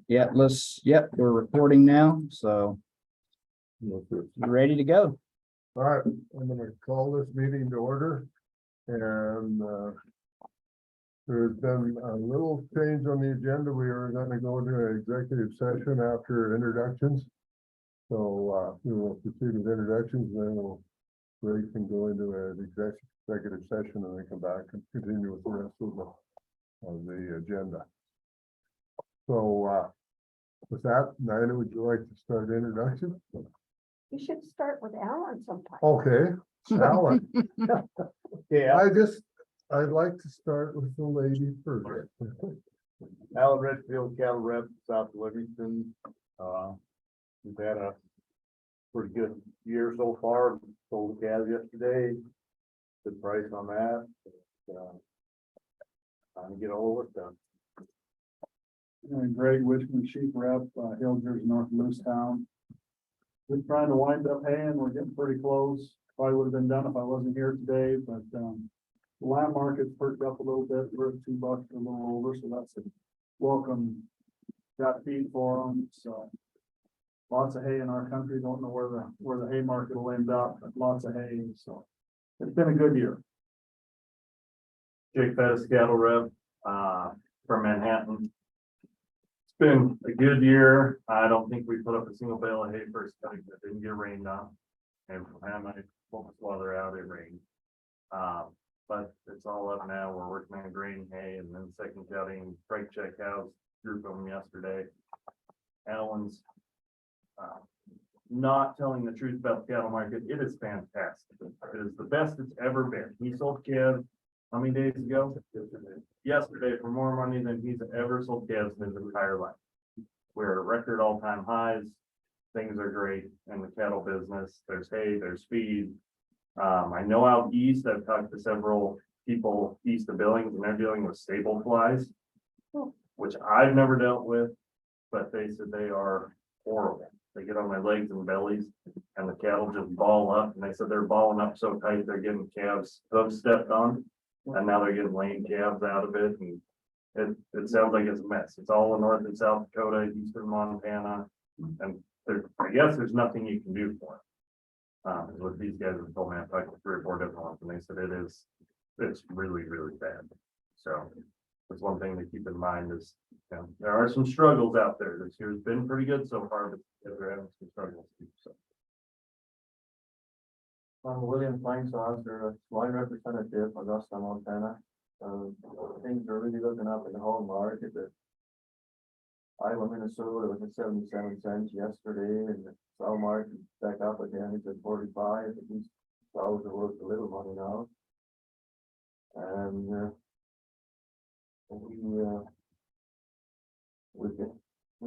Yeah, we're recording now, so we're ready to go. All right, I'm gonna call this meeting to order. And there's been a little change on the agenda. We are gonna go into an executive session after introductions. So we will proceed with introductions, and then we'll break and go into an executive session and then come back and continue with the rest of the agenda. So with that, Nina, would you like to start introduction? You should start with Alan sometime. Okay, Alan. Yeah, I'd like to start with the lady first. Alan Redfield, cattle rep, South Livingston. We've had a pretty good year so far. Sold the calves yesterday. Good price on that. Time to get all of it done. And Greg Wishman, sheep rep, Hillgers, North Lewistown. We're trying to wind up haying, we're getting pretty close. Probably would have been done if I wasn't here today, but, the land market's perked up a little bit, we're at $2 a little over, so that's a welcome. Got feed for them, so. Lots of hay in our country, don't know where the hay market will end up, but lots of hay, so. It's been a good year. Jake Pettis, cattle rep, from Manhattan. It's been a good year. I don't think we put up a single bale of hay first cutting that didn't get rained on. And from time I focused weather out, it rained. But it's all up now. We're working on grain hay and then second cutting, break check cows, group them yesterday. Alan's not telling the truth about the cattle market. It is fantastic. It is the best it's ever been. He sold calves how many days ago? Yesterday for more money than he's ever sold calves in his entire life. We're at record all-time highs. Things are great in the cattle business. There's hay, there's feed. I know out east, I've talked to several people east of Billings, and they're dealing with stable flies, which I've never dealt with, but they said they are horrible. They get on my legs and bellies, and the cattle just ball up, and they said they're balling up so tight they're getting calves hooves stepped on, and now they're getting lame calves out of it, and it sounds like it's a mess. It's all in North and South Dakota, eastern Montana, and I guess there's nothing you can do for it. Is what these guys have told me. I've talked to 3 or 4 different ones, and they said it's really, really bad. So that's one thing to keep in mind is, you know, there are some struggles out there. This year's been pretty good so far, but they're having some struggles too. So. I'm William Flangsaucer, swine representative, Augusta, Montana. Things are really looking up in the whole market. Iowa, Minnesota was at 77 cents yesterday, and the South market back up again. It's at 45. At least cows are worth a little money now. And we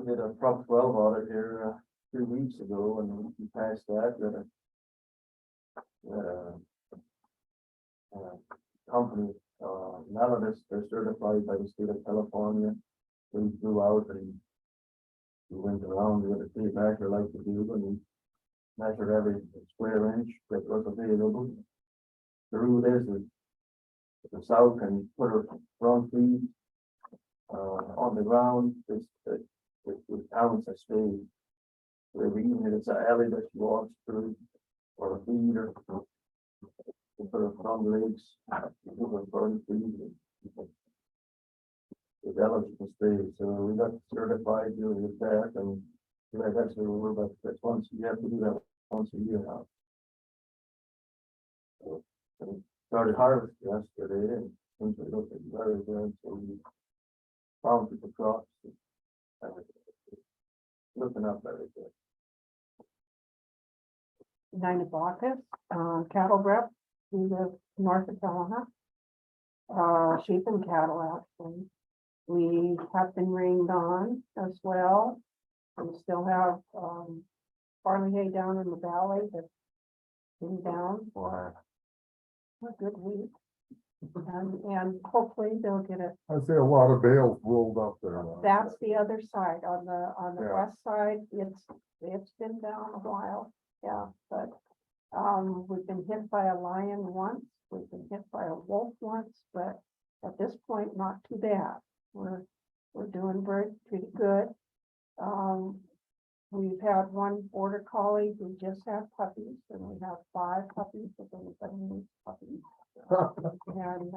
did a Prop 12 audit here 2 weeks ago, and we passed that. Company, Melodist, they're certified by the state of California. We flew out and we went around with a state measure like to do, and we measured every square inch that was available. The rule is the sow can put her front feet on the ground, it counts as spade. So even if it's an alley that she walks through, or a feeder, put her front legs, put her front feet, it's eligible spade. So we got certified doing with that, and that's what we're about. That's once you have to do that once a year now. So, started harvest yesterday, and things are looking very good. So we found the crops, and looking up very good. Nina Bacchus, cattle rep, we live north of Helena. Sheep and cattle, actually. We have been rained on as well. We still have barley hay down in the valley that's been down for a good week. And hopefully they'll get it. I see a lot of bales rolled up there. That's the other side. On the Yeah. west side, it's been down a while. Yeah, but we've been hit by a lion once, we've been hit by a wolf once, but at this point, not too bad. We're doing pretty good. We've had one border collie who just had puppies, and we have 5 puppies, if anybody needs puppies. And,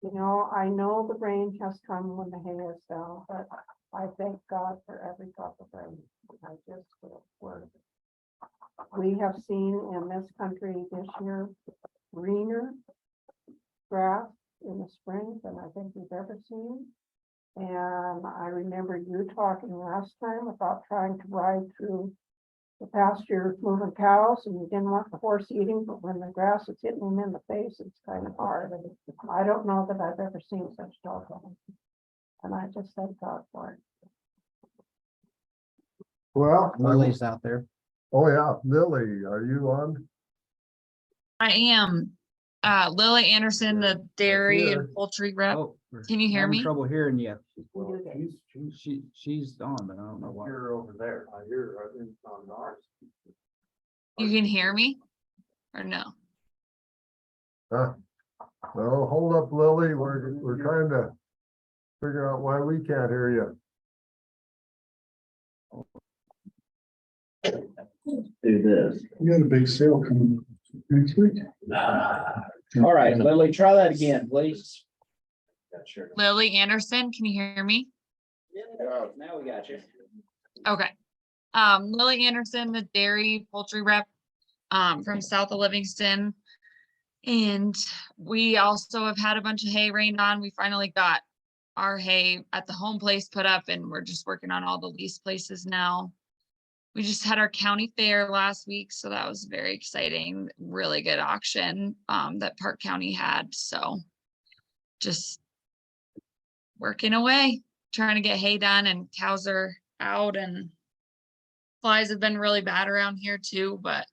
you know, I know the rain has come when the hay is down, but I thank God for every drop of rain. I just feel worth it. We have seen in this country this year greener grass in the spring than I think we've ever seen. And I remember you talking last time about trying to ride through the pasture moving cows, and you didn't want the horse eating, but when the grass is hitting them in the face, it's kind of hard. And I don't know that I've ever seen such doggone. And I just thank God for it. Well, Lily's out there. oh yeah, Lily, are you on? I am. Lily Anderson, the dairy here. and poultry rep. Oh, Can you hear having me? trouble hearing you. Well, She's on, but I don't know why. You're over there. I hear, it's on ours. You can hear me or no? Huh? No, hold up, Lily, we're trying to figure out why we can't hear you. Do this. We got a big sale coming next week. All right, Lily, try that again, please. Sure. Lily Anderson, can you hear me? Now we got you. Okay. Lily Anderson, the dairy poultry rep from south of Livingston. And we also have had a bunch of hay rained on. We finally got our hay at the home place put up, and we're just working on all the lease places now. We just had our county fair last week, so that was very exciting. Really good auction that Park County had. So just working away, trying to get hay done, and cows are out, and flies have been really bad around here too, but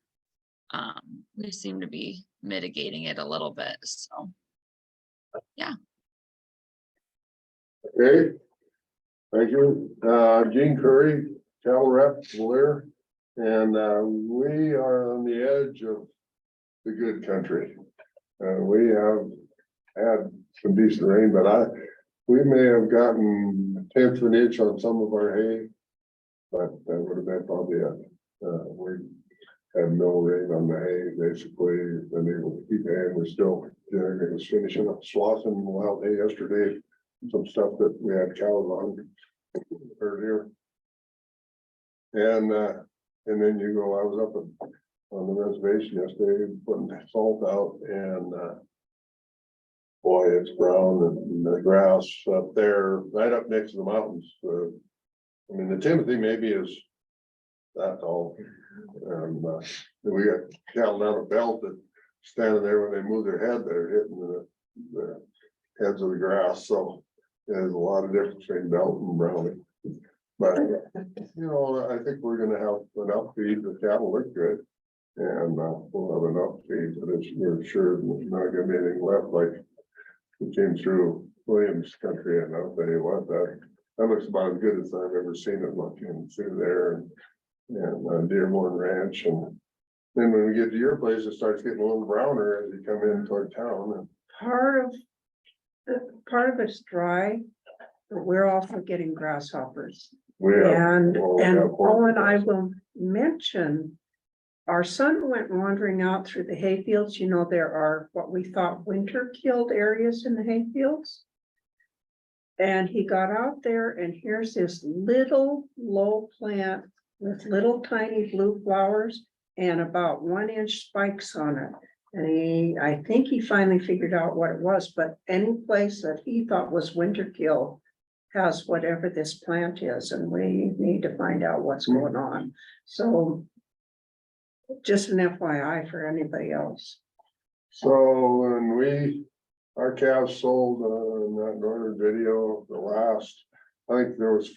we seem to be mitigating it a little bit. So yeah. Okay. Thank you. Gene Curry, cattle rep, Lear. And we are on the edge of the good country. We have had some decent rain, but we may have gotten a 1/10 of an inch on some of our hay. But that would have been probably it. We had no rain on the hay, basically, been able to keep hay, and we're still, it was finishing up swathing wild hay yesterday. Some stuff that we had cows on earlier. And then you go, I was up on the reservation yesterday, putting salt out, and boy, it's brown, and the grass up there, right up next to the mountains. I mean, the Timothy maybe is that tall. And we got cattle down a belt that standing there when they move their head, they're hitting the heads of the grass. So there's a lot of difference between belt and brownie. But, you know, I think we're gonna have enough feed. The cattle look good. And we'll have enough feed, but we're sure there's not gonna be anything left like it came through Williams country. And I'll tell you what, that looks about as good as I've ever seen it looking through there, and Dearborn Ranch. And then when we get to your place, it starts getting a little browner as you come in toward town. And Part of it's dry, but we're also getting grasshoppers. we have, And well, Owen, I will mention, our son went wandering out through the hayfields. You know, there are what we thought winter killed areas in the hayfields. And he got out there, and here's this little low plant with little tiny blue flowers and about 1-inch spikes on it. And I think he finally figured out what it was, but any place that he thought was winter kill has whatever this plant is, and we need to find out what's going on. So just an FYI for anybody else. So when our calves sold in that northern video, the last, I think there was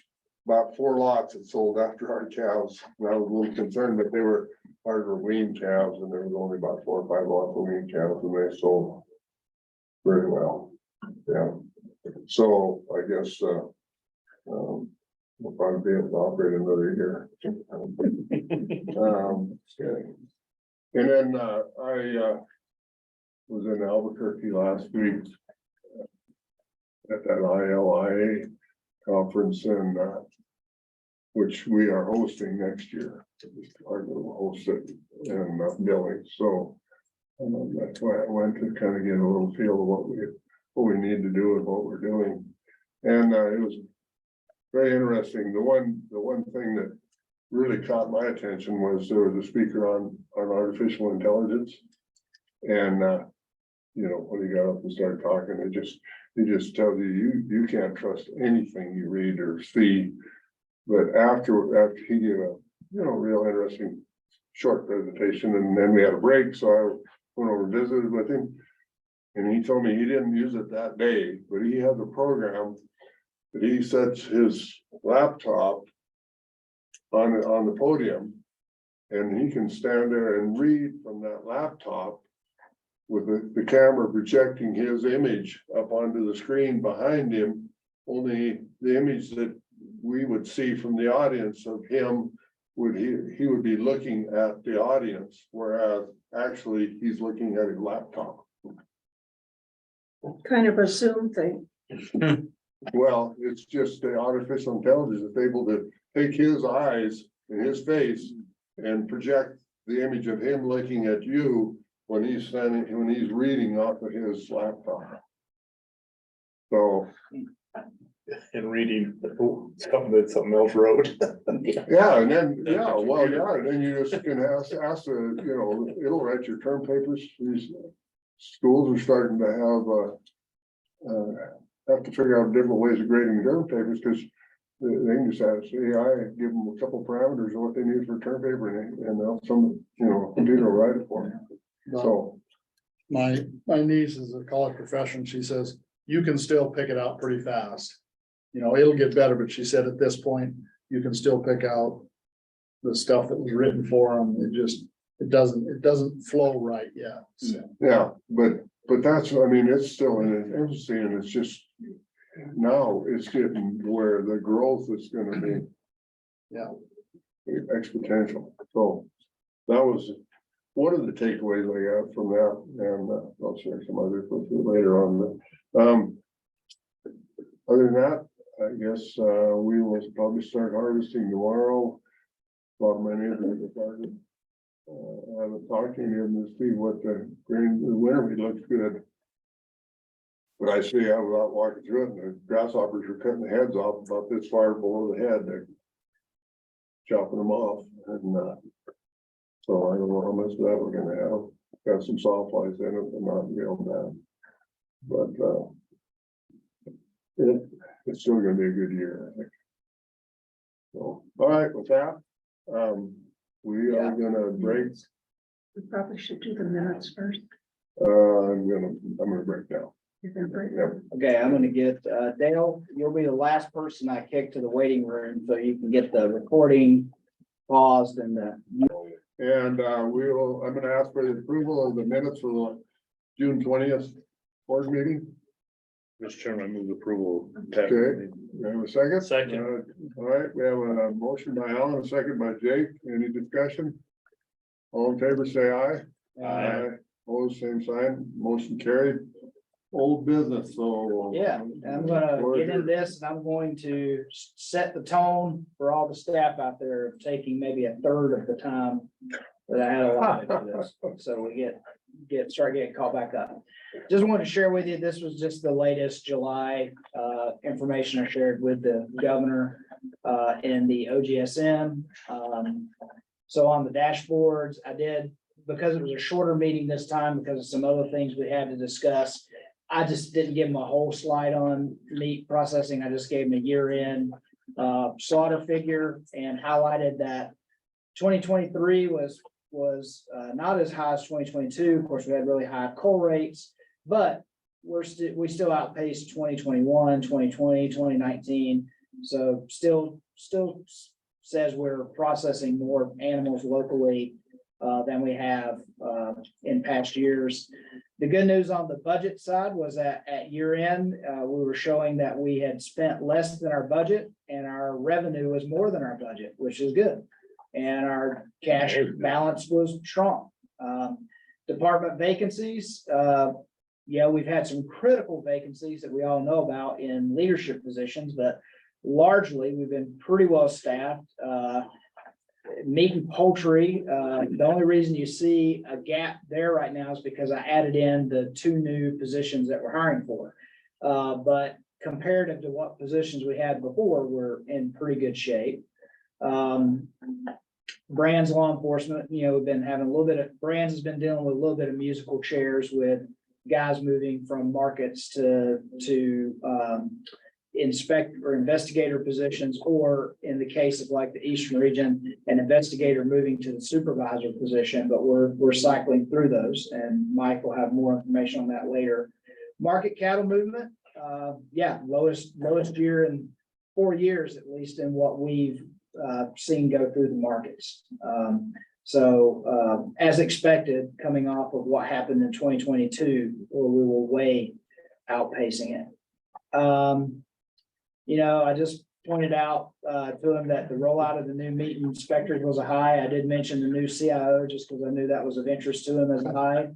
about 4 lots that sold after our calves. And I was a little concerned that they were harder weaned calves, and there was only about 4 or 5 lots of weaned calves, and they sold very well. Yeah. So I guess we'll probably be able to operate another year. And then I was in Albuquerque last week at that ILIA conference, and which we are hosting next year. Our little host it and billing, so. That's why I went to kind of get a little feel of what we need to do and what we're doing. And it was very interesting. The one thing that really caught my attention was there was a speaker on artificial intelligence. And you know, when he got up and started talking, it just tells you can't trust anything you read or see. But after he gave a real interesting short presentation, and then we had a break, so I went over and visited with him. And he told me he didn't use it that day, but he has a program that he sets his laptop on the podium. And he can stand there and read from that laptop with the camera projecting his image up onto the screen behind him. Only the image that we would see from the audience of him he would be looking at the audience, whereas actually he's looking at his laptop. Kind of a Zoom thing. Well, it's just the artificial intelligence is able to take his eyes and his face and project the image of him looking at you when he's reading off of his laptop. So. And reading something else wrote. Yeah, and then, and then you just can ask the, it'll write your term papers. These schools are starting to have to figure out different ways of grading term papers, because they can just ask AI, give them a couple parameters of what they need for term paper, and they'll computer will write it for them. So My niece is a college professional. She says you can still pick it out pretty fast. It'll get better, but she said at this point, you can still pick out the stuff that was written for them. It doesn't flow right yet. So. yeah, but that's, it's still in its infancy, and it's just now it's getting where the growth is gonna be. Yeah. Exponential. So that was one of the takeaways I got from that, and I'll share some others with you later on. Other than that, I guess we will probably start harvesting tomorrow. A lot of my neighbors have started. I haven't talked to them to see what the winter wheat looks good. But I see I was out walking through it, and the grasshoppers are cutting the heads off about this far below the head. They're chopping them off, and so I don't know how much of that we're gonna have. Got some sawflies in it, but not real bad. But it's still gonna be a good year, I think. So, all right, with that, we are gonna break. We probably should do the minutes first. I'm gonna break now. You're gonna break. Yep. Okay, I'm gonna get, Dale, you'll be the last person I kick to the waiting room, so you can get the recording paused and And I'm gonna ask for the approval of the minutes for the June 20th board meeting. Mr. Chairman, I move approval. Okay, we have a second? Second. All right, we have a motion by Alan, a second by Jake. Any discussion? All in favor, say aye. Aye. Opposed, same sign. Motion carried. Old business, so. yeah, I'm gonna get in this and I'm going to set the tone for all the staff out there, taking maybe a third of the time that I had allotted for this. So we start getting caught back up. Just wanted to share with you, this was just the latest July information I shared with the governor in the OGSM. So on the dashboards, I did, because it was a shorter meeting this time, because of some other things we had to discuss, I just didn't give them a whole slide on meat processing. I just gave them a year-end slaughter figure and highlighted that 2023 was not as high as 2022. Of course, we had really high cull rates, but we still outpaced 2021, 2020, 2019. So still says we're processing more animals locally than we have in past years. The good news on the budget side was that at year end, we were showing that we had spent less than our budget and our revenue was more than our budget, which is good. And our cash balance was strong. Department vacancies, we've had some critical vacancies that we all know about in leadership positions, but largely, we've been pretty well staffed. Meat and poultry, the only reason you see a gap there right now is because I added in the 2 new positions that we're hiring for. But comparative to what positions we had before, we're in pretty good shape. Brands law enforcement, we've been having a little bit of, Brands has been dealing with a little bit of musical chairs with guys moving from markets to inspect or investigator positions, or in the case of like the Eastern region, an investigator moving to the supervisor position, but we're cycling through those, and Mike will have more information on that later. Market cattle movement, lowest year in 4 years, at least in what we've seen go through the markets. As expected, coming off of what happened in 2022, where we were way outpacing it. I just pointed out to him that the rollout of the new meat inspectors was a high. I did mention the new CIO just because I knew that was of interest to him as a high.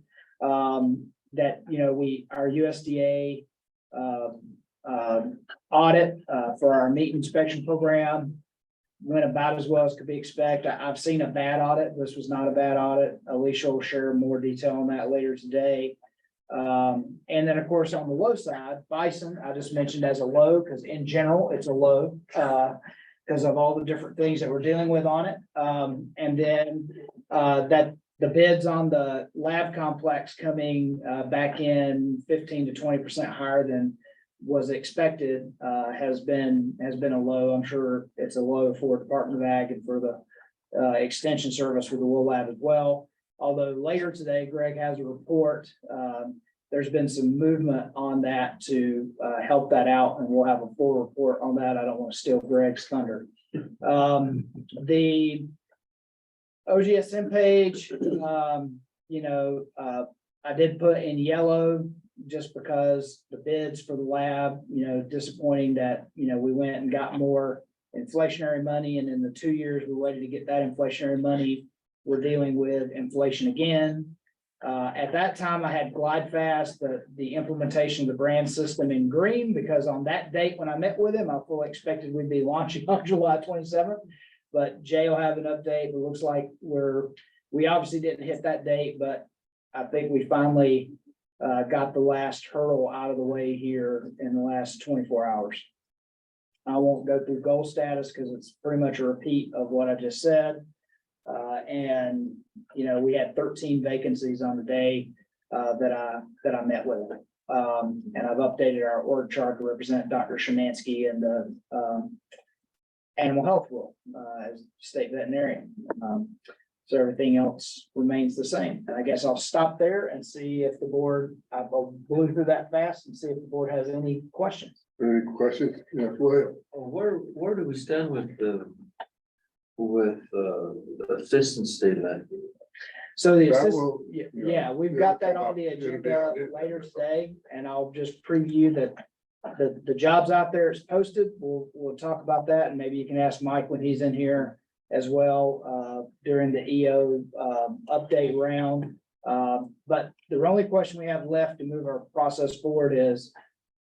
That, our USDA audit for our meat inspection program went about as well as could be expected. I've seen a bad audit. This was not a bad audit. Alicia will share more detail on that later today. And then, of course, on the low side, bison, I just mentioned as a low, because in general, it's a low, because of all the different things that we're dealing with on it. And then that the bids on the lab complex coming back in 15 to 20% higher than was expected has been a low. I'm sure it's a low for Department of Ag and for the extension service for the wool lab as well. Although later today, Greg has a report. There's been some movement on that to help that out, and we'll have a full report on that. I don't want to steal Greg's thunder. The OGSM page, I did put in yellow just because the bids for the lab, disappointing that, we went and got more inflationary money, and in the 2 years we waited to get that inflationary money, we're dealing with inflation again. At that time, I had GlideFast, the implementation of the brand system in green, because on that date when I met with him, I fully expected we'd be launching on July 27th. But Jay will have an update. It looks like we obviously didn't hit that date, but I think we finally got the last hurdle out of the way here in the last 24 hours. I won't go through goal status because it's pretty much a repeat of what I just said. And we had 13 vacancies on the day that I met with them. And I've updated our org chart to represent Dr. Shemansky and the animal health role as state veterinarian. So everything else remains the same. And I guess I'll stop there and see if the board, I'll blew through that fast and see if the board has any questions. Any questions? Yeah, go ahead. Where do we stand with the assistant state lab? So the That assistant, will- yeah, we've got that on the agenda later today, and I'll just preview that the jobs out there is posted. We'll talk about that, and maybe you can ask Mike when he's in here as well during the EO update round. But the only question we have left to move our process forward is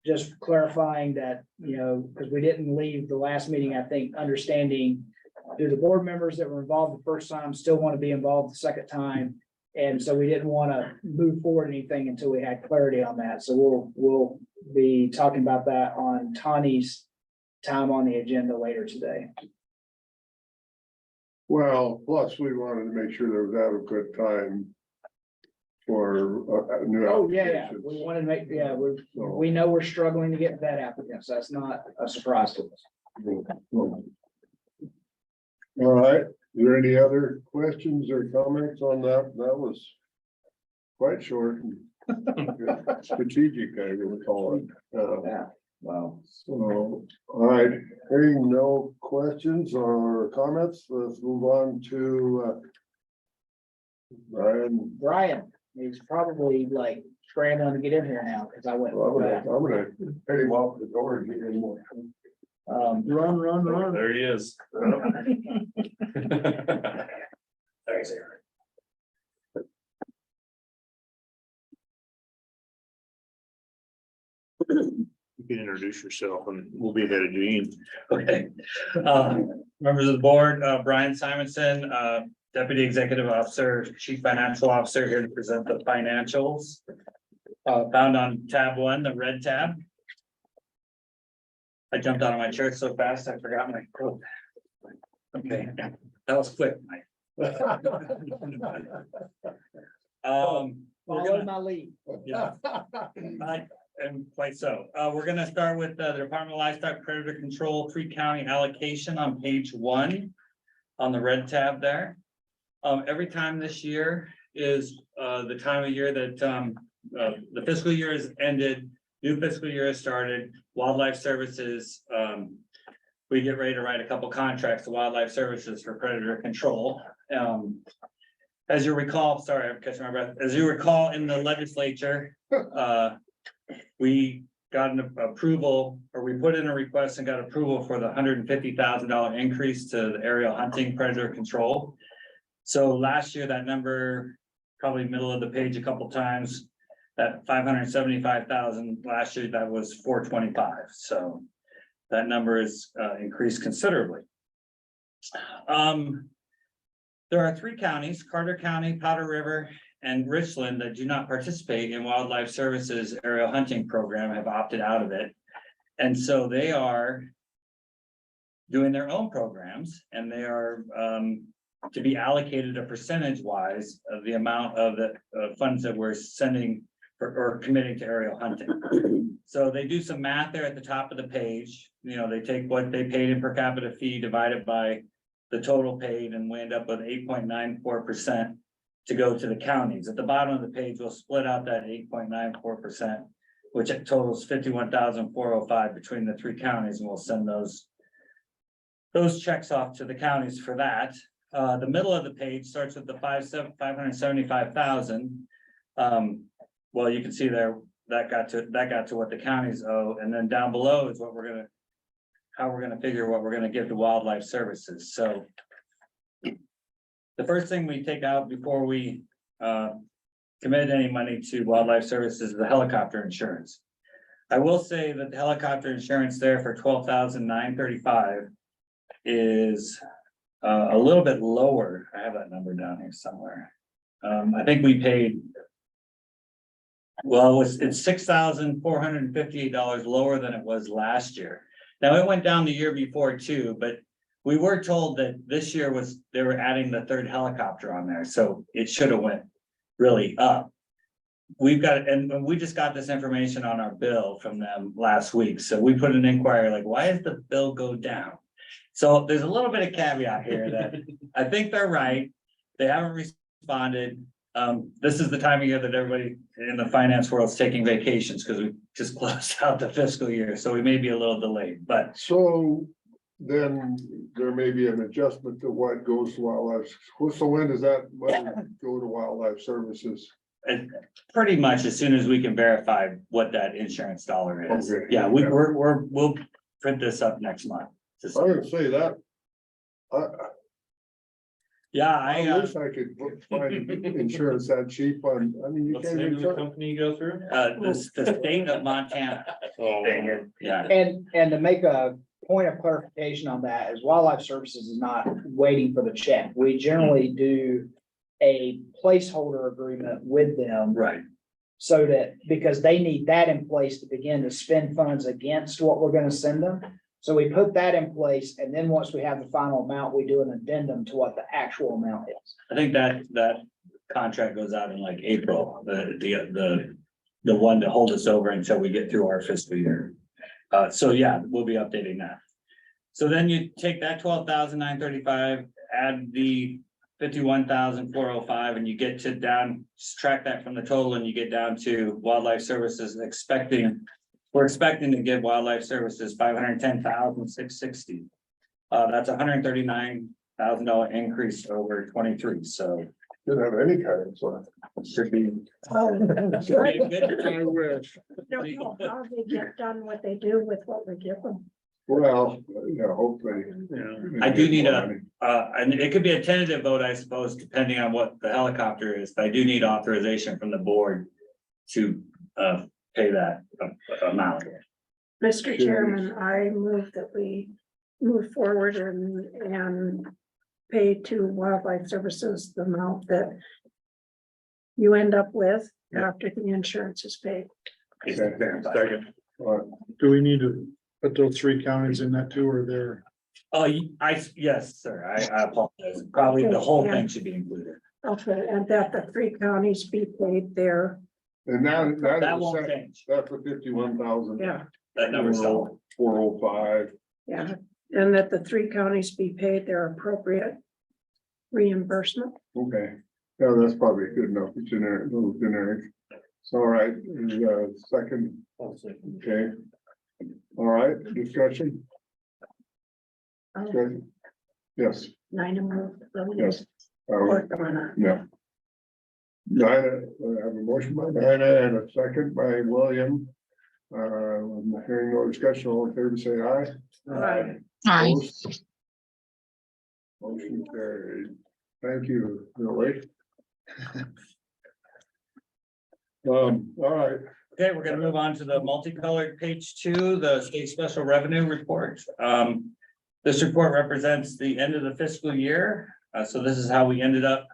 just clarifying that, because we didn't leave the last meeting, I think, understanding, do the board members that were involved the first time still want to be involved the second time? And so we didn't want to move forward anything until we had clarity on that. So we'll be talking about that on Tawny's time on the agenda later today. Well, plus we wanted to make sure there was adequate time for new Oh, yeah, applications. we wanted to make, we know we're struggling to get vet applicants. That's not a surprise to us. All right, is there any other questions or comments on that? That was quite short and strategic, I would call it. Yeah, well, So, all right, hearing no questions or comments, let's move on to Brian, he's probably like scrambling to get in here now because I went. I'm gonna head him off the door and get in more. Run. There he is. Thanks, Aaron. Okay, can introduce yourself and we'll be ahead of Gene. Okay. Members of the board, Brian Simonson, Deputy Executive Officer, Chief Financial Officer, here to present the financials. Found on tab 1, the red tab. I jumped out of my chair so fast, I forgot my quote. Okay, that was quick, Mike. We're Follow gonna, my lead. yeah. And quite so. We're gonna start with the Department of Livestock Predator Control 3-county allocation on page 1 on the red tab there. Every time this year is the time of year that the fiscal year is ended, new fiscal year has started, Wildlife Services, we get ready to write a couple contracts to Wildlife Services for predator control. As you recall, sorry, I'm catching my breath. As you recall, in the legislature, we got an approval, or we put in a request and got approval for the $150,000 increase to the aerial hunting predator control. So last year, that number, probably middle of the page a couple times, that 575,000 last year, that was 425. So that number is increased considerably. There are 3 counties, Carter County, Powder River, and Richland, that do not participate in Wildlife Services aerial hunting program, have opted out of it. And so they are doing their own programs, and they are to be allocated a percentage wise of the amount of the funds that we're sending or committing to aerial hunting. So they do some math there at the top of the page. You know, they take what they paid in per capita fee, divide it by the total paid, and we end up with 8.94% to go to the counties. At the bottom of the page, we'll split out that 8.94%, which totals 51,405 between the 3 counties, and we'll send those checks off to the counties for that. The middle of the page starts with the 575,000. Well, you can see there that got to what the counties owe, and then down below is what how we're gonna figure what we're gonna give to Wildlife Services. So the first thing we take out before we commit any money to Wildlife Services is the helicopter insurance. I will say that the helicopter insurance there for $12,935 is a little bit lower. I have that number down here somewhere. I think we paid, well, it's $6,458 lower than it was last year. Now, it went down the year before too, but we were told that this year they were adding the 3rd helicopter on there, so it should have went really up. We've got, and we just got this information on our bill from them last week, so we put an inquiry like, why does the bill go down? So there's a little bit of caveat here that I think they're right. They haven't responded. This is the time of year that everybody in the finance world is taking vacations because we just closed out the fiscal year, so we may be a little delayed, but So then there may be an adjustment to what goes to wildlife. So when does that money go to Wildlife Services? and pretty much as soon as we can verify what that insurance dollar is. Okay. Yeah, we'll print this up next month. I would say that. Yeah, I wish I could find insurance that cheap on, I mean, you What's the can't name of the even. company you go through? the state of Montana. Oh, Yeah, And to make a point of clarification on that is Wildlife Services is not waiting for the check. We generally do a placeholder agreement with them right. so that, because they need that in place to begin to spend funds against what we're gonna send them. So we put that in place, and then once we have the final amount, we do an addendum to what the actual amount is. I think that contract goes out in like April, the one to hold us over until we get through our fiscal year. So yeah, we'll be updating that. So then you take that 12,935, add the 51,405, and you get to subtract that from the total, and you get down to Wildlife Services we're expecting to give Wildlife Services $510,660. That's $139,000 increase over 23. So Didn't have any kind of, so. should be. Oh, should be a good. I wish. don't know how they get done what they do with what we give them. Well, yeah, hopefully. I do need and it could be a tentative vote, I suppose, depending on what the helicopter is, but I do need authorization from the board to pay that amount. Mr. Chairman, I move that we move forward and pay to Wildlife Services the amount that you end up with after the insurance is paid. Second. Do we need to put those 3 counties in that too, or they're? Oh, yes, sir, I apologize. Probably the whole thing should be included. Okay, and that the 3 counties be paid there. And that That is, won't change. that's the 51,000. Yeah, That number's solid. 405. yeah, and that the 3 counties be paid their appropriate reimbursement. Okay, yeah, that's probably good enough, it's generic, little generic. So, all right, second, okay. All right, discussion, good, yes, Nina moved. yes. Or Donna. Yeah. Dinah, I have a motion by Dinah and a second by William. Hearing no discussion, all in favor, say aye. Aye. Aye. Opposed? Motion carried. Thank you, Billy. All right, Okay, we're gonna move on to the multicolored page 2, the state special revenue report. This report represents the end of the fiscal year. So this is how we ended up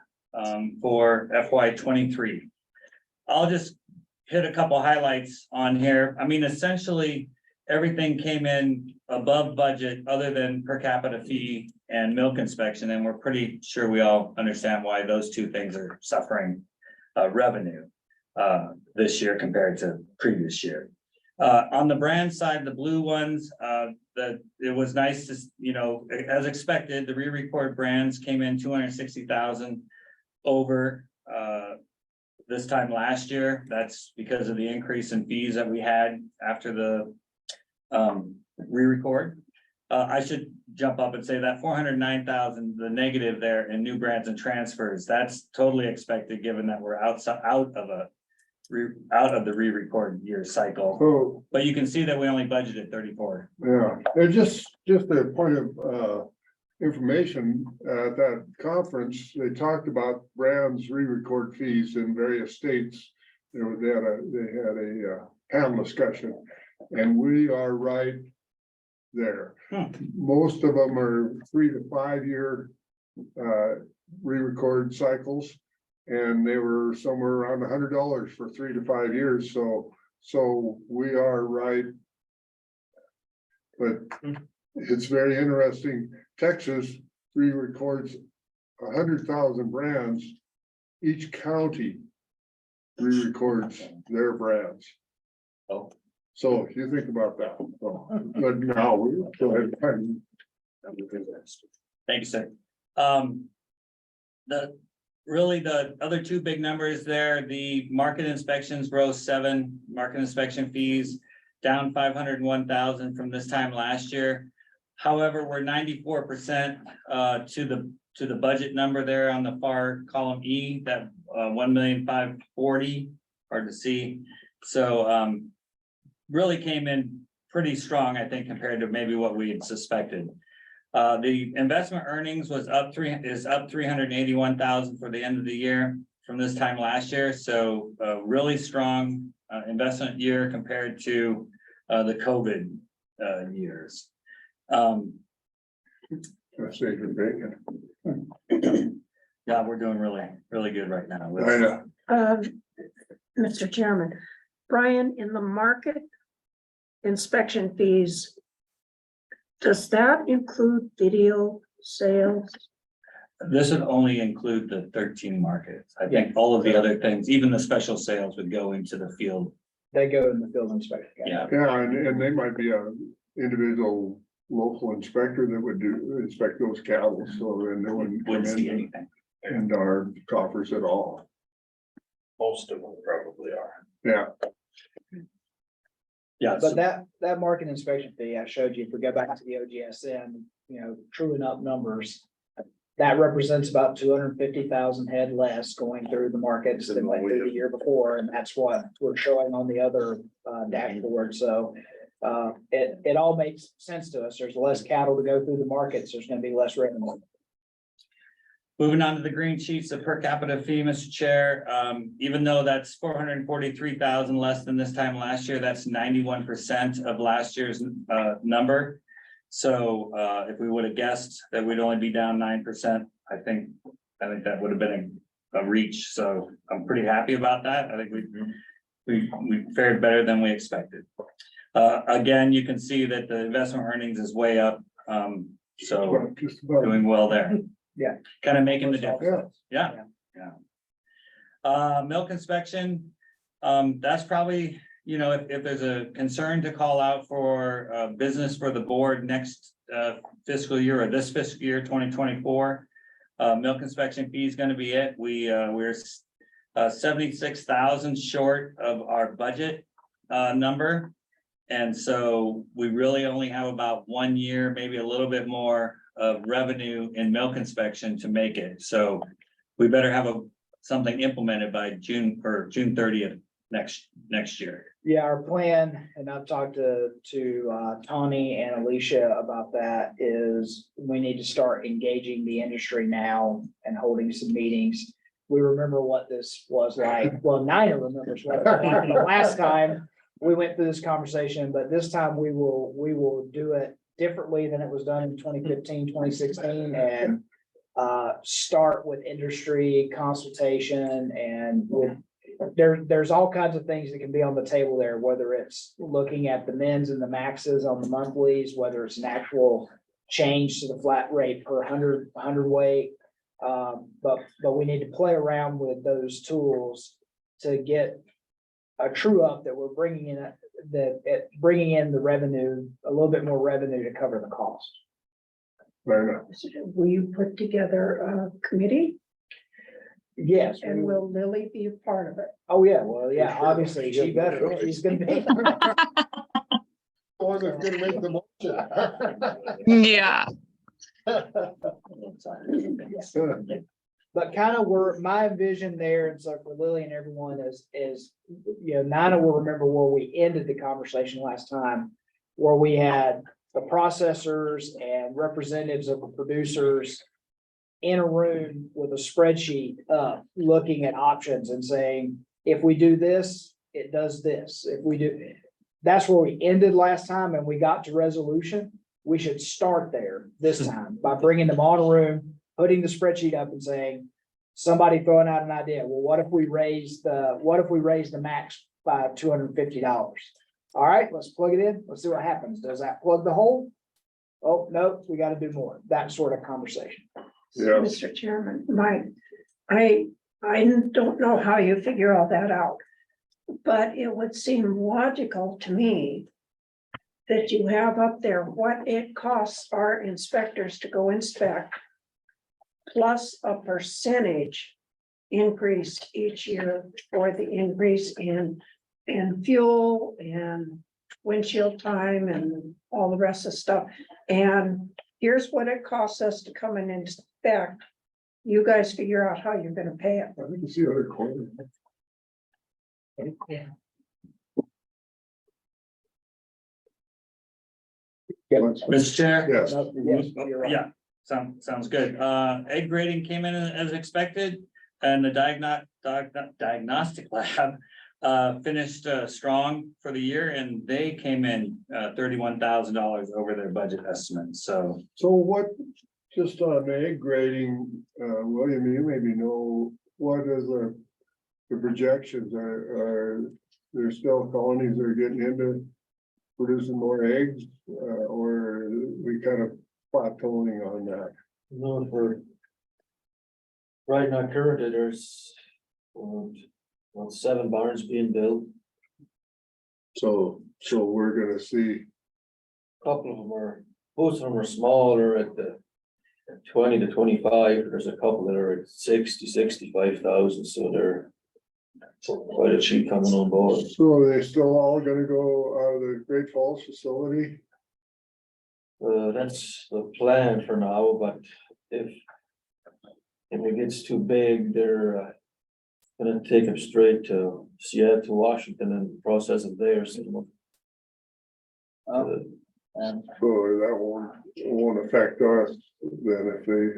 for FY 23. I'll just hit a couple highlights on here. I mean, essentially, everything came in above budget other than per capita fee and milk inspection, and we're pretty sure we all understand why those two things are suffering revenue this year compared to previous year. On the brand side, the blue ones, it was nice to, you know, as expected, the re-record brands came in 260,000 over this time last year. That's because of the increase in fees that we had after the re-record. I should jump up and say that 409,000, the negative there in new brands and transfers, that's totally expected, given that we're out of the re-record year cycle. so, But you can see that we only budgeted 34. yeah, and just a point of information, at that conference, they talked about brands re-record fees in various states. They had a panel discussion, and we are right there. Most of them are 3 to 5 year re-record cycles. And they were somewhere around $100 for 3 to 5 years, so we are right. But it's very interesting, Texas re-records 100,000 brands. Each county re-records their brands. Oh. So you think about that, so, but now we go ahead. Thank you, sir. The other two big numbers there, the market inspections rose 7, market inspection fees down 501,000 from this time last year. However, we're 94% to the budget number there on the far column E, that 1,540,000, hard to see. So really came in pretty strong, I think, compared to maybe what we had suspected. The investment earnings is up 381,000 for the end of the year from this time last year. So really strong investment year compared to the COVID years. Yeah, we're doing really good right now. Mr. Chairman, Brian, in the market inspection fees, does that include video sales? This would only include the 13 markets. I think all of the other things, even the special sales, would go into the field. They go in the field inspection. Yeah. Yeah, and they might be a individual local inspector that would inspect those cattle, so then they wouldn't come Wouldn't see in anything. and our coffers at all. Most of them probably are. Yeah, Yeah. But that market inspection fee I showed you, if we go back to the OGSN, truing up numbers. That represents about 250,000 head less going through the markets than went through the year before, and that's what we're showing on the other dashboard. So it all makes sense to us. There's less cattle to go through the markets. There's gonna be less revenue. Moving on to the green sheets, the per capita fee, Mr. Chair, even though that's 443,000 less than this time last year, that's 91% of last year's number. So if we would have guessed that we'd only be down 9%, I think that would have been a reach. So I'm pretty happy about that. I think we fared better than we expected. Again, you can see that the investment earnings is way up. So doing well there. Yeah. Kind of making the difference. Yeah. Milk inspection, that's probably, you know, if there's a concern to call out for business for the board next fiscal year or this fiscal year, 2024. Milk inspection fee is gonna be it. We're 76,000 short of our budget number. And so we really only have about 1 year, maybe a little bit more of revenue in milk inspection to make it. So we better have something implemented by June 30th next year. Yeah, our plan, and I've talked to Tawny and Alicia about that, is we need to start engaging the industry now and holding some meetings. We remember what this was like. Well, Nina remembers what it was like the last time we went through this conversation, but this time we will do it differently than it was done in 2015, 2016, and start with industry consultation and with there's all kinds of things that can be on the table there, whether it's looking at the mins and the maxes on the monthlies, whether it's an actual change to the flat rate per 100 weight. But we need to play around with those tools to get a true up that we're bringing in the revenue, a little bit more revenue to cover the cost. Will you put together a committee? Yes. And will Lily be a part of it? Oh, yeah, well, yeah, obviously, she better, she's gonna be. Yeah. But kind of where my vision there, and so for Lily and everyone is, you know, Nina will remember where we ended the conversation last time, where we had the processors and representatives of the producers in a room with a spreadsheet, looking at options and saying, if we do this, it does this. If we do, that's where we ended last time and we got to resolution. We should start there this time by bringing them all in a room, putting the spreadsheet up and saying, somebody throwing out an idea. Well, what if we raise the max by $250? All right, let's plug it in. Let's see what happens. Does that plug the hole? Oh, no, we got to do more. That sort of conversation. Yeah. Mr. Chairman, I don't know how you figure all that out, but it would seem logical to me that you have up there what it costs our inspectors to go inspect, plus a percentage increase each year for the increase in fuel and windshield time and all the rest of the stuff. And here's what it costs us to come and inspect. You guys figure out how you're gonna pay it. I think it's the other corner. Mr. Chair? Yes. Yes, you're right. Yeah, sounds good. Egg grading came in as expected and the diagnostic lab finished strong for the year and they came in $31,000 over their budget estimate. So what, just on egg grading, William, you maybe know, what is the projections are there still colonies that are getting into producing more eggs, or we kind of plateauing on that? No, right now currently there's 7 barns being built. So we're gonna see. Couple of them are, most of them are smaller at the 20 to 25. There's a couple that are at 60, 65,000. So they're quite a cheap coming on board. So are they still all gonna go out of the Great Falls facility? That's the plan for now, but if it gets too big, they're gonna take them straight to Seattle, to Washington and process it there. So, And So that won't affect us then if they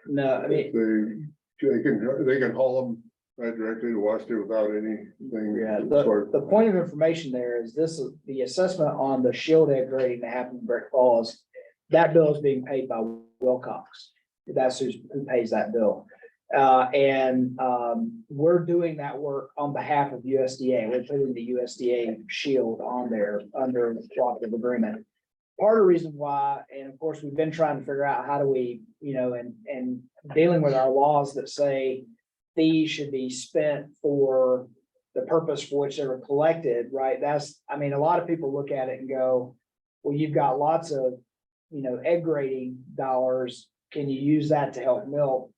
No, I mean, They can haul them right directly to Washington without anything. yeah, sort the point of information there is this is the assessment on the shield egg grading that happened in Brick Falls. That bill is being paid by Wilcox. That's who pays that bill. We're doing that work on behalf of USDA. We're putting the USDA shield on there under the cooperative agreement. Part of the reason why, and of course, we've been trying to figure out how do we, and dealing with our laws that say fees should be spent for the purpose for which they were collected, right? I mean, a lot of people look at it and go, well, you've got lots of, egg grading dollars. Can you use that to help milk?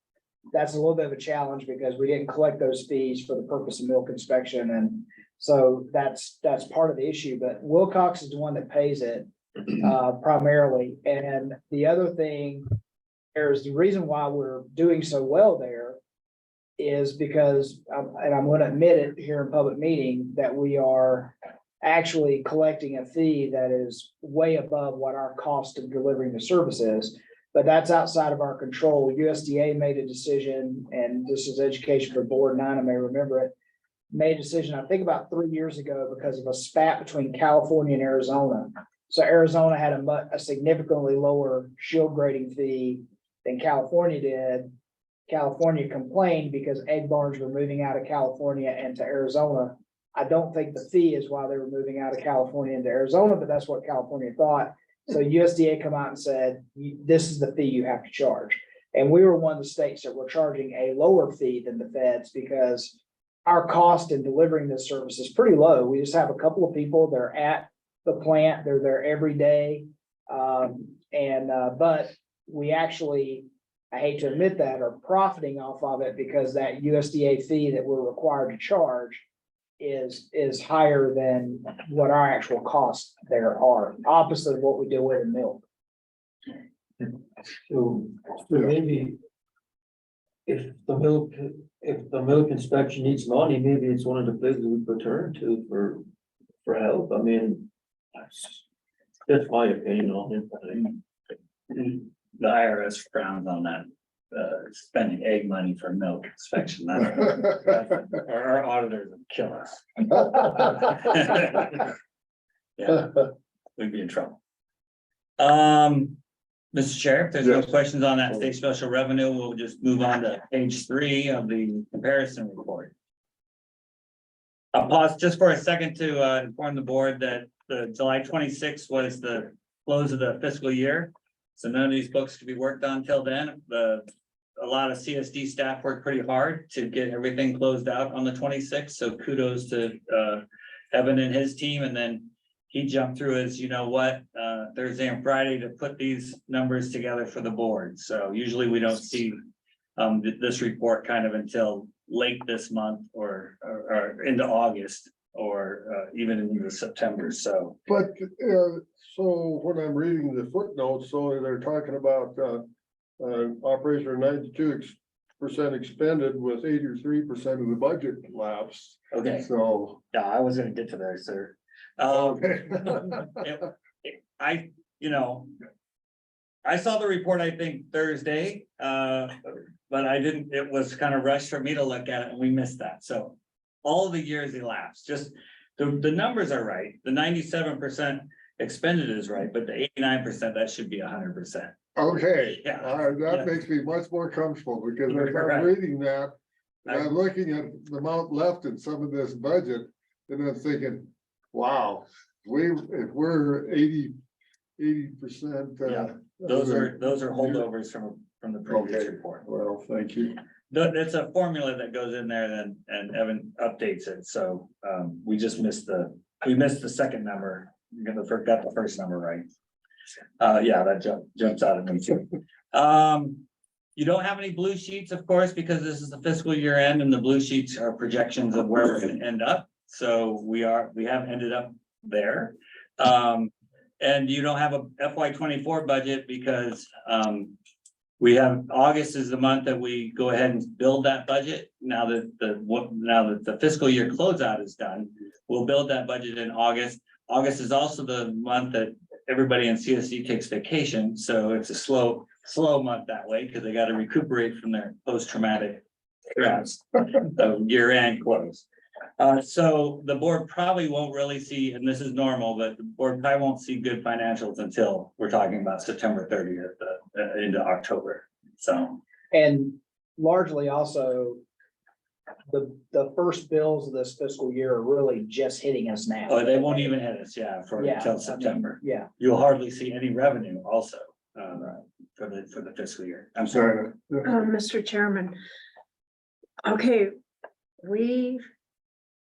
That's a little bit of a challenge because we didn't collect those fees for the purpose of milk inspection. And so that's part of the issue, but Wilcox is the one that pays it primarily. And the other thing, there's the reason why we're doing so well there is because, and I'm going to admit it here in public meeting, that we are actually collecting a fee that is way above what our cost of delivering the service is. But that's outside of our control. USDA made a decision, and this is education for board, and I may remember it, made a decision, I think about 3 years ago, because of a spat between California and Arizona. So Arizona had a significantly lower shield grading fee than California did. California complained because egg barns were moving out of California and to Arizona. I don't think the fee is why they were moving out of California into Arizona, but that's what California thought. So USDA come out and said, this is the fee you have to charge. And we were one of the states that were charging a lower fee than the feds because our cost in delivering this service is pretty low. We just have a couple of people, they're at the plant, they're there every day. But we actually, I hate to admit that, are profiting off of it because that USDA fee that we're required to charge is higher than what our actual costs there are, opposite of what we do with in milk. So maybe if the milk inspection needs money, maybe it's one of the places we could turn to for help. I mean, that's my opinion on it. The IRS frowns on that, spending egg money for milk inspection. Our auditors would kill us. Yeah, we'd be in trouble. Mr. Chair, if there's no Yes. questions on that state special revenue, we'll just move on to page 3 of the comparison report. I'll pause just for a second to inform the board that the July 26th was the close of the fiscal year. So none of these books could be worked on till then. A lot of CSD staff worked pretty hard to get everything closed out on the 26th. So kudos to Evan and his team. And then he jumped through his, Thursday and Friday to put these numbers together for the board. So usually we don't see this report kind of until late this month or into August or even into September. So But, so when I'm reading the footnotes, so they're talking about, operation 92% expended with 83% of the budget lapsed. okay, So. yeah, I was gonna get to there, sir. Okay. I saw the report, I think Thursday, but I didn't, it was kind of rushed for me to look at it and we missed that. So all the years elapsed, just the numbers are right. The 97% expended is right, but the 89%, that should be 100%. Okay, Yeah. that Yeah. makes me much more comfortable because You're if right. I'm reading that, and I'm looking at the amount left in some of this budget, and I'm thinking, wow, if we're 80%. Yeah. Those are holdovers from the previous Okay. report. Well, thank you. It's a formula that goes in there then, and Evan updates it, so, we just missed the second number. Got the first number right. Yeah, that jumps out at me too. You don't have any blue sheets, of course, because this is the fiscal year end and the blue sheets are projections of where we're gonna end up. So we have ended up there. And you don't have a FY 24 budget because, we have, August is the month that we go ahead and build that budget. Now that the fiscal year closeout is done, we'll build that budget in August. August is also the month that everybody in CSD takes vacation, so it's a slow slow month that way, because they gotta recuperate from their post-traumatic stress of year-end close. So the board probably won't really see, and this is normal, but the board probably won't see good financials until we're talking about September 30th into October, so. And largely also, the first bills of this fiscal year are really just hitting us now. Oh, they won't even hit us, yeah, for Yeah, until I mean, September. Yeah, You'll hardly see any revenue also, for the fiscal year. I'm sorry. Mr. Chairman. Okay, we,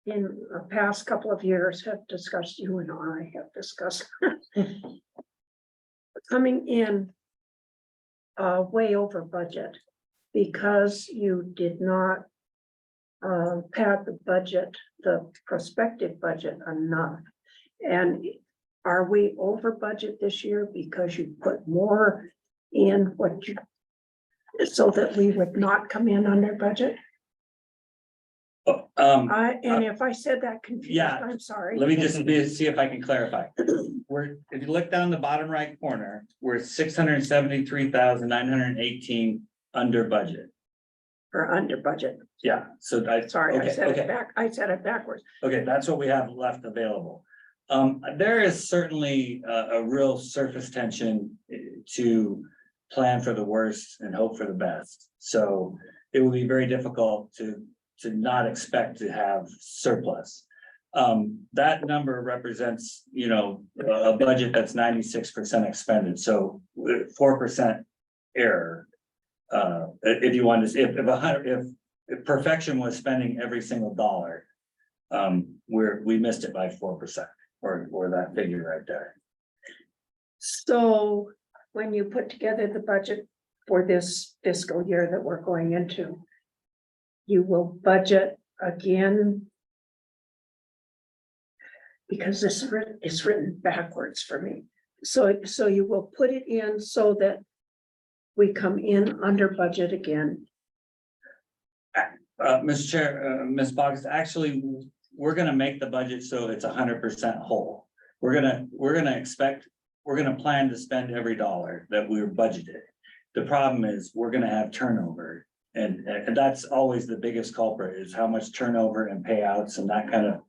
in the past couple of years, have discussed, you and I have discussed coming in way over budget because you did not pad the budget, the prospective budget enough. And are we over budget this year because you put more in what you, so that we would not come in under budget? And if I said that confused, Yeah. I'm sorry. Let me just see if I can clarify. If you look down the bottom right corner, we're 673,918 under budget. Or under budget. Yeah, so Sorry, I okay, said okay. it back. I said it backwards. Okay, that's what we have left available. There is certainly a real surface tension to plan for the worst and hope for the best. So it will be very difficult to not expect to have surplus. That number represents, a budget that's 96% expended, so 4% error. If you want to, if perfection was spending every single dollar, we missed it by 4%, or that figure right there. So when you put together the budget for this fiscal year that we're going into, you will budget again. Because this is written backwards for me. So you will put it in so that we come in under budget again. Mr. Chair, Ms. Boggs, actually, we're gonna make the budget so it's 100% whole. We're gonna plan to spend every dollar that we were budgeted. The problem is, we're gonna have turnover. And that's always the biggest culprit, is how much turnover and payouts and that kind of,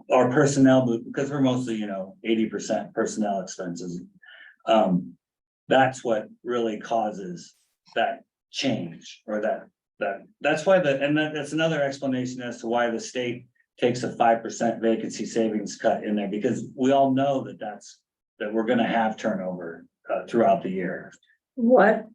or personnel, because we're mostly, 80% personnel expenses. That's what really causes that change, or that's why that's another explanation as to why the state takes a 5% vacancy savings cut in there, because we all know that we're gonna have turnover throughout the year. What?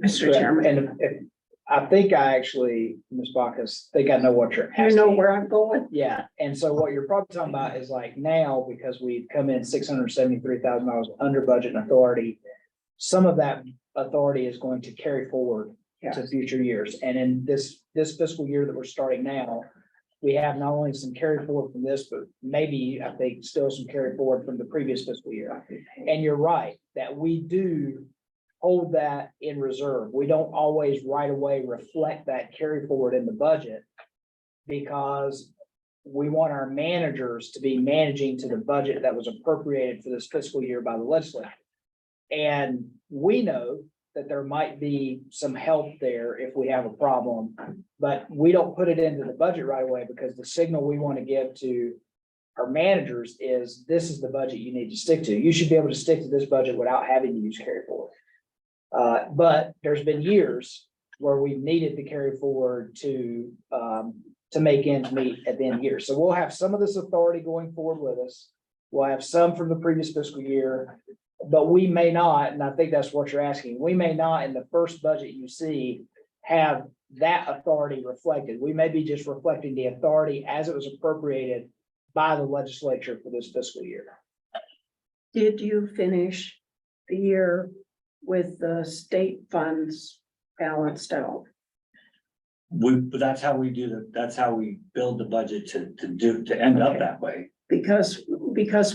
Mr. Chairman, and I think I actually, Ms. Bacchus, think I know what you're asking. you know where I'm going? Yeah, and so what you're probably talking about is like now, because we've come in $673,000 under budget and authority. Some of that authority is going to carry forward to future years. And in this fiscal year that we're starting now, we have not only some carry forward from this, but maybe I think still some carry forward from the previous fiscal year. And you're right, that we do hold that in reserve. We don't always right away reflect that carry forward in the budget, because we want our managers to be managing to the budget that was appropriated for this fiscal year by the legislature. And we know that there might be some help there if we have a problem, but we don't put it into the budget right away, because the signal we want to give to our managers is, this is the budget you need to stick to. You should be able to stick to this budget without having to use carry forward. But there's been years where we've needed to carry forward to make ends meet at the end of the year. So we'll have some of this authority going forward with us. We'll have some from the previous fiscal year, but we may not, and I think that's what you're asking, we may not in the first budget you see have that authority reflected. We may be just reflecting the authority as it was appropriated by the legislature for this fiscal year. Did you finish the year with the state funds balanced out? But that's how we that's how we build the budget to end up that way. Because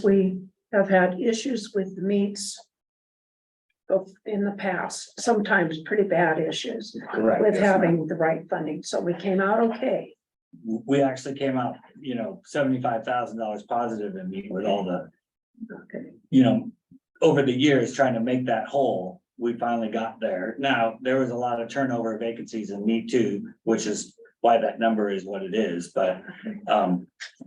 we have had issues with the meets in the past, sometimes pretty bad issues Correct. with having the right funding. So we came out okay. We actually came out, $75,000 positive and meet with all the, Okay. over the years, trying to make that whole. we finally got there. Now, there was a lot of turnover vacancies in meat too, which is why that number is what it is, but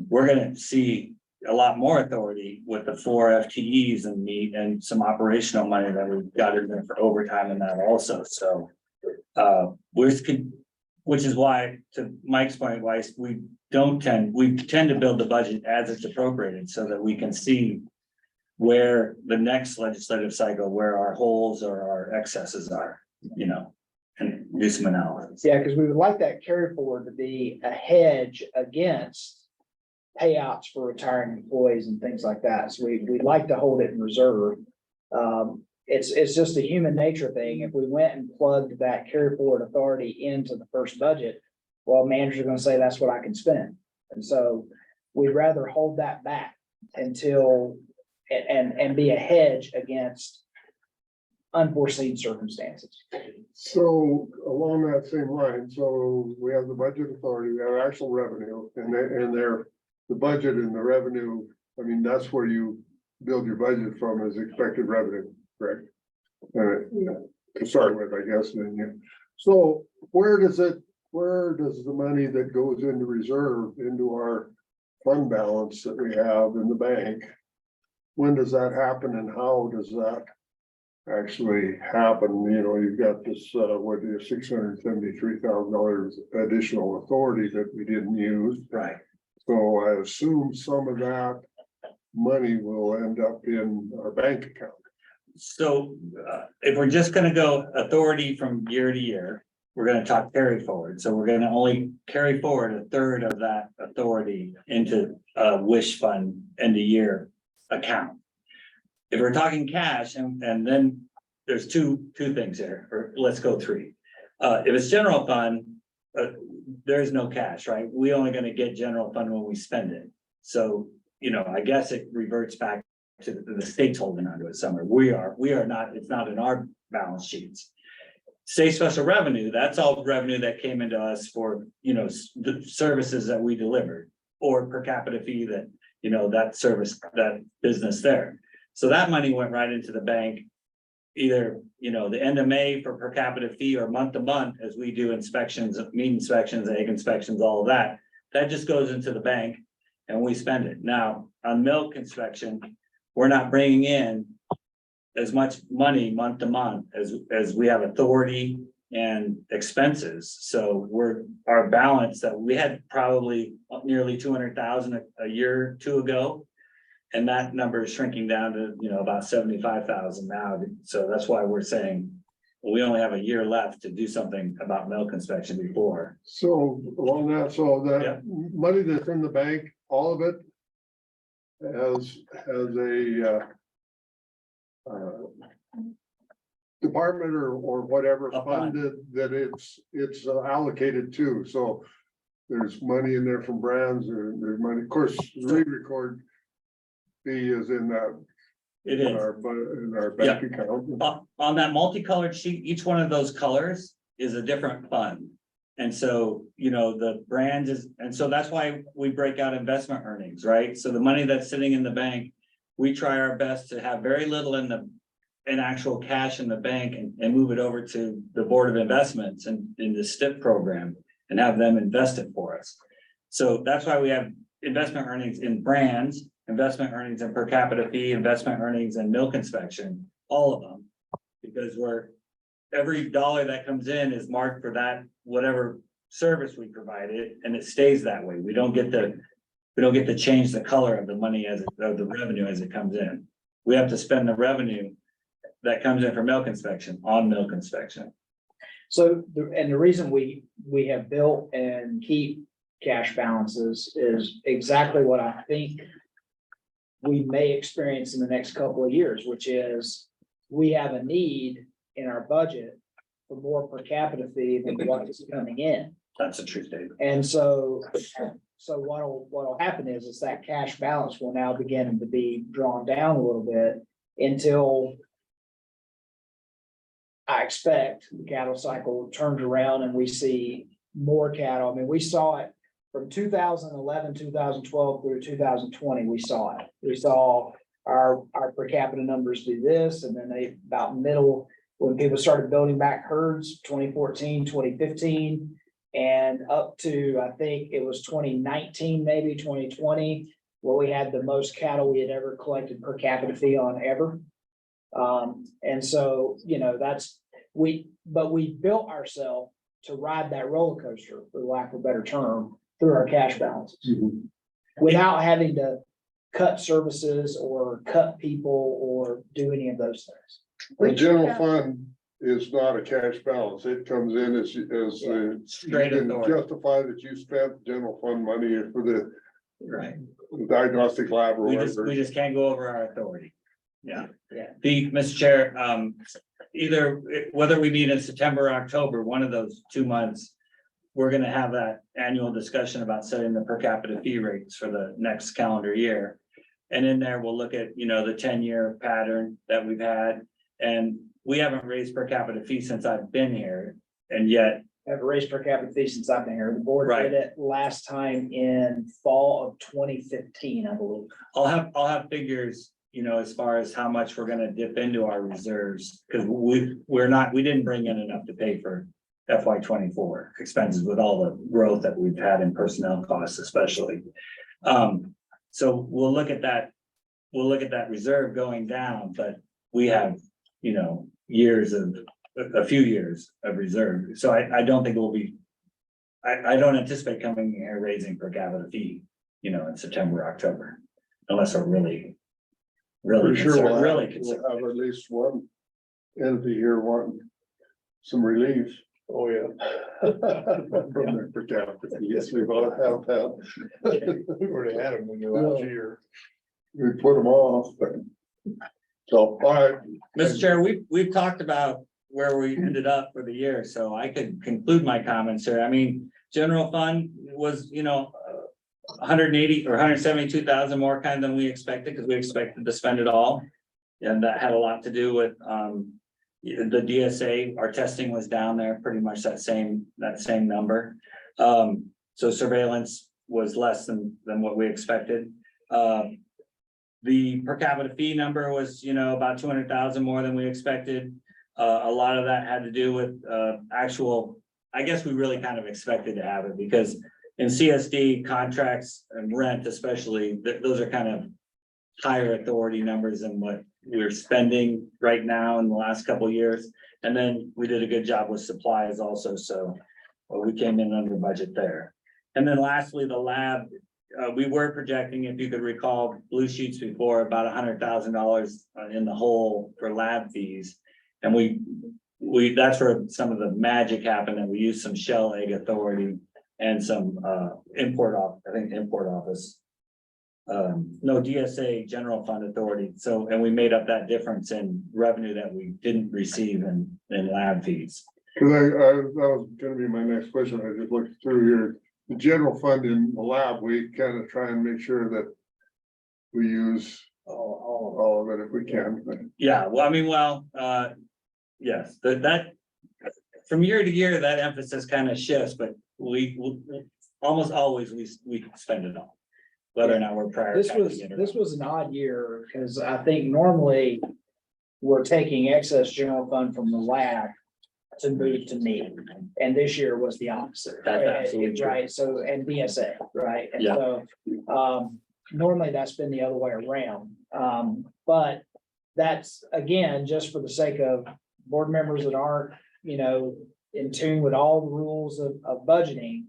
we're gonna see a lot more authority with the 4 FTEs in meat and some operational money that we've got in there for overtime and that also, so. Which is why, to Mike's point, why we tend to build the budget as it's appropriated so that we can see where the next legislative cycle, where our holes or our excesses are, you know, and do some analysis. Yeah, because we would like that carry forward to be a hedge against payouts for retiring employees and things like that. So we'd like to hold it in reserve. It's just a human nature thing. If we went and plugged that carry forward authority into the first budget, well, managers are gonna say that's what I can spend. And so we'd rather hold that back until, and be a hedge against unforeseen circumstances. So along that same line, so we have the budget authority, we have actual revenue, and the budget and the revenue, I mean, that's where you build your budget from is expected revenue, correct? To start with, I guess, then, yeah. So where does the money that goes into reserve, into our fund balance that we have in the bank, when does that happen and how does that actually happen? You know, you've got this, what is $673,000 additional authority that we didn't use. Right. So I assume some of that money will end up in our bank account. So if we're just gonna go authority from year to year, we're gonna talk carry forward. So we're gonna only carry forward a third of that authority into a wish fund end of year account. If we're talking cash and then there's two things here, or let's go 3. If it's general fund, there's no cash, right? We only gonna get general fund when we spend it. So, you know, I guess it reverts back to the state's holding onto it somewhere. We are not, it's not in our balance sheets. State special revenue, that's all revenue that came into us for, you know, the services that we delivered or per capita fee that, you know, that service, that business there. So that money went right into the bank, either, you know, the end of May for per capita fee or month to month as we do inspections, meat inspections, egg inspections, all of that. That just goes into the bank and we spend it. Now, on milk inspection, we're not bringing in as much money month to month as we have authority and expenses. So our balance that we had probably nearly 200,000 a year or 2 ago. And that number is shrinking down to, you know, about 75,000 now. So that's why we're saying, well, we only have a year left to do something about milk inspection before. So along that, so Yeah. that money that's in the bank, all of it as a department or whatever A fund. funded that it's allocated to, so there's money in there from brands or there's money, of course, re-record fee is in that. It In is. our bank account. On that multicolored sheet, each one of those colors is a different fund. And so, you know, the brand is, and so that's why we break out investment earnings, right? So the money that's sitting in the bank, we try our best to have very little in actual cash in the bank and move it over to the Board of Investments and in the STIP program and have them invest it for us. So that's why we have investment earnings in brands, investment earnings in per capita fee, investment earnings and milk inspection, all of them. Because every dollar that comes in is marked for that, whatever service we provided, and it stays that way. We don't get to change the color of the money of the revenue as it comes in. We have to spend the revenue that comes in for milk inspection on milk inspection. So, the reason we have built and keep cash balances is exactly what I think we may experience in the next couple of years, which is we have a need in our budget for more per capita fee than what is coming in. That's a true statement. And so what'll happen is that cash balance will now begin to be drawn down a little bit until I expect the cattle cycle turns around and we see more cattle. I mean, we saw it from 2011, 2012 through 2020, we saw it. We saw our per capita numbers do this, and then about middle when people started building back herds, 2014, 2015, and up to, I think it was 2019, maybe 2020, where we had the most cattle we had ever collected per capita fee on ever. And so, you know, but we built ourselves to ride that roller coaster, for lack of a better term, through our cash balances. Without having to cut services or cut people or do any of those things. The general fund is not a cash balance. It comes in as you Straight can authority. justify that you spent general fund money for the Right. diagnostic lab or We whatever. just can't go over our authority. Yeah. Yeah. Mr. Chair, either, whether we meet in September or October, one of those 2 months, we're gonna have that annual discussion about setting the per capita fee rates for the next calendar year. And in there, we'll look at, you know, the 10-year pattern that we've had, and we haven't raised per capita fee since I've been here, and yet, Have raised per capita fee since I've been here. The board Right. did it last time in fall of 2015, I believe. I'll have figures, you know, as far as how much we're gonna dip into our reserves, because we didn't bring in enough to pay for FY 24 expenses with all the growth that we've had in personnel costs especially. So we'll look at that reserve going down, but we have, you know, a few years of reserve. So I don't think it will be, I don't anticipate coming here raising per capita fee, you know, in September, October, unless we're really For sure, we'll concerned. have at least one entity here wanting some relief. Oh, yeah. From their per capita. Yes, we both have that. We already had them in the last year. We put them off, but. So, all right. Mr. Chair, we've talked about where we ended up for the year, so I could conclude my comments here. I mean, general fund was, you know, 180 or 172,000 more kind than we expected, because we expected to spend it all. And that had a lot to do with, the DSA, our testing was down there, pretty much that same number. So surveillance was less than what we expected. The per capita fee number was, you know, about 200,000 more than we expected. A lot of that had to do with, actual, I guess we really kind of expected to have it, because in CSD contracts and rent especially, those are kind of higher authority numbers than what we're spending right now in the last couple of years. And then we did a good job with supplies also, so we came in under budget there. And then lastly, the lab, we were projecting, if you could recall, blue sheets before, about $100,000 in the hole for lab fees. And that's where some of the magic happened, and we used some shell egg authority and some import office. No, DSA general fund authority. So, and we made up that difference in revenue that we didn't receive in lab fees. Cause that was gonna be my next question. I just looked through here. The general fund in the lab, we kind of try and make sure that we use all of it if we can. Yeah, well, I mean, yes, that from year to year, that emphasis kind of shifts, but we almost always we spend it all. Whether or not we're prioritizing it or This not. was an odd year, because I think normally we're taking excess general fund from the lab to move to me, and this year was the opposite. That's absolutely true. Right, so, and DSA, right? And Yeah. so, normally that's been the other way around. But that's, again, just for the sake of board members that aren't, you know, in tune with all the rules of budgeting.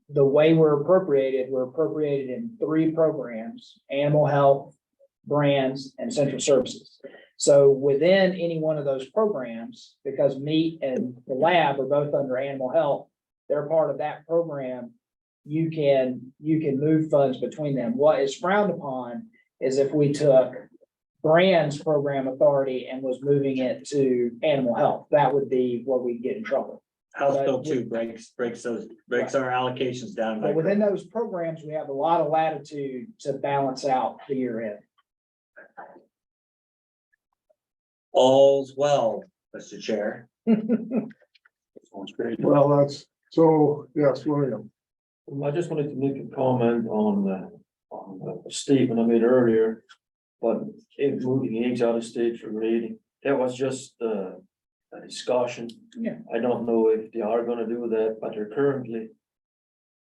The way we're appropriated in 3 programs: animal health, brands, and central services. So within any one of those programs, because meat and the lab are both under animal health, they're part of that program. You can move funds between them. What is frowned upon is if we took brands program authority and was moving it to animal health, that would be where we'd get in trouble. House Bill 2 breaks our allocations down. But within those programs, we have a lot of latitude to balance out the year end. All's well, Mr. Chair. Sounds great. Well, so, yes, William. I just wanted to make a comment on the statement I made earlier, but moving eggs out of state for grading that was just a discussion. Yeah. I don't know if they are gonna do that, but they're currently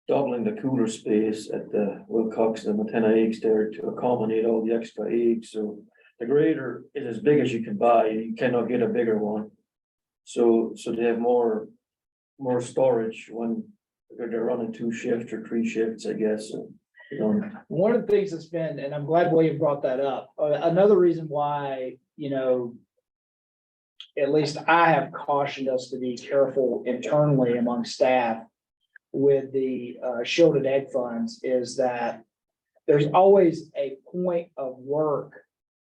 doubling the cooler space at the Wilcox and Montana eggs there to accommodate all the extra eggs, so the grader is as big as you can buy, you cannot get a bigger one. So they have more storage when they're running 2 shifts or 3 shifts, I guess, so, you know. One of the things that's been, and I'm glad William brought that up, another reason why, at least I have cautioned us to be careful internally among staff with the shielded egg funds is that there's always a point of work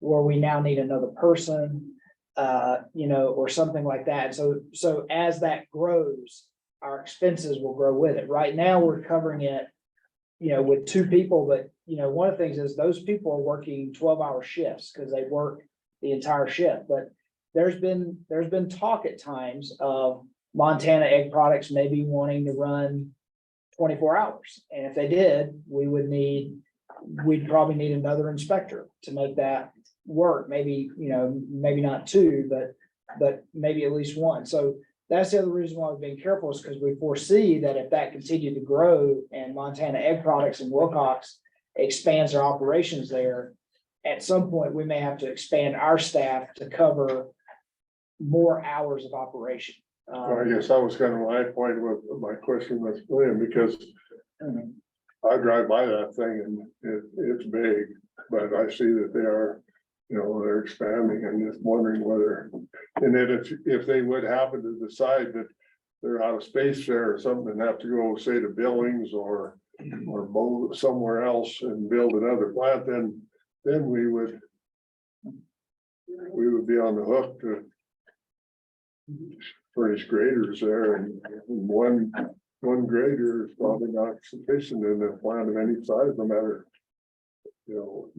where we now need another person, or something like that. So as that grows, our expenses will grow with it. Right now, we're covering it, with 2 people, but, one of the things is those people are working 12-hour shifts because they work the entire shift. But there's been talk at times of Montana Egg Products maybe wanting to run 24 hours. And if they did, we'd probably need another inspector to make that work. Maybe, maybe not 2, but maybe at least 1. So that's the other reason why we're being careful is because we foresee that if that continued to grow and Montana Egg Products and Wilcox expands their operations there, at some point, we may have to expand our staff to cover more hours of operation. I guess that was kind of my point with my question with William, because I drive by that thing and it's big, but I see that they are, they're expanding and just wondering whether, and then if they would happen to decide that they're out of space there or something and have to go, say, to Billings or somewhere else and build another plant, then we would be on the hook to furnish graders there, and one grader is probably not sufficient in a plant of any size, no matter.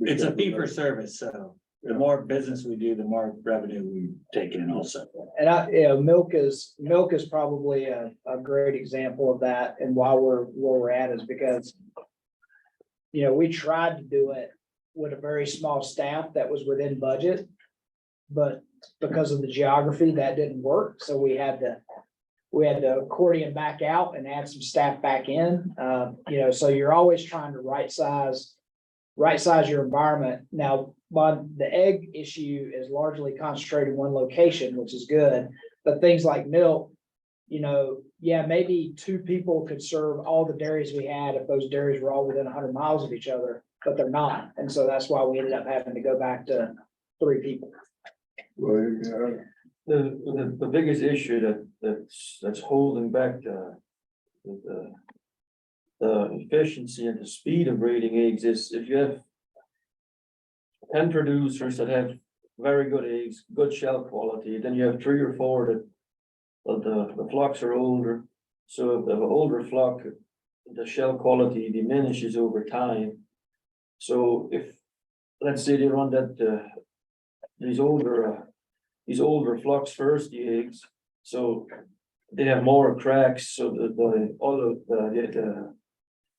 It's a fee for service, so the more business we do, the more revenue we take in also. And milk is probably a great example of that. And where we're at is because, we tried to do it with a very small staff that was within budget, but because of the geography, that didn't work. So we had to accordion back out and add some staff back in. So you're always trying to right size your environment. Now, the egg issue is largely concentrated in one location, which is good, but things like milk, maybe 2 people could serve all the dairies we had if those dairies were all within 100 miles of each other, but they're not. And so that's why we ended up having to go back to 3 people. Well, yeah. The biggest issue that's holding back the efficiency and the speed of breeding eggs is if you have 10 producers that have very good eggs, good shell quality, then you have 3 or 4 that the flocks are older. So if they have an older flock, the shell quality diminishes over time. So if, let's say they run these older flocks first, the eggs, so they have more cracks, so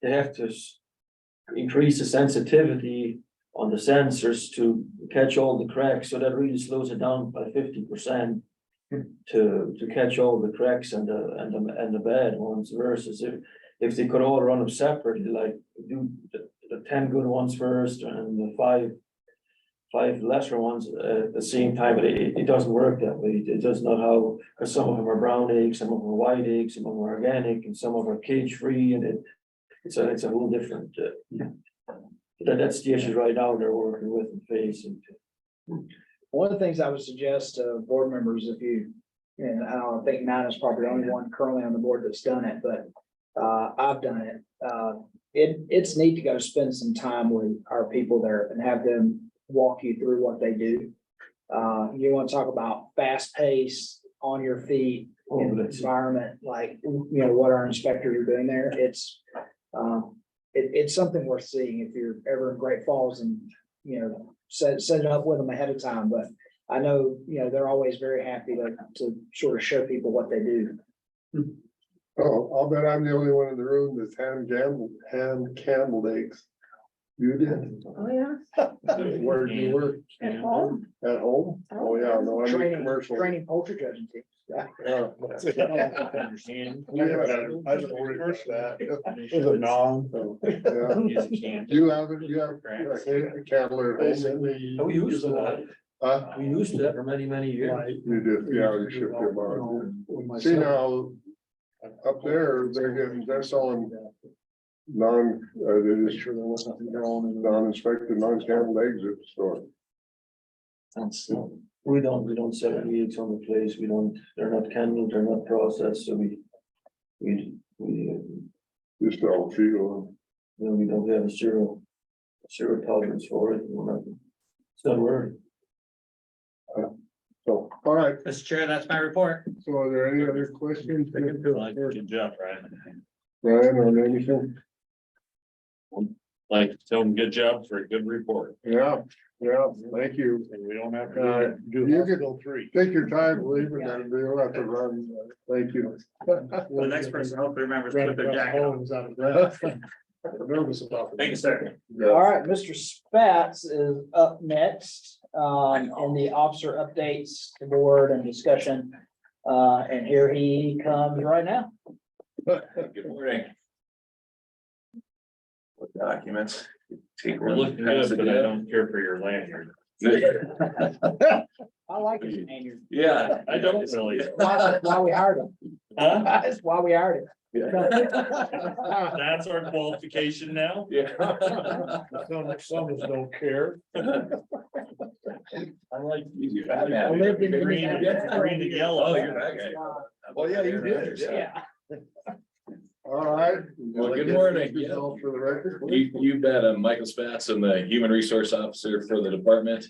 they have to increase the sensitivity on the sensors to catch all the cracks, so that really slows it down by 50% to catch all the cracks and the bad ones, versus if they could all run them separately, like do the 10 good ones first and the 5 lesser ones at the same time. It doesn't work that way. It does not how, because some of them are brown eggs, some of them are white eggs, some of them are organic, and some of them are cage free, and it's a whole different. That's the issue right now they're working with and facing. One of the things I would suggest to board members, and I don't think Matt is probably the only one currently on the board that's done it, but I've done it. It's neat to go spend some time with our people there and have them walk you through what they do. You want to talk about fast pace, on your feet, environment, like, what our inspectors are doing there. It's something worth seeing if you're ever in Great Falls and, set it up with them ahead of time. But I know, they're always very happy to sort of show people what they do. Oh, I'll bet I'm the only one in the room that's hand candled eggs. You did? Oh, yeah. Where do you work? At home. At home? Oh, yeah, no, I mean Training, commercial. training poultry judging teams. Yeah. Understand. I don't worry about that. Is it non? Yeah. You have it, you have a cattle at home. Oh, we used to that. Huh? We used it for many, many years. You did, yeah, you should be about. See now, up there, they're selling they just non-inspected, non-scanned eggs at the store. We don't sell any eggs on the place, they're not canned, they're not processed, so we, Just all feel. we don't have a zero tolerance for it, it's not worth. So, all right, Mr. Chair, that's my report. so are there any other questions? Good job, Ryan. Brian, on anything? Like, tell them good job for a good report. Yeah, thank you. And we don't have do do hospital 3. Take your time, leave it, and you'll have to run. Thank you. The next person hopefully remembers to put their jacket on. Nervous about it. Thank you, sir. All right, Mr. Spatz is up next, in the officer updates, the board and discussion. And here he comes right now. Good morning. What documents? Take We're one. looking good, but I don't care for your lanyard. I like his name. Yeah, I don't really. That's why we hired him. Huh? That's why we hired him. That's our qualification now? Yeah. Some of us don't care. I like. I lived in Green and yellow. Oh, you're that guy. Well, yeah, you did. Yeah. All right. Well, good morning. Yourself for the record. You bet. I'm Michael Spatz. I'm the Human Resource Officer for the department.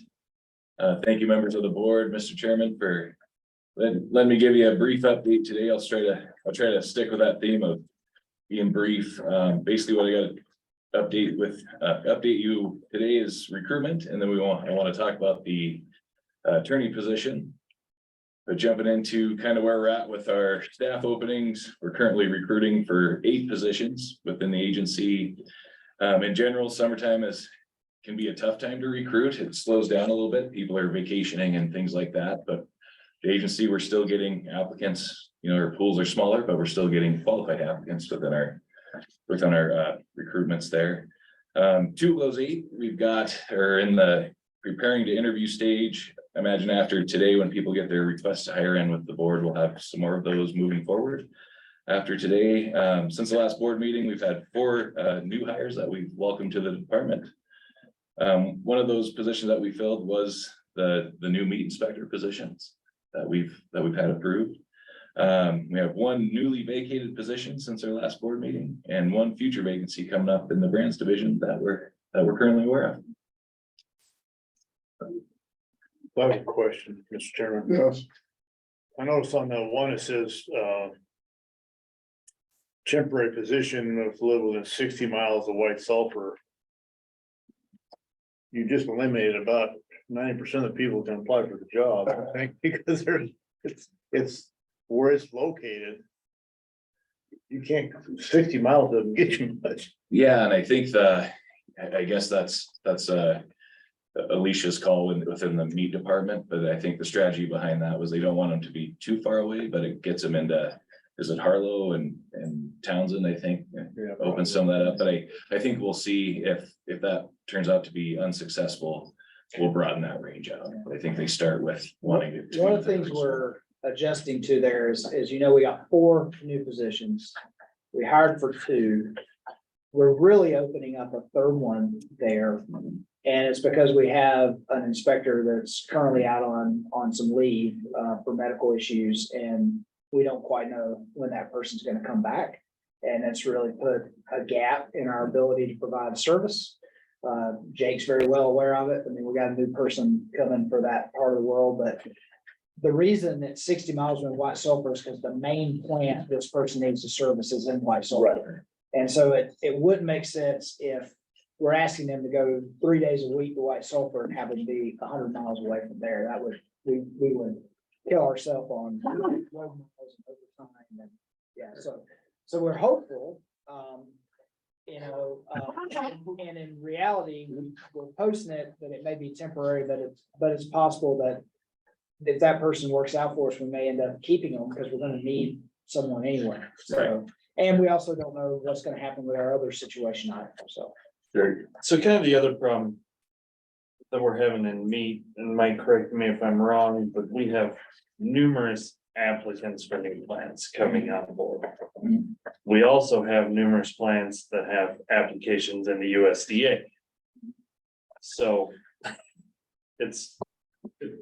Thank you, members of the board, Mr. Chairman, for let me give you a brief update today. I'll try to stick with that theme of being brief. Basically what I got to update you today is recruitment, and then I want to talk about the attorney position. But jumping into kind of where we're at with our staff openings, we're currently recruiting for 8 positions within the agency. In general, summertime can be a tough time to recruit. It slows down a little bit. People are vacationing and things like that, but the agency, we're still getting applicants. Our pools are smaller, but we're still getting qualified applicants within our recruitments there. 2 of those 8 we've got are in the preparing to interview stage. I imagine after today, when people get their request to hire in with the board, we'll have some more of those moving forward. After today, since the last board meeting, we've had 4 new hires that we've welcomed to the department. One of those positions that we filled was the new meat inspector positions that we've had approved. We have 1 newly vacated position since our last board meeting, and 1 future vacancy coming up in the brands division that we're currently aware of. I have a question, Mr. Chairman. Yes, I noticed on the one, it says, temporary position of live within 60 miles of White Sulphur. You just eliminated about 90% of people can apply for the job, I think, because it's where it's located. You can't, 60 miles doesn't get you much. Yeah, and I think I guess that's Alicia's call within the meat department, but I think the strategy behind that was they don't want them to be too far away, but it gets them into, is it Harlow and Townsend, I think, open some of that up, but I think we'll see if that turns out to be unsuccessful, we'll broaden that range out. I think they start with wanting to. One of the things we're adjusting to there is, we got 4 new positions. We hired for 2. We're really opening up a 3rd one there. And it's because we have an inspector that's currently out on some leave for medical issues, and we don't quite know when that person's gonna come back. And it's really put a gap in our ability to provide service. Jake's very well aware of it. I mean, we got a new person coming for that part of the world, but the reason that 60 miles from White Sulphur is because the main plant this person needs to service is in White Sulphur. And so it wouldn't make sense if we're asking them to go 3 days a week to White Sulphur and have them be 100 miles away from there. That would, we would kill ourselves on. Yeah, so we're hopeful, And in reality, we're posting it, that it may be temporary, but it's possible that if that person works out for us, we may end up keeping them because we're gonna need someone anyway. So, and we also don't know what's gonna happen with our other situation either, so. So kind of the other problem that we're having in meat, and Mike, correct me if I'm wrong, but we have numerous applicants for new plans coming on board. We also have numerous plans that have applications in the USDA. So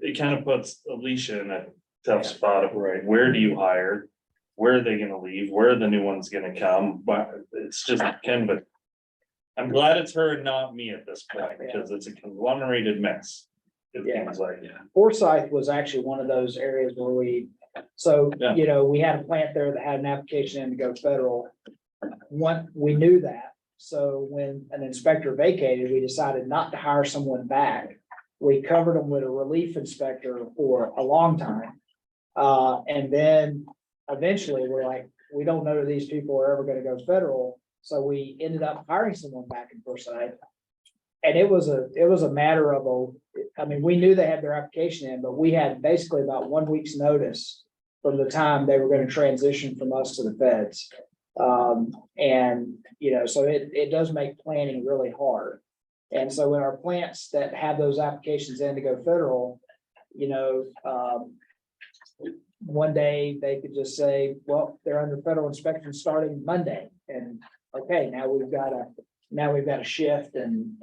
it kind of puts Alicia in a tough spot of, right, where do you hire? Where are they gonna leave? Where are the new ones gonna come? But it's just kind of a. I'm glad it's her and not me at this point, because it's a conglomerated mess. It feels like, Forsyth was actually one of those areas where we had a plant there that had an application in to go federal. We knew that, so when an inspector vacated, we decided not to hire someone back. We covered them with a relief inspector for a long time. And then eventually we're like, we don't know that these people are ever gonna go federal. So we ended up hiring someone back in Forsyth. And it was a matter of we knew they had their application in, but we had basically about 1 week's notice from the time they were gonna transition from us to the feds. So it does make planning really hard. And so when our plants that have those applications in to go federal, one day they could just say, well, they're under federal inspection starting Monday. And okay, now we've got to shift and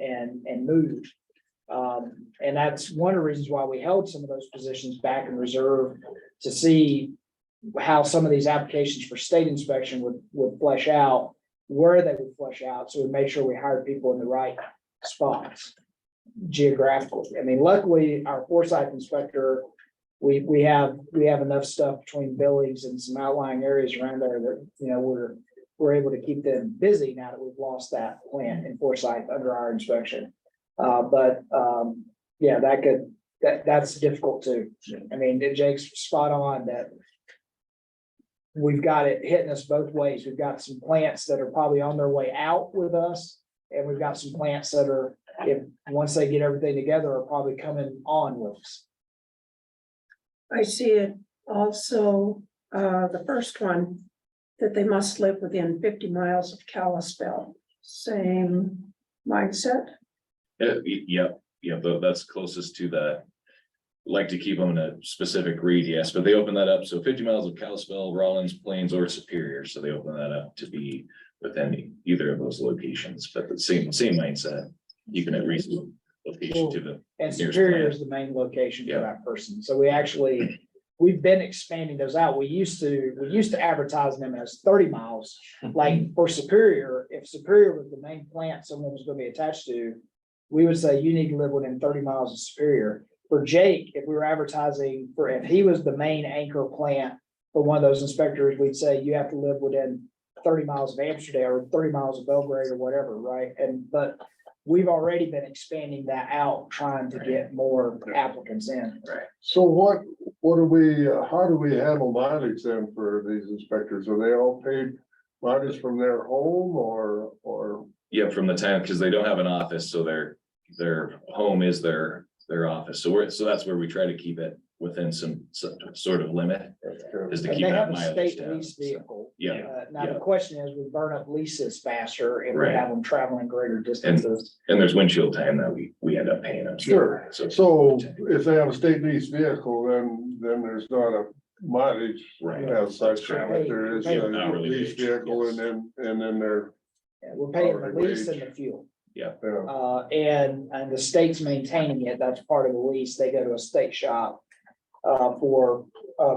move. And that's one of the reasons why we held some of those positions back in reserve, to see how some of these applications for state inspection would flesh out, where they would flesh out. So we made sure we hired people in the right spots geographically. Luckily our Forsyth inspector, we have enough stuff between Billings and some outlying areas around there that, we're able to keep them busy now that we've lost that plant in Forsyth under our inspection. That's difficult too. Jake's spot on that. We've got it hitting us both ways. We've got some plants that are probably on their way out with us, and we've got some plants that are, once they get everything together, are probably coming on with us. I see it also, the first one, that they must live within 50 miles of Kalispell. Same mindset. Yep, that's closest to the. Like to keep them in a specific radius, but they open that up, so 50 miles of Kalispell, Rollins, Plains, or Superior, so they open that up to be within either of those locations, but the same mindset. You can at least location to the. And nearest Superior plant. is the main location for Yeah. that person. So we've been expanding those out. We used to advertise them as 30 miles. Like for Superior, if Superior was the main plant someone was gonna be attached to, we would say you need to live within 30 miles of Superior. For Jake, if we were advertising if he was the main anchor plant for one of those inspectors, we'd say you have to live within 30 miles of Amsterdam or 30 miles of Belgrade or whatever, right? But we've already been expanding that out, trying to get more applicants in. Right. So how do we handle mileage then for these inspectors? Are they all paid mileage from their home or? Yeah, from the town, because they don't have an office, so their home is their office. So that's where we try to keep it within some sort of limit, is to And keep they have that a mileage state down. lease vehicle. Yeah, Now the question is, we burn up leases faster if we Right. have them traveling greater distances. and there's windshield time that we end up paying them. Sure. So So if they have a state lease vehicle, then there's not a mileage Right. as such. Right. But there is a Yeah, hourly lease wage, vehicle yes. and then they're, Yeah, we're paying the Hourly lease and wage. the fuel. yeah. And the state's maintaining it. That's part of the lease. They go to a state shop for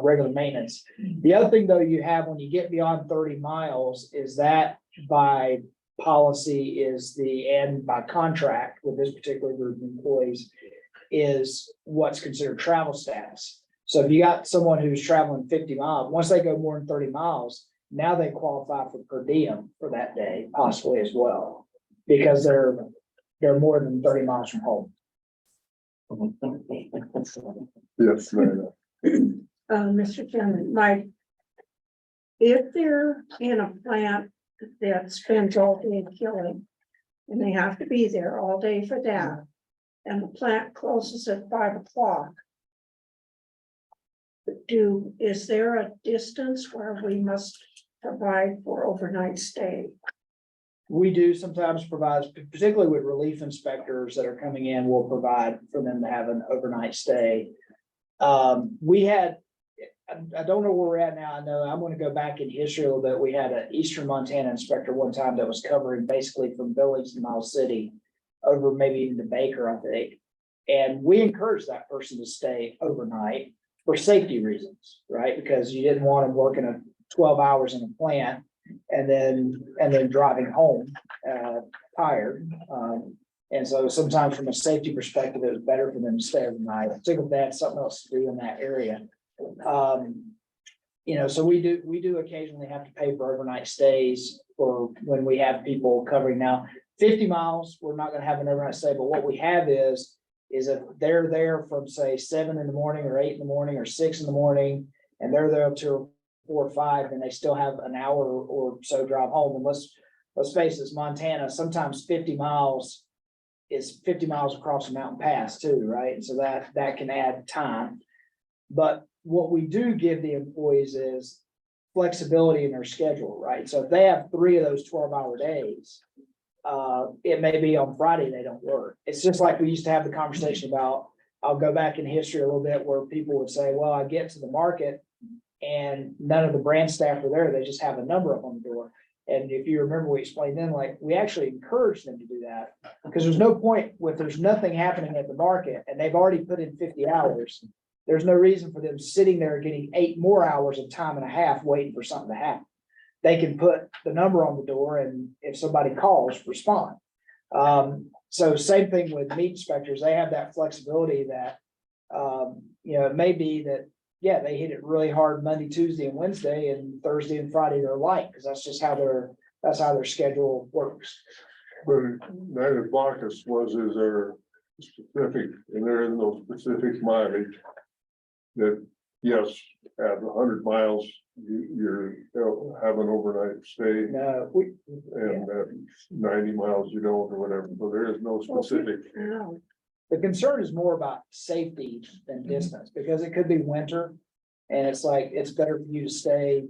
regular maintenance. The other thing though you have when you get beyond 30 miles is that by policy and by contract with this particular group of employees is what's considered travel status. So if you got someone who's traveling 50 miles, once they go more than 30 miles, now they qualify for per diem for that day, possibly as well. Because they're more than 30 miles from home. Yes. Mr. Chairman, Mike, if they're in a plant that spends all day killing, and they have to be there all day for that. And the plant closes at 5 o'clock. Is there a distance where we must provide for overnight stay? We do sometimes provide, particularly with relief inspectors that are coming in, we'll provide for them to have an overnight stay. We had, I don't know where we're at now. I know I'm going to go back in history a little bit. We had an Eastern Montana inspector one time that was covering basically from Billings to Miles City over maybe even to Baker, I think. And we encouraged that person to stay overnight for safety reasons, right? Because you didn't want them working 12 hours in a plant and then driving home tired. And so sometimes from a safety perspective, it was better for them to stay overnight, particularly if they had something else to do in that area. So we do occasionally have to pay for overnight stays for when we have people covering. Now 50 miles, we're not going to have an overnight stay, but what we have is if they're there from say 7 in the morning or 8 in the morning or 6 in the morning, and they're there till 4 or 5, and they still have an hour or so drive home. And let's face it, Montana, sometimes 50 miles is 50 miles across a mountain pass too, right? And so that can add time. But what we do give the employees is flexibility in their schedule, right? So if they have 3 of those 12-hour days, it may be on Friday they don't work. It's just like we used to have the conversation about, I'll go back in history a little bit where people would say, well, I get to the market and none of the branch staff are there. They just have a number up on the door. And if you remember, we explained then, like, we actually encourage them to do that because there's no point if there's nothing happening at the market and they've already put in 50 hours. There's no reason for them sitting there getting 8 more hours of time and a half waiting for something to happen. They can put the number on the door and if somebody calls, respond. So same thing with meat inspectors. They have that flexibility that, it may be that, yeah, they hit it really hard Monday, Tuesday and Wednesday, and Thursday and Friday they're light because that's just how their schedule works. But neither Bacchus is there specific, and there is no specific mileage. That, yes, at 100 miles, you're have an overnight stay, No, and at 90 miles you don't, or whatever, so there is no specific. No. the concern is more about safety than distance because it could be winter. And it's like, it's better for you to stay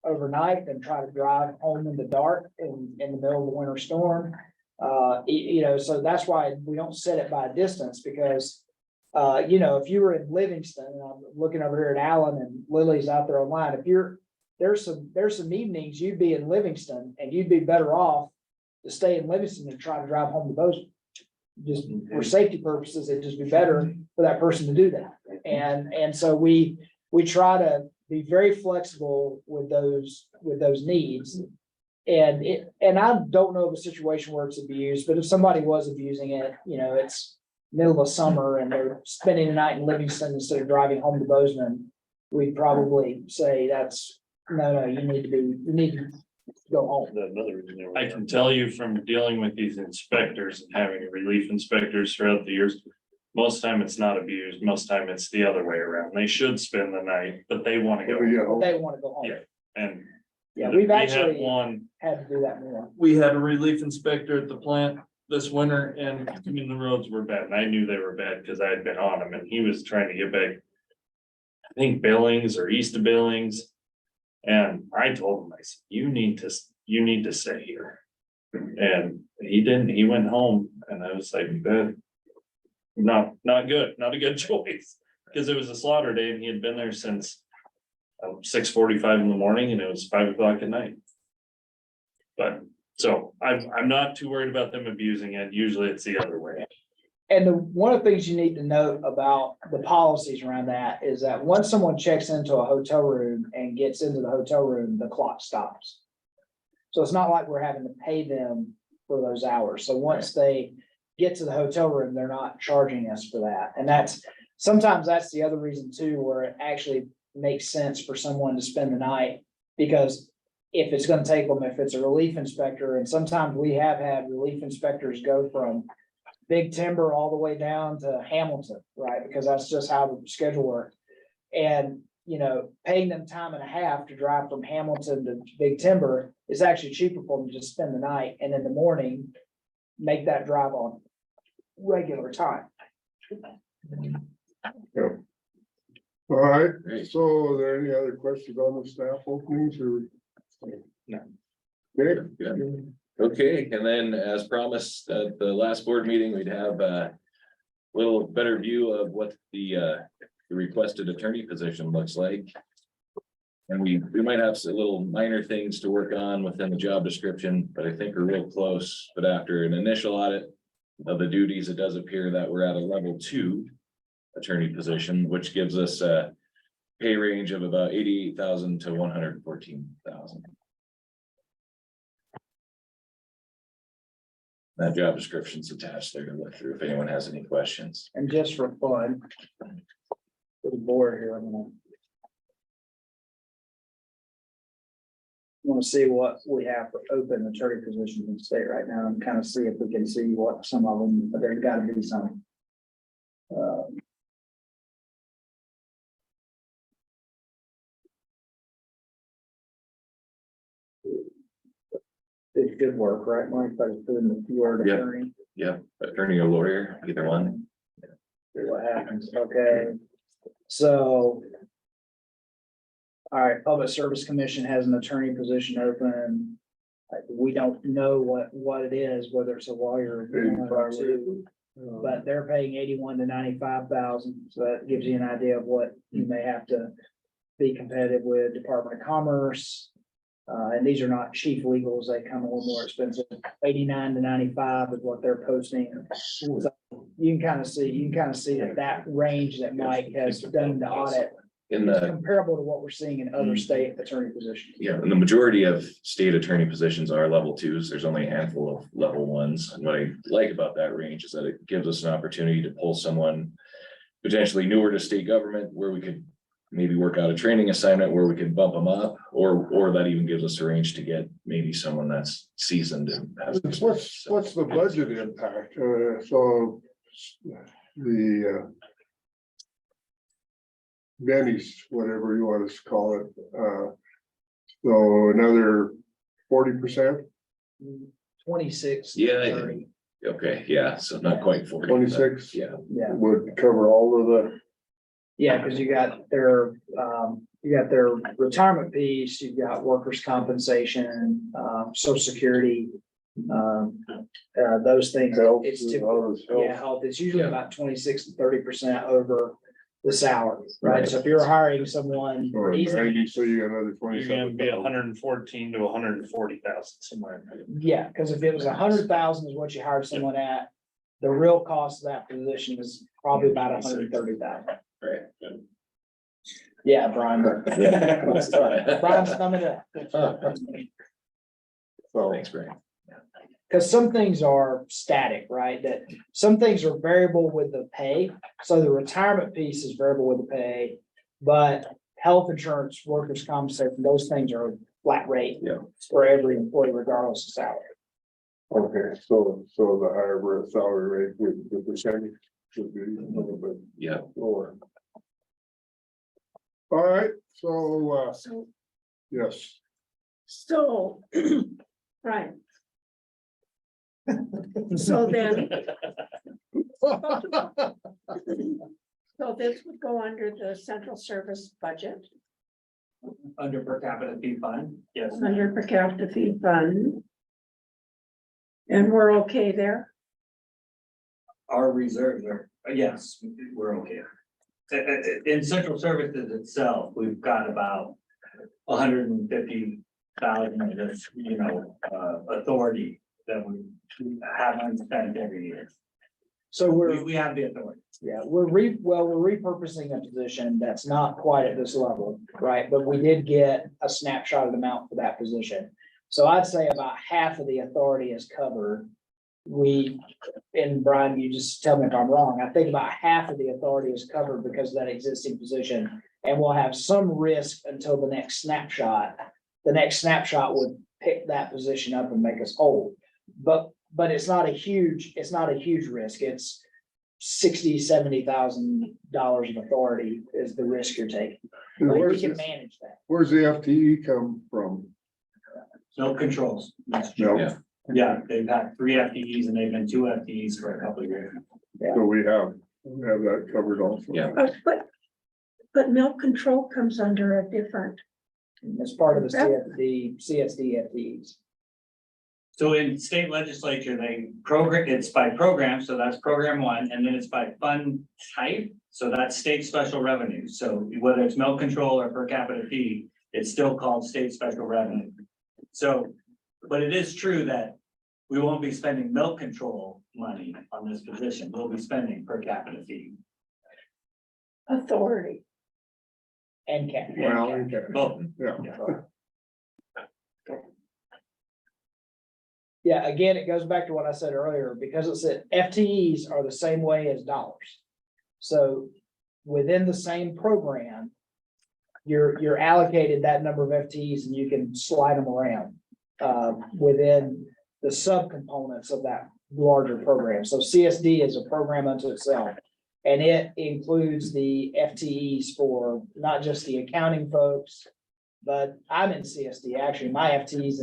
overnight than try to drive home in the dark in the middle of the winter storm. So that's why we don't set it by distance because, if you were in Livingston, and I'm looking over here at Allen and Lily's out there online, there's some evenings you'd be in Livingston and you'd be better off to stay in Livingston than try to drive home to Bozeman. Just for safety purposes, it'd just be better for that person to do that. And so we try to be very flexible with those needs. And I don't know of a situation where it's abused, but if somebody was abusing it, it's middle of summer and they're spending the night in Livingston instead of driving home to Bozeman, we'd probably say no, you need to go home. Another reason they were I can tell you from dealing with these inspectors and having relief inspectors throughout the years, most time it's not abused, most time it's the other way around. They should spend the night, but they want to go. They want to go home. Yeah. And Yeah, we we've had actually one, had to do that more. we had a relief inspector at the plant this winter and the roads were bad. And I knew they were bad because I had been on them and he was trying to get back, I think Billings or east of Billings. And I told him, I said, you need to stay here. And he didn't, he went home and I was like, not good, not a good choice. Because it was a slaughter day and he had been there since 6:45 in the morning and it was 5 o'clock at night. But so I'm not too worried about them abusing it. Usually it's the other way. And one of the things you need to note about the policies around that is that once someone checks into a hotel room and gets into the hotel room, the clock stops. So it's not like we're having to pay them for those hours. So once they get to the hotel room, they're not charging us for that. And sometimes that's the other reason too, where it actually makes sense for someone to spend the night. Because if it's going to take them, if it's a relief inspector, and sometimes we have had relief inspectors go from Big Timber all the way down to Hamilton, right? Because that's just how the schedule worked. And, paying them time and a half to drive from Hamilton to Big Timber is actually cheaper for them to just spend the night. And in the morning, make that drive on regular time. All right, Great. so are there any other questions on the staff openings or? No. Okay. Good. Okay, and then as promised at the last board meeting, we'd have a little better view of what the requested attorney position looks like. And we might have some little minor things to work on within the job description, but I think we're real close. But after an initial audit of the duties, it does appear that we're at a level 2 attorney position, which gives us a pay range of about 88,000 to 114,000. That job description's attached there to look through if anyone has any questions. And just for fun, for the board here, I'm gonna want to see what we have for open attorney positions in the state right now and kind of see if we can see what some of them, but there's got to be some. Did good work, right, Mike? By putting the word Yeah. attorney, Yeah, attorney or lawyer, either one. see what happens, okay? So. All right, Public Service Commission has an attorney position open. We don't know what it is, whether it's a lawyer or two, but they're paying 81 to 95,000, so that gives you an idea of what you may have to be competitive with Department of Commerce. And these are not chief legals, they come a little more expensive, 89 to 95 is what they're posting. So you can kind of see that range that Mike has done the audit. In It's the, comparable to what we're seeing in other state attorney positions. yeah, and the majority of state attorney positions are level 2s. There's only a handful of level 1s. And what I like about that range is that it gives us an opportunity to pull someone potentially newer to state government where we could maybe work out a training assignment where we could bump them up, or that even gives us a range to get maybe someone that's seasoned and has. What's the budget impact? So the Benny's, whatever you want to call it, so another 40%, 26. Yeah, 30. Okay, yeah, so not quite 40. 26 Yeah, Yeah, would cover all of the, yeah, because you got their retirement piece, you've got workers' compensation, social security. Those things, health, it's all typical, those health. yeah, health, it's usually Yeah. about 26 to 30% over the salary, right? Right. So if you're hiring someone, Or easy, 90, so you got another You're gonna 27. be 114 to 140,000 somewhere. yeah, because if it was 100,000 is what you hired someone at, the real cost of that position is probably about 130,000. right. Yeah, Brian. Brian's thumbing it up. So Thanks, Brian. Because some things are static, right? That some things are variable with the pay. So the retirement piece is variable with the pay. But health insurance, workers' compensation, those things are flat rate. Yeah. For every employee regardless of salary. okay, so the higher salary rate with the percentage should be a little bit Yeah, lower. All right, so yes, So, right. So then, so this would go under the central service budget, Under per capita fee fund, yes. under per capita fee fund. And we're okay there? Our reserves are, yes, we're okay. In central services itself, we've got about 150,000 of this, authority that we haven't spent every year. So We have the authority. yeah, we're repurposing a position that's not quite at this level, right? But we did get a snapshot of the amount for that position. So I'd say about half of the authority is covered. And Brian, you just tell me if I'm wrong, I think about half of the authority is covered because of that existing position. And we'll have some risk until the next snapshot. The next snapshot would pick that position up and make us whole. But it's not a huge risk. It's $60,000-$70,000 of authority is the risk you're taking. and But we where's can this, manage that. where's the FTE come from? No controls. No, Yeah. Yeah, they've had 3 FTEs and they've been 2 FTEs for a couple of years. So we have that covered also. Yeah. But milk control comes under a different. As part of the CSD FTEs. So in state legislature, it's by program, so that's program 1, and then it's by fund type, so that's state special revenue. So whether it's milk control or per capita fee, it's still called state special revenue. So, but it is true that we won't be spending milk control money on this position. We'll be spending per capita fee. Authority. And cap. Well, okay, Both. yeah. Yeah, again, it goes back to what I said earlier, because it said FTEs are the same way as dollars. So within the same program, you're allocated that number of FTEs and you can slide them around within the subcomponents of that larger program. So CSD is a program unto itself. And it includes the FTEs for not just the accounting folks, but I'm in CSD, actually, my FTEs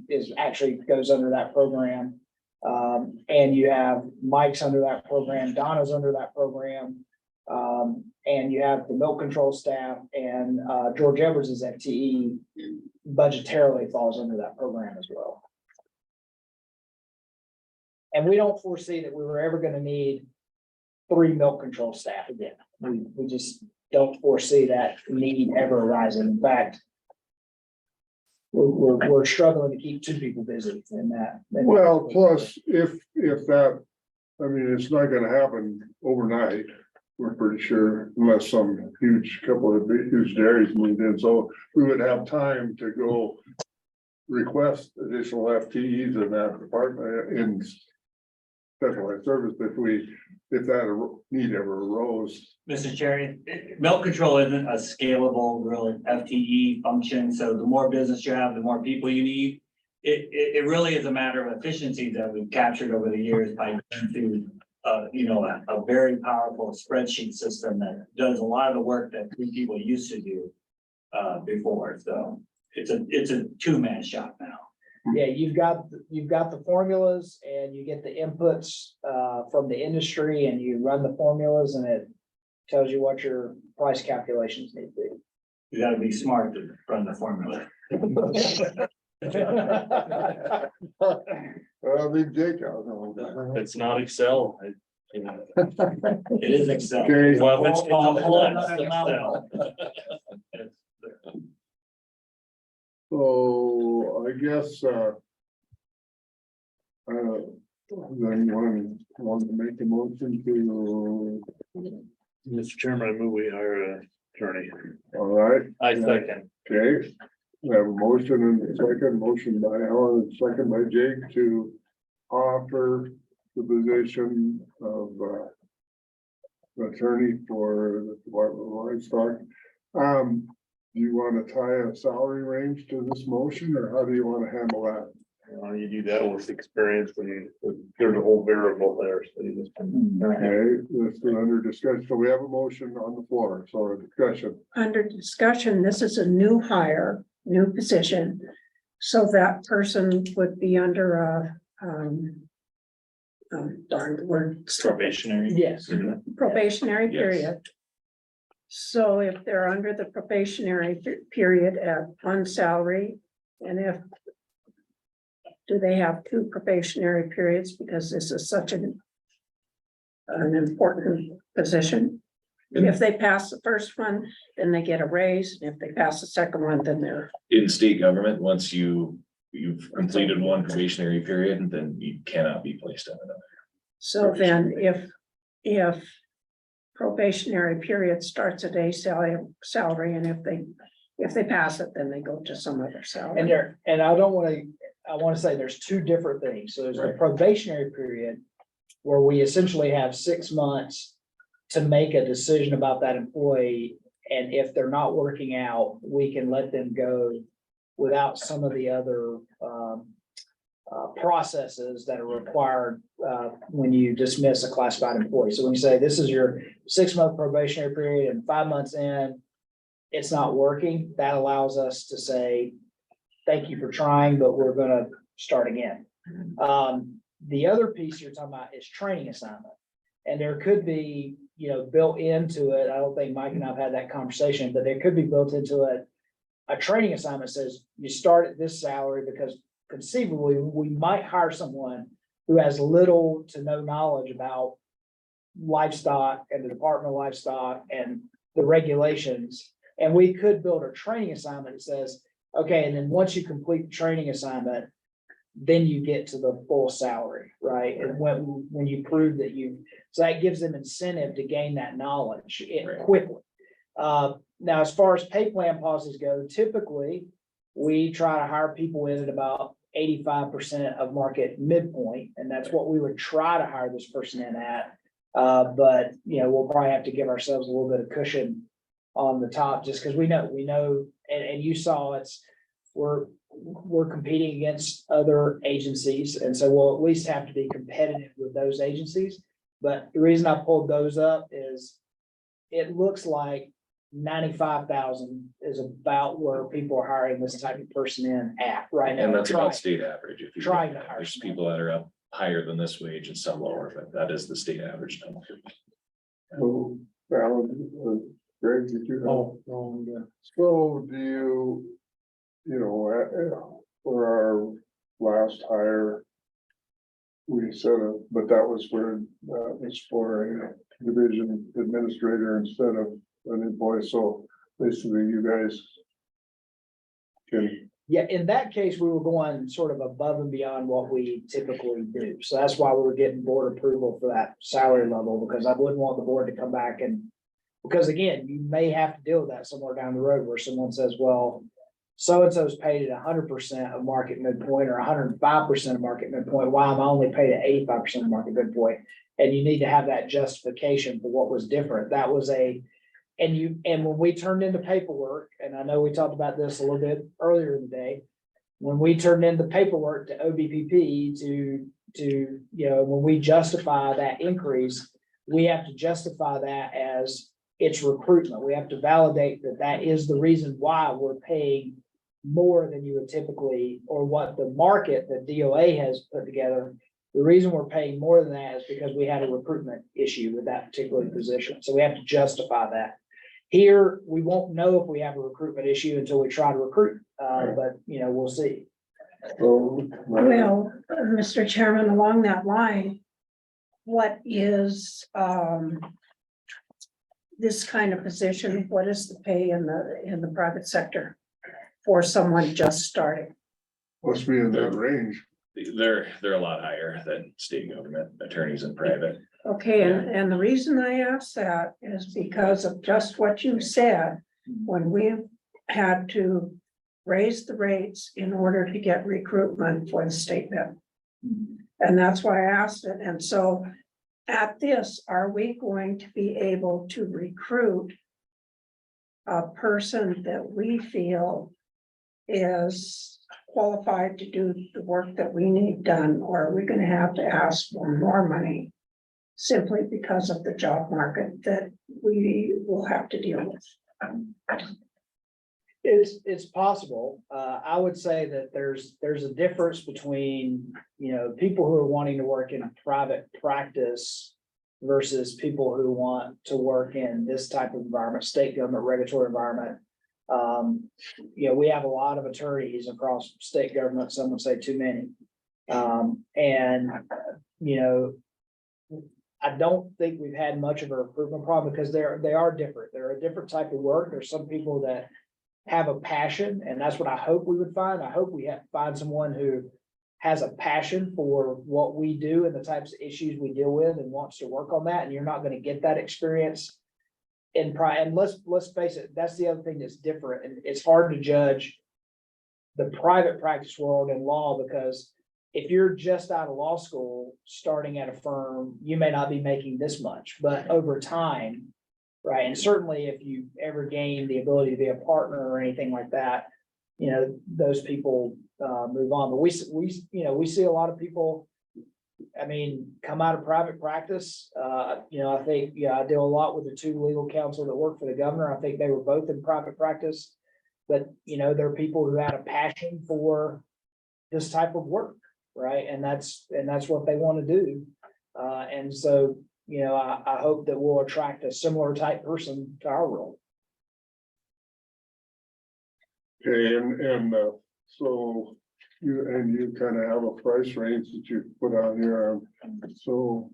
is actually goes under that program. And you have Mike's under that program, Donna's under that program. And you have the milk control staff and George Edwards' FTE budgetarily falls under that program as well. And we don't foresee that we were ever gonna need 3 milk control staff again. We just don't foresee that need ever arising. In fact, we're struggling to keep 2 people busy in that. Well, plus, if that, I mean, it's not gonna happen overnight, we're pretty sure, unless some couple of huge dairies moved in, so we would have time to go request additional FTEs in that department in specialized service if that need ever arose. Mr. Chair, milk control isn't a scalable real FTE function, so the more business you have, the more people you need. It really is a matter of efficiency that we've captured over the years by going through a very powerful spreadsheet system that does a lot of the work that people used to do before, so it's a 2-man shop now. Yeah, you've got the formulas and you get the inputs from the industry and you run the formulas and it tells you what your price calculations need to be. You gotta be smart to run the formula. Big Jake out there. It's not Excel. It is Excel. Okay. Well, if it's It's a whole complex, other level. So I guess, then want to make a motion to, Mr. Chairman, I move we hire an attorney. all right, I second. okay. We have a motion and a second, motion by Alan, and second by Jake to offer the position of attorney for the Department of Livestock. Do you want to tie a salary range to this motion, or how do you want to handle that? You do that with experience when there's a whole variable there. So you just. Okay, this is under discussion. So we have a motion on the floor, so a discussion. Under discussion, this is a new hire, new position. So that person would be under a, darn the word, Probationary. Yes. probationary Yes. period. So if they're under the probationary period at one salary, and do they have 2 probationary periods because this is such an important position? If they pass the first one, then they get a raise, and if they pass the second one, then they're. In state government, once you've completed one probationary period, then you cannot be placed on another. So then if probationary period starts at a salary, and if they pass it, then they go to some other salary. And I want to say there's 2 different things. So there's the probationary period where we essentially have 6 months to make a decision about that employee. And if they're not working out, we can let them go without some of the other processes that are required when you dismiss a classified employee. So when you say this is your 6-month probationary period and 5 months in, it's not working, that allows us to say, thank you for trying, but we're gonna start again. The other piece you're talking about is training assignment. And there could be, built into it, I don't think Mike and I've had that conversation, but there could be built into it. A training assignment says you start at this salary because conceivably we might hire someone who has little to no knowledge about livestock and the Department of Livestock and the regulations. And we could build a training assignment that says, okay, and then once you complete the training assignment, then you get to the full salary, right? And when you prove that so that gives them incentive to gain that knowledge Right. quickly. Now, as far as pay plan policies go, typically, we try to hire people in at about 85% of market midpoint, and that's what we would try to hire this person in at. But, we'll probably have to give ourselves a little bit of cushion on the top, just because we know, and you saw we're competing against other agencies, and so we'll at least have to be competitive with those agencies. But the reason I pulled those up is it looks like 95,000 is about where people are hiring this type of person in at right now. And that's about state average. If you look Trying at to it, hire there's someone. people that are up higher than this wage and some lower, but that is the state average number. So, Alan, Greg, did you have? So do for our last hire, we said, but that was for a division administrator instead of an employee. So basically you guys can, Yeah, in that case, we were going sort of above and beyond what we typically do. So that's why we were getting board approval for that salary level, because I wouldn't want the board to come back because again, you may have to deal with that somewhere down the road where someone says, well, so-and-so's paid at 100% of market midpoint or 105% of market midpoint. Why am I only paid at 85% of market midpoint? And you need to have that justification for what was different. That was and when we turned into paperwork, and I know we talked about this a little bit earlier in the day, when we turned in the paperwork to OBPP when we justify that increase, we have to justify that as it's recruitment. We have to validate that is the reason why we're paying more than you would typically, or what the market that DOA has put together. The reason we're paying more than that is because we had a recruitment issue with that particular position. So we have to justify that. Here, we won't know if we have a recruitment issue until we try to recruit, but we'll see. so. Well, Mr. Chairman, along that line, what is, this kind of position, what is the pay in the private sector for someone just starting? Must be in that range. They're a lot higher than state government attorneys in private. Okay, and the reason I ask that is because of just what you said, when we've had to raise the rates in order to get recruitment for the state bid. And that's why I asked it. And so at this, are we going to be able to recruit a person that we feel is qualified to do the work that we need done, or are we going to have to ask for more money simply because of the job market that we will have to deal with? It's possible. I would say that there's a difference between, people who are wanting to work in a private practice versus people who want to work in this type of environment, state government regulatory environment. We have a lot of attorneys across state government, some would say too many. I don't think we've had much of a recruitment problem because they are different. They're a different type of work. There's some people that have a passion, and that's what I hope we would find. I hope we find someone who has a passion for what we do and the types of issues we deal with and wants to work on that. And you're not going to get that experience in private. And let's face it, that's the other thing that's different. And it's hard to judge the private practice world in law, because if you're just out of law school, starting at a firm, you may not be making this much, but over time, right? And certainly if you ever gain the ability to be a partner or anything like that, those people move on. But we see a lot of people, come out of private practice. I think, I deal a lot with the two legal counsel that work for the governor. I think they were both in private practice, but there are people who had a passion for this type of work. right? And that's what they want to do. And so, you know, I hope that we'll attract a similar type person to our role. Okay, and so you kind of have a price range that you put on here, so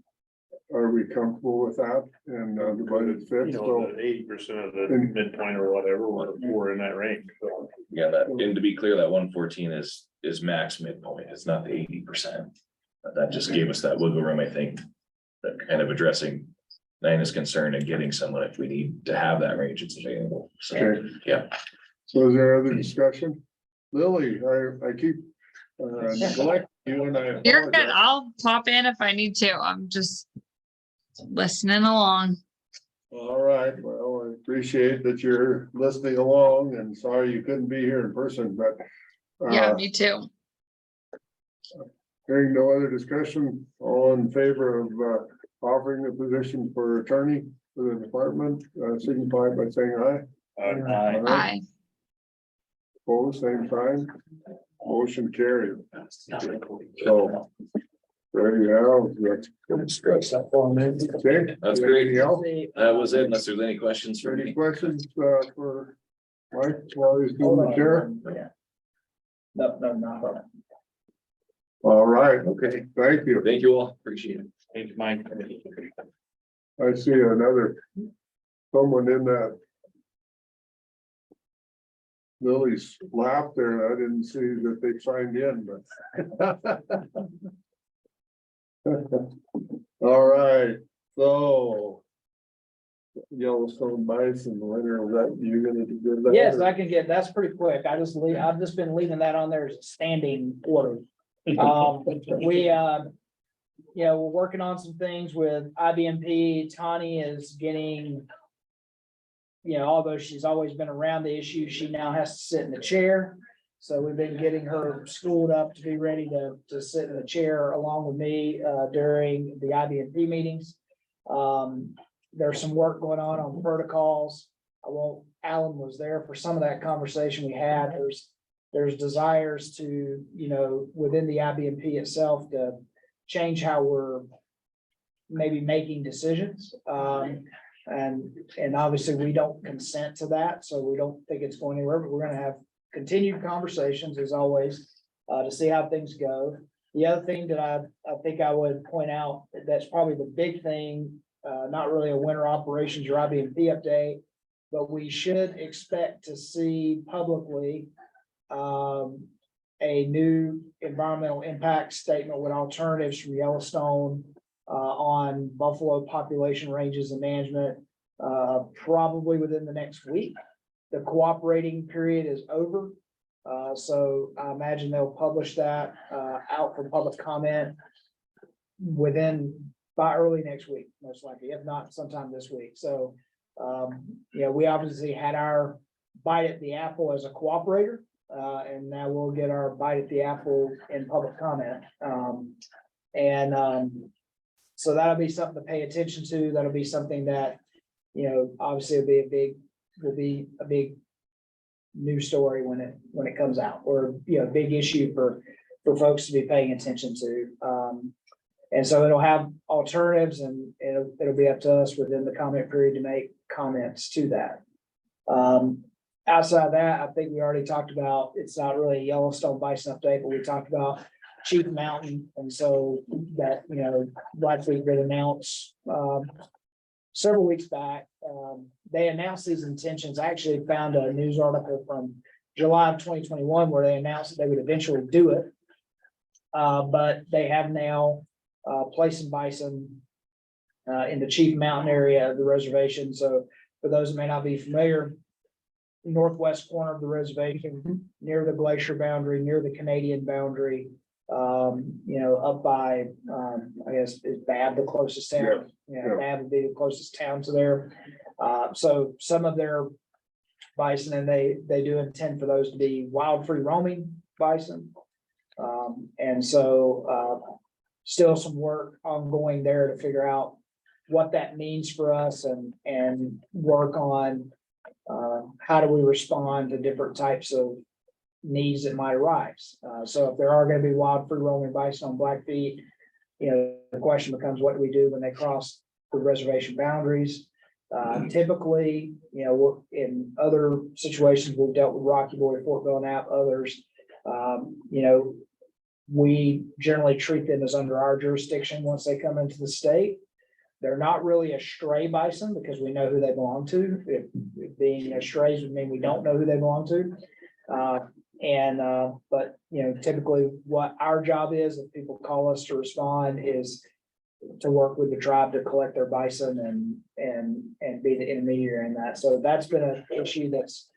are we comfortable with that and the budget You fits? know, So 80% of the midpoint or whatever, we're in that range, so. Yeah, that, and to be clear, that 114 is max midpoint, it's not the 80%. But that just gave us that wiggle room, I think, that kind of addressing Nina's concern and getting someone if we need to have that range, it's available, so, Okay. yeah. So is there other discussion? Lily, I keep neglecting you and I. You're good. apologize. I'll pop in if I need to. I'm just listening along. All right, well, I appreciate that you're listening along and sorry you couldn't be here in person, but. Yeah, me too. Hearing no other discussion, all in favor of offering the position for attorney for the department, signify by saying aye. Aye. Bye. Opposed, same sign. Motion carried. So. There you have. it. Okay. That's great. Anything else? That was it, unless there's any questions for Any me. questions for Mike while he's Hold doing on. the chair? Yeah. No, not. All right, okay, thank you. Thank you all, appreciate it. Thanks, Mike. I see someone in that. Lily's lap there, I didn't see that they signed in, but. All right, so. Yellowstone bison, winter, is that you gonna do that? Yes, I can get, that's pretty quick. I've just been leaving that on there as a standing order. We're working on some things with IBMP. Tani is getting. Although she's always been around the issue, she now has to sit in the chair. So we've been getting her schooled up to be ready to sit in the chair along with me, during the IBMP meetings. There's some work going on protocols. Alan was there for some of that conversation we had. There's desires to, within the IBMP itself to change how we're maybe making decisions. And obviously we don't consent to that, so we don't think it's going anywhere, but we're gonna have continued conversations as always, to see how things go. The other thing that I think I would point out, that's probably the big thing, not really a winter operations or IBMP update, but we should expect to see publicly a new environmental impact statement with alternatives from Yellowstone on buffalo population ranges and management, probably within the next week. The cooperating period is over. So I imagine they'll publish that out for public comment by early next week, most likely, if not sometime this week. So, we obviously had our bite at the apple as a cooperator, and now we'll get our bite at the apple in public comment. So that'll be something to pay attention to. That'll be something that, obviously will be a big news story when it comes out, or, big issue for folks to be paying attention to. And so it'll have alternatives, and it'll be up to us within the comment period to make comments to that. Outside of that, I think we already talked about, it's not really a Yellowstone bison update, but we talked about Chief Mountain. And so that, Blackfeet did announce several weeks back, they announced these intentions. I actually found a news article from July of 2021 where they announced that they would eventually do it. But they have now placed some bison in the Chief Mountain area of the reservation. So for those who may not be familiar, northwest corner of the reservation, near the glacier boundary, near the Canadian boundary, up by, I guess, is Bab the closest town? Yeah, Bab would be the closest town to there. So some of their bison, and they do intend for those to be wild free roaming bison. And so still some work ongoing there to figure out what that means for us, and work on how do we respond to different types of needs that might arise. So if there are gonna be wild free roaming bison on Blackfeet, you know, the question becomes, what do we do when they cross the reservation boundaries? Typically, you know, in other situations, we've dealt with Rocky Boy, Fort Belknap, others. You know, we generally treat them as under our jurisdiction once they come into the state. They're not really a stray bison because we know who they belong to. If being a strays would mean we don't know who they belong to. But you know, typically what our job is, if people call us to respond, is to work with the tribe to collect their bison and be the intermediary in that. So that's been an issue that's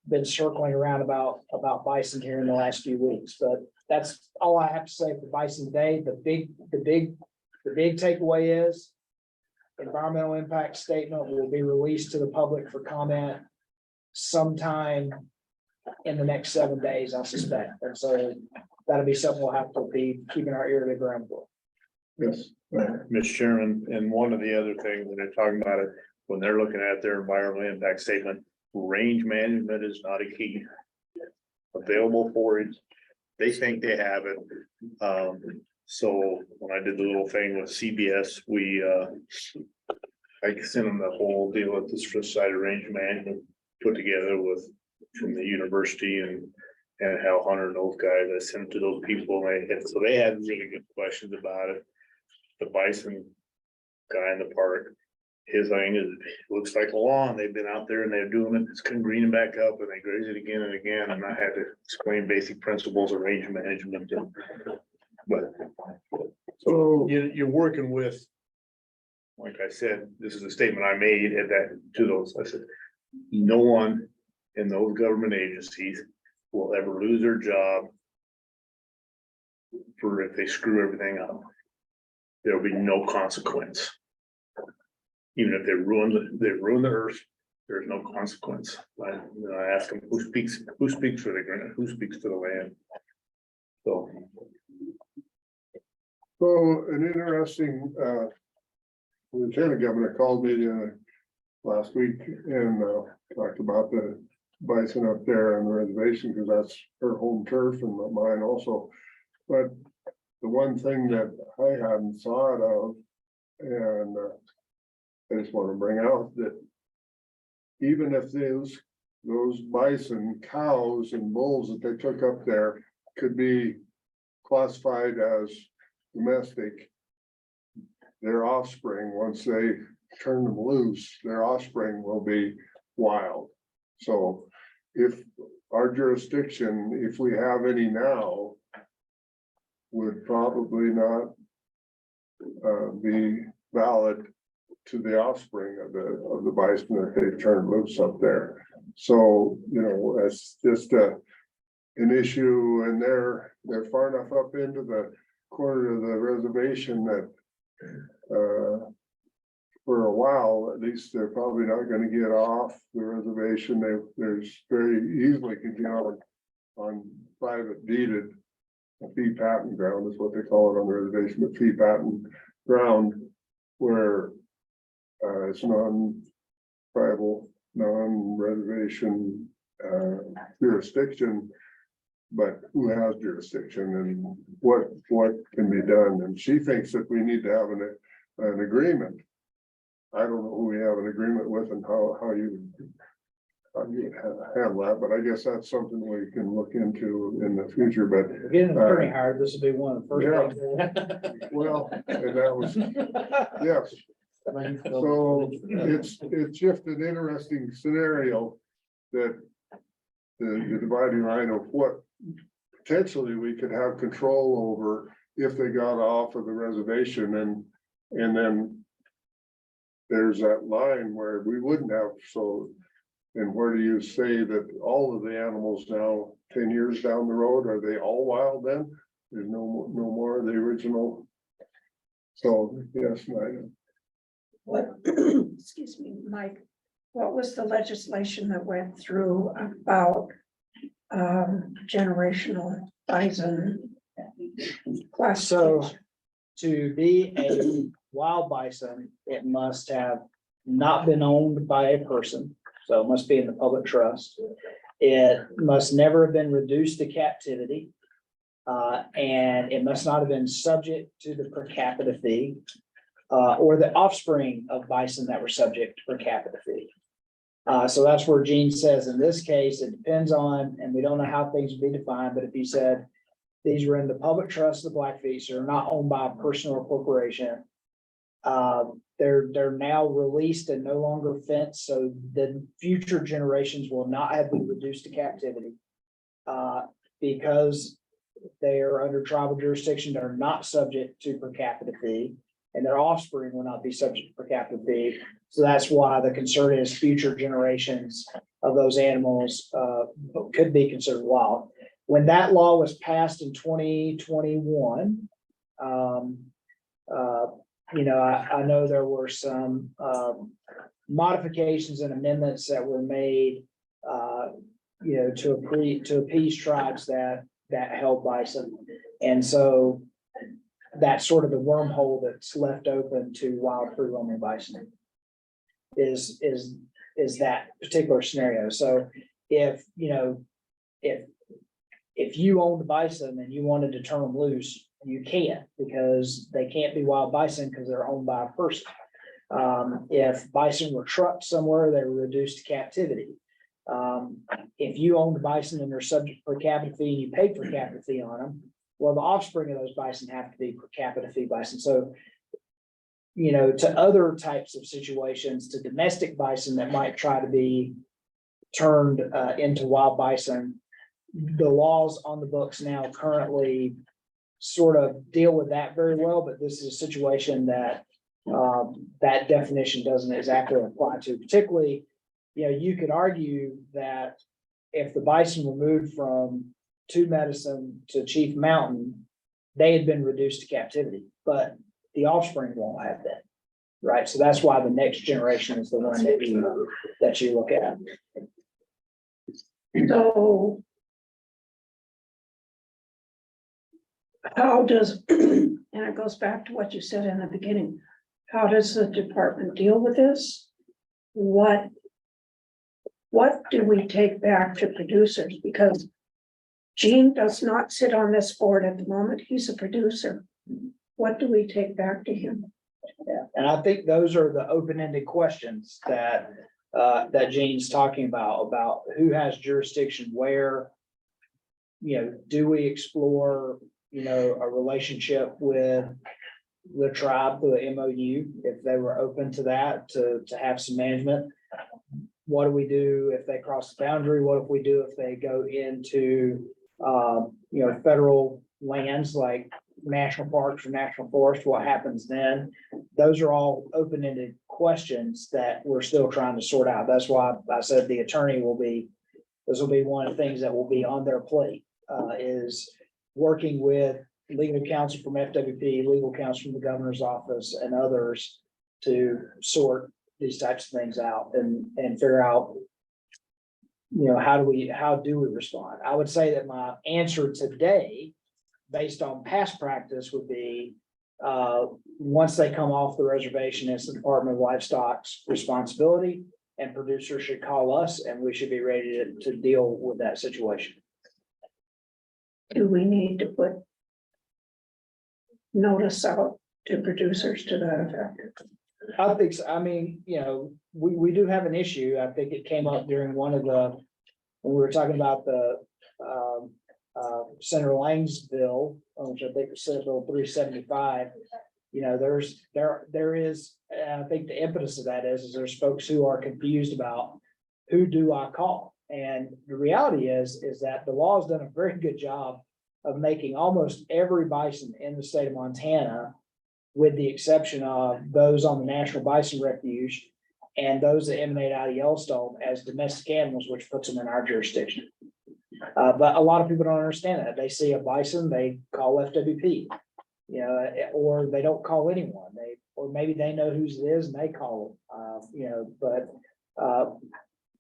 been circling around about bison here in the last few weeks. But that's all I have to say for bison today. The big takeaway is environmental impact statement will be released to the public for comment sometime in the next 7 days, I suspect. And so that'll be something we'll have to be keeping our ear to the ground for. Yes. Mr. Chairman, and one of the other things when they're talking about it, when they're looking at their environmental impact statement, range management is not a key. Available forage, they think they have it. So when I did the little thing with CBS, I sent them the whole deal with this first side of range management put together from the university and Hal Hunter and those guys. I sent it to those people and so they had really good questions about it. The bison guy in the park, his thing is, it looks like a lawn. They've been out there and they're doing it. It's greening back up and they graze it again and again. And I had to explain basic principles of range management. But So, you're working with, like I said, this is a statement I made at that to those. I said, no one in those government agencies will ever lose their job for if they screw everything up. There'll be no consequence. Even if they ruin the earth, there's no consequence. I ask them, who speaks for the ground, who speaks for the land? So. So an interesting, Lieutenant Governor called me last week and talked about the bison up there on the reservation, because that's her home turf and mine also. But the one thing that I hadn't thought of, and I just want to bring out that even if those bison, cows and bulls that they took up there could be classified as domestic, their offspring, once they turn them loose, their offspring will be wild. So if our jurisdiction, if we have any now, would probably not be valid to the offspring of the bison that they turned loose up there. So, you know, that's just an issue, and they're far enough up into the corner of the reservation that for a while, at least, they're probably not gonna get off the reservation. There's very easily can get on private deeded fee patent ground is what they call it on the reservation, but fee patent ground where it's non-tribal, non-reservation jurisdiction, but who has jurisdiction and what can be done. And she thinks that we need to have an agreement. I don't know who we have an agreement with and how you handle that, but I guess that's something we can look into in the future, but. Getting an attorney hired, this will be one of the first things. Well, and that was, yes. So it's just an interesting scenario that the dividing line of what potentially we could have control over if they got off of the reservation, and then there's that line where we wouldn't have. So, and where do you say that all of the animals now 10 years down the road, are they all wild then? There's no more of the original. So yes, What, excuse me, Mike, what was the legislation that went through about generational bison So classification? to be a wild bison, it must have not been owned by a person. So it must be in the public trust. It must never have been reduced to captivity. And it must not have been subject to the per capita fee, or the offspring of bison that were subject to per capita fee. So that's where Gene says, in this case, it depends on, and we don't know how things would be defined, but if he said these were in the public trust of the Blackfeet, so they're not owned by a person or corporation. They're now released and no longer fenced, so the future generations will not have been reduced to captivity. Because they are under tribal jurisdiction, they're not subject to per capita fee, and their offspring will not be subject to per capita fee. So that's why the concern is future generations of those animals could be considered wild. When that law was passed in 2021, I know there were some modifications and amendments that were made, to appease tribes that held bison. And so that's sort of the wormhole that's left open to wild free roaming bison is that particular scenario. So if you owned bison and you wanted to turn them loose, you can't, because they can't be wild bison because they're owned by a person. If bison were trucked somewhere, they were reduced to captivity. If you owned bison and they're subject to per capita fee and you paid per capita fee on them, well, the offspring of those bison have to be per capita fee bison. So, to other types of situations, to domestic bison that might try to be turned into wild bison, the laws on the books now currently sort of deal with that very well, but this is a situation that that definition doesn't exactly apply to. Particularly, you could argue that if the bison were moved from Two Medicine to Chief Mountain, they had been reduced to captivity, but the offspring won't have that, right? So that's why the next generation is the one that you look at. So how does, and it goes back to what you said in the beginning, how does the department deal with this? What do we take back to producers? Because Gene does not sit on this board at the moment. He's a producer. What do we take back to him? Yeah, and I think those are the open-ended questions that Gene's talking about who has jurisdiction where. Do we explore, a relationship with the tribe through the MOU, if they were open to that, to have some management? What do we do if they cross the boundary? What if we do if they go into, federal lands like national parks or national forest? What happens then? Those are all open-ended questions that we're still trying to sort out. That's why I said the attorney this will be one of the things that will be on their plate, is working with legal counsel from FWP, legal counsel from the governor's office and others to sort these types of things out and figure out, how do we respond? I would say that my answer today, based on past practice, would be, once they come off the reservation, it's the Department of Livestock's responsibility, and producers should call us and we should be ready to deal with that situation. Do we need to put notice out to producers to that effect? I think so. I mean, we do have an issue. I think it came up during when we were talking about the Senator Lang's bill, which I think was Senate Bill 375. There is, and I think the impetus of that is there's folks who are confused about who do I call? And the reality is that the law has done a very good job of making almost every bison in the state of Montana, with the exception of those on the National Bison Refuge and those that emanate out of Yellowstone, as domestic animals, which puts them in our jurisdiction. But a lot of people don't understand that. They see a bison, they call FWP, or they don't call anyone. Or maybe they know whose it is and they call them. But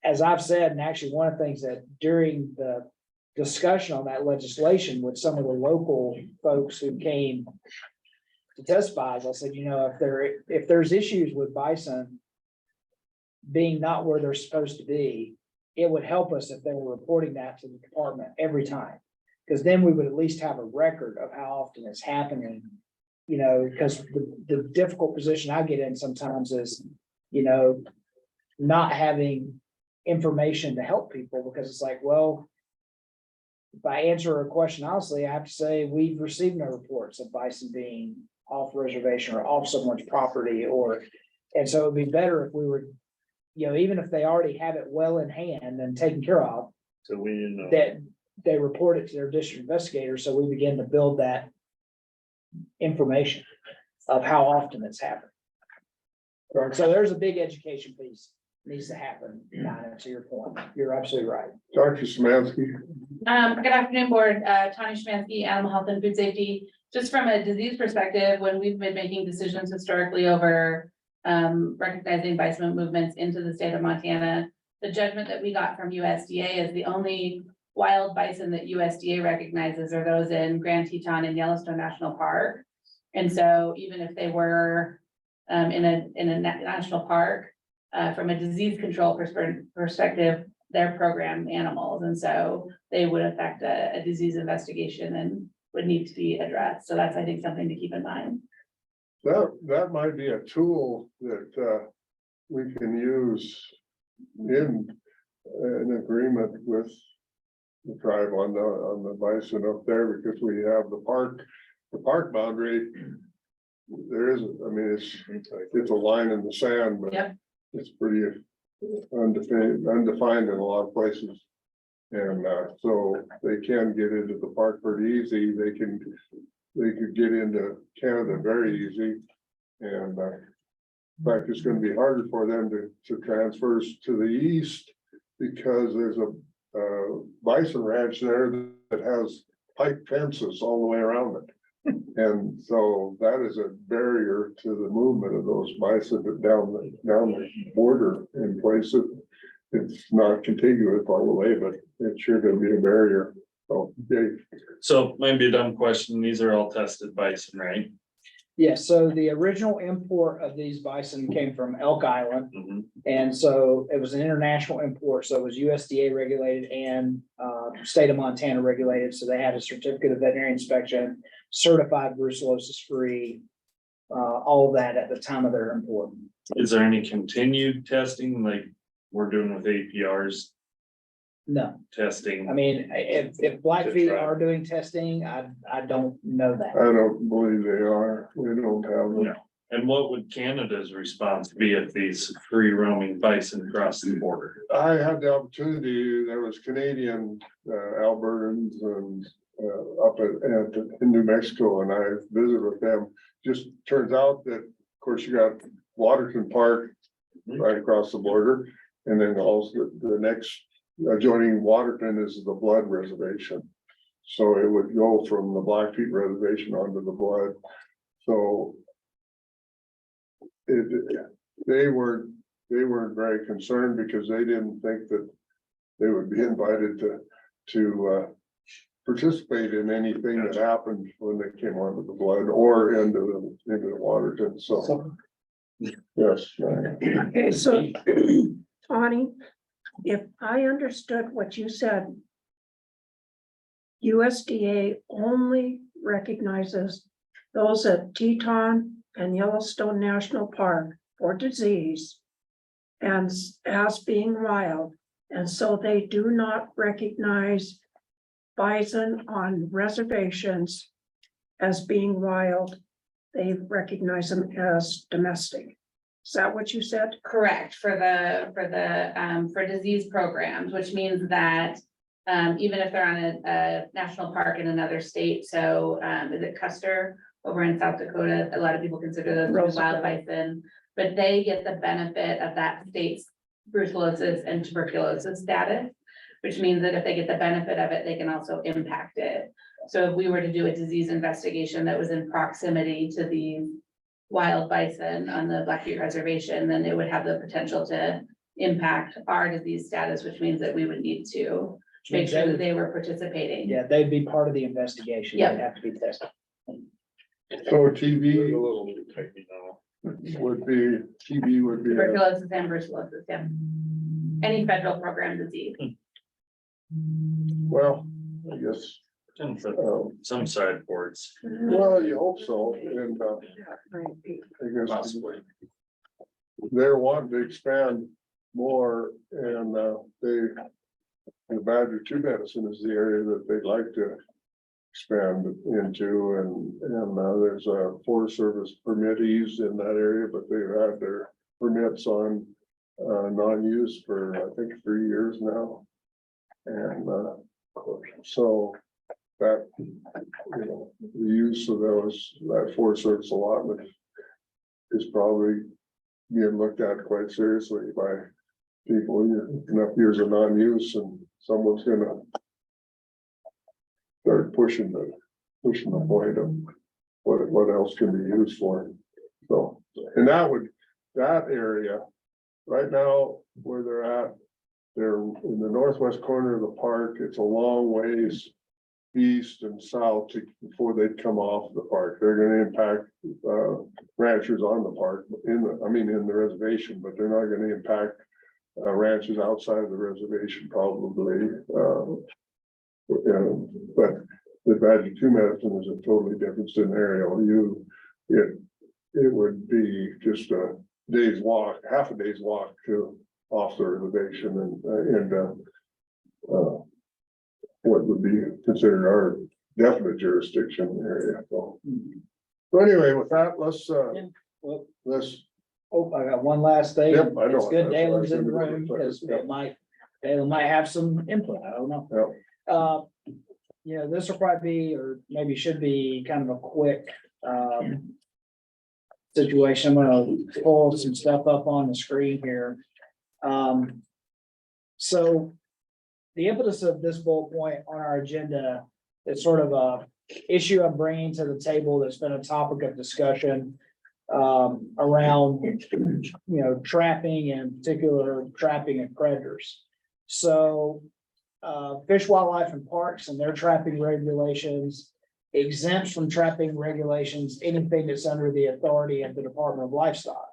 as I've said, and actually one of the things that during the discussion on that legislation with some of the local folks who came to testify, I said, if there's issues with bison being not where they're supposed to be, it would help us if they were reporting that to the department every time. Because then we would at least have a record of how often it's happening. You know, because the difficult position I get in sometimes is, you know, not having information to help people, because it's like, well, if I answer a question honestly, I have to say, we've received no reports of bison being off reservation or off someone's property, or, and so it'd be better if we were, you know, even if they already have it well in hand and taken care of, So we didn't know. that they report it to their district investigator, so we begin to build that information of how often it's happened. So there's a big education piece needs to happen, Dinah, to your point. You're absolutely right. Dr. Smansky. Good afternoon, board. Tanya Schmansky, Animal Health and Food Safety. Just from a disease perspective, when we've been making decisions historically over recognizing bison movements into the state of Montana, the judgment that we got from USDA is the only wild bison that USDA recognizes are those in Grand Teton and Yellowstone National Park. And so even if they were in a national park, from a disease control perspective, they're programmed animals, and so they would affect a disease investigation and would need to be addressed. So that's, I think, something to keep in mind. That might be a tool that we can use in an agreement with the tribe on the bison up there, because we have the park boundary. There isn't, I mean, it's a line in the sand, but Yep. it's pretty undefined in a lot of places. And so they can get into the park pretty easy. They could get into Canada very easy. And in fact, it's gonna be harder for them to transfer to the east, because there's a bison ranch there that has pipe fences all the way around it. And so that is a barrier to the movement of those bison down the border in places. It's not contiguous all the way, but it's sure gonna be a barrier. So, Dave. So might be a dumb question. These are all tested bison, right? Yes, so the original import of these bison came from Elk Island. Mm-hmm. And so it was an international import, so it was USDA regulated and state of Montana regulated, so they had a certificate of veterinary inspection, certified brucellosis free, all of that at the time of their import. Is there any continued testing like we're doing with APRs No, testing? I mean, if Blackfeet are doing testing, I don't know that. I don't believe they are. We don't have them. No. And what would Canada's response be if these free roaming bison cross the border? I had the opportunity, there was Canadian Albertans and up in New Mexico, and I visited with them. Just turns out that, of course, you got Waterton Park right across the border, and then also the next adjoining Waterton is the Blood Reservation. So it would go from the Blackfeet Reservation onto the Blood. So they weren't very concerned, because they didn't think that they would be invited to participate in anything that happened when they came onto the Blood or into the Waterton. So yes. Okay, so Tawny, if I understood what you said, USDA only recognizes those at Teton and Yellowstone National Park for disease and as being wild, and so they do not recognize bison on reservations as being wild. They recognize them as domestic. Is that what you said? Correct, for disease programs, which means that even if they're on a national park in another state, so is it Custer over in South Dakota? A lot of people consider those to be wild bison, but they get the benefit of that state's brucellosis and tuberculosis status, which means that if they get the benefit of it, they can also impact it. So if we were to do a disease investigation that was in proximity to the wild bison on the Blackfeet Reservation, then it would have the potential to impact our disease status, which means that we would need to make sure that they were participating. Yeah, they'd be part of the investigation. Yep. They'd have to be tested. So TB A little tightening now. would be. Tuberculosis and brucellosis, yeah. any federal program disease. Well, I guess, Some side boards. well, you hope so, and, I guess Possibly. they're wanting to expand more, and, the Badger Two medicine is the area that they'd like to expand into, and there's a Forest Service permittees in that area, but they've had their permits on non-use for, I think, 3 years now. And, so that, you know, the use of that Forest Service allotment is probably being looked at quite seriously by people. Enough years of non-use and someone's gonna start pushing the point of what else can be used for. So, and that area, right now, where they're in the northwest corner of the park. It's a long ways east and south before they'd come off the park. They're gonna impact ranchers on the park, in the reservation, but they're not gonna impact ranches outside of the reservation probably. But the Badger Two medicine is a totally different scenario. It would be just a day's walk, half a day's walk to off the reservation and what would be considered our definite jurisdiction area. So anyway, with that, let's. Oh, I got one daylast thing. Yep, I know. It's good That's what I Dalen's was in the gonna room do. because Yep. Dalen might have some input. I don't know. This will probably be, or maybe should be kind of a quick, situation. I'm gonna pull some stuff up on the screen here. So the impetus of this bullet point on our agenda is sort of a issue I'm bringing to the table that's been a topic of discussion around, trapping, and in particular trapping of predators. So Fish, Wildlife and Parks and their trapping regulations exempts from trapping regulations anything that's under the authority of the Department of Livestock.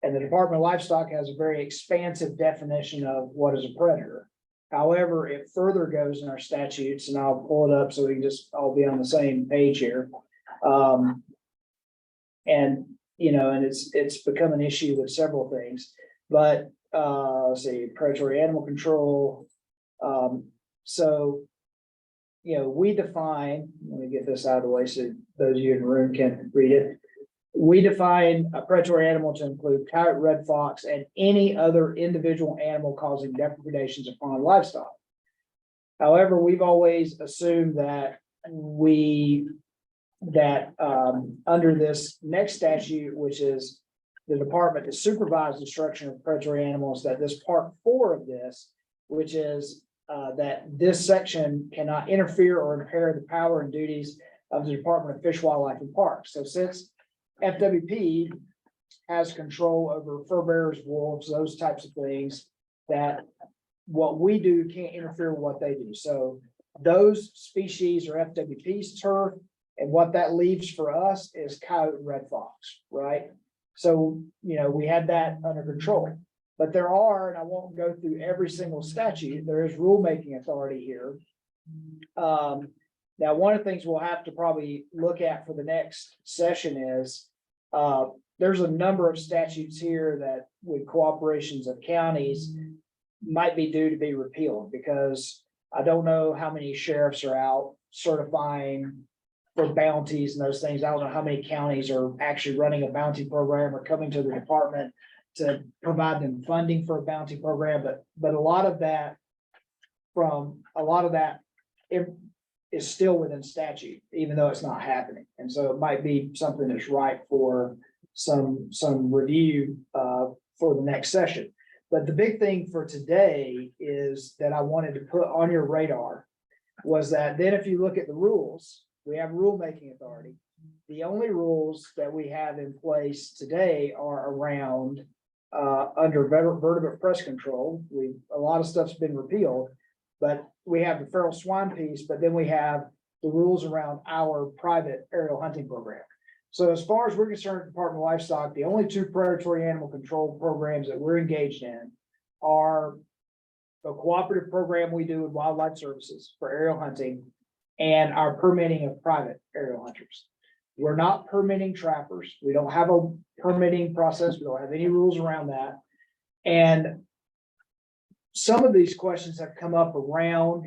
And the Department of Livestock has a very expansive definition of what is a predator. However, it further goes in our statutes, and I'll pull it up so we can just all be on the same page here. And it's become an issue with several things, but let's see, predatory animal control. We define, let me get this out of the way so those of you in the room can read it. We define a predatory animal to include coyote, red fox, and any other individual animal causing depredations upon livestock. However, we've always assumed that under this next statute, which is the department to supervise destruction of predatory animals, that this part 4 of this, which is that this section cannot interfere or impair the power and duties of the Department of Fish, Wildlife and Parks. So since FWP has control over fur bearers, wolves, those types of things, that what we do can't interfere with what they do. So those species are FWP's turf, and what that leaves for us is coyote and red fox, right? So, we had that under control. But there are, and I won't go through every single statute, there is rulemaking authority here. Now, one of the things we'll have to probably look at for the next session is, there's a number of statutes here that with cooperations of counties might be due to be repealed, because I don't know how many sheriffs are out certifying for bounties and those things. I don't know how many counties are actually running a bounty program or coming to the department to provide them funding for a bounty program, but a lot of that is still within statute, even though it's not happening. And so it might be something that's ripe for some review for the next session. But the big thing for today is that I wanted to put on your radar was that then if you look at the rules, we have rulemaking authority. The only rules that we have in place today are around under vertebrate pest control. A lot of stuff's been repealed, but we have the feral swine piece, but then we have the rules around our private aerial hunting program. So as far as we're concerned, Department of Livestock, the only 2 predatory animal control programs that we're engaged in are a cooperative program we do with Wildlife Services for aerial hunting and our permitting of private aerial hunters. We're not permitting trappers. We don't have a permitting process. We don't have any rules around that. And some of these questions have come up around,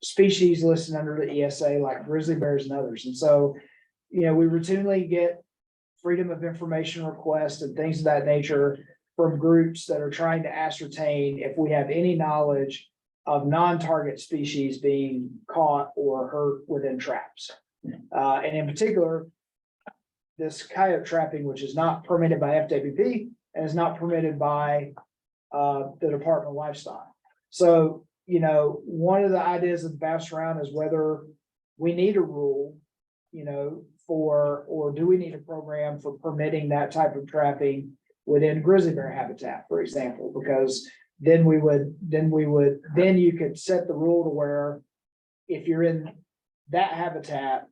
species listed under the ESA like grizzly bears and others. And so, we routinely get freedom of information requests and things of that nature from groups that are trying to ascertain if we have any knowledge of non-target species being caught or hurt within traps. And in particular, this coyote trapping, which is not permitted by FWP and is not permitted by the Department of Livestock. So, one of the ideas that's bounced around is whether we need a rule, or do we need a program for permitting that type of trapping within grizzly bear habitat, for example, because then you could set the rule to where if you're in that habitat,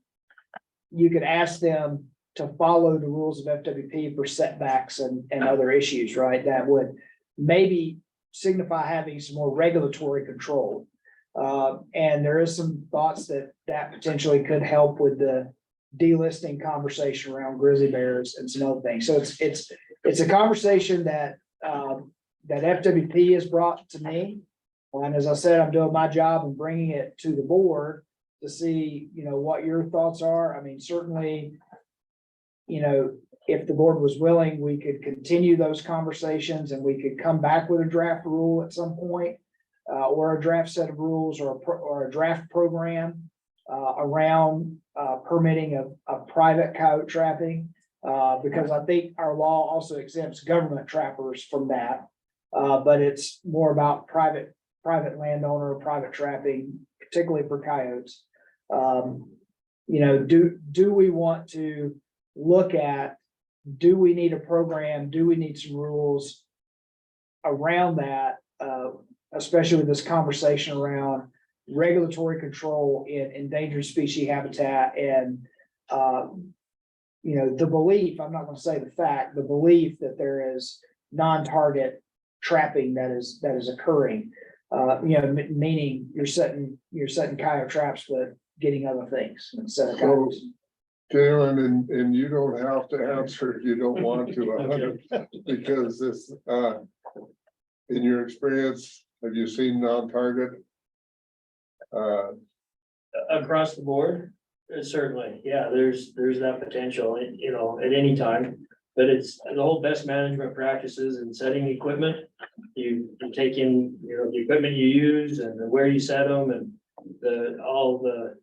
you could ask them to follow the rules of FWP for setbacks and other issues, right? That would maybe signify having some more regulatory control. And there is some thoughts that potentially could help with the delisting conversation around grizzly bears and some other things. So it's a conversation that FWP has brought to me. And as I said, I'm doing my job and bringing it to the board to see, what your thoughts are. I mean, certainly, if the board was willing, we could continue those conversations and we could come back with a draft rule at some point, or a draft set of rules or a draft program around permitting of private coyote trapping. Because I think our law also exempts government trappers from that. But it's more about private landowner, private trapping, particularly for coyotes. Do we want to look at, do we need a program? Do we need some rules around that? Especially with this conversation around regulatory control in endangered species habitat and, the belief, I'm not going to say the fact, the belief that there is non-target trapping that is occurring. Meaning you're setting coyote traps, but getting other things instead of coyotes. Jalen, and you don't have to answer if you don't want to, because this, in your experience, have you seen non-target? Across the board, certainly, yeah, there's that potential, at any time. But it's the whole best management practices and setting equipment. You take in, the equipment you use and where you set them and all the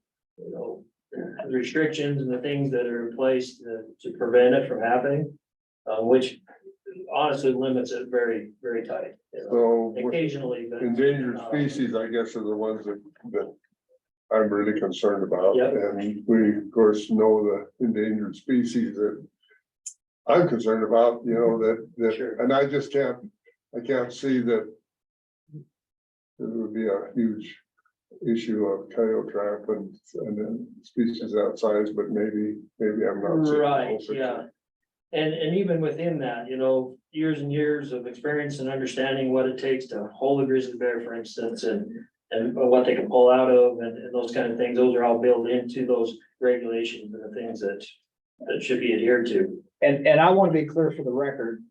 restrictions and the things that are in place to prevent it from happening. Which honestly limits it very, very tight. So Occasionally, but endangered species, I guess, are the ones that I'm really concerned about. Yep. And we, of course, know the endangered species that I'm concerned about, that, Sure. and I can't see that there would be a huge issue of coyote trap and then species outside, but maybe I'm not. seeing the Right, whole picture. yeah. And even within that, years and years of experience and understanding what it takes to hold a grizzly bear, for instance, and what they can pull out of and those kind of things, those are all built into those regulations and the things that should be adhered to. And I want to be clear for the record,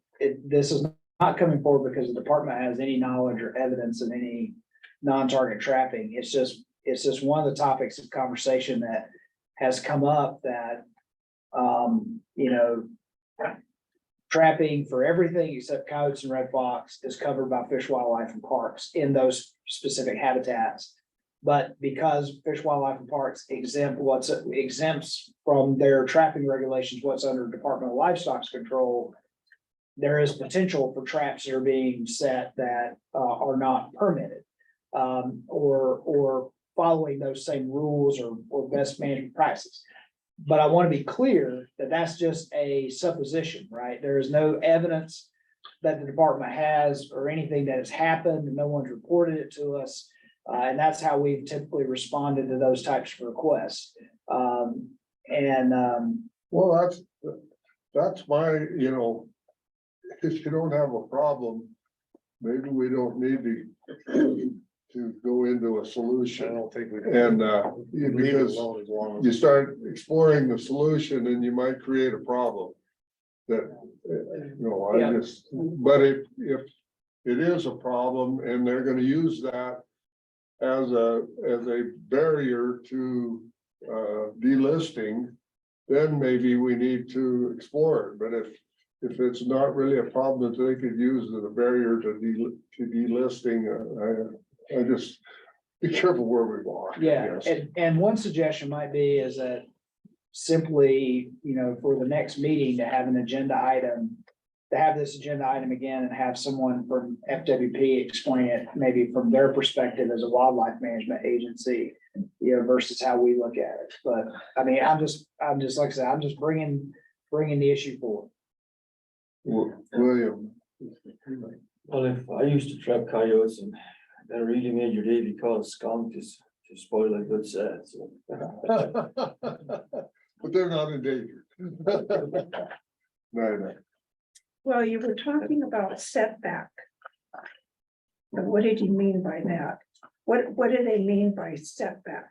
this is not coming forward because the department has any knowledge or evidence of any non-target trapping. It's just one of the topics of conversation that has come up that, trapping for everything except coyotes and red fox is covered by Fish, Wildlife and Parks in those specific habitats. But because Fish, Wildlife and Parks exempts from their trapping regulations, what's under Department of Livestock's control, there is potential for traps that are being set that are not permitted, or following those same rules or best management practices. But I want to be clear that that's just a supposition, right? There is no evidence that the department has or anything that has happened, and no one's reported it to us. And that's how we've typically responded to those types of requests. Well, that's my, if you don't have a problem maybe we don't need to go into a I solution. don't think we. And, Leave it because alone as long as. you start exploring the solution and you might create a problem. That, Yeah. but if it is a problem and they're gonna use that as a barrier to, delisting, then maybe we need to explore it. But if it's not really a problem that they could use as a barrier to delisting, I just be careful where we walk. I Yeah, guess. and one suggestion might be is that simply, for the next meeting to have an agenda item, to have this agenda item again and have someone from FWP explain it, maybe from their perspective as a wildlife management agency, versus how we look at it. But I mean, I'm just, like I said, I'm just bringing the issue forward. William. Well, if I used to trap coyotes and that really made your day because skunk is to spoil a good set, so. But they're not endangered. No. Well, you were talking about setback. And what did you mean by that? What do they mean by setback?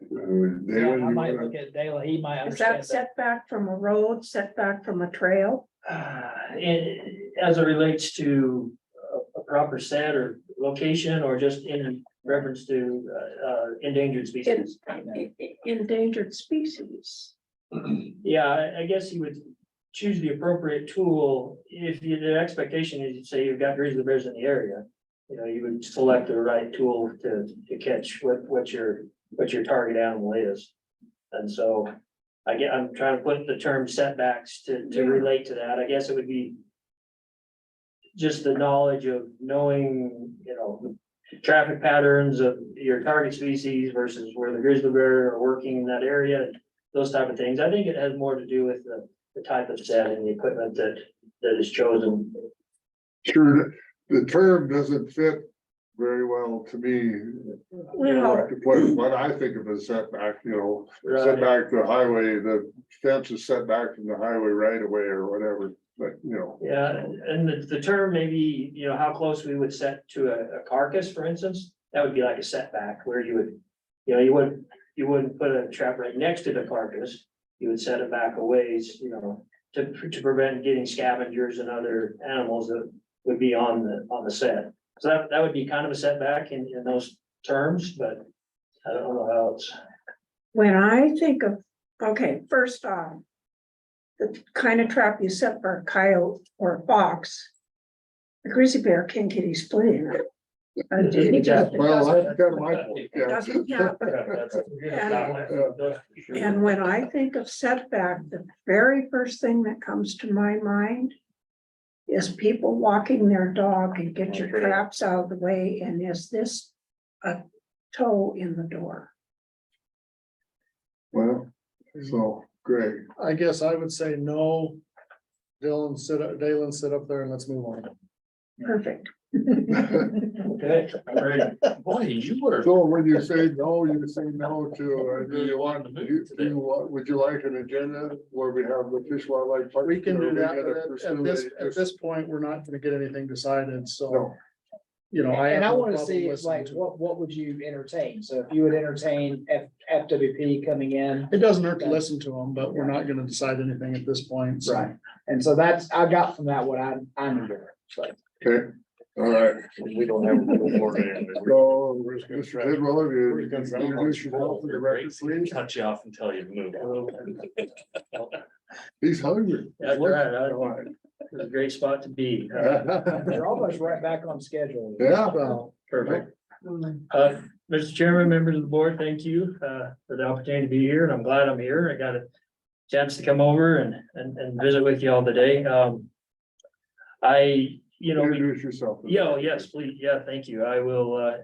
Yeah, I might look at Dale, he might Is that understand that. setback from a road, setback from a trail? As it relates to a proper set or location, or just in reference to endangered species. Endangered species. Yeah, I guess you would choose the appropriate tool. If the expectation is, you say you've got grizzly bears in the area, you would select the right tool to catch what your target animal is. And so I'm trying to put the term setbacks to relate to that. I guess it would be just the knowledge of knowing, traffic patterns of your target species versus where the grizzly bear are working in that area, those type of things. I think it has more to do with the type of set and the equipment that is chosen. Sure, the term doesn't fit very well to me. Well, What I think of as setback, Right. setback to the highway, the fence is set back from the highway right away or whatever, but. Yeah, and the term maybe, how close we would set to a carcass, for instance, that would be like a setback where you would, you wouldn't put a trap right next to the carcass. You would set it back a ways, to prevent getting scavengers and other animals that would be on the set. So that would be kind of a setback in those terms, but I don't know how else. when I think of, okay, first off, the kind of trap you set for a coyote or a fox, the grizzly bear can't get his foot in it. He just- Well, that's kind of my point, It yeah. doesn't happen. And when I think of setback, the very first thing that comes to my mind is people walking their dog and get your traps out of the way, and is this a toe in the door? Well, so, Greg, I guess I would say no. Dalen, sit up there and let's move on. Perfect. Okay, all right. Boy, you were. so when you say no to, do you want, would you like an agenda where we have the Fish Wildlife Park? We can Or do that, we gotta but pursue it at just- this point, we're not gonna get anything decided, so, No. I. And have I no wanna problem see, listening like, to- what would you entertain? So if you would entertain FWP coming in. It doesn't hurt to listen to them, but we're not gonna decide anything at this point, so. Right, and so I got from that what I needed, so. Okay, all right. We don't have no more to. So, Mr. Tidwell, if you introduce yourself for the record, please. Cut you off and tell you to move. He's hungry. That's all right. It's a great spot to be. You're almost right back on schedule. Yeah. Well, Perfect. Mr. Chairman, members of the board, thank you for the opportunity to be here, and I'm glad I'm here. I got a chance to come over and visit with you all today. Introduce yourself. Yes, please. Yeah, thank you. I will,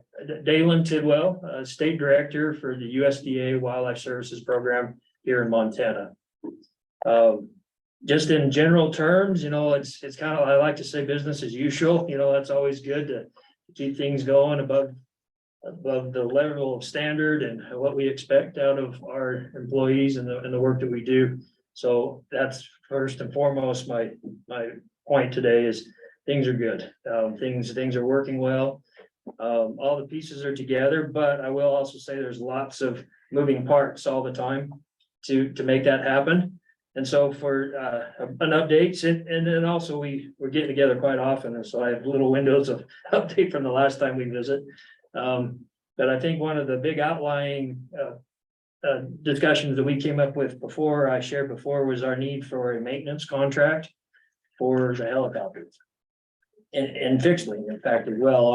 Dalen Tidwell, State Director for the USDA Wildlife Services Program here in Montana. Just in general terms, it's kind of, I like to say business as usual, that's always good to keep things going above the level of standard and what we expect out of our employees and the work that we do. So that's first and foremost, my point today is things are good. Things are working well. All the pieces are together, but I will also say there's lots of moving parts all the time to make that happen. And so for an update, and then also we're getting together quite often, and so I have little windows of update from the last time we visit. But I think one of the big outlying discussions that we came up with before, I shared before, was our need for a maintenance contract for the helicopters. And fixed wing, in fact, as well,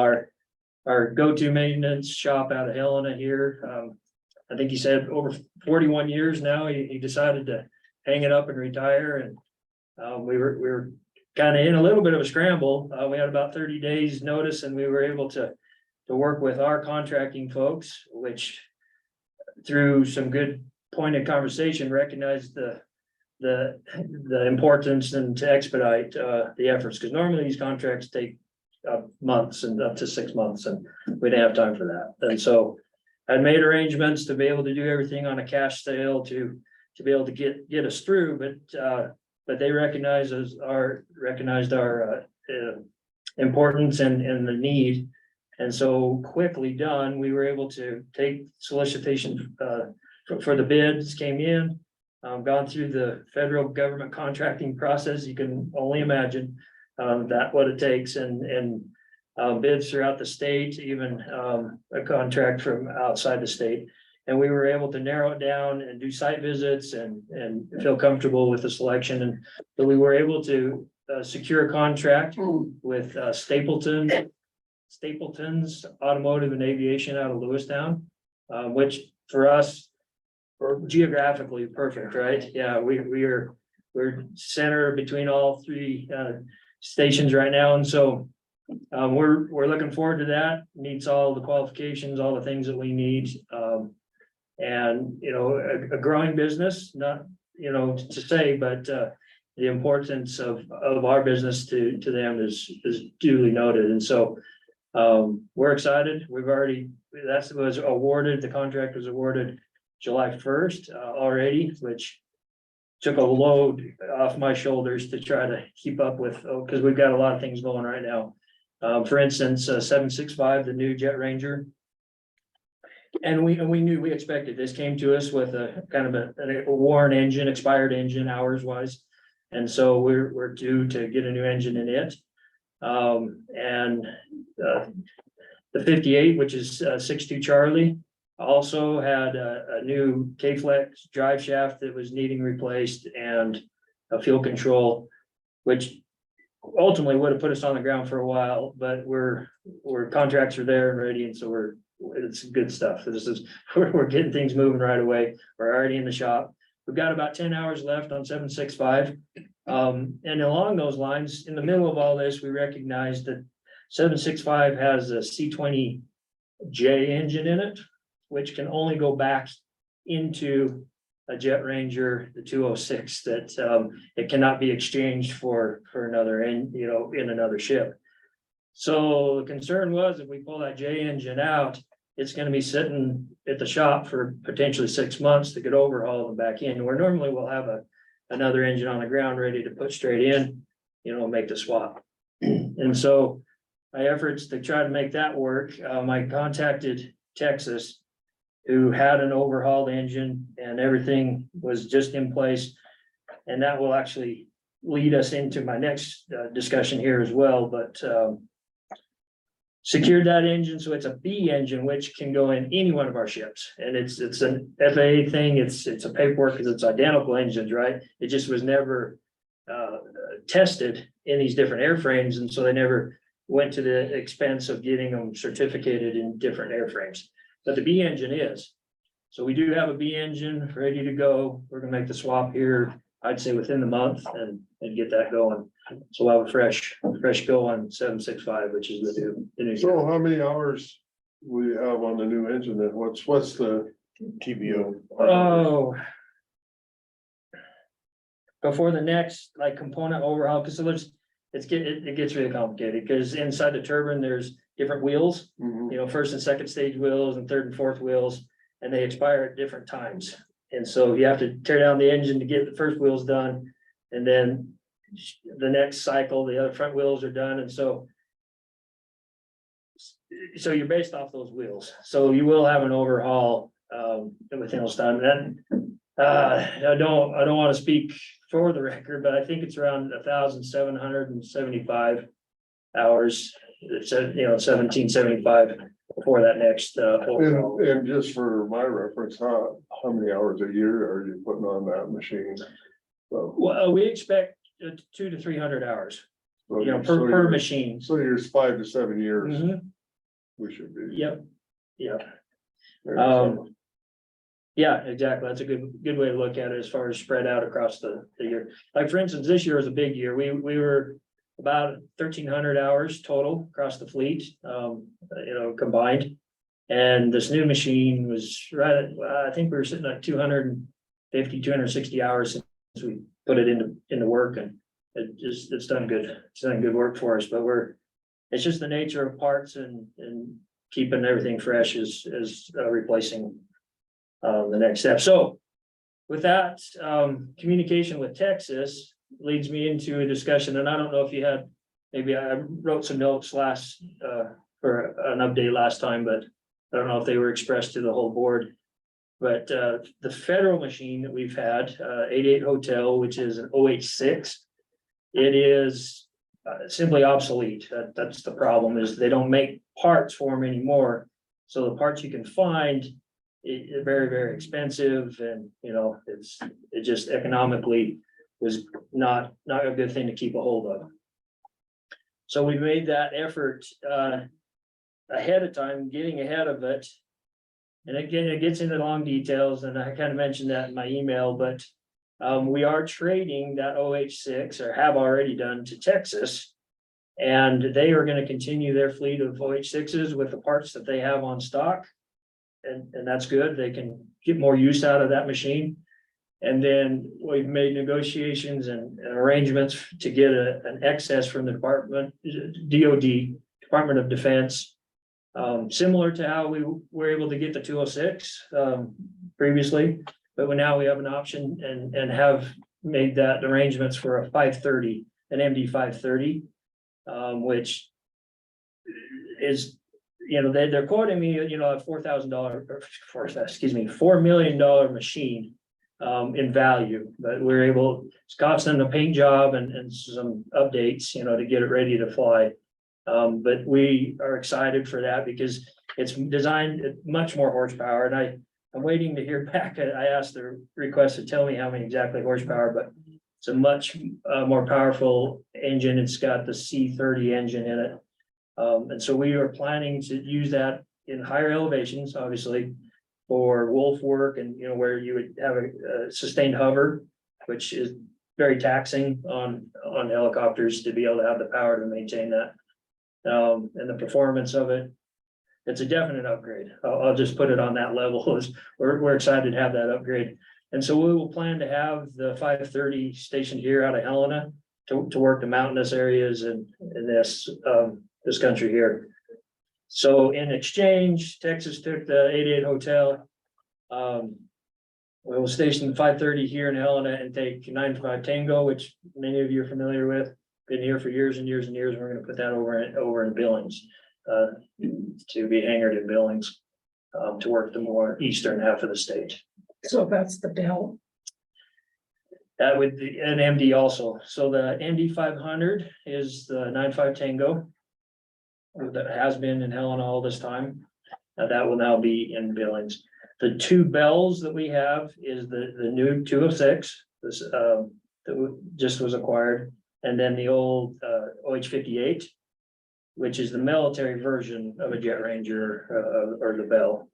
our go-to maintenance shop out of Helena here. I think he said over 41 years now, he decided to hang it up and retire, and we were kind of in a little bit of a scramble. We had about 30 days notice, and we were able to work with our contracting folks, which through some good pointed conversation, recognized the importance and to expedite the efforts, because normally these contracts take months and up to 6 months, and we didn't have time for that. And so I made arrangements to be able to do everything on a cash sale to be able to get us through, but they recognized our importance and the need. And so quickly done, we were able to take solicitation for the bids came in, gone through the federal government contracting process. You can only imagine that what it takes, and bids throughout the state, even a contract from outside the state. And we were able to narrow it down and do site visits and feel comfortable with the selection. And so we were able to secure a contract with Stapleton's Automotive and Aviation out of Lewistown, which for us, geographically perfect, right? Yeah, we're center between all three stations right now, and so we're looking forward to that. Meets all the qualifications, all the things that we need, and a growing business. Not to say, but the importance of our business to them is duly noted, and so. We're excited. That was awarded, the contract was awarded July 1st already, which took a load off my shoulders to try to keep up with, because we've got a lot of things going right now. For instance, 765, the new Jet Ranger. And we expected this. Came to us with a kind of a worn engine, expired engine hours wise. And so we're due to get a new engine in it. And the 58, which is 62 Charlie, also had a new K-Flex drive shaft that was needing replaced, and a fuel control, which ultimately would have put us on the ground for a while, but we're contracts are there and ready, and so it's good stuff. We're getting things moving right away. We're already in the shop. We've got about 10 hours left on 765. And along those lines, in the middle of all this, we recognize that 765 has a C20J engine in it, which can only go back into a Jet Ranger, the 206, that it cannot be exchanged for another, in another ship. So the concern was, if we pull that J engine out, it's going to be sitting at the shop for potentially 6 months to get overhauled and back in, where normally we'll have another engine on the ground ready to put straight in, make the swap. And so my efforts to try to make that work, I contacted Texas, who had an overhauled engine, and everything was just in place. And that will actually lead us into my next discussion here as well, but secured that engine, so it's a B engine, which can go in any one of our ships. And it's an FAA thing, it's a paperwork, because it's identical engines, right? It just was never tested in these different airframes, and so they never went to the expense of getting them certificated in different airframes. But the B engine is. So we do have a B engine ready to go. We're gonna make the swap here, I'd say within the month, and get that going. So we'll have a fresh go on 765, which is the new. So how many hours we have on the new engine then? What's the TBO? Oh. Before the next component overhaul, because it gets really complicated, because inside the turbine, there's different wheels, first and second stage wheels and third and fourth wheels, and they expire at different times. And so you have to tear down the engine to get the first wheels done, and then the next cycle, the other front wheels are done, and so. So you're based off those wheels, so you will have an overhaul, everything else done, then. I don't wanna speak for the record, but I think it's around 1,775 hours. It's 1775 for that next, overhaul. And just for my reference, how many hours a year are you putting on that machine? So, Well, we expect 200 to 300 hours, so per you're- machine. So you're 5 to 7 years, Mhm. we should be. Yep. there. Yeah, exactly. That's a good way to look at it as far as spread out across the year. Like, for instance, this year was a big year. We were about 1,300 hours total across the fleet, combined. And this new machine was right at, I think we were sitting at 250, 260 hours since we put it into work, and it's done good. It's done good work for us, but it's just the nature of parts and keeping everything fresh is replacing the next step. So with that, communication with Texas leads me into a discussion, and I don't know if you had, maybe I wrote some notes for an update last time, but I don't know if they were expressed to the whole board. But the federal machine that we've had, 88 Hotel, which is an OH6, it is simply obsolete. That's the problem, is they don't make parts for them anymore. So the parts you can find, it's very, very expensive, and it just economically was not a good thing to keep a hold of. So we made that effort ahead of time, getting ahead of it. And again, it gets into long details, and I kind of mentioned that in my email, but we are trading that OH6, or have already done, to Texas. And they are going to continue their fleet of OH6s with the parts that they have on stock. And that's good. They can get more use out of that machine. And then we've made negotiations and arrangements to get an excess from the DoD, Department of Defense. Similar to how we were able to get the 206 previously, but now we have an option and have made that arrangements for a 530, an MD 530, which is, they're quoting me, a $4 million machine in value, but it's costing them a paint job and some updates, to get it ready to fly. But we are excited for that because it's designed much more horsepower, and I'm waiting to hear back. I asked the request to tell me how many exactly horsepower, but it's a much more powerful engine. It's got the C30 engine in it. And so we are planning to use that in higher elevations, obviously, for wolf work, and where you would have a sustained hover, which is very taxing on helicopters to be able to have the power to maintain that. And the performance of it, it's a definite upgrade. I'll just put it on that level. We're excited to have that upgrade. And so we will plan to have the 530 stationed here out of Helena to work the mountainous areas in this country here. So in exchange, Texas took the 88 Hotel. We will station 530 here in Helena and take 95 Tango, which many of you are familiar with. Been here for years and years and years. We're going to put that over in Billings, to be hangared in Billings, to work the more eastern half of the state. So that's the Bell. That would be an MD also. So the MD 500 is the 95 Tango that has been in Helena all this time. That will now be in Billings. The two Bells that we have is the new 206, this that just was acquired, and then the old OH-58, which is the military version of a Jet Ranger or the Bell.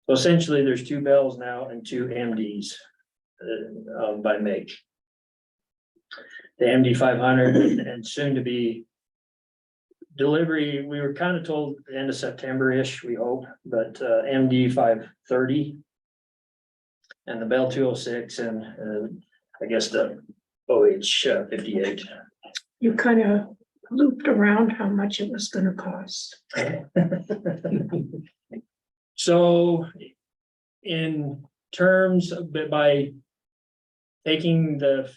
So essentially, there's two Bells now and two MDs by make. The MD 500 and soon to be delivery, we were kind of told the end of September-ish, we hope, but MD 530 and the Bell 206 and I guess the OH-58. You kind of looped around how much it was gonna cost. So in terms of by taking the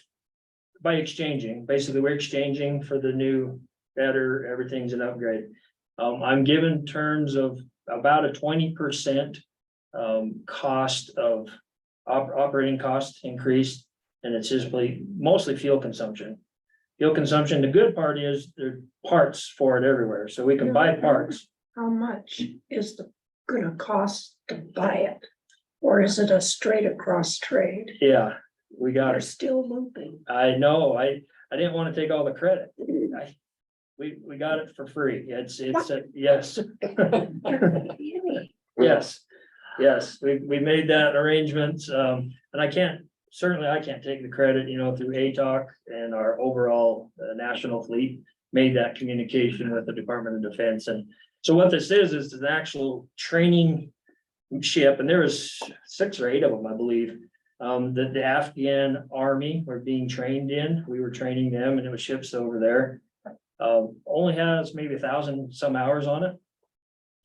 by exchanging, basically, we're exchanging for the new, better, everything's an upgrade. I'm given terms of about a 20% cost of operating cost increase, and it's just mostly fuel consumption. Fuel consumption, the good part is there are parts for it everywhere, so we can buy parts. How much is the gonna cost to buy it? Or is it a straight across trade? Yeah, we got They're it. still looping. I know, I didn't want to take all the credit. We got it for free. It's, yes. Yes, we made that arrangement, and I can't take the credit, through ATOC and our overall national fleet. Made that communication with the Department of Defense, and so what this is an actual training ship, and there was 6 or 8 of them, I believe. That the Afghan army were being trained in, we were training them, and it was ships over there. Only has maybe 1,000 some hours on it.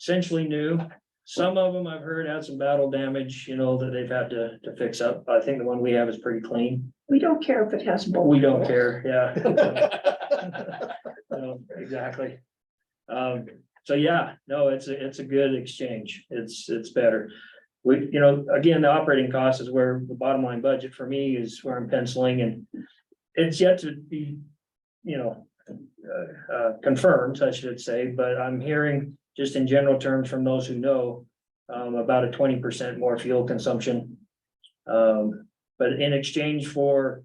Essentially new. Some of them I've heard had some battle damage, that they've had to fix up. I think the one we have is pretty clean. We don't care if it has both. We don't care, yeah. Exactly. So yeah, no, it's a good exchange. It's better. We, again, the operating cost is where the bottom line budget for me is where I'm penciling, and it's yet to be, confirmed, I should say, but I'm hearing just in general terms from those who know, about a 20% more fuel consumption. But in exchange for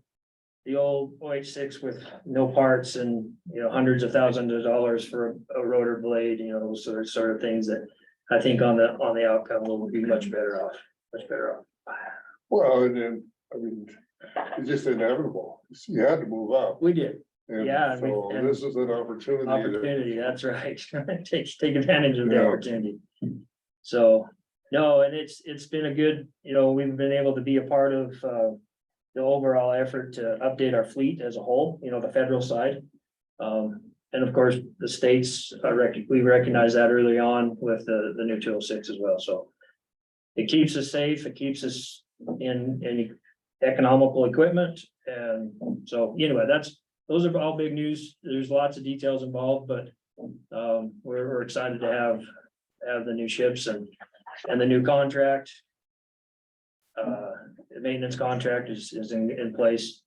the old OH6 with no parts and, hundreds of thousands of dollars for a rotor blade, those sort of things that I think on the outcome will be much better off. Well, and then, I mean, it's just inevitable. You had to move up. We did. And Yeah, and so this is an opportunity. That's right. Take advantage of the Yeah. opportunity. So, no, and it's been a good, we've been able to be a part of, the overall effort to update our fleet as a whole, the federal side. And of course, the states, we recognize that early on with the new 206 as well, so. It keeps us safe, it keeps us in economical equipment, and so, anyway, those are all big news. There's lots of details involved, but, we're excited to have the new ships and the new contract. The maintenance contract is in place.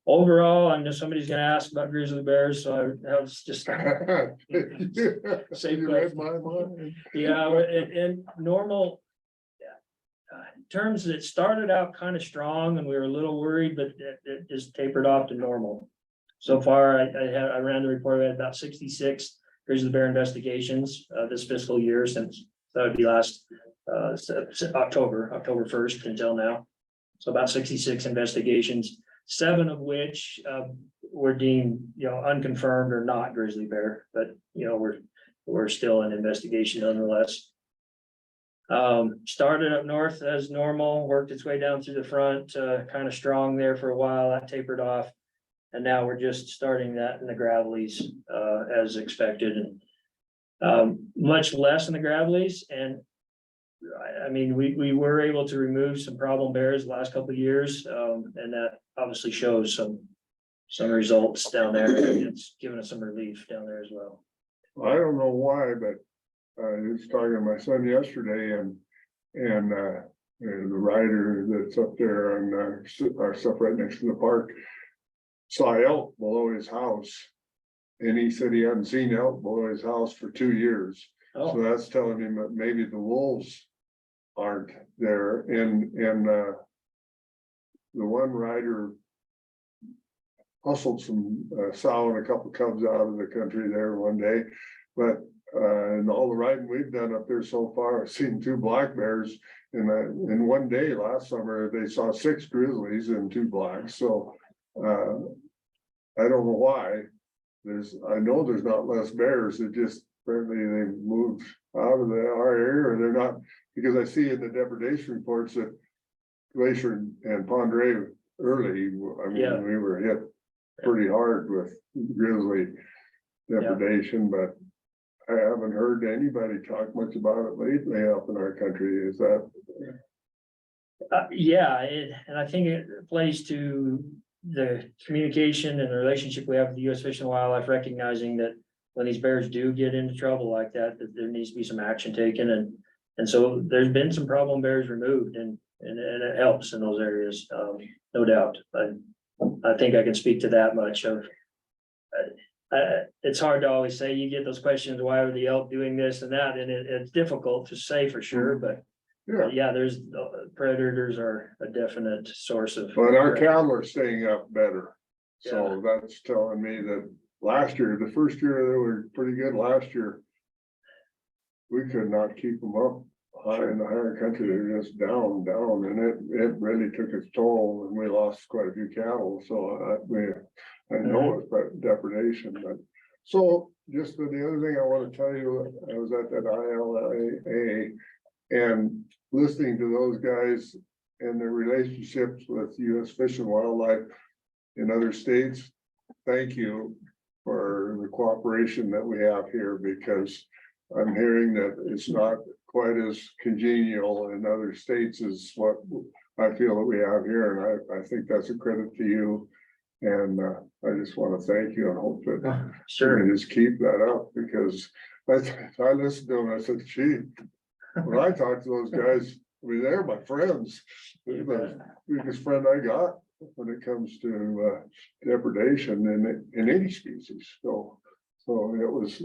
Overall, I know somebody's gonna ask about grizzly bears, so I was just. Same You read my mind. Yeah, in normal. Terms that started out kind of strong and we were a little worried, but it just tapered off to normal. So far, I ran the report, I had about 66 grizzly bear investigations, this fiscal year, since that would be last, October 1st until now. So about 66 investigations, 7 of which, were deemed, unconfirmed or not grizzly bear, but, we're still in investigation nonetheless. Started up north as normal, worked its way down through the front, kind of strong there for a while, that tapered off. And now we're just starting that in the gravelies, as expected, and much less in the gravelies. And I mean, we were able to remove some problem bears the last couple of years, and that obviously shows some results down there. It's given us some relief down there as well. I don't know why, but I was talking to my son yesterday and the rider that's up there on our stuff right next to the park saw elk below his house. And he said he hadn't seen elk below his house for 2 years. So Oh, that's telling him that maybe the wolves aren't there. And the one rider hustled some sow and a couple cubs out of the country there one day. But and all the riding we've done up there so far, I've seen 2 black bears. In one day last summer, they saw 6 grizzlies and 2 blacks. So I don't know why. I know there's not less bears. It just apparently they've moved out of our area, or they're not, because I see in the depredation reports that Glacier and Pondray early, I mean, Yeah. we were hit pretty hard with grizzly depredation, but I haven't heard anybody talk much about it lately up in our country. Is that? yeah, and I think it plays to the communication and the relationship we have with the U.S. Fish and Wildlife, recognizing that when these bears do get into trouble like that, that there needs to be some action taken, and so there's been some problem bears removed, and it helps in those areas, no doubt. I think I can speak to that much of. It's hard to always say, you get those questions, why are the elk doing this and that, and it's difficult to say for sure, but. Yeah, Yeah, there's predators are a definite source of. but our cattle are staying up better. So that's telling me that last year, the first year, they were pretty good last year. We could not keep them up high in the higher country. They're just down, and it really took its toll, and we lost quite a few cattle. So I know it's but depredation, but so just the other thing I want to tell you, I was at that ILA and listening to those guys and their relationships with US Fish and Wildlife in other states. Thank you for the cooperation that we have here, because I'm hearing that it's not quite as congenial in other states as what I feel that we have here, and I think that's a credit to you. And I just want to thank you and hope that Sure. you can just keep that up, because I listened to them, I said, gee, when I talk to those guys, I mean, they're my friends. They're the biggest friend I got when it comes to depredation in any species. So it was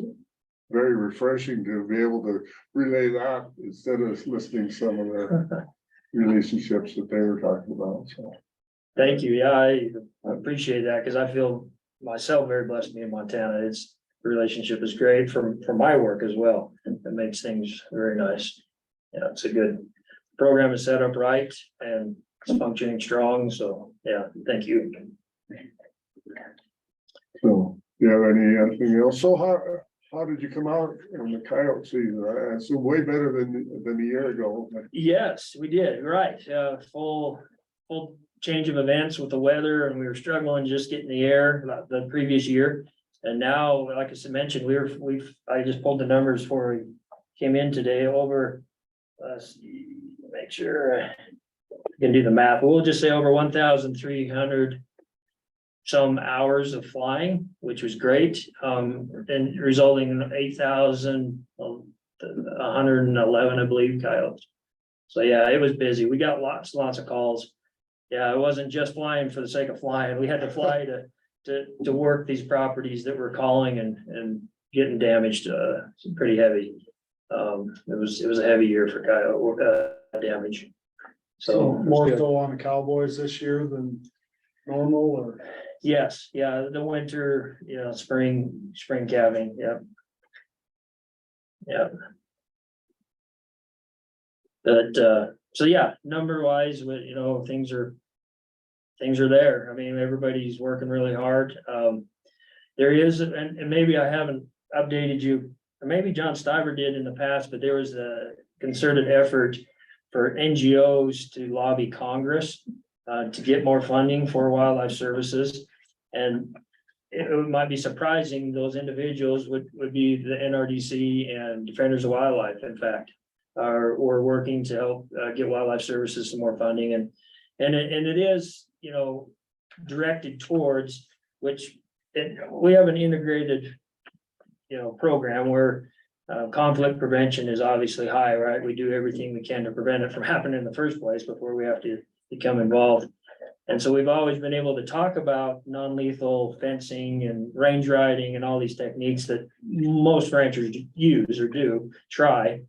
very refreshing to be able to relay that instead of listening to some of the relationships that they were talking about. So Thank you. Yeah, I appreciate that, because I feel myself very blessed to be in Montana. It's the relationship is great for my work as well. It makes things very nice. Yeah, it's a good program, is set up right and it's functioning strong. So yeah, thank you. do you have anything else? So how did you come out in the coyote season? I assume way better than a year ago. Yes, we did. Right. Full change of events with the weather, and we were struggling just getting the air the previous year. And now, like I mentioned, I just pulled the numbers before we came in today over, make sure I can do the math. We'll just say over 1,300 some hours of flying, which was great. And resulting in 8,111, I believe, coyotes. So yeah, it was busy. We got lots of calls. Yeah, it wasn't just flying for the sake of flying. We had to fly to work these properties that were calling and getting damaged, pretty heavy. It was a heavy year for coyote damage. So more so on the Cowboys this year than normal, or? Yes, yeah, the winter, spring calving, yeah. Yeah. But, so yeah, number wise, things are there. I mean, everybody's working really hard. There is, and maybe I haven't updated you, or maybe John Stiver did in the past, but there was a concerted effort for NGOs to lobby Congress to get more funding for wildlife services. And it might be surprising, those individuals would be the NRDC and Defenders of Wildlife, in fact, are working to help get wildlife services some more funding. And it is, directed towards which we have an integrated, program where conflict prevention is obviously high, right? We do everything we can to prevent it from happening in the first place before we have to become involved. And so we've always been able to talk about non-lethal fencing and range riding and all these techniques that most ranchers use or try.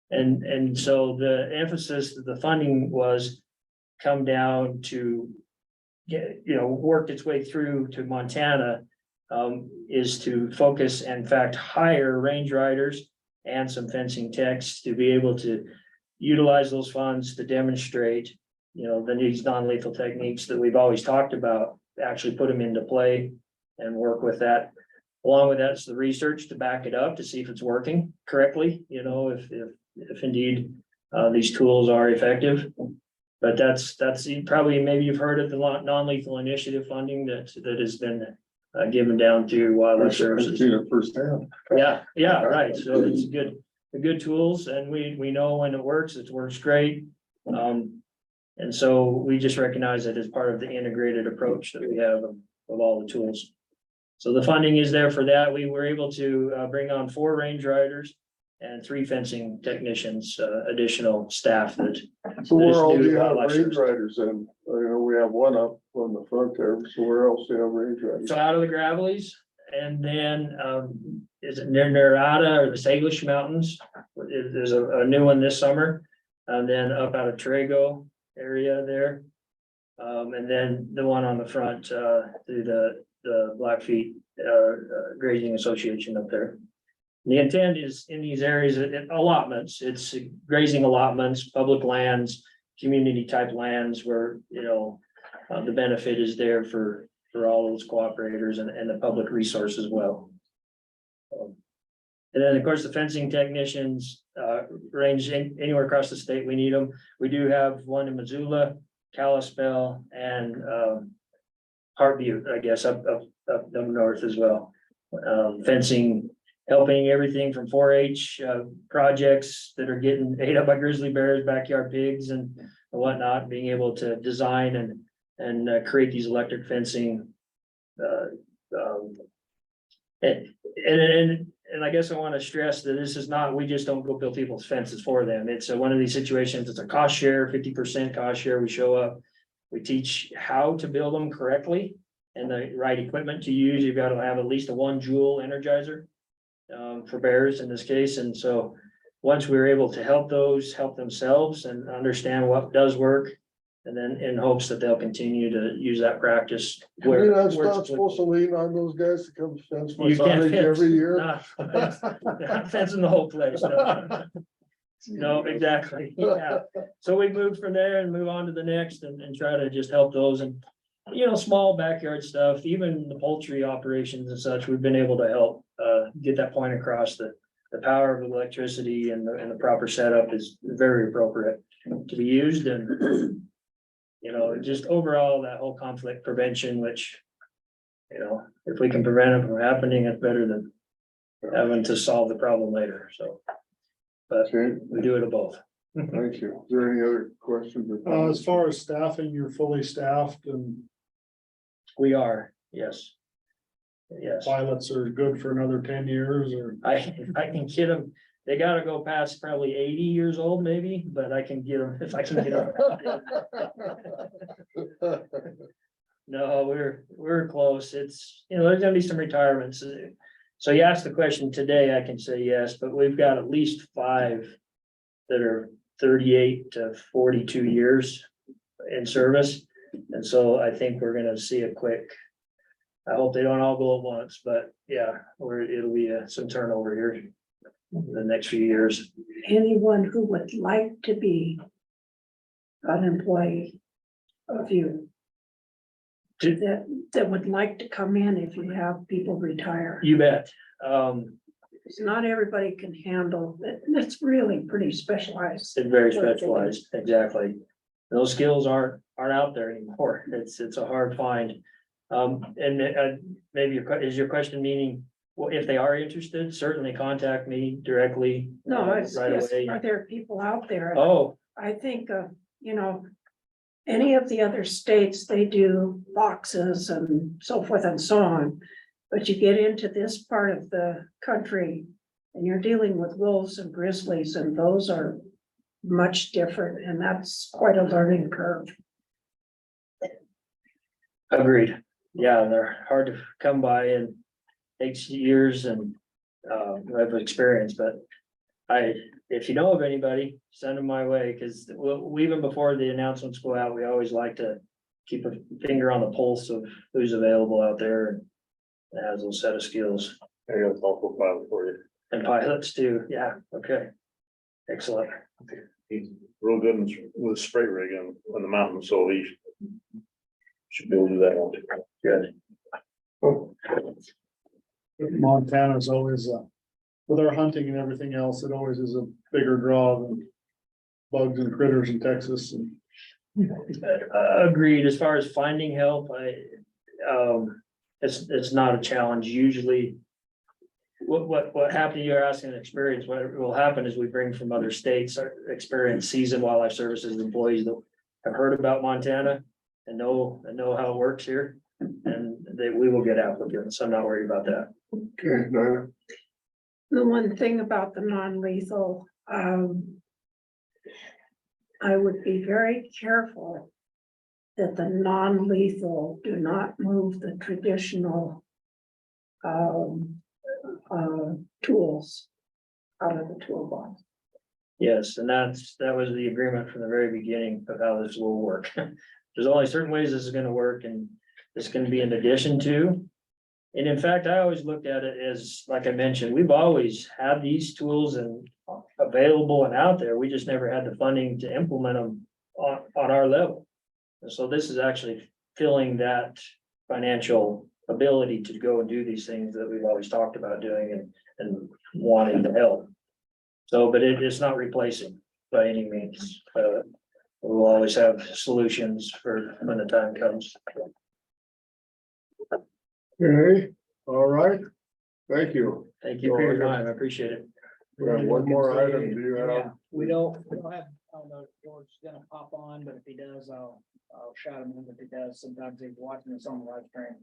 And so the emphasis of the funding was come down to get, worked its way through to Montana, is to focus, in fact, hire range riders and some fencing techs to be able to utilize those funds to demonstrate, these non-lethal techniques that we've always talked about, actually put them into play and work with that. Along with that is the research to back it up to see if it's working correctly, if indeed these tools are effective. But that's probably, maybe you've heard of the non-lethal initiative funding that has been given down to wildlife services. Firsthand. Yeah, right. So it's good tools, and we know when it works great. And so we just recognize it as part of the integrated approach that we have of all the tools. So the funding is there for that. We were able to bring on 4 range riders and 3 fencing technicians, additional staff that. So where all This do new you have wildlife range service. riders in? I know we have one up on the front there, so where else do you have range riders? So out of the Gravelies, and then is it near Nerada or the Salish Mountains? There's a new one this summer, and then up out of Trago area there. And then the one on the front through the Blackfeet Grazing Association up there. The intent is in these areas, allotments, it's grazing allotments, public lands, community type lands where, you know, the benefit is there for all those cooperators and the public resource as well. And then, of course, the fencing technicians range anywhere across the state. We need them. We do have one in Missoula, Kalispell, and Heart Butte, I guess, up north as well. Fencing, helping everything from 4-H projects that are getting ate up by grizzly bears, backyard pigs and whatnot, being able to design and create these electric fencing. And I guess I want to stress that this is not, we just don't go build people's fences for them. It's one of these situations, it's a cost share, 50% cost share. We show up, we teach how to build them correctly and the right equipment to use. You've got to have at least a 1 joule energizer for bears in this case. And so once we were able to help themselves and understand what does work, and then in hopes that they'll continue to use that practice. I mean, that's where it's not supposed to lean on those guys to come fence my You can't signage fence, every year. not fencing the whole place. No. No, exactly. Yeah. So we move from there and move on to the next and try to just help those and, you know, small backyard stuff, even the poultry operations and such, we've been able to help get that point across that the power of electricity and the proper setup is very appropriate to be used. And you know, just overall, that whole conflict prevention, which, you know, if we can prevent it from happening, it's better than having to solve the problem later, so. But Okay, we do it at both. thank you. Is there any other questions? or comments? As far as staffing, you're fully staffed and We are, yes. Yes, pilots are good for another 10 years or? I can get them, they gotta go past probably 80 years old maybe, but I can get them, if I can get them. No, we're close. It's, you know, there's gonna be some retirements. So you asked the question today, I can say yes, but we've got at least 5 that are 38 to 42 years in service. And so I think we're gonna see a quick, I hope they don't all go at once, but yeah, it'll be some turnover here in the next few years. Anyone who would like to be an employee of you that would like to come in if you have people retire. You bet. Not everybody can handle it. It's really pretty specialized. It's very specialized, exactly. Those skills aren't out there anymore. It's a hard find. And maybe is your question meaning, well, if they are interested, certainly contact me directly. No, it's right just, away. are there people out there? Oh, I think, you know, any of the other states, they do boxes and so forth and so on. But you get into this part of the country and you're dealing with wolves and grizzlies, and those are much different, and that's quite a learning curve. agreed. Yeah, they're hard to come by and takes years and of experience, but if you know of anybody, send them my way, because even before the announcements go out, we always like to keep a finger on the pulse of who's available out there and has those set of skills. I got a thoughtful file for you. And pilots too, yeah, okay. Excellent. He's real good with spray rig on the mountain, so he should be able to do that one. Good. Montana's always, with our hunting and everything else, it always is a bigger draw than bugs and critters in Texas and. Agreed. As far as finding help, it's not a challenge usually. What happened, you're asking an experience, what will happen is we bring from other states, our experienced seasoned wildlife services employees that have heard about Montana and know how it works here. And we will get applicants. I'm not worried about that. Okay, Diana. The one thing about the non-lethal, I would be very careful that the non-lethal do not move the traditional tools out of the toolbox. Yes, and that was the agreement from the very beginning of how this will work. There's only certain ways this is gonna work, and it's gonna be in addition to. And in fact, I always looked at it as, like I mentioned, we've always had these tools and available and out there. We just never had the funding to implement them on our level. And so this is actually filling that financial ability to go and do these things that we've always talked about doing and wanting to help. So, but it's not replacing by any means. We'll always have solutions for when the time comes. Okay, all right. Thank you. Thank you for your time. I appreciate it. We have one more item. Do you Yeah, have? we don't have, I don't know if George is gonna pop on, but if he does, I'll shout him in if he does. Sometimes he's watching this on the live stream.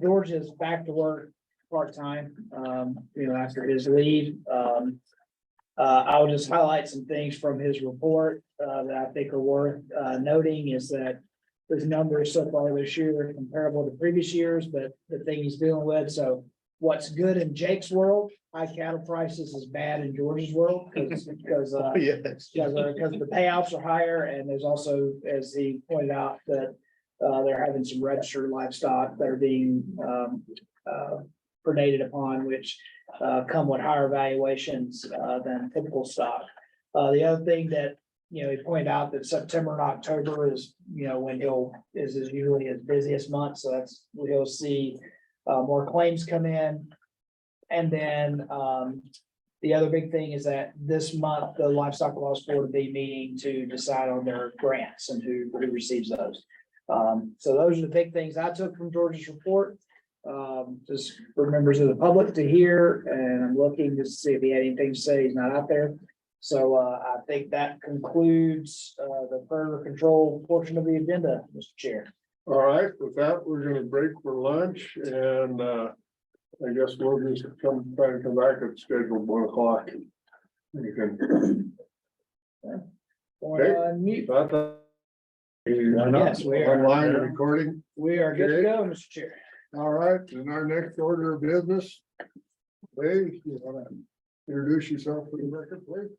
George is back to work part-time, after his leave. I'll just highlight some things from his report, that I think are worth, noting is that his numbers so far this year are comparable to previous years, but the thing he's dealing with, so what's good in Jake's world, high cattle prices is bad in George's world, because Yes. the payouts are higher, and there's also, as he pointed out, that they're having some registered livestock that are being predated upon, which come with higher valuations than typical stock. The other thing that, he pointed out that September and October is, when is usually his busiest month, so he'll see more claims come in. And then the other big thing is that this month, the Livestock Laws Board will be meeting to decide on their grants and who receives those. So those are the big things I took from George's report. Just for members of the public to hear, and I'm looking to see if he had anything to say. He's not out there. So I think that concludes the further control portion of the agenda, Mr. Chair. All right, with that, we're gonna break for lunch, and I guess we'll just try to come back at scheduled 1 o'clock. You can. Mute. Yes, we are. Online recording. We are good to go, Mr. Chair. All right, in our next order of business. Dave, you wanna introduce yourself for the record, please?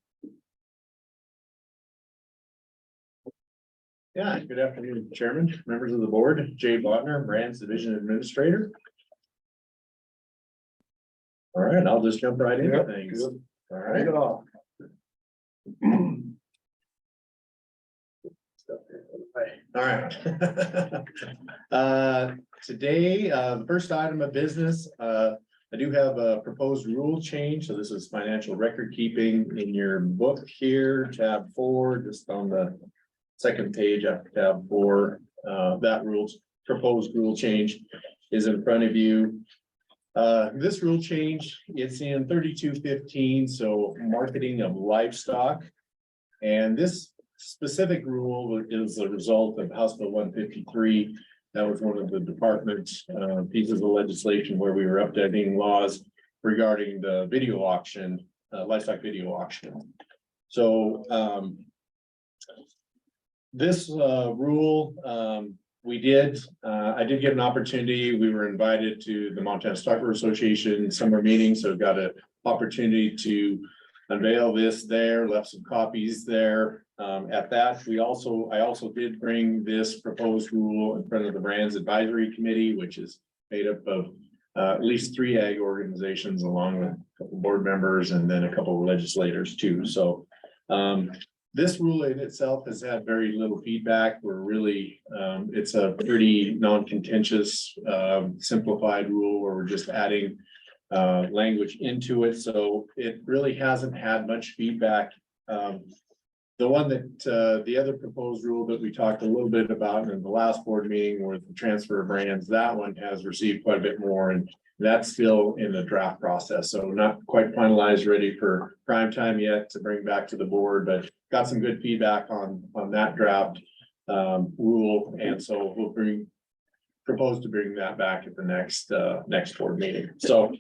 Yeah, good afternoon, Chairman, members of the board, Jay Bodner, Brands Division Administrator. All right, I'll just jump right into Yep, things. good. All Take right. it off. All right. Today, the first item of business, I do have a proposed rule change. So this is financial record keeping in your book here, tab 4, just on the second page after tab 4. That proposed rule change is in front of you. This rule change, it's in 3215, so marketing of livestock. And this specific rule is a result of House Bill 153. That was one of the department's pieces of legislation where we were updating laws regarding the video auction, livestock video auction. So this rule, I did get an opportunity. We were invited to the Montana Stockbroker Association summer meeting, so got an opportunity to unveil this there, left some copies there. At that, I also did bring this proposed rule in front of the Brands Advisory Committee, which is made up of at least 3 ag organizations along with a couple board members and then a couple of legislators too. So this rule in itself has had very little feedback. It's a pretty non-contentious, simplified rule where we're just adding language into it. So it really hasn't had much feedback The one that, the other proposed rule that we talked a little bit about in the last board meeting with the transfer of brands, that one has received quite a bit more, and that's still in the draft process, so not quite finalized, ready for prime time yet to bring back to the board, but got some good feedback on that draft rule, and so we'll propose to bring that back at the next board meeting. So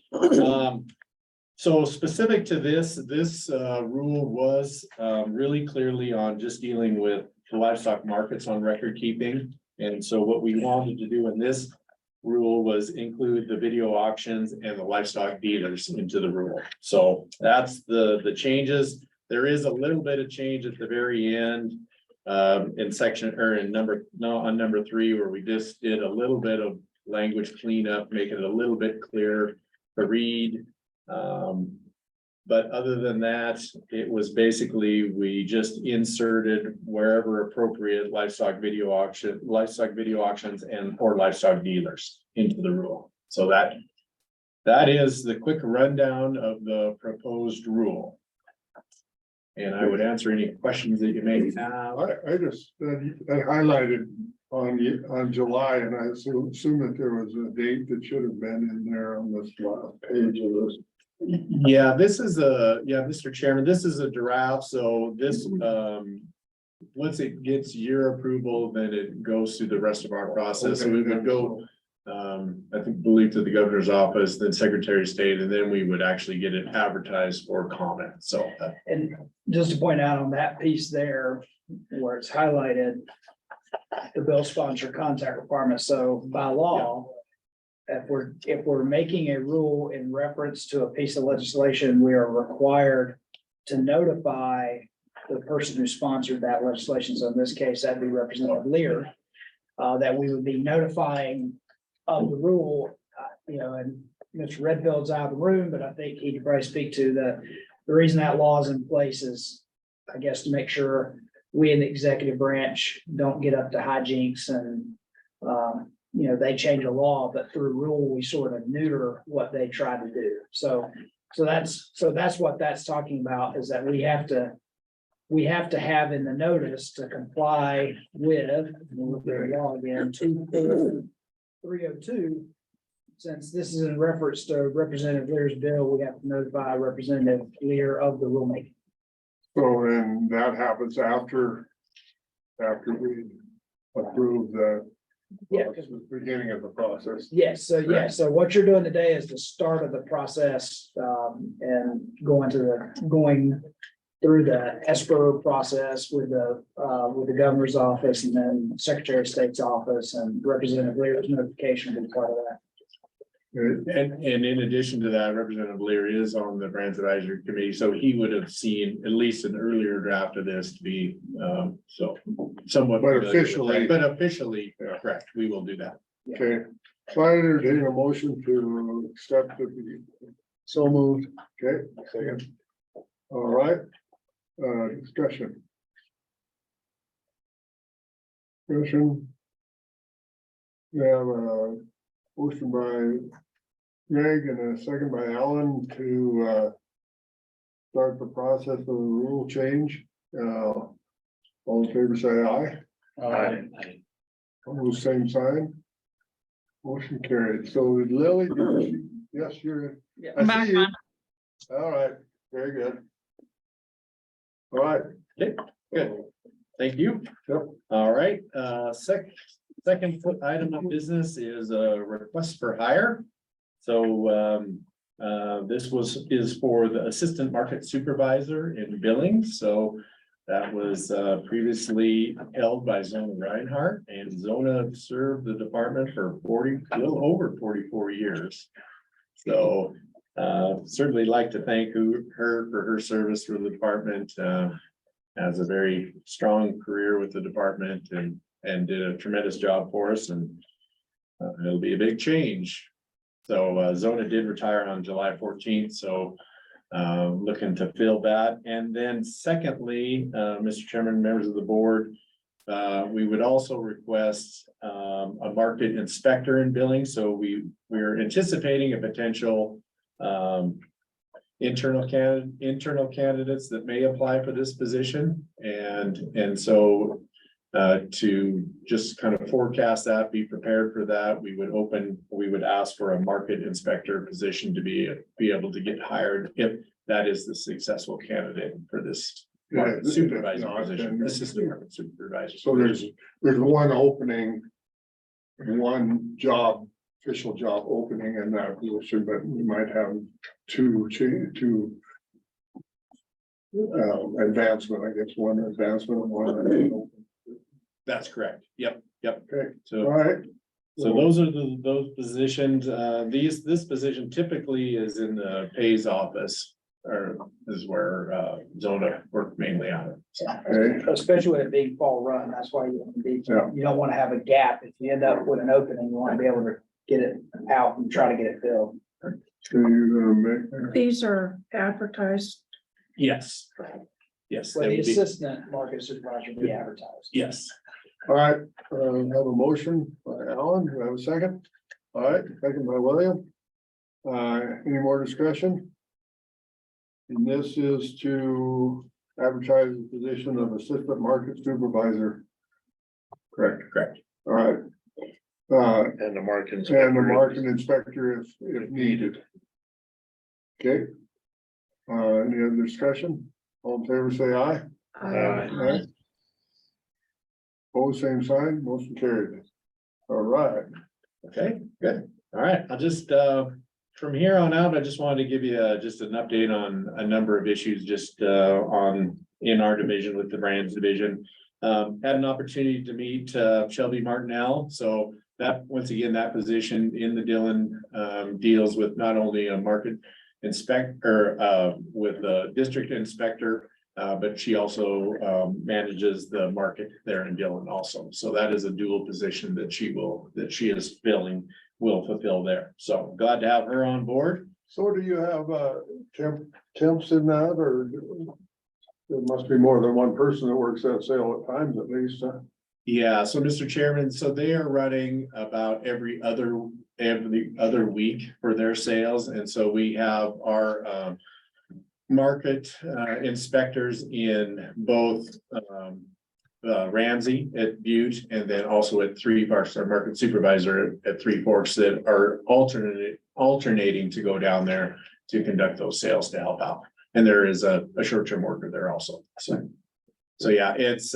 specific to this rule was really clearly on just dealing with the livestock markets on record keeping. And so what we wanted to do in this rule was include the video auctions and the livestock dealers into the rule. So that's the changes. There is a little bit of change at the very end in section or in on number 3, where we just did a little bit of language cleanup, make it a little bit clearer to read. But other than that, it was basically, we just inserted wherever appropriate livestock video auctions and or livestock dealers into the rule. So that is the quick rundown of the proposed rule. And I would answer any questions that you may have. I just, I highlighted on July, and I assume that there was a date that should have been in there on this last page of this. Yeah, Mr. Chairman, this is a draft, so this, once it gets your approval, then it goes through the rest of our process. So we would go, believe to the governor's office, then Secretary of State, and then we would actually get it advertised for comment, so. And just to point out on that piece there, where it's highlighted, the bill sponsor contact requirement, so by law, if we're making a rule in reference to a piece of legislation, we are required to notify the person who sponsored that legislation. So in this case, that'd be Representative Lear, that we would be notifying of the rule, and Mr. Redfield's out of the room, but I think he could probably speak to the reason that law is in place is, I guess, to make sure we in the executive branch don't get up to hijinks and, they change a law, but through rule, we sort of neuter what they try to do. So that's what that's talking about, is that we have to have in the notice to comply with the law again, 302. Since this is in reference to Representative Lear's bill, we have to notify Representative Lear of the rulemaking. So, and that happens after we approve the. Yeah. The beginning of the process. Yes, so what you're doing today is the start of the process, and going through the ESPER process with the governor's office, and then Secretary of State's office, and Representative Lear's notification will be part of that. And in addition to that, Representative Lear is on the Brands Advisory Committee, so he would have seen at least an earlier draft of this to be, so somewhat. But officially. Correct, we will do that. Okay, so I entertain a motion to accept the. So moved. Okay, second. All right, discussion. We have a motion by Greg and a second by Alan to start the process of the rule change. All in favor, say aye. Aye. Almost same sign. Motion carried. So Lily, yes, you're. I Back see you. on. All right, very good. All right. Okay, good. Thank you. Yep. All right, second item of business is a request for hire. So this is for the assistant market supervisor in billing. So that was previously held by Zona Reinhardt, and Zona served the department for a little over 44 years. So certainly like to thank her for her service for the department. Has a very strong career with the department and did a tremendous job for us, and it'll be a big change. So Zona did retire on July 14th, so looking to fill that. And then secondly, Mr. Chairman, members of the board, we would also request a market inspector in billing. So we're anticipating a potential internal candidates that may apply for this position. And so to just kind of forecast that, be prepared for that, we would ask for a market inspector position to be able to get hired if that is the successful candidate for this market supervisor position, assistant market supervisor. So there's one opening, one job, official job opening in that position, but we might have two advancement, I guess, one advancement and one. That's correct. Yep. Okay, So. all right. So those are those positions, this position typically is in the Pays office, or is where, Zona work mainly out of. So, Okay, Especially with it being fall run, that's why Yeah. you don't want to have a gap. If you end up with an opening, you want to be able to get it out and try to get it filled. so you're gonna make, These are advertised. yes. Yes, Well, they the would be, assistant market supervisor will be advertised. yes. all right, have a motion by Alan, do I have a second? All right, second by William. Any more discussion? And this is to advertise the position of assistant market supervisor. Correct. All right. And the market. And the market inspector if needed. Okay. Any other discussion? All in favor, say aye. Aye. Opposed, same sign, motion carried. All right. Okay, good. All right, I'll just, from here on out, I just wanted to give you just an update on a number of issues just in our division with the brands division. Had an opportunity to meet Shelby Martinell, so that, once again, that position in the Dillon deals with not only a market inspector with a district inspector, but she also manages the market there in Dillon also. So that is a dual position that she is filling, will fulfill there. So glad to have her on board. So do you have temps in that, or there must be more than one person that works that sale at times at least, huh? Yeah, so Mr. Chairman, so they are running about every other week for their sales. And so we have our market inspectors in both Ramsey at Butte, and then also at Three Forks, our market supervisor at Three Forks, that are alternating to go down there to conduct those sales to help out. And there is a short-term worker there also. So yeah, it's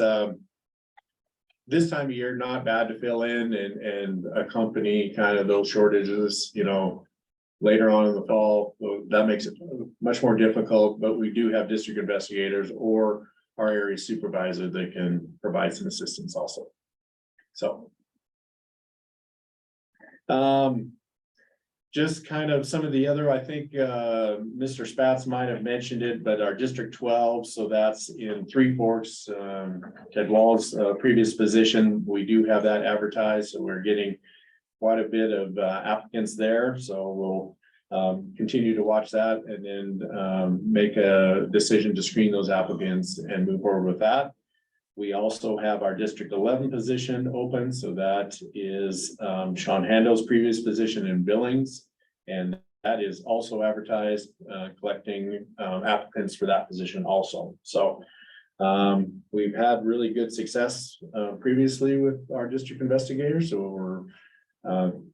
this time of year, not bad to fill in and accompany kind of those shortages, later on in the fall. That makes it much more difficult, but we do have district investigators or our area supervisor that can provide some assistance also. So. Just kind of some of the other, I think, Mr. Spatz might have mentioned it, but our District 12, so that's in Three Forks, Ted Wall's previous position, we do have that advertised, so we're getting quite a bit of applicants there, so we'll continue to watch that and then make a decision to screen those applicants and move forward with that. We also have our District 11 position open, so that is Sean Hando's previous position in Billings. And that is also advertised, collecting applicants for that position also. So we've had really good success previously with our district investigators, so we're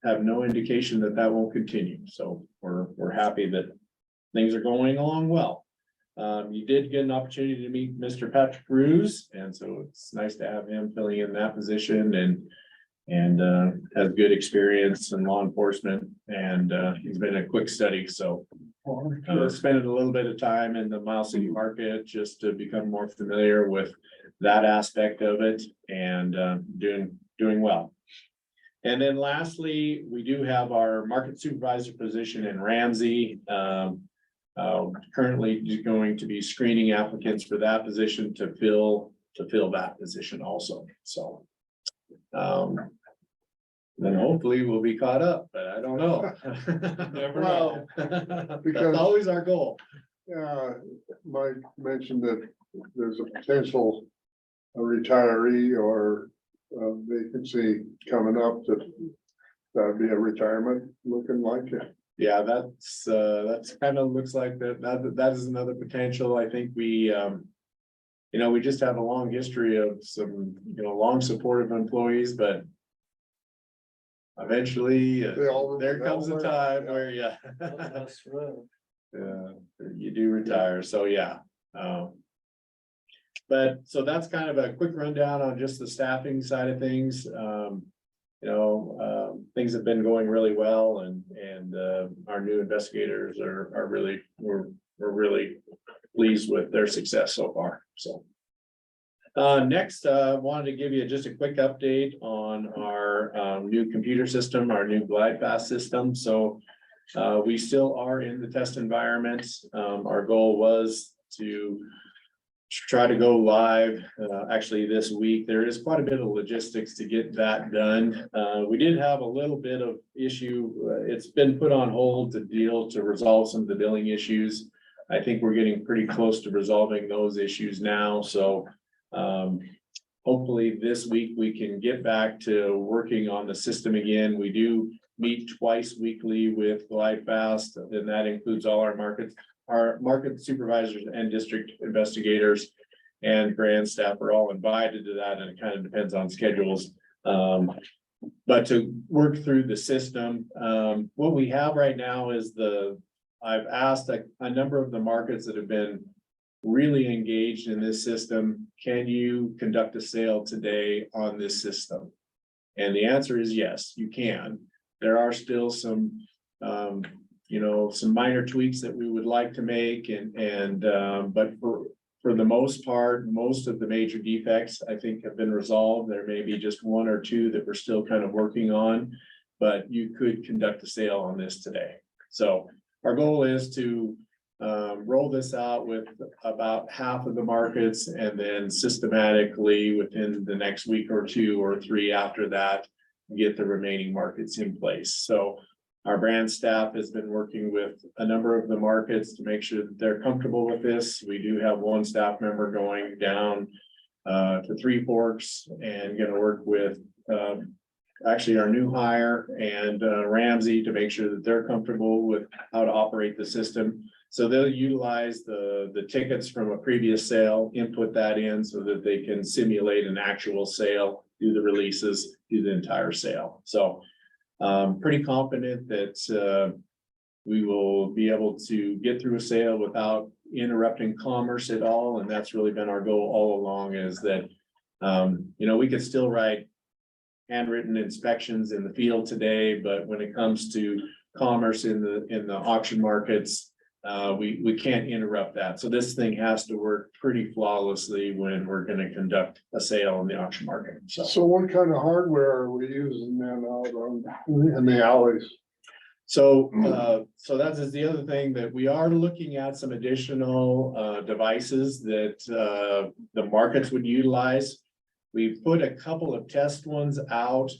have no indication that that won't continue. So we're happy that things are going along well. You did get an opportunity to meet Mr. Patrick Ruse, and so it's nice to have him filling in that position and has good experience in law enforcement, and he's been a quick study, so spending a little bit of time in the Miles City market just to become more familiar with that aspect of it, and doing well. And then lastly, we do have our market supervisor position in Ramsey. Currently going to be screening applicants for that position to fill that position also, so. Then hopefully we'll be caught up, but I don't know. Never know. That's always our goal. Mike mentioned that there's a potential retiree or vacancy coming up that'd be a retirement looking like it. Yeah, that's kind of looks like that is another potential. I think we, we just have a long history of some, long supportive employees, but eventually, They all there comes a retire, time yeah. where, That's right. you do retire, so yeah. But, so that's kind of a quick rundown on just the staffing side of things. Things have been going really well and our new investigators are really, we're really pleased with their success so far, so. Next, wanted to give you just a quick update on our new computer system, our new GlideFast system. So we still are in the test environment. Our goal was to try to go live actually this week. There is quite a bit of logistics to get that done. We did have a little bit of issue. It's been put on hold to resolve some of the billing issues. I think we're getting pretty close to resolving those issues now, so hopefully this week we can get back to working on the system again. We do meet twice weekly with GlideFast, and that includes all our market supervisors and district investigators and grant staff are all invited to that, and it kind of depends on schedules. But to work through the system, what we have right now is I've asked a number of the markets that have been really engaged in this system, can you conduct a sale today on this system? And the answer is yes, you can. There are still some minor tweaks that we would like to make but for the most part, most of the major defects, I think, have been resolved. There may be just one or two that we're still kind of working on, but you could conduct a sale on this today. So our goal is to roll this out with about half of the markets and then systematically within the next week or two or three after that, get the remaining markets in place. So our brand staff has been working with a number of the markets to make sure that they're comfortable with this. We do have one staff member going down to Three Forks and going to work with actually our new hire and Ramsey to make sure that they're comfortable with how to operate the system. So they'll utilize the tickets from a previous sale, input that in so that they can simulate an actual sale, do the releases, do the entire sale. So pretty confident that we will be able to get through a sale without interrupting commerce at all. And that's really been our goal all along, is that, we could still write handwritten inspections in the field today, but when it comes to commerce in the auction markets, we can't interrupt that. So this thing has to work pretty flawlessly when we're going to conduct a sale in the auction market. So what kind of hardware are we using then out in the alleys? So that is the other thing, that we are looking at some additional devices that the markets would utilize. We've put a couple of test ones out.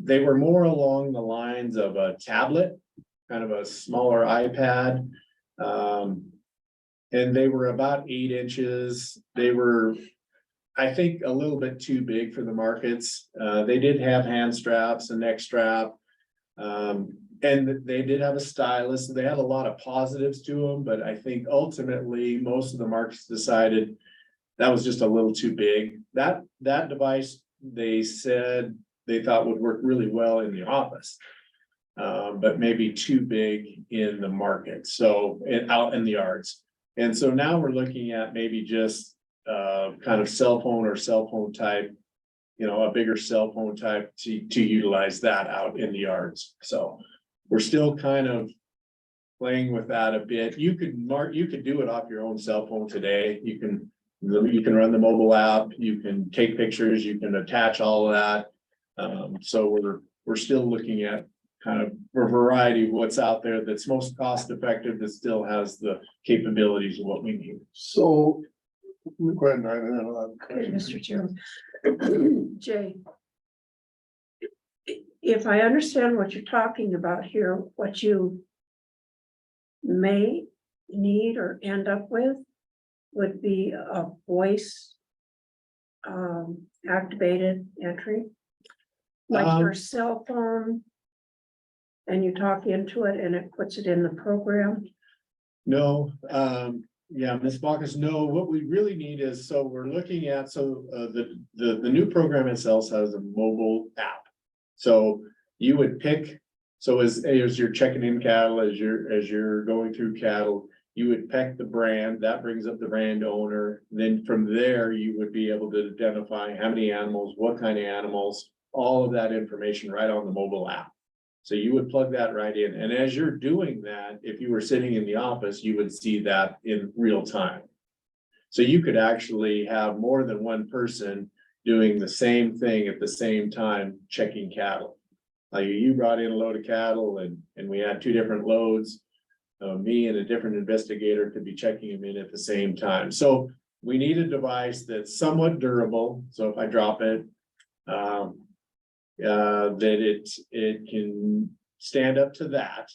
They were more along the lines of a tablet, kind of a smaller iPad. And they were about 8 inches. They were, I think, a little bit too big for the markets. They did have hand straps, a neck strap. And they did have a stylus. They had a lot of positives to them, but I think ultimately most of the markets decided that was just a little too big. That device, they said they thought would work really well in the office. But maybe too big in the market, so out in the yards. And so now we're looking at maybe just kind of cell phone type, a bigger cell phone type to utilize that out in the yards. So we're still kind of playing with that a bit. You could do it off your own cell phone today. You can run the mobile app, you can take pictures, you can attach all of that. So we're still looking at kind of a variety of what's out there that's most cost effective, that still has the capabilities of what we need. So, go ahead, Okay, Mr. Chairman. Jay. If I understand what you're talking about here, what you may need or end up with would be a voice activated entry. Like your cell phone and you talk into it and it puts it in the program? No, yeah, Ms. Bacchus, no, what we really need is, so we're looking at, the new program itself has a mobile app. So you would pick, so as you're checking in cattle, as you're going through cattle, you would pick the brand, that brings up the brand owner. Then from there, you would be able to identify how many animals, what kind of animals, all of that information right on the mobile app. So you would plug that right in, and as you're doing that, if you were sitting in the office, you would see that in real time. So you could actually have more than one person doing the same thing at the same time, checking cattle. Like you brought in a load of cattle and we had 2 different loads. Me and a different investigator could be checking them in at the same time. So we need a device that's somewhat durable. So if I drop it, that it can stand up to that.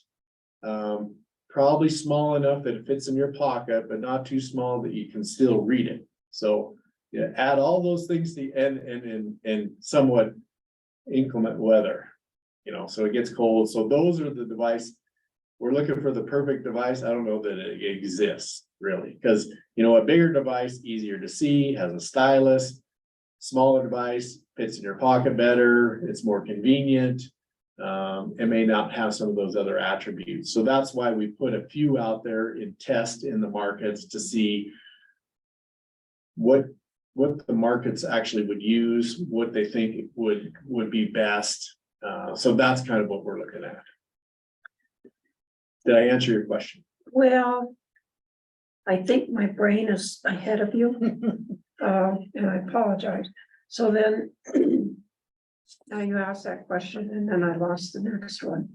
Probably small enough that it fits in your pocket, but not too small that you can still read it. So yeah, add all those things to and somewhat inclement weather, you know, so it gets cold. So those are the device. We're looking for the perfect device. I don't know that it exists really, because you know, a bigger device, easier to see, has a stylus. Smaller device fits in your pocket better, it's more convenient. It may not have some of those other attributes. So that's why we put a few out there in test in the markets to see what the markets actually would use, what they think would be best. So that's kind of what we're looking at. Did I answer your question? Well, I think my brain is ahead of you. And I apologize. So then, now you asked that question and then I lost the next one.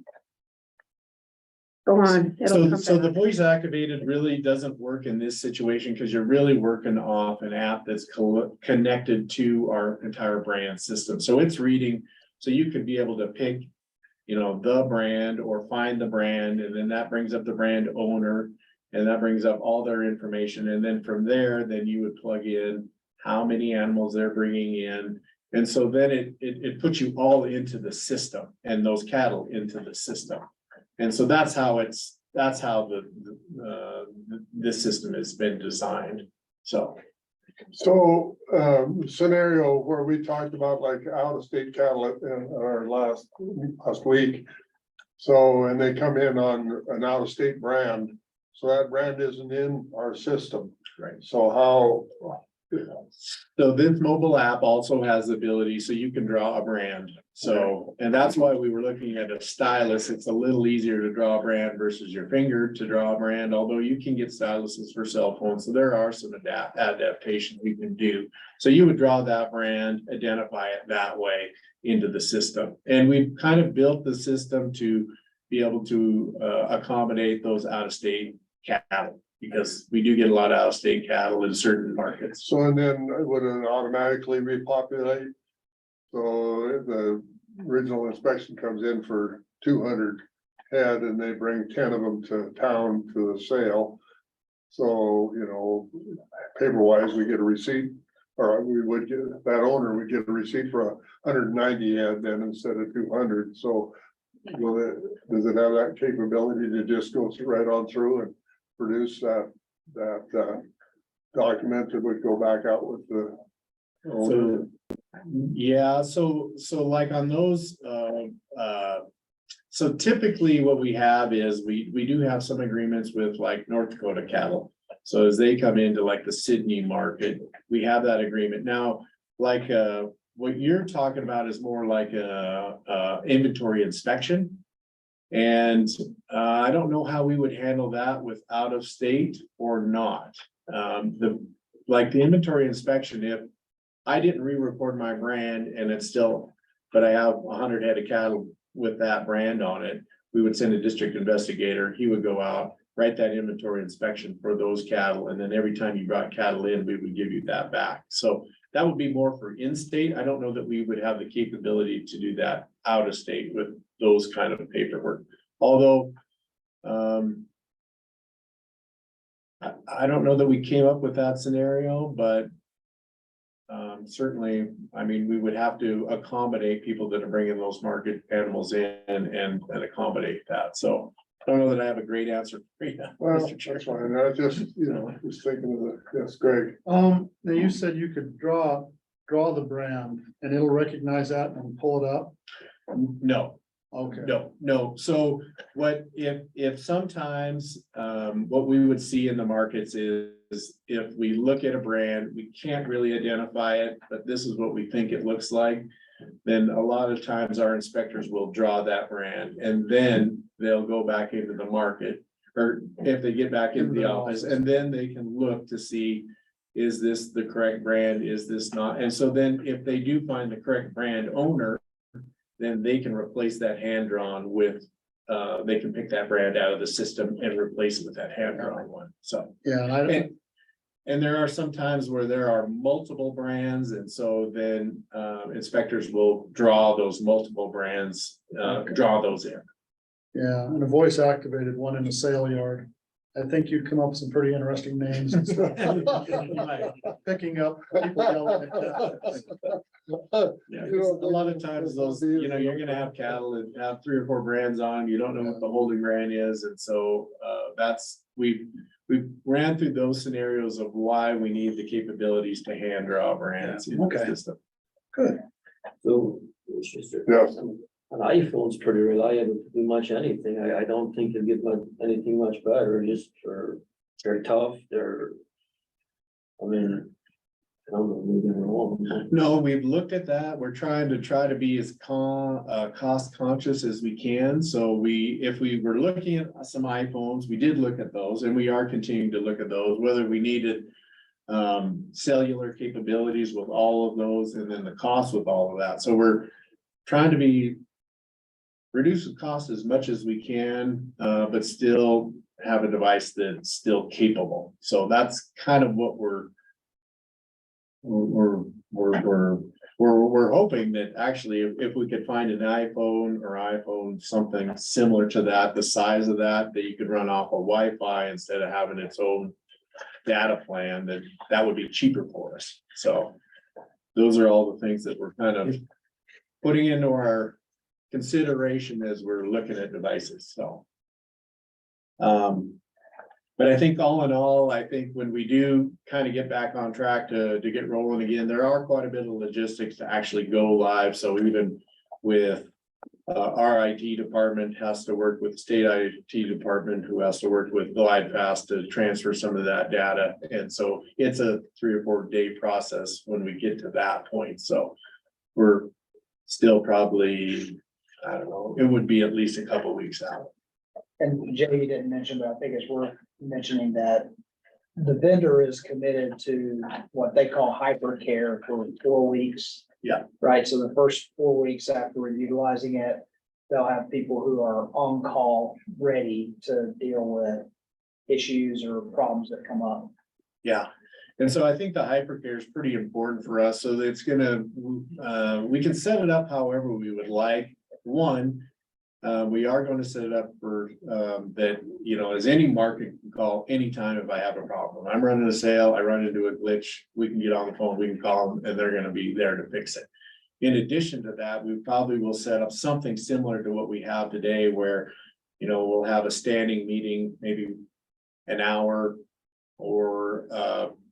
Go on. it'll come So the back. voice activated really doesn't work in this situation because you're really working off an app that's connected to our entire brand system. So it's reading, so you could be able to pick, you know, the brand or find the brand, and then that brings up the brand owner. And that brings up all their information. And then from there, then you would plug in how many animals they're bringing in. And so then it puts you all into the system and those cattle into the system. And so that's how this system has been designed. So. Scenario where we talked about like out of state cattle in our last week. So, and they come in on an out of state brand. So that brand isn't in our system. Right. So how? So this mobile app also has the ability, so you can draw a brand. So, and that's why we were looking at a stylus. It's a little easier to draw a brand versus your finger to draw a brand, although you can get styluses for cell phones. So there are some adaptations we can do. So you would draw that brand, identify it that way into the system. And we've kind of built the system to be able to accommodate those out of state cattle, because we do get a lot of out-of-state cattle in certain markets. So and then would it automatically repopulate? So the original inspection comes in for 200 head and they bring 10 of them to town to the sale. So, you know, paper wise, we get a receipt, or we would get, that owner would get a receipt for 190 head then instead of 200. So does it have that capability to just go right on through and produce that document that would go back out with the owner? So, yeah, so like on those, so typically what we have is we do have some agreements with like North Dakota cattle. So as they come into like the Sydney market, we have that agreement. Now, like, what you're talking about is more like a inventory inspection. And I don't know how we would handle that with out of state or not. The inventory inspection, if I didn't re-record my brand and it's still, but I have 100 head of cattle with that brand on it, we would send a district investigator. He would go out, write that inventory inspection for those cattle. And then every time you brought cattle in, we would give you that back. So that would be more for in-state. I don't know that we would have the capability to do that out of state with those kind of paperwork. Although, I don't know that we came up with that scenario, but certainly, I mean, we would have to accommodate people that are bringing those market animals in and accommodate that. So I don't know that I have a great answer for you, Well, Mr. that's Chairman. fine. I just, was thinking of the, yes, Greg. Now you said you could draw the brand and it'll recognize that and pull it up? No, Okay. no. So what if sometimes, what we would see in the markets is if we look at a brand, we can't really identify it, but this is what we think it looks like. Then a lot of times our inspectors will draw that brand and then they'll go back into the market. Or if they get back into the office, and then they can look to see, is this the correct brand? Is this not? And so then if they do find the correct brand owner, then they can replace that hand drawn with, they can pick that brand out of the system and replace it with that hand drawn one. So. Yeah, And there are some times where there are multiple brands, and so then inspectors will draw those multiple brands, draw those in. yeah, and a voice activated one in a sale yard. I think you'd come up with some pretty interesting names and stuff. Picking up people yelling at that. Yeah, 'cause a lot of times those, you're gonna have cattle that have 3 or 4 brands on, you don't know what the holding brand is, and so we ran through those scenarios of why we need the capabilities to hand draw brands in the Okay. system. So, it's just, Yes. an iPhone's pretty reliable to do much anything. I don't think you'll get anything much better, just they're tough, I mean, I don't know, maybe I'm wrong. No, we've looked at that. We're trying to be as cost conscious as we can. So if we were looking at some iPhones, we did look at those and we are continuing to look at those, whether we needed cellular capabilities with all of those and then the cost with all of that. So we're trying to reduce the cost as much as we can, but still have a device that's still capable. So that's kind of what we're hoping that actually if we could find an iPhone something similar to that, the size of that you could run off of Wi-Fi instead of having its own data plan, that would be cheaper for us. So those are all the things that we're kind of putting into our consideration as we're looking at devices, so. But I think all in all, I think when we do kind of get back on track to get rolling again, there are quite a bit of logistics to actually go live. So even with our IT department has to work with the state IT department, who has to work with GlideFast to transfer some of that data. And so it's a 3 or 4 day process when we get to that point. So we're still probably, I don't know, it would be at least a couple weeks out. And Jay, you didn't mention, but I think it's worth mentioning that the vendor is committed to what they call hypercare for 4 weeks. Yeah. Right, so the first 4 weeks after we're utilizing it, they'll have people who are on call, ready to deal with issues or problems that come up. Yeah, and so I think the hypercare is pretty important for us, so that it's gonna, we can set it up however we would like. One, we are going to set it up for, that, as any market can call anytime if I have a problem. I'm running a sale, I run into a glitch, we can get on the phone, we can call them, and they're gonna be there to fix it. In addition to that, we probably will set up something similar to what we have today where, we'll have a standing meeting, maybe an hour or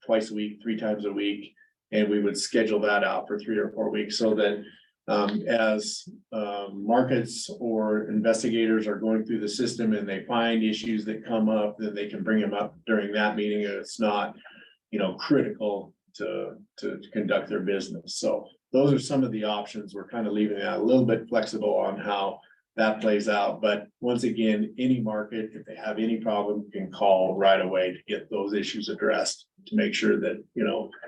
twice a week, 3 times a week. And we would schedule that out for 3 or 4 weeks so that as markets or investigators are going through the system and they find issues that come up, then they can bring them up during that meeting. And it's not, critical to conduct their business. So those are some of the options. We're kind of leaving that a little bit flexible on how that plays out. But once again, any market, if they have any problem, can call right away to get those issues addressed, to make sure that,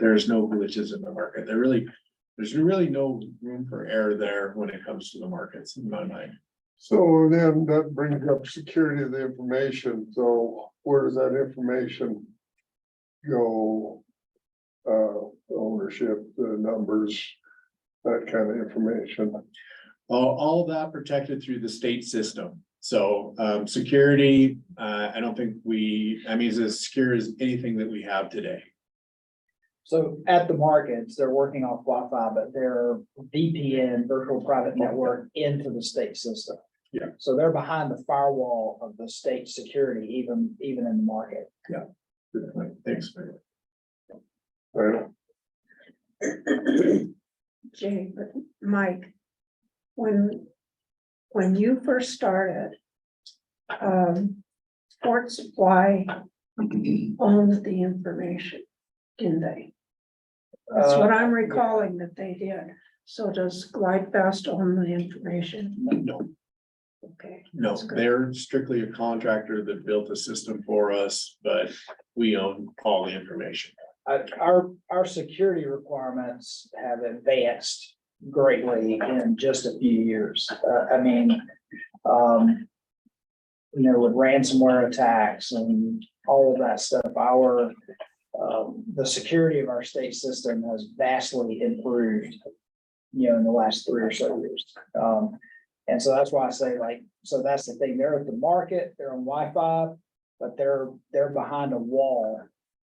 there's no glitches in the market. There's really no room for error there when it comes to the markets, in my mind. So then that brings up security of the information. So where does that information go? Ownership, the numbers, that kind of information. All that protected through the state system. So security, I don't think it's as secure as anything that we have today. So at the markets, they're working off Wi-Fi, but they're VPN, virtual private network into the state system. Yeah. So they're behind the firewall of the state security, even in the market. Good point. Thanks. Right. Jay, but Mike, when you first started, Fort Supply owned the information, didn't they? That's what I'm recalling that they did. So does GlideFast own the information? No, Okay. no, that's good. they're strictly a contractor that built a system for us, but we own all the information. Our security requirements have advanced greatly in just a few years. With ransomware attacks and all of that stuff, the security of our state system has vastly improved, in the last 3 or so years. And so that's why I say so that's the thing, they're at the market, they're on Wi-Fi, but they're behind a wall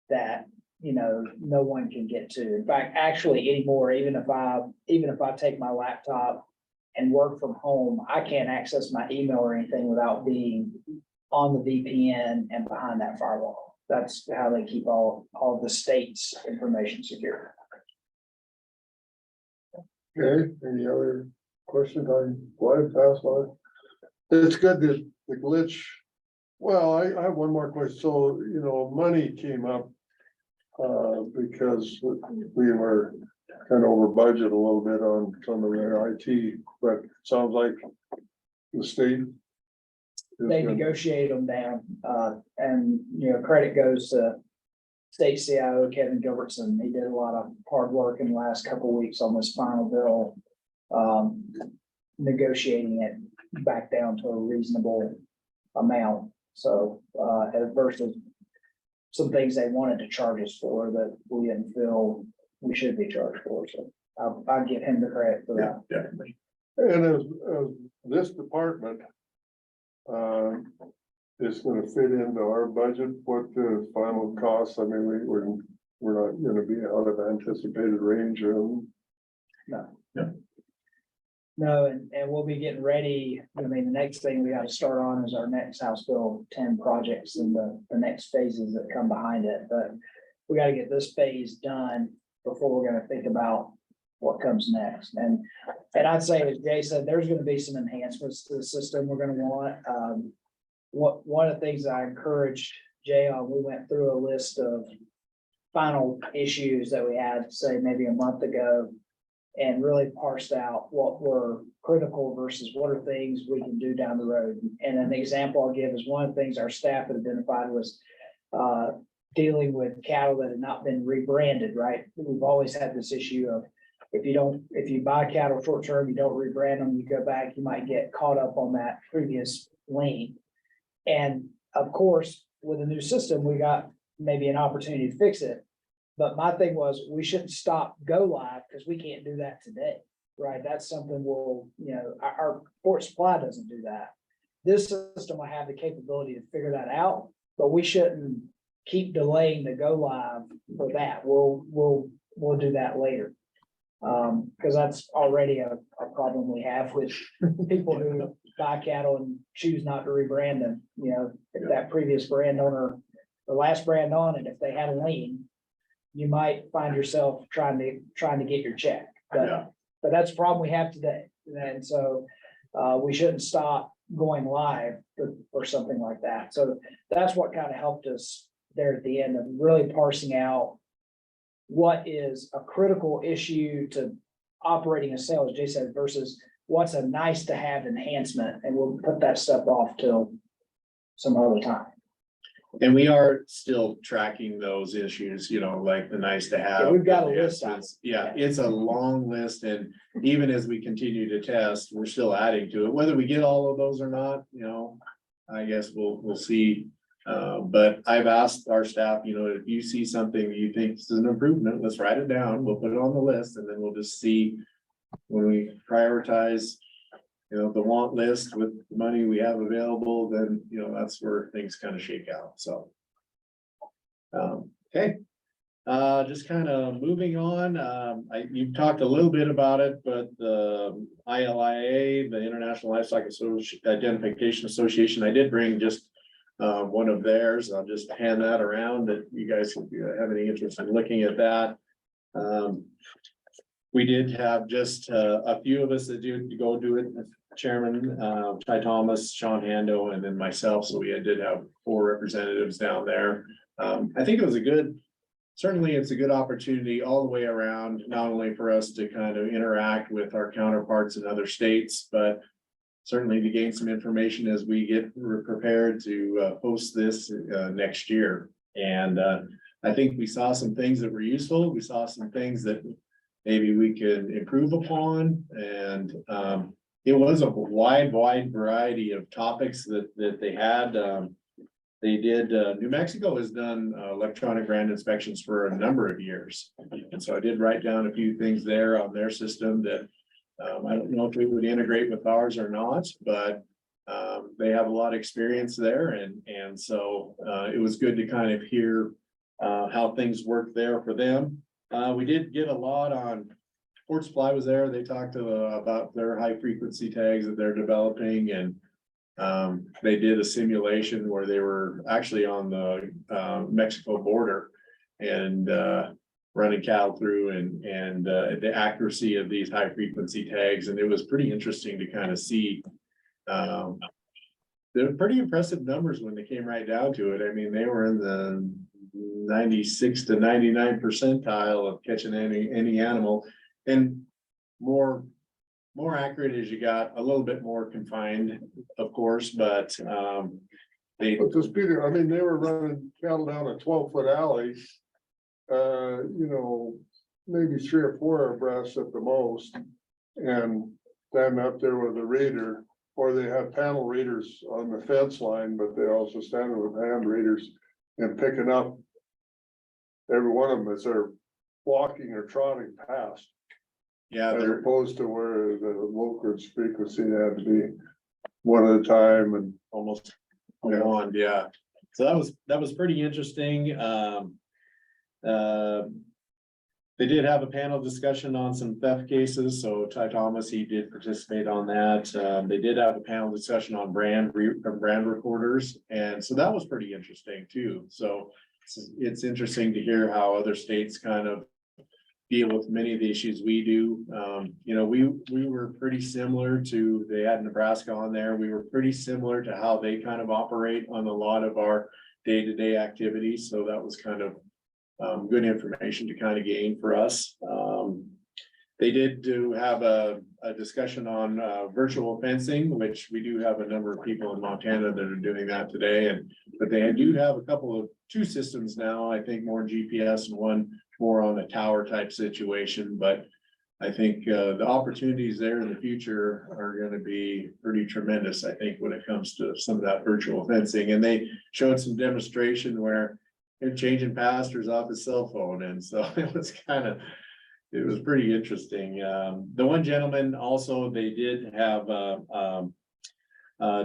that, no one can get to. In fact, actually anymore, even if I take my laptop and work from home, I can't access my email or anything without being on the VPN and behind that firewall. That's how they keep all of the state's information secure. Okay, any other questions on GlideFast line? It's good that the glitch, well, I have one more question, so, money came up. Because we were kind of over budget a little bit on some of their IT, but it sounds like the state. They negotiate them down, and, credit goes to state CIO Kevin Gilbertson. He did a lot of hard work in the last couple of weeks on this final bill. Negotiating it back down to a reasonable amount. So, versus some things they wanted to charge us for that we didn't feel we should be charged for. So I'll give him the credit for that. Definitely. And as this department. Is gonna fit into our budget, what the final costs, I mean, we're not gonna be out of anticipated range or. No, and we'll be getting ready. The next thing we got to start on is our next House Bill 10 projects and the next phases that come behind it. But we got to get this phase done before we're going to think about what comes next. And I'd say, as Jay said, there's going to be some enhancements to the system we're going to want. One of the things I encouraged Jay on, we went through a list of final issues that we had, say, maybe a month ago, and really parsed out what were critical versus what are things we can do down the road. And an example I'll give is one of the things our staff had identified was dealing with cattle that had not been rebranded, right? We've always had this issue of if you buy cattle short term, you don't rebrand them, you go back, you might get caught up on that previous lien. And of course, with a new system, we got maybe an opportunity to fix it. But my thing was, we shouldn't stop go live because we can't do that today, right? That's something our Fort Supply doesn't do that. This system will have the capability to figure that out, but we shouldn't keep delaying the go live for that. We'll do that later. Because that's already a problem we have with people who buy cattle and choose not to rebrand them. If that previous brand owner, the last brand on it, if they had a lien, you might find yourself trying to get your check. But that's a problem we have today. And so we shouldn't stop going live for something like that. So that's what kind of helped us there at the end of really parsing out what is a critical issue to operating a sale, as Jay said, versus what's a nice to have enhancement. And we'll put that stuff off till some other time. And we are still tracking those issues, like the nice to have. Yeah, we've got a list on it. Yeah, it's a long list, and even as we continue to test, we're still adding to it. Whether we get all of those or not, I guess we'll see. But I've asked our staff, if you see something you think is an improvement, let's write it down. We'll put it on the list, and then we'll just see when we prioritize, the want list with the money we have available, then, that's where things kind of shake out. So. Okay. Just kind of moving on, you've talked a little bit about it, but the ILIA, the International Livestock Identification Association, I did bring just one of theirs. I'll just hand that around that you guys, if you have any interest in looking at that. We did have just a few of us that do go do it. Chairman, Ty Thomas, Sean Hando, and then myself. So we did have 4 representatives down there. I think it was certainly it's a good opportunity all the way around, not only for us to kind of interact with our counterparts in other states, but certainly to gain some information as we get prepared to host this next year. And I think we saw some things that were useful. We saw some things that maybe we could improve upon. And it was a wide variety of topics that they had. They did, New Mexico has done electronic brand inspections for a number of years. And so I did write down a few things there on their system that I don't know if we would integrate with ours or not, but they have a lot of experience there. And so it was good to kind of hear how things work there for them. We did get a lot on Fort Supply was there. They talked about their high frequency tags that they're developing, and they did a simulation where they were actually on the Mexico border and running cattle through and the accuracy of these high frequency tags. And it was pretty interesting to kind of see. They're pretty impressive numbers when they came right down to it. I mean, they were in the 96 to 99 percentile of catching any animal, and more accurate as you got, a little bit more confined, of course, but they. But the speed, I mean, they were running cattle down a 12-foot alley. Maybe 3 or 4 abreast at the most. And standing up there with a reader, or they have panel readers on the fence line, but they also stand with hand readers and picking up every one of them as they're walking or trotting past. Yeah, As they're opposed to where the local frequency had to be one at a time and. almost on, yeah. So that was pretty interesting. They did have a panel discussion on some theft cases, so Ty Thomas, he did participate on that. They did have a panel discussion on brand recorders, and so that was pretty interesting too. So it's interesting to hear how other states kind of deal with many of the issues we do. We were pretty similar to, they had Nebraska on there. We were pretty similar to how they kind of operate on a lot of our day-to-day activities. So that was kind of good information to kind of gain for us. They did have a discussion on virtual fencing, which we do have a number of people in Montana that are doing that today. But they do have two systems now, I think more GPS and one more on a tower type situation. But I think the opportunities there in the future are going to be pretty tremendous, I think, when it comes to some of that virtual fencing. And they showed some demonstration where they're changing pastors off his cell phone. And so it was pretty interesting. The one gentleman also, they did have a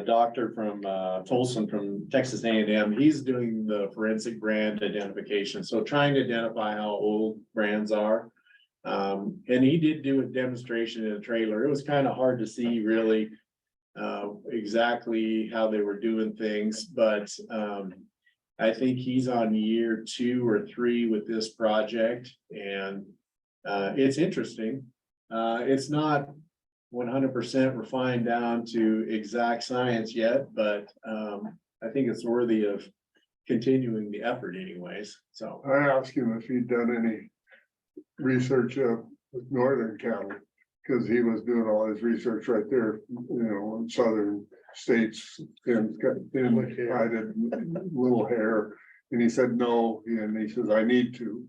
doctor from Tolson from Texas A&M. He's doing the forensic brand identification. So trying to identify how old brands are. And he did do a demonstration in a trailer. It was kind of hard to see really exactly how they were doing things, but I think he's on year 2 or 3 with this project, and it's interesting. It's not 100% refined down to exact science yet, but I think it's worthy of continuing the effort anyways. So I asked him if he'd done any research with northern cattle, because he was doing all his research right there, in southern states, and got little hair, and he said no, and he says I need to.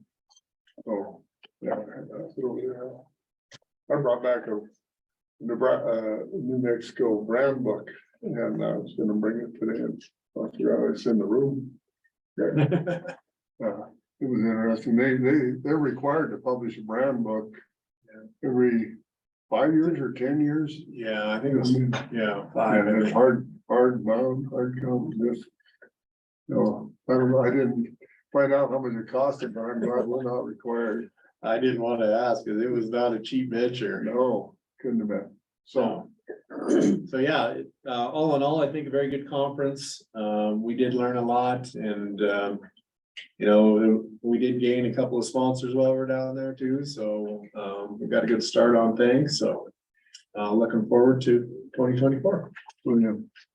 So yeah, I brought back a New Mexico brand book, and I was gonna bring it today, and I forgot it's in the room. It was interesting. They're required to publish a brand book every 5 years or 10 years. yeah, I think it was, 5. And it's hard bound, hard come, this. No, I don't know, I didn't find out how much it costed, but I'm glad we're not required. I didn't want to ask, because it was not a cheap venture. No, couldn't have been. So, So yeah, all in all, I think a very good conference. We did learn a lot and, you know, we did gain a couple of sponsors while we're down there too. So, we got a good start on things. So, looking forward to 2024.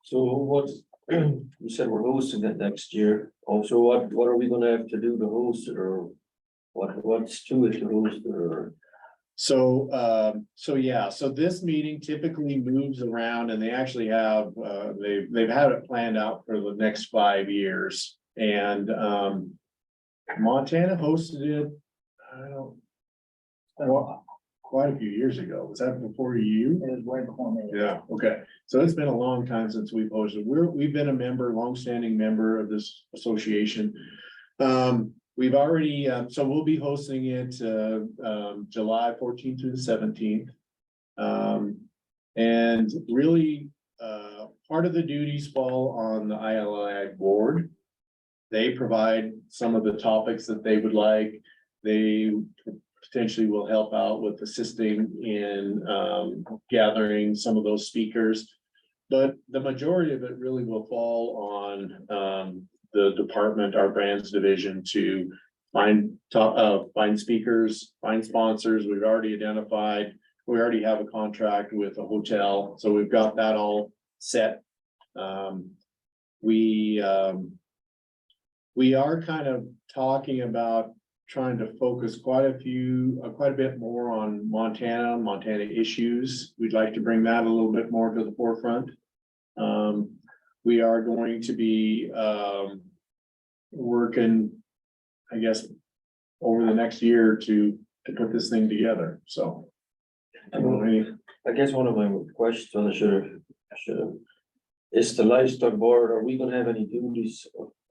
So what, you said we're hosting it next year. Also, what are we gonna have to do to host it, or what's to it to host it, or? So yeah, so this meeting typically moves around and they actually have, they've had it planned out for the next 5 years. And, Montana hosted it, I don't, well, quite a few years ago. Was that before you? It was way before me. Yeah, okay. So it's been a long time since we've hosted. We've been a member, longstanding member of this association. We've already, so we'll be hosting it, July 14th through the 17th. And really, part of the duties fall on the ILI board. They provide some of the topics that they would like. They potentially will help out with assisting in gathering some of those speakers. But the majority of it really will fall on the department, our brands division, to find speakers, find sponsors. We've already identified, we already have a contract with a hotel, so we've got that all set. We are kind of talking about trying to focus quite a bit more on Montana issues. We'd like to bring that a little bit more to the forefront. We are going to be working, I guess, over the next year to put this thing together, so. I guess one of my questions, I should have, is the livestock board, are we gonna have any duties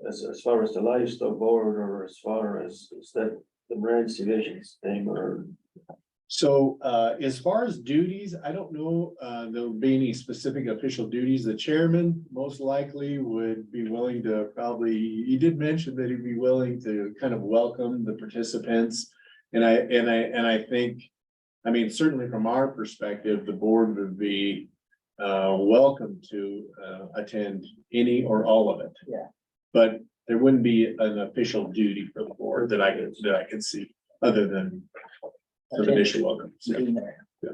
as far as the livestock board, or as far as, is that the brands divisions thing, or? So, as far as duties, I don't know, there'll be any specific official duties. The chairman most likely would be willing to he did mention that he'd be willing to kind of welcome the participants. And I think, I mean, certainly from our perspective, the board would be welcome to attend any or all of it. Yeah. But there wouldn't be an official duty for the board that I can see, other than the initial welcome. To be there. Yeah.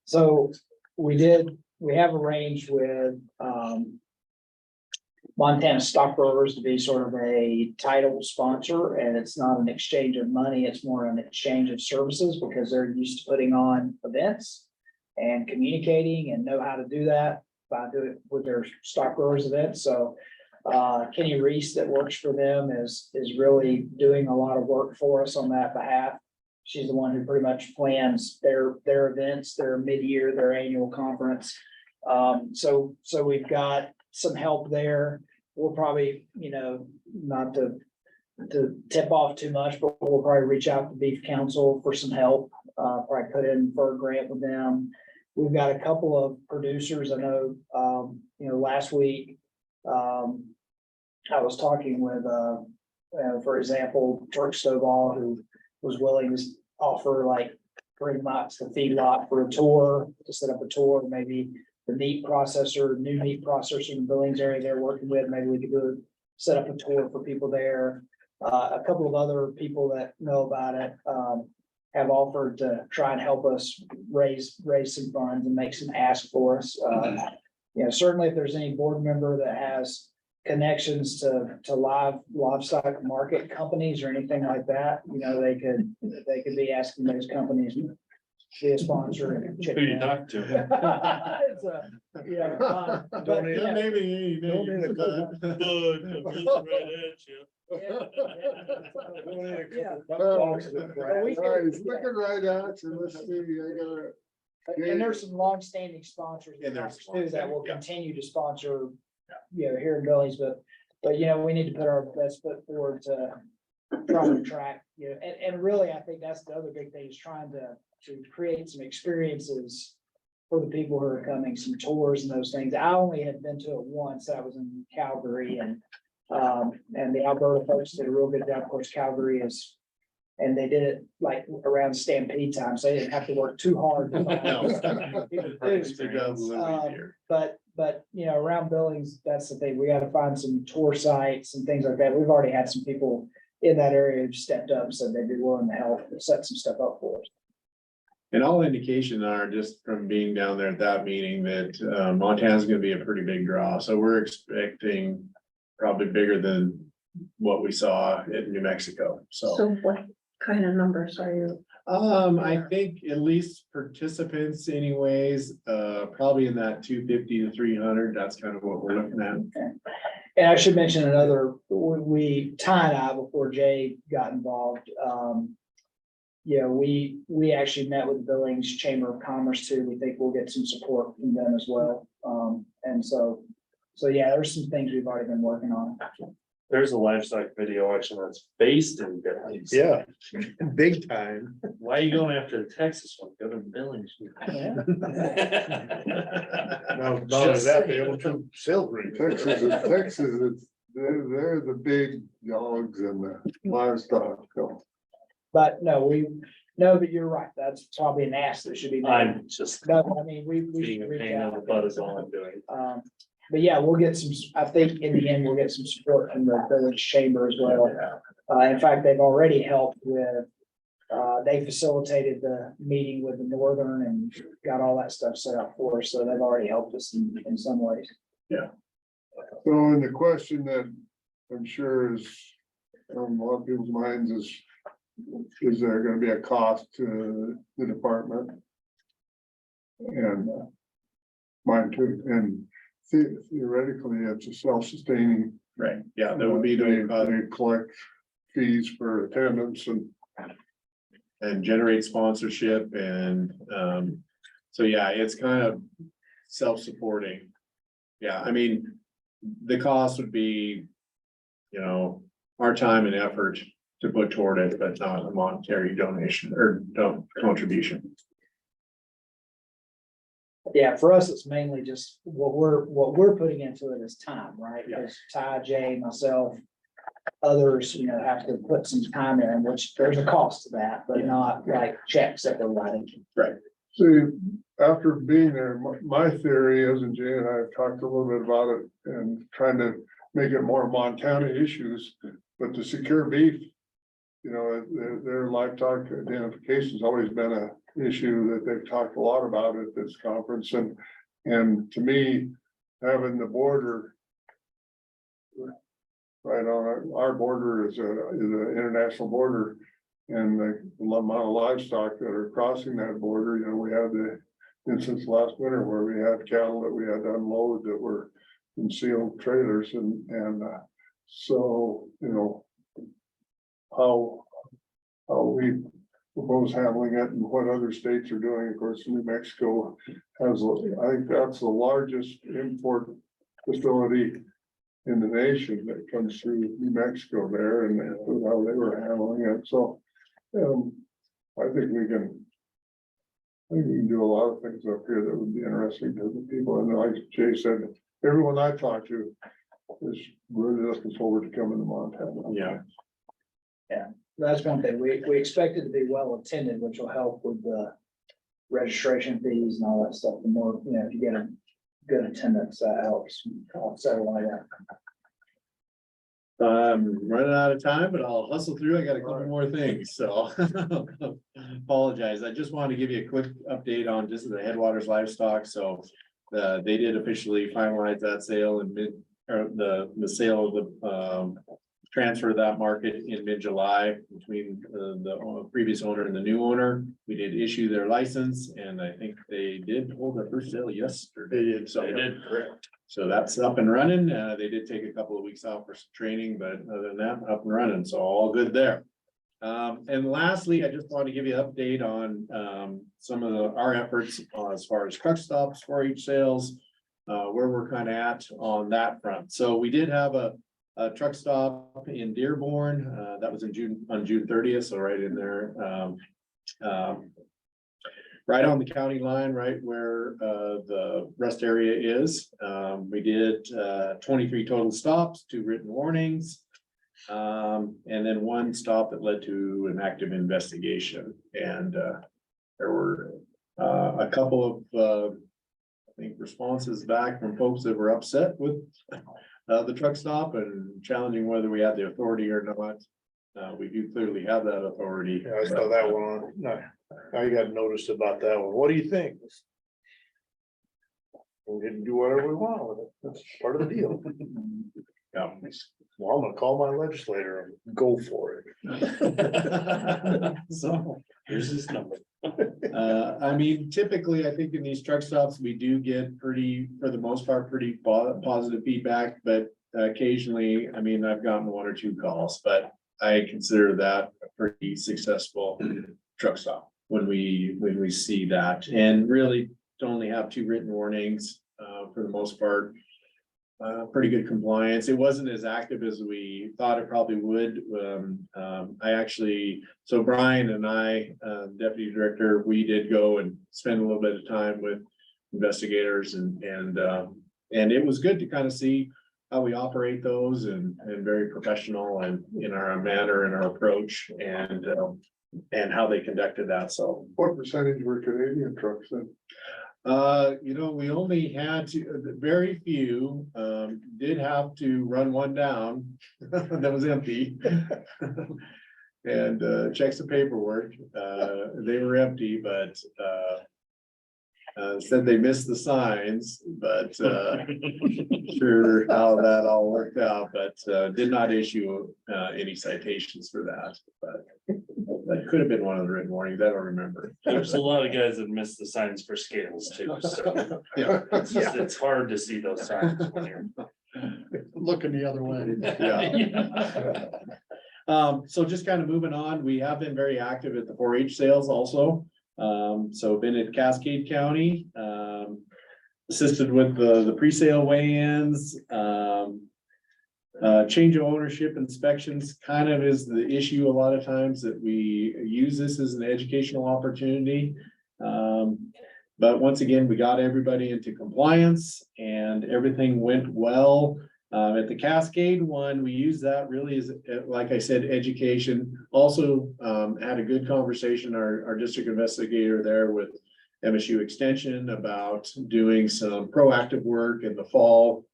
So we have arranged with Montana Stockbrokers to be sort of a title sponsor, and it's not an exchange of money, it's more an exchange of services, because they're used to putting on events and communicating and know how to do that by doing it with their stockbrokers events. So Kenny Reese, that works for them, is really doing a lot of work for us on that behalf. She's the one who pretty much plans their events, their mid-year, their annual conference. So we've got some help there. We'll probably, not to tip off too much, but we'll probably reach out to Beef Council for some help. Probably put in for a grant with them. We've got a couple of producers. I know, last week, I was talking with, for example, Turk Stovall, who was willing to offer like bring Mox to feedlot for a tour, to set up a tour, maybe the new meat processor in the Billings area they're working with, maybe we could set up a tour for people there. A couple of other people that know about it, have offered to try and help us raise some funds and make some asks for us. Certainly if there's any board member that has connections to livestock market companies or anything like that, they could be asking those companies to be a sponsor. And Who you talk to? It's but yeah. Maybe. He's looking right at you. Let's see, And there's some longstanding sponsors And there's too that will yeah. continue to sponsor, here in Billings, but we need to put our best foot forward to try to attract, and really, I think that's the other big thing, is trying to create some experiences for the people who are coming, some tours and those things. I only had been to it once. I was in Calgary, and And the Alberta folks did a real good job. Of course, Calgary is, and they did it like around stampede time, so they didn't have to work too hard. to find people to do. But, you know, around Billings, that's the thing. We gotta find some tour sites and things like that. We've already had some people in that area who stepped up, and said they'd be willing to help set some stuff up for us. And all indications are just from being down there at that meeting that Montana's gonna be a pretty big draw, so we're expecting probably bigger than what we saw in New Mexico, so. So what kind of numbers are you? I think at least participants anyways, probably in that 250 to 300, that's kind of what we're looking at. And I should mention another, Ty and I, before Jay got involved, yeah, we actually met with the Billings Chamber of Commerce too. We think we'll get some support from them as well. And so yeah, there's some things we've already been working on. There's a livestock video auction that's based in Billings. Yeah, big time. Why are you going after the Texas one? Go to Billings. Now, not only that, they own two sales rigs. Texas, they're the big dogs and the livestock. So. But but you're right. That's probably an ask that should be made. I'm just No, I mean, we being should a reach pain in the out. butt is all I'm doing. But yeah, we'll get some, I think in the end, we'll get some support from the village chamber as well. In fact, they've already helped with, they facilitated the meeting with the Northern and got all that stuff set up for us. So they've already helped us in some ways. So, and the question that I'm sure is on a lot of people's minds is there gonna be a cost to the department? And mine too, and theoretically, it's a self-sustaining. Right, yeah, that would be the, They collect fees for attendance and generate sponsorship and, so yeah, it's kind of self-supporting. Yeah, I mean, the cost would be, you know, our time and effort to put toward it, but not a monetary donation or contribution. Yeah, for us, it's mainly just what we're putting into it is time, right? Yeah. Because Ty, Jay, myself, others, you know, have to put some time in, which there's a cost to that, but not like checks that they're writing. Right. See, after being there, my theory is, and Jay and I have talked a little bit about it and trying to make it more Montana issues, but the secure beef, you know, their livestock identification has always been a issue that they've talked a lot about at this conference, and to me, having the border right on our border is an international border, and the amount of livestock that are crossing that border, you know, we had the instance last winter where we had cattle that we had to unload that were in sealed trailers, and so, you know, how we propose handling it and what other states are doing. Of course, New Mexico has, I think that's the largest import facility in the nation that comes through New Mexico there, and how they were handling it. So I think we can do a lot of things up here that would be interesting to the people. And like Jay said, everyone I talked to is really looking forward to coming to Montana. Yeah. That's one thing. We expect it to be well attended, which will help with the registration fees and all that stuff. The more, you know, if you get a good attendance, that helps offset a lot of that. Running out of time, but I'll hustle through. I got a couple more things, so apologize. I just wanted to give you a quick update on just the Headwaters livestock. So they did officially finalize that sale in the sale of the transfer to that market in mid-July between the previous owner and the new owner. We did issue their license, and I think they did hold their first sale yesterday. So They did, correct. So that's up and running. They did take a couple of weeks off for some training, but other than that, up and running. So all good there. And lastly, I just want to give you an update on some of our efforts as far as truck stops, 4-H sales, where we're kind of at on that front. So we did have a truck stop in Dearborn, that was on June 30th, so right in there. right on the county line, right where the rest area is. We did 23 total stops, 2 written warnings. And then 1 stop that led to an active investigation. And there were a couple of I think responses back from folks that were upset with the truck stop and challenging whether we had the authority or not. We do clearly have that authority. Yeah, I saw that one on, no, I got noticed about that one. What do you think? We didn't do whatever we want with it. That's part of the deal. Yeah. Well, I'm gonna call my legislator and go for it. So, here's his number. I mean, typically, I think in these truck stops, we do get pretty, for the most part, pretty positive feedback, but occasionally, I mean, I've gotten 1 or 2 calls, but I consider that a pretty successful truck stop when we see that, and really to only have 2 written warnings, for the most part. Pretty good compliance. It wasn't as active as we thought it probably would. So Brian and I, deputy director, we did go and spend a little bit of time with investigators and it was good to kind of see how we operate those and very professional and in our manner and our approach and how they conducted that. So What percentage were Canadian trucks then? we only had very few, did have to run one down that was empty. And check some paperwork, they were empty, but said they missed the signs, but sure how that all worked out, but did not issue any citations for that, but that could have been one of the written warnings, I don't remember. There's a lot of guys that miss the signs for scales too, so Yeah. it's hard to see those signs when you're. Looking the other way. Yeah. So just kind of moving on, we have been very active at the 4-H sales also. So been at Cascade County, assisted with the pre-sale weigh-ins, change of ownership inspections kind of is the issue a lot of times that we use this as an educational opportunity. But once again, we got everybody into compliance and everything went well. At the Cascade one, we use that really as, like I said, education. Also, had a good conversation, our district investigator there with MSU Extension about doing some proactive work in the fall,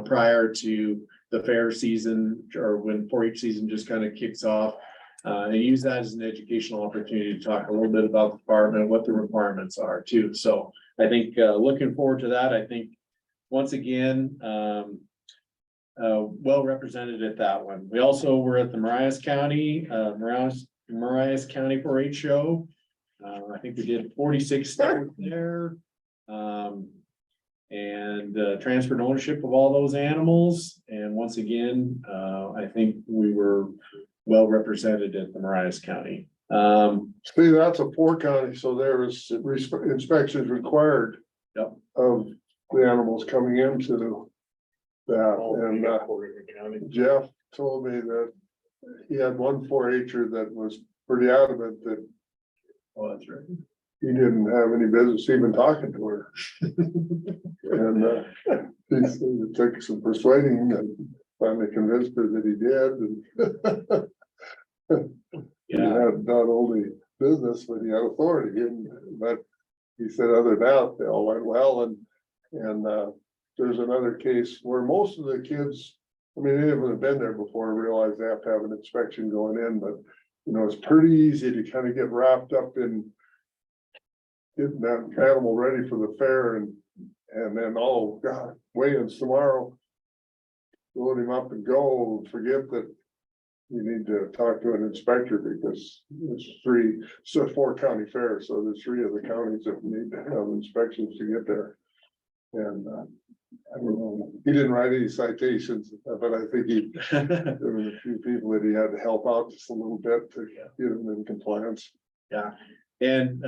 prior to the fair season or when 4-H season just kind of kicks off. And use that as an educational opportunity to talk a little bit about the department, what the requirements are too. So I think, looking forward to that. I think, once again, well represented at that one. We also were at the Marias County 4-H show. I think we did 46 stores there. And transferred ownership of all those animals. And once again, I think we were well represented at the Marias County. See, that's a 4 county, so there is inspections required. Yep. Of the animals coming into that, and Jeff told me that he had one 4-H'er that was pretty adamant that. Oh, that's right. He didn't have any business even talking to her. And he said it took some persuading and finally convinced her that he did. And he had not only business, but he had authority. But he said other than that, they all went well. And there's another case where most of the kids, I mean, they haven't been there before, realize they have to have an inspection going in, but it's pretty easy to kind of get wrapped up in getting that animal ready for the fair and then, oh God, weigh-ins tomorrow. Load him up and go, forget that you need to talk to an inspector because it's a 4 county fair, so there's 3 of the counties that need to have inspections to get there. And I don't know, he didn't write any citations, but I think there was a few people that he had to help out just a little bit to get them in compliance. Yeah. And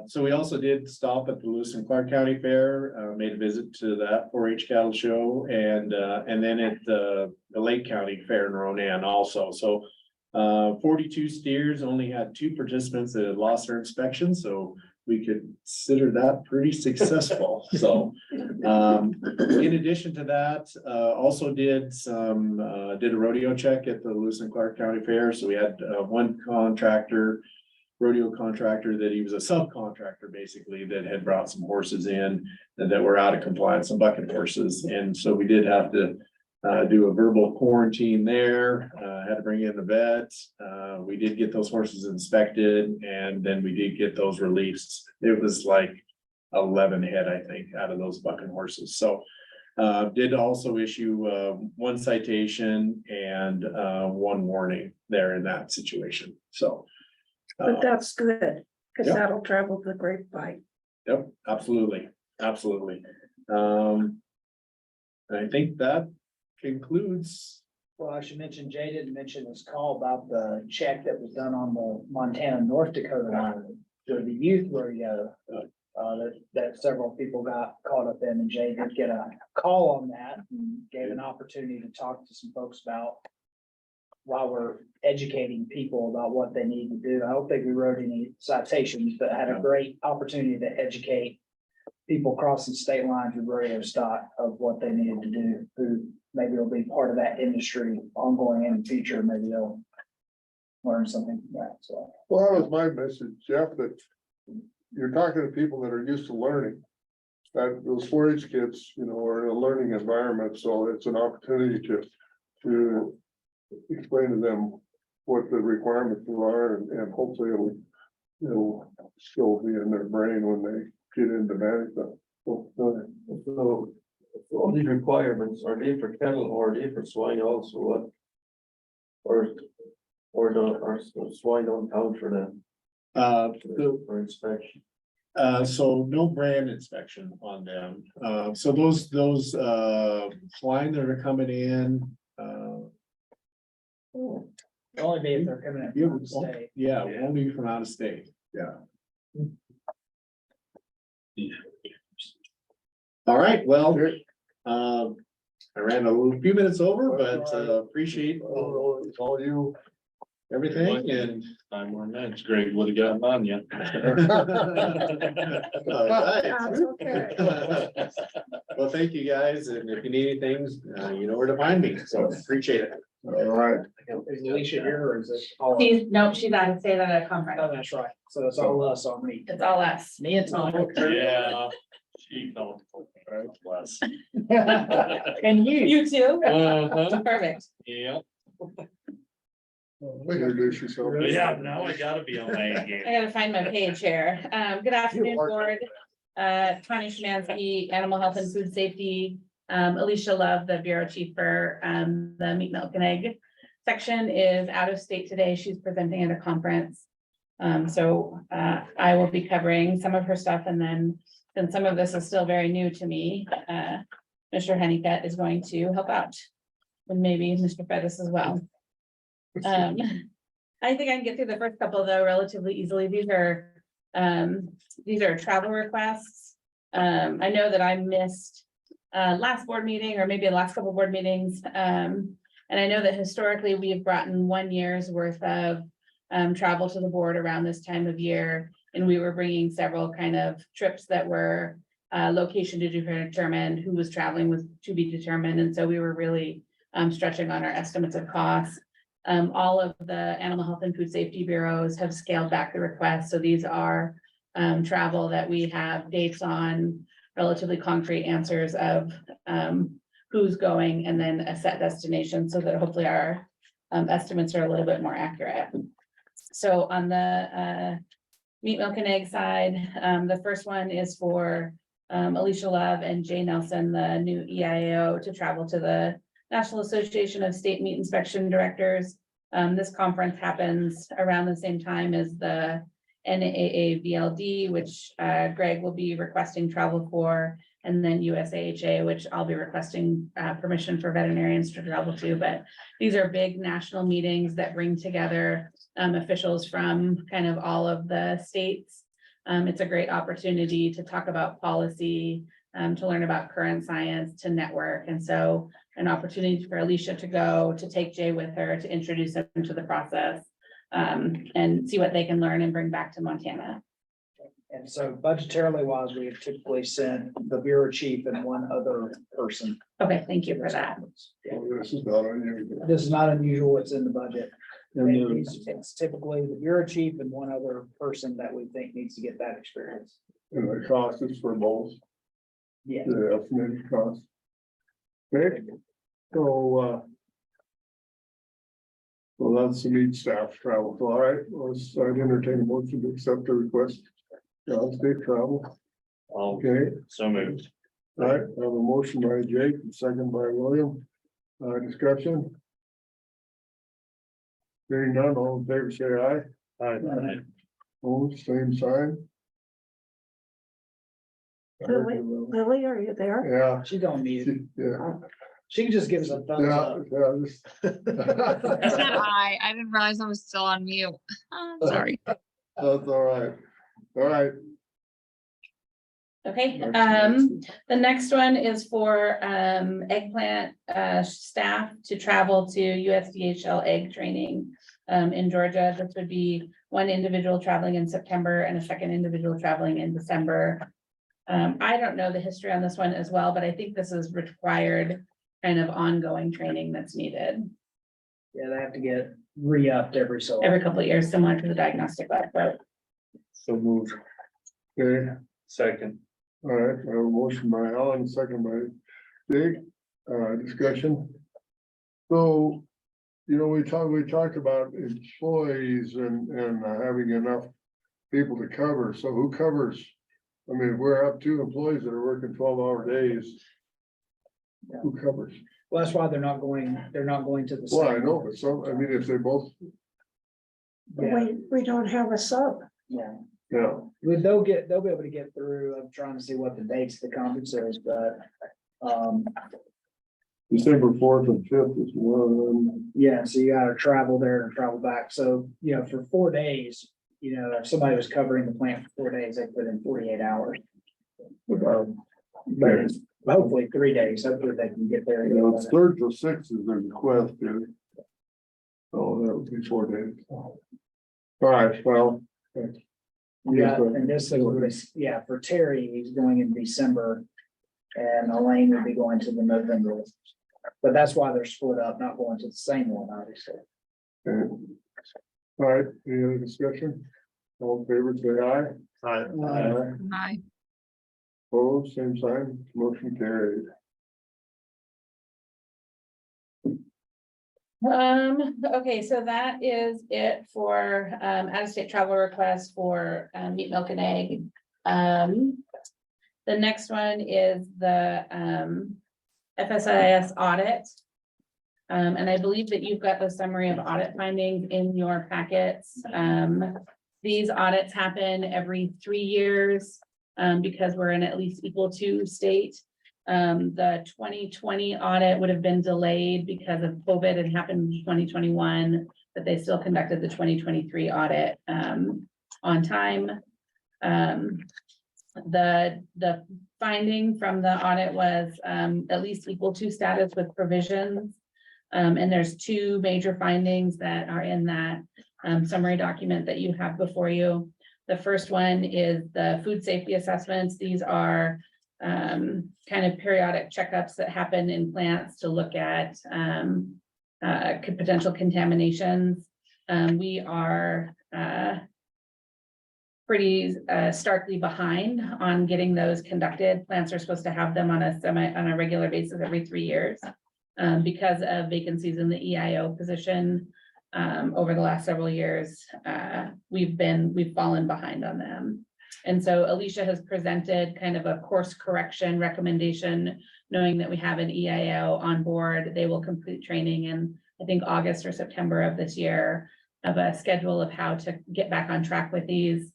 so we also did stop at the Lewis and Clark County Fair, made a visit to that 4-H cattle show and then at the Lake County Fair in Ronan also. So 42 steers, only had 2 participants that had lost their inspection. So we could consider that pretty successful, so. In addition to that, also did a rodeo check at the Lewis and Clark County Fair, so we had, one rodeo contractor that he was a subcontractor basically, that had brought some horses in that were out of compliance, some bucket horses, and so we did have to do a verbal quarantine there, had to bring in the vet. We did get those horses inspected, and then we did get those released. It was like 11 head, I think, out of those bucking horses. So did also issue one citation and one warning there in that situation. So. But that's good, because Yep. that'll travel the grapevine. Yep, absolutely, absolutely. I think that concludes. Well, I should mention, Jay didn't mention his call about the check that was done on the Montana, North Dakota line to the youth rodeo. That several people got caught up in, and Jay did get a call on that and gave an opportunity to talk to some folks about while we're educating people about what they need to do. I don't think we wrote any citations, but had a great opportunity to educate people crossing state lines with rodeo stock of what they needed to do, who maybe will be part of that industry ongoing in the future. Maybe they'll learn something from that, so. Well, that was my message, Jeff, that you're talking to people that are used to learning. That those 4-H kids, are in a learning environment, so it's an opportunity to explain to them what the requirements are, and hopefully it'll still be in their brain when they get into management. So all these requirements, are they for cattle or are they for swine also? What? Or swine don't count for that? For inspection? So no brand inspection on them. So those swine that are coming in, Only be if they're coming in from the state. yeah, only from out of state, yeah. All right, well, I ran a few minutes over, but appreciate All you. everything and. 5 more minutes, Greg would have gotten on you. All right. That's okay. Well, thank you guys, and if you need anything, you know where to find me, so appreciate it. All right. Is Alicia here or is it all? She's out of state at a conference. Oh, that's right. So it's all us on me. It's all us. Me and Tom. Yeah. She felt less. And you. You too? Uh-huh. Perfect. Yeah. Introduce yourself. Yeah, now I gotta be on my A game. I gotta find my page here. Good afternoon, You are- board. Tony Szymanski, Animal Health and Food Safety. Alicia Love, the Bureau Chief for the Meat, Milk and Egg section, is out of state today. She's presenting at a conference. So I will be covering some of her stuff, and then some of this is still very new to me. Mr. Honeycutt is going to help out, and maybe Mr. Fettis as well. I think I can get through the first couple though relatively easily. These are travel requests. I know that I missed last board meeting, or maybe the last couple board meetings. And I know that historically we've brought in 1 year's worth of travel to the board around this time of year. And we were bringing several kind of trips that were location to determine, who was traveling was to be determined. And so we were really stretching on our estimates of costs. All of the animal health and food safety bureaus have scaled back the request. So these are travel that we have dates on, relatively concrete answers of who's going, and then a set destination, so that hopefully our estimates are a little bit more accurate. So on the meat, milk and egg side, the first one is for Alicia Love and Jay Nelson, the new EIO, to travel to the National Association of State Meat Inspection Directors. This conference happens around the same time as the NAAVLD, which Greg will be requesting travel for, and then USAHA, which I'll be requesting permission for veterinarians to travel to. But these are big national meetings that bring together officials from kind of all of the states. It's a great opportunity to talk about policy, to learn about current science, to network. And so an opportunity for Alicia to go, to take Jay with her, to introduce them to the process, and see what they can learn and bring back to Montana. And so budgetarily wise, we have typically sent the bureau chief and one other person. Okay, thank you for that. Oh, this is not unusual. This is not unusual, it's in the budget. And It's typically the bureau chief and one other person that we think needs to get that experience. the cost is for both, Yeah. the estimated cost. Okay, so, well, that's the need staff travel, so, all right, I'd entertain a motion to accept the request. State travel, okay, So moved. all right, I have a motion by Jake, and second by William, discussion. Hearing none, all in favor, say aye. Oh, same sign. Lily, are you there? Yeah. She don't need it. Yeah. She can just give us a thumbs Yeah, up. yeah, I said this- I didn't realize I was still on mute. Sorry. That's all right. All right. Okay, Next. the next one is for eggplant staff to travel to USDHL egg training in Georgia. This would be one individual traveling in September and a second individual traveling in December. I don't know the history on this one as well, but I think this is required kind of ongoing training that's needed Yeah, they have to get re-upped every so. every couple of years, similar to the diagnostic lab. But So moved. Okay, Second. all right, I have a motion by Alan, second by Dick, discussion. So, you know, we talked about employees and having enough people to cover, so who covers? I mean, we're up to employees that are working 12-hour days. Who covers? Well, that's why they're not going to the. Well, I same- know, but some, I mean, if they both, Yeah, We don't have a sub. yeah. yeah, They'll be able to get through. I'm trying to see what the dates of the conference is, but, December 4th and 5th is one of them. yeah, so you gotta travel there and travel back. So, you know, for 4 days, you know, if somebody was covering the plant for 4 days, they put in 48 hours. But it's hopefully 3 days, hopefully they can get there. You know, it's 3rd to 6th is the request, dude. So that would be 4 days. All right, well. Yeah, and this is, yeah, for Terry, he's going in December. And Elaine will be going to the November. But that's why they're split up, not going to the same one, obviously. Okay. All right, any other discussion? All in favor, say aye. Aye. Bye. Opposed, same sign, motion carried. Okay, so that is it for out-of-state travel requests for meat, milk and egg. The next one is the FSIS audit. And I believe that you've got the summary of audit findings in your packets. These audits happen every 3 years because we're in at least equal to state. The 2020 audit would have been delayed because of COVID. It happened in 2021, but they still conducted the 2023 audit on time. The finding from the audit was at least equal to status with provisions. And there's 2 major findings that are in that summary document that you have before you. The first one is the food safety assessments. These are kind of periodic checkups that happen in plants to look at potential contaminations. We are pretty starkly behind on getting those conducted. Plants are supposed to have them on a regular basis every 3 years. Because of vacancies in the EIO position over the last several years, we've fallen behind on them. And so Alicia has presented kind of a course correction recommendation, knowing that we have an EIO on board. They will complete training in, I think, August or September of this year, of a schedule of how to get back on track with these.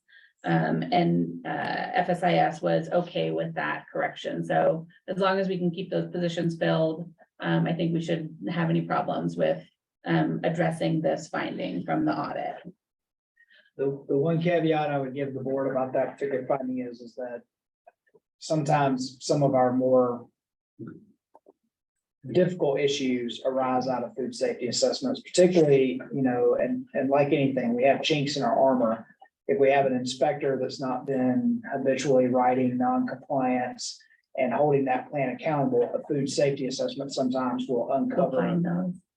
FSIS was okay with that correction. So as long as we can keep those positions filled, I think we shouldn't have any problems with addressing this finding from the audit. The one caveat I would give the board about that particular finding is that sometimes some of our more difficult issues arise out of food safety assessments, particularly, you know, and like anything, we have chinks in our armor. if we have an inspector that's not been habitually writing non-compliance and holding that plant accountable, a food safety assessment sometimes will uncover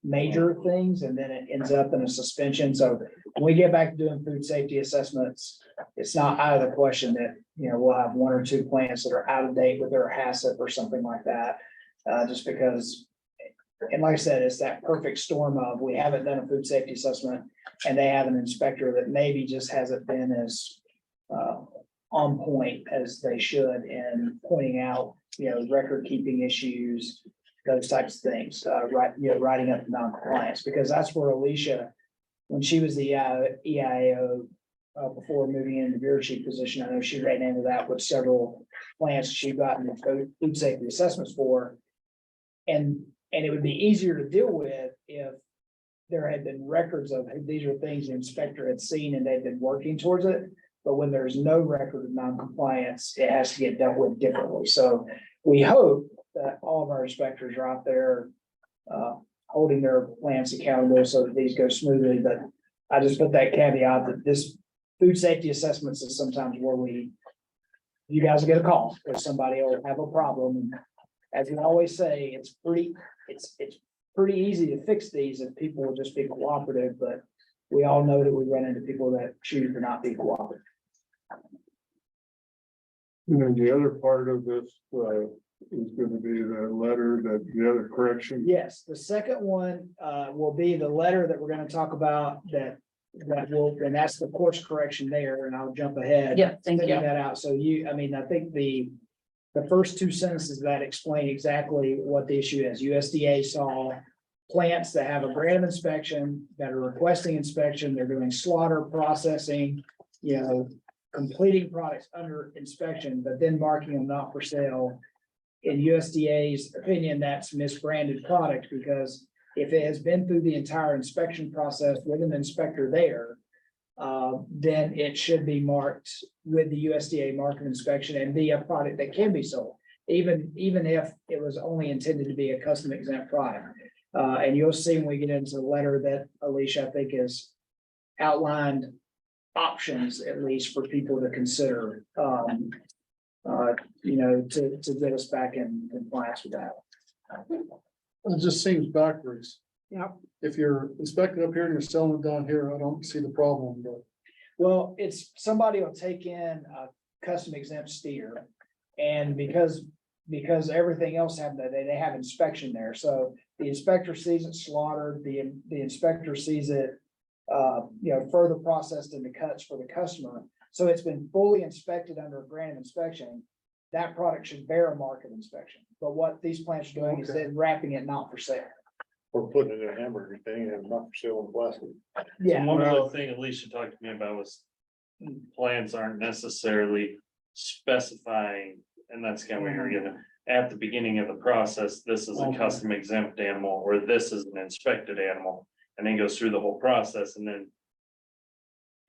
major things, and then it ends up in a suspension. So when we get back to doing food safety assessments, it's not out of the question that, you know, we'll have one or two plants that are out of date with their HACCP or something like that. Just because, and like I said, it's that perfect storm of, we haven't done a food safety assessment and they have an inspector that maybe just hasn't been as on point as they should in pointing out, you know, record keeping issues, those types of things, writing up non-compliance, because that's where Alicia, when she was the EIO, before moving into bureau chief position, I know she ran into that with several plants she got into food safety assessments for. And it would be easier to deal with if there had been records of, hey, these are things the inspector had seen and they've been working towards it. But when there's no record of non-compliance, it has to get dealt with differently. So we hope that all of our inspectors are out there holding their plants accountable so that these go smoothly. But I just put that caveat that this food safety assessments is sometimes where you guys will get a call if somebody will have a problem. As we always say, it's pretty easy to fix these if people will just be cooperative, but we all know that we run into people that choose to not be cooperative. And then the other part of this, is gonna be the letter, that the other correction. Yes, the second one will be the letter that we're gonna talk about that will, and that's the course correction there, and I'll jump ahead. Yep, thank Sending you. that out, so I mean, I think the first two sentences that explain exactly what the issue is. USDA saw plants that have a grant of inspection, that are requesting inspection, they're doing slaughter, processing, you know, completing products under inspection, but then marking them not for sale. In USDA's opinion, that's misbranded product, because if it has been through the entire inspection process with an inspector there, then it should be marked with the USDA mark of inspection and be a product that can be sold, even if it was only intended to be a custom exempt product. And you'll see when we get into the letter that Alicia, I think, has outlined options, at least for people to consider, you know, to get us back in compliance with that. It just seems backwards. Yep. If you're inspecting up here and you're selling it down here, I don't see the problem, but. Well, it's somebody will take in a custom exempt steer, and because everything else have that, they have inspection there. So the inspector sees it slaughtered, the inspector sees it, you know, further processed into cuts for the customer. So it's been fully inspected under a grant of inspection. That product should bear a mark of inspection. But what these plants are doing is then wrapping it not for sale. Or putting it in a hamburger thing and not for sale in plastic. Yeah. One well- other thing Alicia talked to me about was plants aren't necessarily specifying, and that's kind of what you're getting at the beginning of the process, this is a Okay. custom exempt animal, or this is an inspected animal, and then goes through the whole process, and then,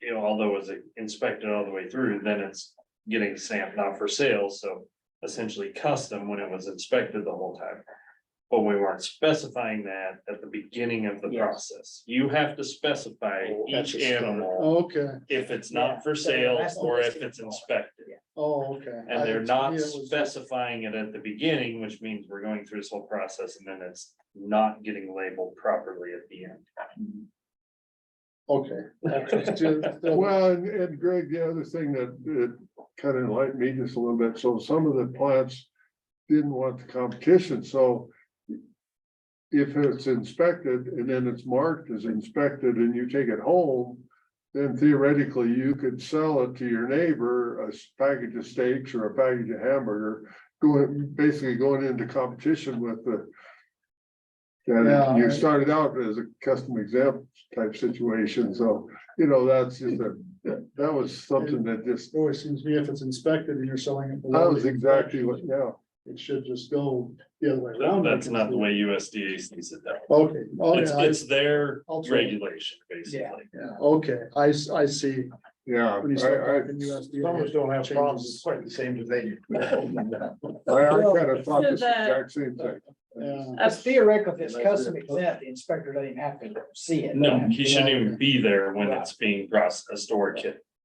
you know, although it's inspected all the way through, then it's getting stamped not for sale, so essentially custom when it was inspected the whole time. But we weren't specifying that at the beginning of the Yes. process. You have to specify That's each a start. animal Okay, if it's Yeah, not for so sale that's the or if listing it's of all. inspected. oh, okay. And they're To not me, it was- specifying it at the beginning, which means we're going through this whole process and then it's not getting labeled properly at the end. Okay. That's just- Well, and Greg, the other thing that kind of enlightened me just a little bit, so some of the plants didn't want the competition, so if it's inspected and then it's marked as inspected and you take it home, then theoretically you could sell it to your neighbor, package of steaks or a package of hamburger, basically going into competition with the. And Yeah, you started out as a custom exempt type situation, so, you know, that's just that was something that just, It always seems to me if it's inspected and you're selling it. that below was the exactly what, inspection, yeah. It should just go the other way around. That's not the way USDA sees it though. Okay, It's, okay, it's their I'll try. regulation, basically. okay, I see. Yeah, When you start talking USDA, Some of us don't have changes. problems quite the same as they do. I kind of thought So this exact same thing. Yeah. It's theoretical, if it's custom exempt, the inspector doesn't even have to see it. No, he shouldn't even be there when it's being processed or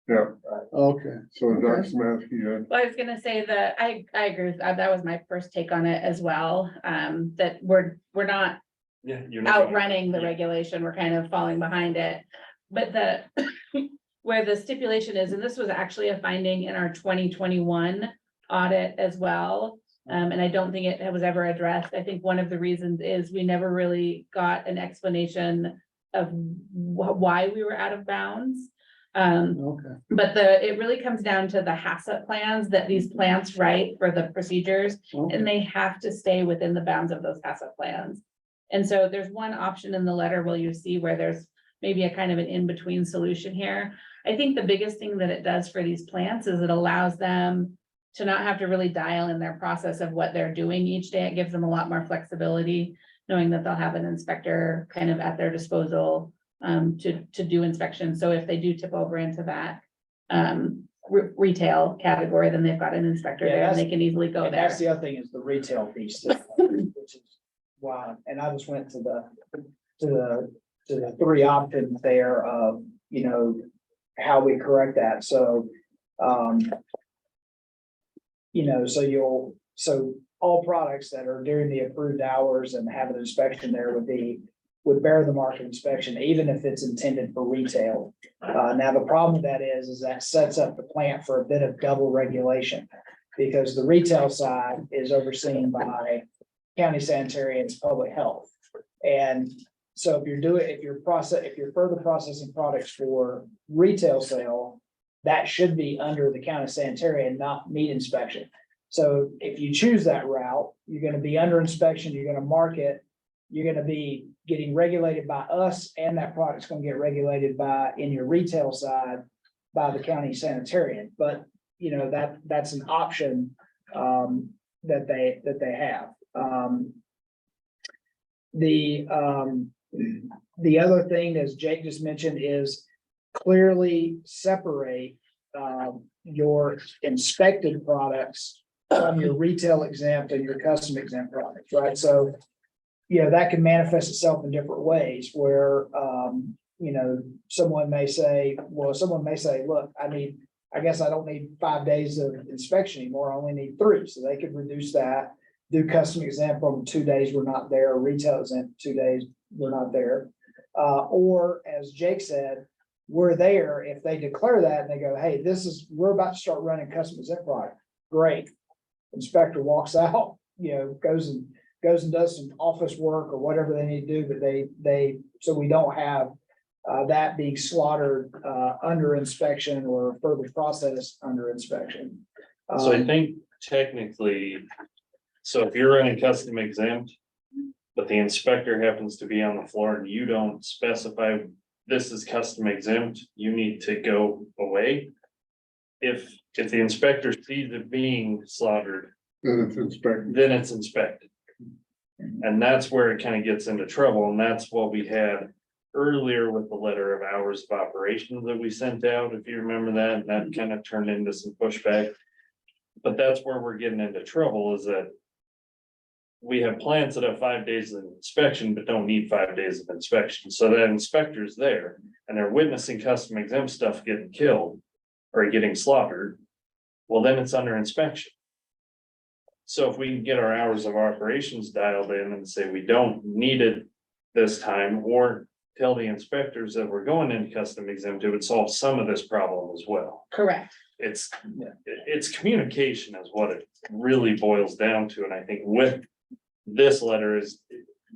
Yeah, okay, so Dr. Samansky, Well, I was gonna say that I agree with that. That was my first take on it as well. That we're not Yeah. outrunning the regulation. We're kind of falling behind it. But where the stipulation is, and this was actually a finding in our 2021 audit as well. And I don't think it was ever addressed. I think one of the reasons is we never really got an explanation of why we were out of bounds. Okay. But it really comes down to the HACCP plans that these plants write for the procedures, and they have to stay within the bounds of those HACCP plans. And so there's one option in the letter where you see where there's maybe a kind of an in-between solution here. I think the biggest thing that it does for these plants is it allows them to not have to really dial in their process of what they're doing each day. It gives them a lot more flexibility, knowing that they'll have an inspector kind of at their disposal to do inspections. So if they do tip over into that retail category, then they've got an inspector Yeah, there and that's- they can easily go And there. that's the other thing is the retail piece, too, which is why, and I just went to the 3 options there of, you know, how we correct that. So, you know, so all products that are during the approved hours and have an inspection there would bear the mark of inspection, even if it's intended for retail. Now, the problem with that is that sets up the plant for a bit of double regulation. Because the retail side is overseen by county sanitary and public health. And so if you're further processing products for retail sale, that should be under the county sanitary and not meat inspection. So if you choose that route, you're gonna be under inspection, you're gonna market, you're gonna be getting regulated by us, and that product's gonna get regulated in your retail side by the county sanitarian. But, you know, that's an option that they have. The other thing, as Jake just mentioned, is clearly separate your inspected products from your retail exempt and your custom exempt products, right? So, you know, that can manifest itself in different ways where, you know, someone may say, look, I guess I don't need 5 days of inspection anymore. I only need 3. So they could reduce that, do custom exempt on 2 days we're not there, retail exempt 2 days we're not there. Or as Jake said, we're there. If they declare that and they go, hey, we're about to start running custom exempt product. Great. Inspector walks out, you know, goes and does some office work or whatever they need to do, but so we don't have that being slaughtered under inspection or further processed under inspection. So I think technically, so if you're running custom exempt, but the inspector happens to be on the floor and you don't specify this is custom exempt, you need to go away. If the inspector sees it being slaughtered, then it's inspected. then it's inspected. And that's where it kind of gets into trouble, and that's what we had earlier with the letter of hours of operations that we sent out, if you remember that, and that kind of turned into some pushback. But that's where we're getting into trouble, is that we have plants that have 5 days of inspection, but don't need 5 days of inspection. So that inspector's there and they're witnessing custom exempt stuff getting killed or getting slaughtered. Well, then it's under inspection. So if we can get our hours of operations dialed in and say we don't need it this time, or tell the inspectors that we're going into custom exempt, it would solve some of this problem as well. Correct. It's communication is what it really boils down to, and I think with this letter is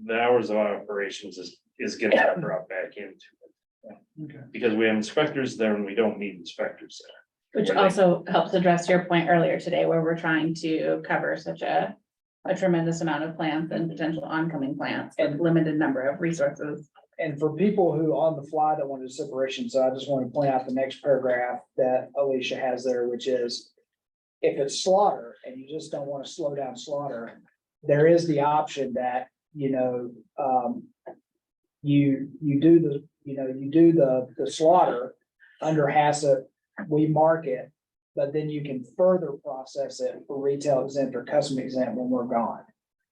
the hours of operations is getting brought back into it. Okay. Because we have inspectors there and we don't need inspectors there. Which also helps address your point earlier today, where we're trying to cover such a tremendous amount of plants and potential oncoming plants and limited number of resources. And for people who on the fly don't want to do separation, so I just want to point out the next paragraph that Alicia has there, which is if it's slaughter and you just don't want to slow down slaughter, there is the option that, you know, you do the slaughter under HACCP, we mark it, but then you can further process it for retail exempt or custom exempt when we're gone.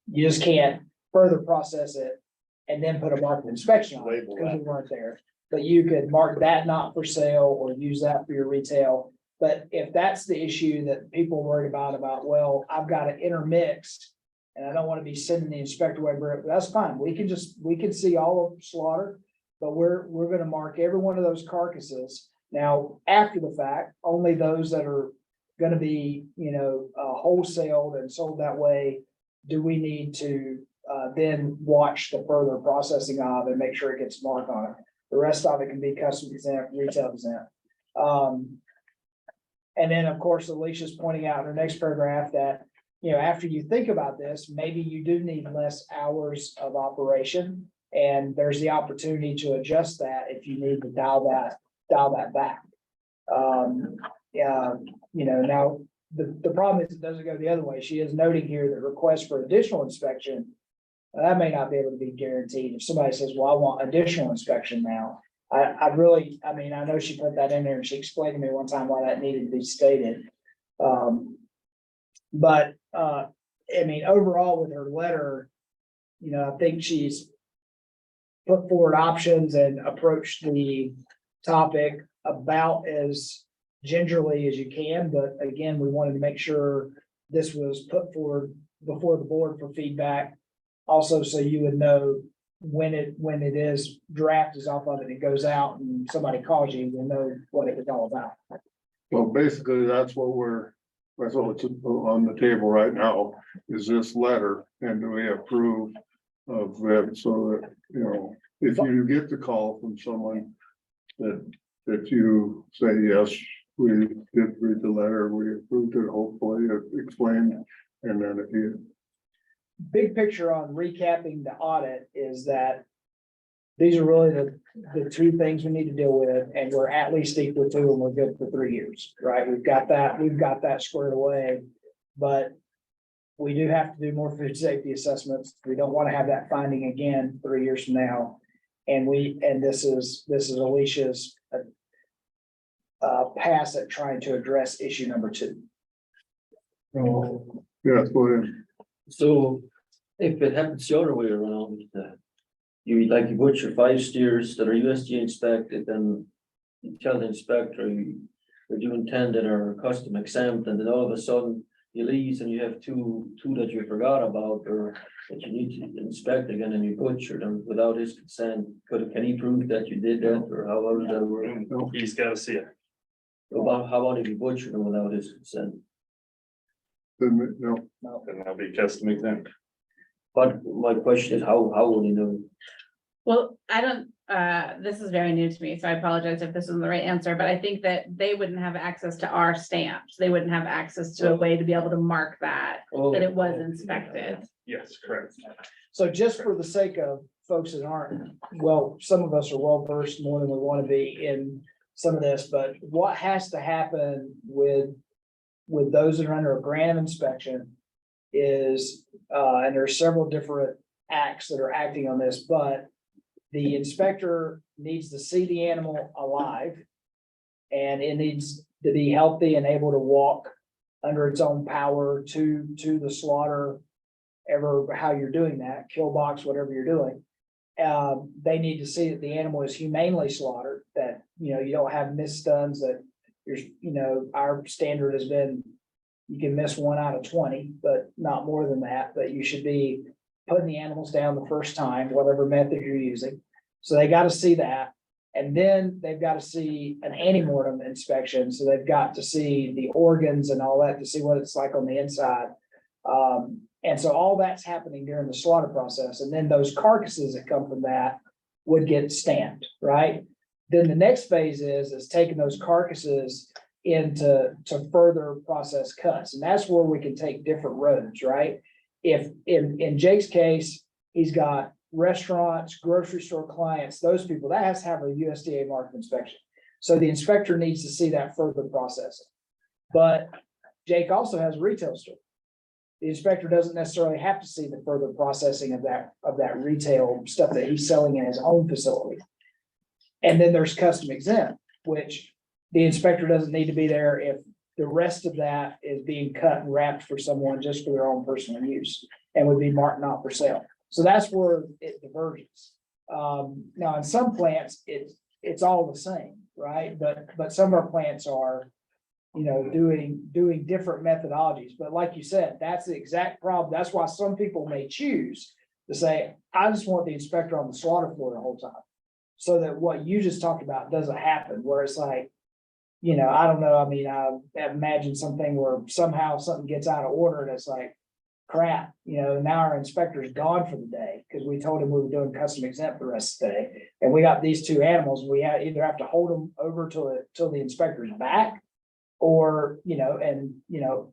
You just can't further process it and then put a mark of inspection on it because we weren't there. but you could mark that not for sale or use that for your retail. But if that's the issue that people are worried about, well, I've got it intermixed. And I don't want to be sending the inspector away, that's fine. We can see all of slaughter. But we're gonna mark every one of those carcasses. Now, after the fact, only those that are gonna be, wholesaled and sold that way. Do we need to then watch the further processing of and make sure it gets marked on it? The rest of it can be custom exempt, retail exempt. And then, of course, Alicia's pointing out in her next paragraph that, after you think about this, maybe you do need less hours of operation. And there's the opportunity to adjust that if you need to dial that back. Now, the problem is it doesn't go the other way. She is noting here that request for additional inspection. That may not be able to be guaranteed. If somebody says, well, I want additional inspection now. I know she put that in there and she explained to me one time why that needed to be stated. But overall with her letter, I think she's put forward options and approached the topic about as gingerly as you can. But again, we wanted to make sure this was put forward before the board for feedback. Also, so you would know when it is draft is off of it, it goes out and somebody calls you, you'll know what it was all about. Well, basically, that's what's on the table right now, is this letter, and do we approve of it, so that, if you get the call from someone that you say, yes, we did read the letter, we approved it, hopefully it explained, and then if you. Big picture on recapping the audit is that these are really the two things we need to deal with, and we're at least equal to, and we're good for 3 years, right? We've got that squared away, but we do have to do more food safety assessments. We don't want to have that finding again 3 years from now. And this is Alicia's pass at trying to address issue number 2. Oh, yes, go ahead. So if it happens the other way around, you butcher 5 steers that are USDA inspected, then you tell the inspector you're doing 10 that are custom exempt, and then all of a sudden you leave and you have two that you forgot about or that you need to inspect again, and you butcher them without his consent. Can he prove that you did that, or how does that work? He's gotta see it. How about if you butcher them without his consent? Then, And that'll be custom exempt. But my question is, how will you know? Well, I don't, this is very new to me, so I apologize if this isn't the right answer, but I think that they wouldn't have access to our stamps. They wouldn't have access to a way to be able to mark that it was inspected. Yes, correct. So just for the sake of folks that aren't, some of us are well versed more than we want to be in some of this, but what has to happen with those that are under a grant of inspection is, and there are several different acts that are acting on this, but the inspector needs to see the animal alive, and it needs to be healthy and able to walk under its own power to the slaughter, how you're doing that, kill box, whatever you're doing. They need to see that the animal is humanely slaughtered, that, you don't have misstuns, that our standard has been, you can miss 1 out of 20, but not more than that, but you should be putting the animals down the first time, whatever method you're using. So they got to see that. And then they've got to see an antemortem inspection. So they've got to see the organs and all that to see what it's like on the inside. And so all that's happening during the slaughter process. And then those carcasses that come from that would get stamped, right? Then the next phase is taking those carcasses into further process cuts. And that's where we can take different roads, right? If in Jake's case, he's got restaurants, grocery store clients, those people, that has to have a USDA mark inspection. So the inspector needs to see that further processing. But Jake also has a retail store. The inspector doesn't necessarily have to see the further processing of that retail stuff that he's selling in his own facility. And then there's custom exempt, which the inspector doesn't need to be there if the rest of that is being cut and wrapped for someone just for their own personal use and would be marked not for sale. So that's where it diverges. Now in some plants, it it's all the same, right? But some of our plants are, you know, doing different methodologies. But like you said, that's the exact problem. That's why some people may choose to say, I just want the inspector on the slaughter floor the whole time. So that what you just talked about doesn't happen, where it's like, you know, I don't know, I mean, I imagine something where somehow something gets out of order and it's like, crap, you know, now our inspector's gone for the day, because we told him we were doing custom exempt the rest of the day. And we got these two animals, we either have to hold them over till the inspector's back, or, you know,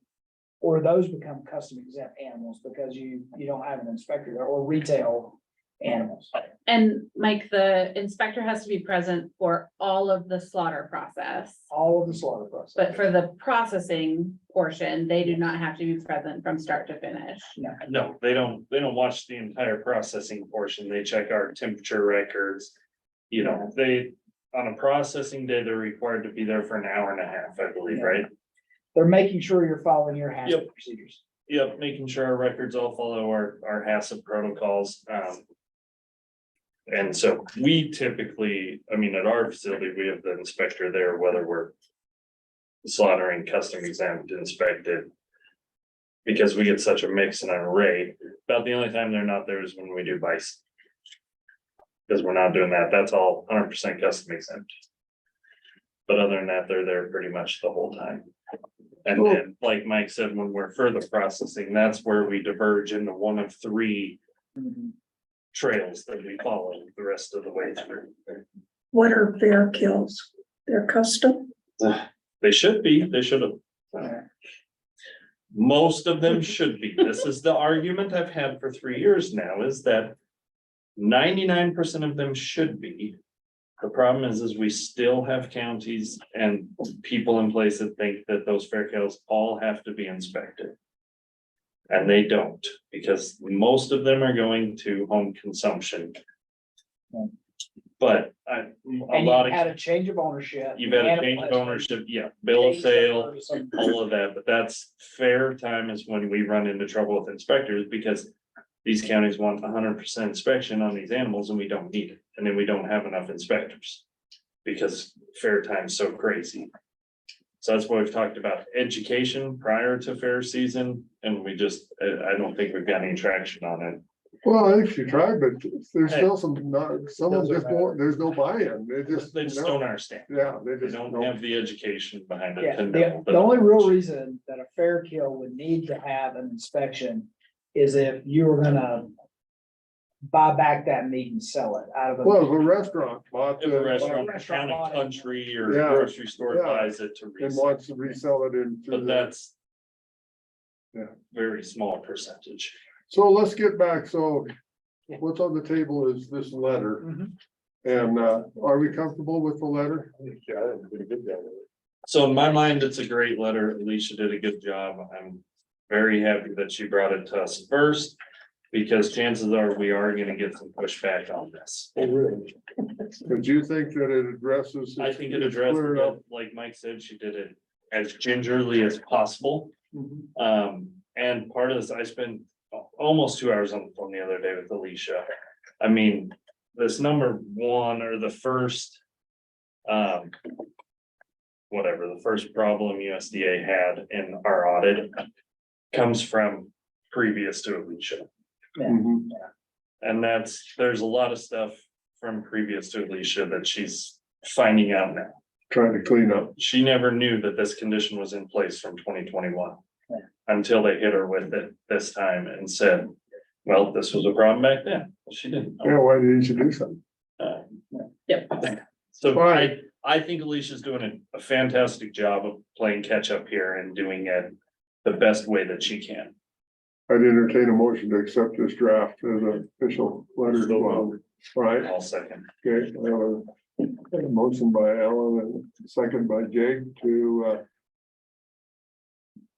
or those become custom exempt animals because you don't have an inspector there, or retail animals. And Mike, the inspector has to be present for all of the slaughter process. All of the slaughter process. But for the processing portion, they do not have to be present from start to finish. No, they don't watch the entire processing portion. They check our temperature records. You know, on a processing day, they're required to be there for an hour and a half, I believe, right? They're making sure you're following your HACCP Yep. procedures. Yep, making sure our records all follow our HACCP protocols. And so we typically, I mean, at our facility, we have the inspector there, whether we're slaughtering, custom exempt, inspected. Because we get such a mix and an array. About the only time they're not there is when we do bison. Because we're not doing that. That's all 100% custom exempt. But other than that, they're there pretty much the whole time. And then, like Mike said, when we're further processing, that's where we diverge into one of three trails that we follow the rest of the way through. What are fair kills? They're custom? They should be, they should have. Most of them should be. This is the argument I've had for 3 years now, is that 99% of them should be. The problem is we still have counties and people in place that think that those fair kills all have to be inspected. And they don't, because most of them are going to home consumption. But a And lot you of, had a change of ownership. you've had a change of ownership, yeah, bill of sale, all of that, but that's fair time is when we run into trouble with inspectors, because these counties want 100% inspection on these animals and we don't need it, and then we don't have enough inspectors. Because fair time's so crazy. So that's why we've talked about education prior to fair season, and we just, I don't think we've got any traction on it. Well, I think she tried, but there's still some of them just won't, there's no buy-in. They just don't understand. Yeah, they They just don't don't. have the education behind it. Yeah, to the know the only real reason that a fair kill would need to have an inspection is if you were gonna buy back that meat and sell it out of a. Well, if a restaurant bought If a the, restaurant, Restaurant county, bought it. country, or Yeah, grocery store yeah. buys it to and resell, wants to resell it into but the, that's. Yeah. Very small percentage. so let's get back, so what's on the table is this letter. Mhm. And, are we comfortable with the letter? So in my mind, it's a great letter. Alicia did a good job. I'm very happy that she brought it to us first. Because chances are we are gonna get some pushback on this. Oh, really? But you think that it addresses? I think it it's addressed clear enough? it, like Mike said, she did it as gingerly as possible. And part of this, I spent almost 2 hours on the phone the other day with Alicia. I mean, this number one or the first. Whatever, the first problem USDA had in our audit comes from previous to Alicia. Mhm. And there's a lot of stuff from previous to Alicia that she's finding out now. Trying to clean up. She never knew that this condition was in place from 2021. Until they hit her with it this time and said, well, this was a problem back then. Well, she didn't know. Yeah, why didn't you do something? So Right. I think Alicia's doing a fantastic job of playing catch up here and doing it the best way that she can. I'd entertain a motion to accept this draft as an official letter. So Well, moved. right, I'll second. okay, I have a motion by Alan and a second by Jake to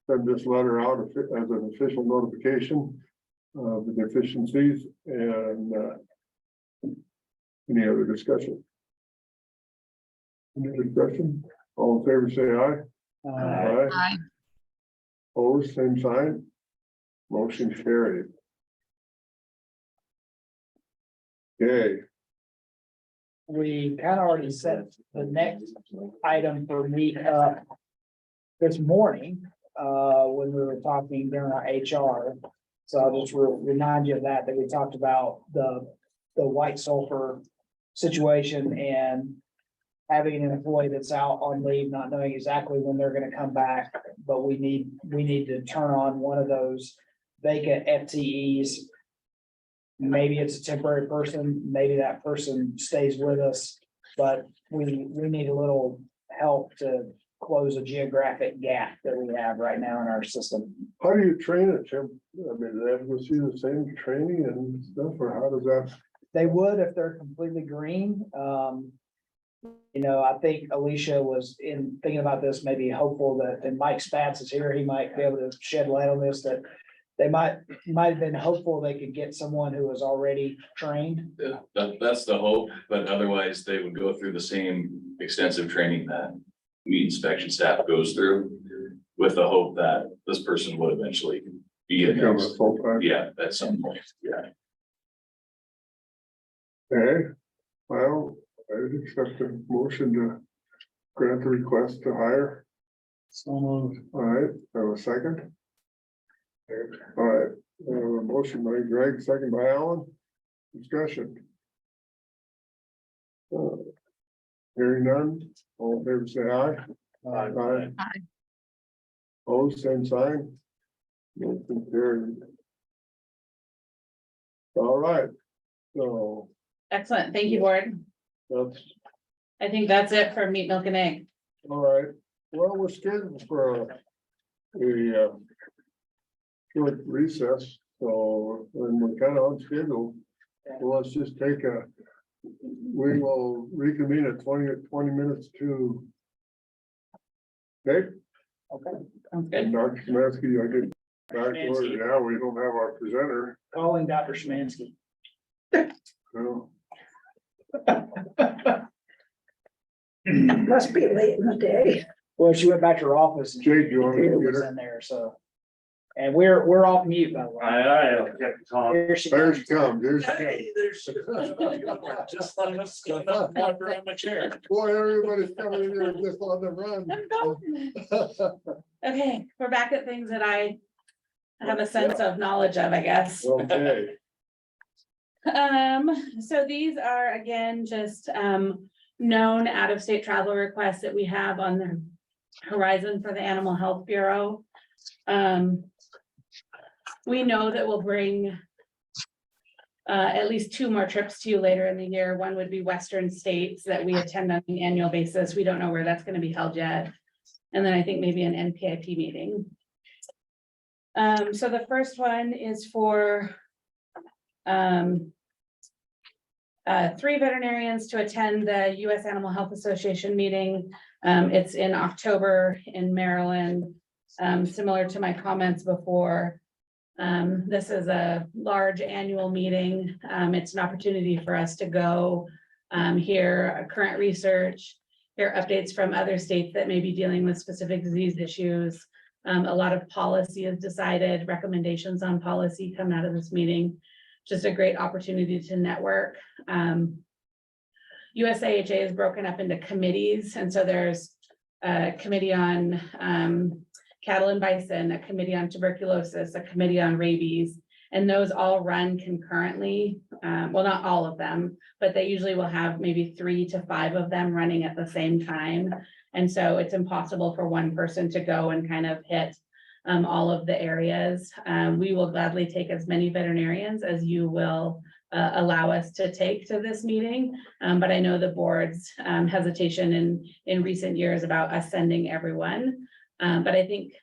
send this letter out as an official notification of the deficiencies and any other discussion? Any discussion? All in favor, say aye. Aye. Aye. Opposed, same sign. Motion carried. Okay. we kind of already set the next item for me, this morning, when we were talking during our HR. So I'll just remind you of that we talked about the white sulfur situation and having an employee that's out on leave, not knowing exactly when they're gonna come back, but we need to turn on one of those vacant FTEs. Maybe it's a temporary person, maybe that person stays with us, but we need a little help to close a geographic gap that we have right now in our system. How do you train it, Jim? I mean, do they have to go see the same training and stuff, or how does that? They would if they're completely green. You know, I think Alicia was in thinking about this, maybe hopeful that, and Mike Spatz is here, he might be able to shed light on this, that they might have been hopeful they could get someone who was already trained. Yeah, that's the hope, but otherwise they would go through the same extensive training that meat inspection staff goes through with the hope that this person would eventually be a Become a full-time? yeah, at some point, yeah. Okay, well, I would accept a motion to grant the request to hire. So moved. All right, have a second? All right, a motion by Greg, second by Alan. Discussion. Hearing none, all in favor say aye. Aye. Aye. Oh, same sign. Motion carried. All right, so Excellent. Thank you, board. that's I think that's it for meat, milk and egg. all right. Well, we're scheduled for a short recess, so when we're kind of on schedule, well, let's just take we will reconvene at 20 minutes to. Okay, Okay. Sounds and good. Dr. Smansky, I get back to order now, we don't have our presenter, Calling Dr. Schmansky. so. Must be late in the day. Well, she went back to her office and Jake, you want me to Peter get was her? in there, so. And we're off mute, by the way. Here she There comes. she comes, there's. Hey, there's. Just letting us go up, walk around my chair. Boy, everybody's coming in here just on the run. I'm going. Okay, we're back at things that I have a sense of knowledge of, I guess. Okay, So these are again, just, known out-of-state travel requests that we have on the horizon for the Animal Health Bureau. We know that we'll bring at least 2 more trips to you later in the year. One would be Western states that we attend on an annual basis. We don't know where that's gonna be held yet. And then I think maybe an NPIP meeting. So the first one is for 3 veterinarians to attend the U.S. Animal Health Association meeting. It's in October in Maryland. Similar to my comments before. This is a large annual meeting. It's an opportunity for us to go hear current research, hear updates from other states that may be dealing with specific disease issues. A lot of policy is decided, recommendations on policy come out of this meeting. Just a great opportunity to network. USAHA is broken up into committees, and so there's a committee on cattle and bison, a committee on tuberculosis, a committee on rabies, and those all run concurrently. Well, not all of them, but they usually will have maybe 3 to 5 of them running at the same time. And so it's impossible for one person to go and kind of hit all of the areas. We will gladly take as many veterinarians as you will allow us to take to this meeting. But I know the board's hesitation in recent years about us sending everyone. But I think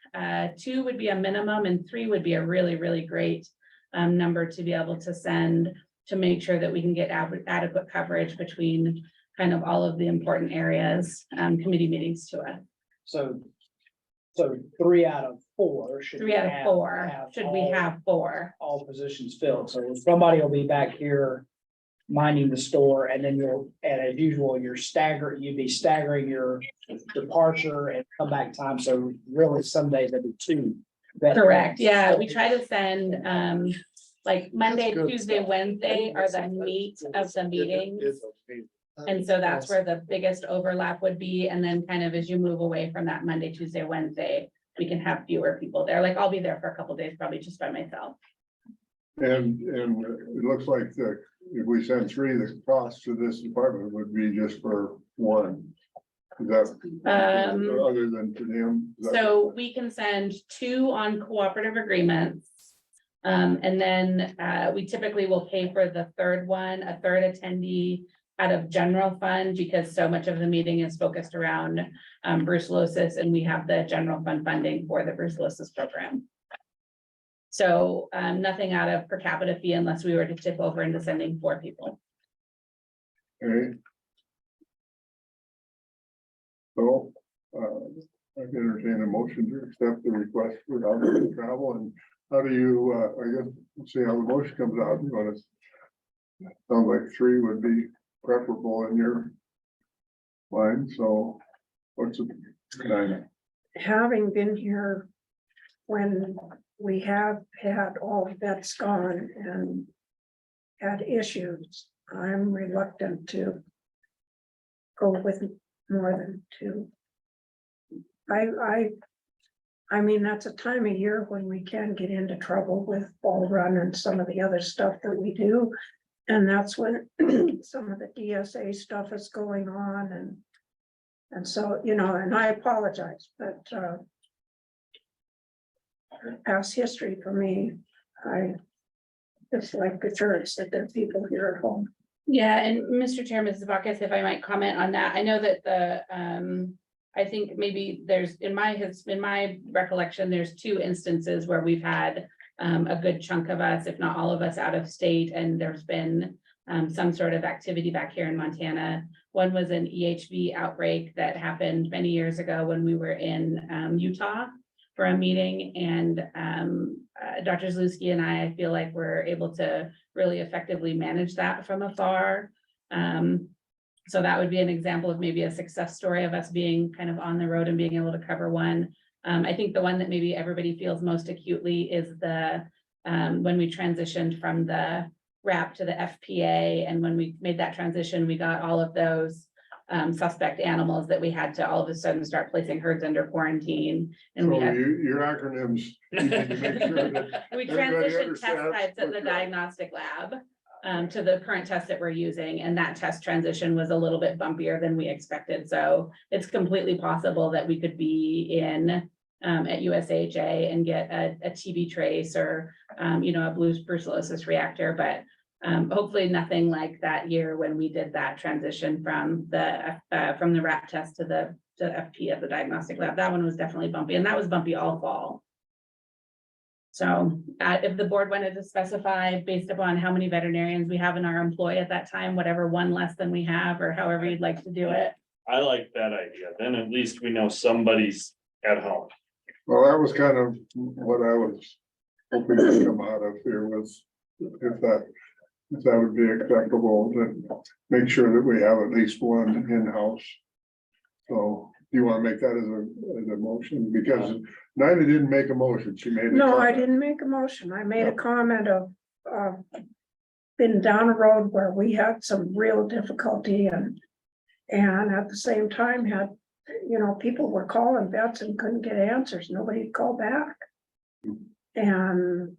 2 would be a minimum and 3 would be a really, really great number to be able to send to make sure that we can get adequate coverage between kind of all of the important areas, committee meetings to us. So 3 out of 4 should. 3 out of 4, should we have 4? All positions filled, so somebody will be back here minding the store, and then and as usual, you'd be staggering your departure and come back time, so really some days there'll be 2. Correct, yeah, we try to send, like Monday, That's good Tuesday, stuff. Wednesday are the meat of the meeting. And so that's where the biggest overlap would be. And then kind of as you move away from that Monday, Tuesday, Wednesday, we can have fewer people there. Like I'll be there for a couple days, probably just by myself. And it looks like if we send three, the cost to this department would be just for one. Is that, other than to them? Is that- So we can send 2 on cooperative agreements. And then we typically will pay for the third one, a third attendee out of general fund, because so much of the meeting is focused around brucellosis, and we have the general fund funding for the brucellosis program. So nothing out of per capita fee unless we were to tip over into sending 4 people. Okay. So, I can entertain a motion to accept the request for outdoor travel, and how do you, I guess, see how the motion comes out, you want to. Sounds like 3 would be preferable in your mind, so what's the? Having been here when we have had all vets gone and had issues, I'm reluctant to go with more than 2. I mean, that's a time of year when we can get into trouble with ball run and some of the other stuff that we do. And that's when some of the DSA stuff is going on, and so, you know, and I apologize, but past history for me, I just like the church that there are people here at home. Yeah, and Mr. Chair, Mrs. Bacchus, if I might comment on that, I know that I think maybe there's, in my recollection, there's 2 instances where we've had a good chunk of us, if not all of us, out of state, and there's been some sort of activity back here in Montana. One was an EHV outbreak that happened many years ago when we were in Utah for a meeting, and Dr. Zalewski and I feel like we're able to really effectively manage that from afar. So that would be an example of maybe a success story of us being kind of on the road and being able to cover one. I think the one that maybe everybody feels most acutely is the when we transitioned from the RAP to the FPA, and when we made that transition, we got all of those suspect animals that we had to all of a sudden start placing herds under quarantine. And we So had, your acronyms, you need to make sure that. we everybody transitioned test understands types at the what- diagnostic lab to the current test that we're using, and that test transition was a little bit bumpier than we expected. So it's completely possible that we could be in at USAJ and get a TB trace or you know, a brucellosis reactor, but hopefully nothing like that year when we did that transition from the RAT test to the FP at the diagnostic lab. That one was definitely bumpy, and that was bumpy all fall. So if the board wanted to specify based upon how many veterinarians we have in our employ at that time, whatever one less than we have, or however you'd like to do it. I like that idea. Then at least we know somebody's at home. Well, that was kind of what I was hoping to come out of here was, if that would be acceptable, then make sure that we have at least one in-house. So do you want to make that as a motion? Because Nina didn't make a motion, she made a No, I comment. didn't make a motion. I made a comment of been down a road where we had some real difficulty and at the same time had, you know, people were calling vets and couldn't get answers. Nobody'd call back. And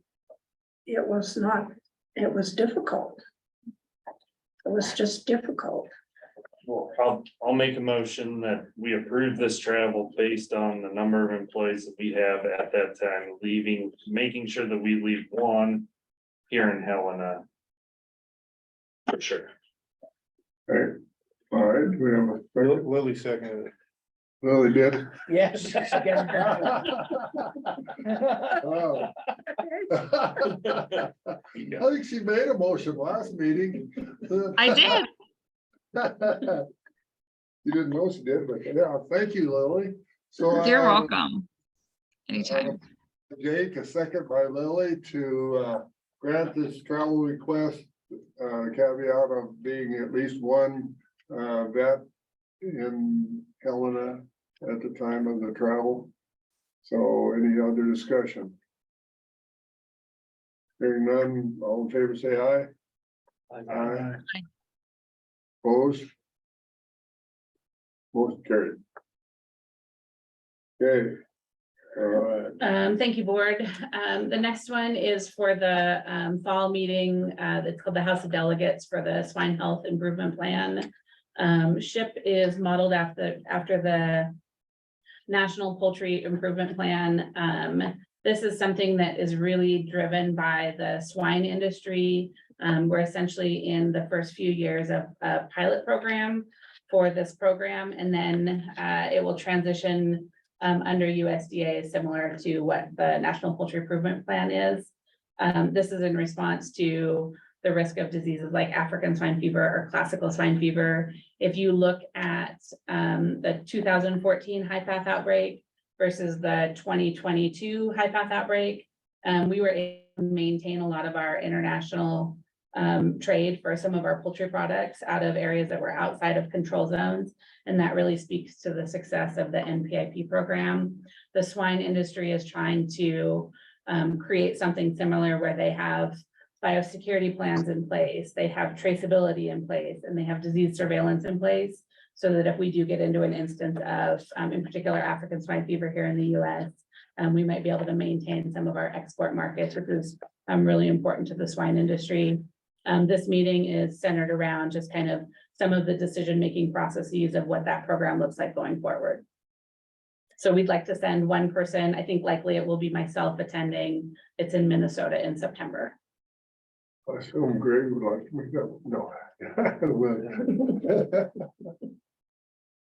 it was difficult. It was just difficult. Well, I'll make a motion that we approve this travel based on the number of employees that we have at that time, making sure that we leave one here in Helena. For sure. Okay, all right, we have a second. Lily seconded it. Lily did. Yes. she's getting proud. Oh. I think she made a motion last meeting. I did. You didn't know she did, but yeah, thank you, Lily. So You're welcome. Anytime. Jake, a second by Lily to grant this travel request, caveat of being at least one vet in Helena at the time of the travel. So any other discussion? Hearing none, all in favor say aye. Aye. Opposed, Motion carried. Okay. All right. Thank you, board. The next one is for the fall meeting, that's called the House of Delegates for the Swine Health Improvement Plan. SHIP is modeled after the National Poultry Improvement Plan. This is something that is really driven by the swine industry. We're essentially in the first few years of a pilot program for this program, and then it will transition under USDA, similar to what the National Poultry Improvement Plan is. This is in response to the risk of diseases like African swine fever or classical swine fever. If you look at the 2014 high path outbreak versus the 2022 high path outbreak, we were able to maintain a lot of our international trade for some of our poultry products out of areas that were outside of control zones. And that really speaks to the success of the NPIP program. The swine industry is trying to create something similar where they have biosecurity plans in place, they have traceability in place, and they have disease surveillance in place. So that if we do get into an instance of, in particular, African swine fever here in the US, we might be able to maintain some of our export markets, which is really important to the swine industry. This meeting is centered around just kind of some of the decision-making processes of what that program looks like going forward. So we'd like to send one person. I think likely it will be myself attending. It's in Minnesota in September. I assume Greg would like to make up, no. Well,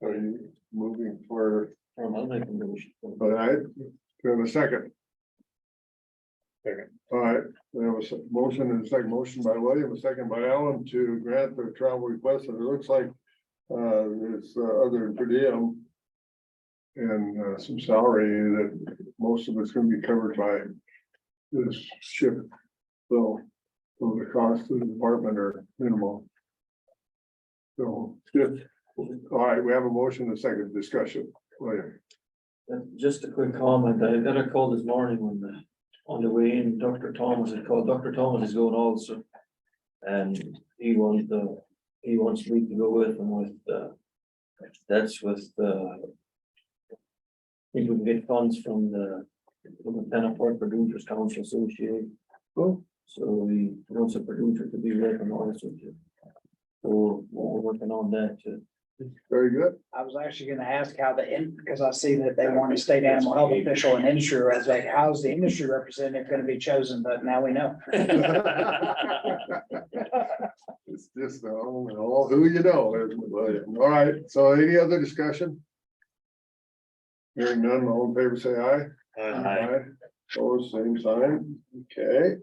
are you moving for, I'll make a motion. all right, we have a second. All right, there was a motion and a second motion by William, a second by Alan to grant the travel request, and it looks like there's other per diem and some salary that most of it's gonna be covered by this ship. So the costs of the department are minimal. So just, all right, we have a motion and a second discussion. William. Just a quick comment. I got a call this morning on the way in, Dr. Thomas had called. Dr. Thomas is going also. And he wants me to go with him that's with he would get funds from the Tenafort Producers Council Association. Oh. So he wants a producer to be with him also. So we're working on that too. Very good. I was actually gonna ask how because I see that they want a state animal health official and industry. I was like, how's the industry representative gonna be chosen? But now we know. It's just all who you know. All right, so any other discussion? Hearing none, all in favor, say aye. Aye. Opposed, same sign. Okay.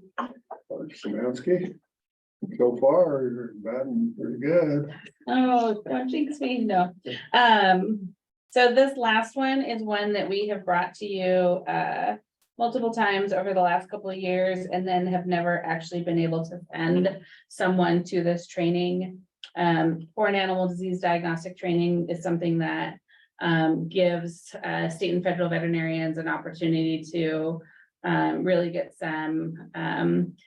Szymanski. So far, you're batting pretty good. Oh, don't jinx me, no. So this last one is one that we have brought to you multiple times over the last couple of years, and then have never actually been able to send someone to this training. Foreign animal disease diagnostic training is something that gives state and federal veterinarians an opportunity to really get some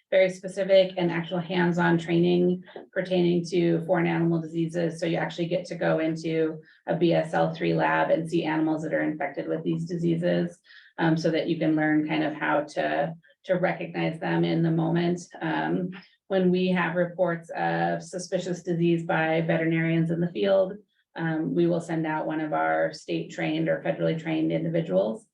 very specific and actual hands-on training pertaining to foreign animal diseases. So you actually get to go into a BSL-3 lab and see animals that are infected with these diseases, so that you can learn kind of how to recognize them in the moment. When we have reports of suspicious disease by veterinarians in the field, we will send out one of our state trained or federally trained individuals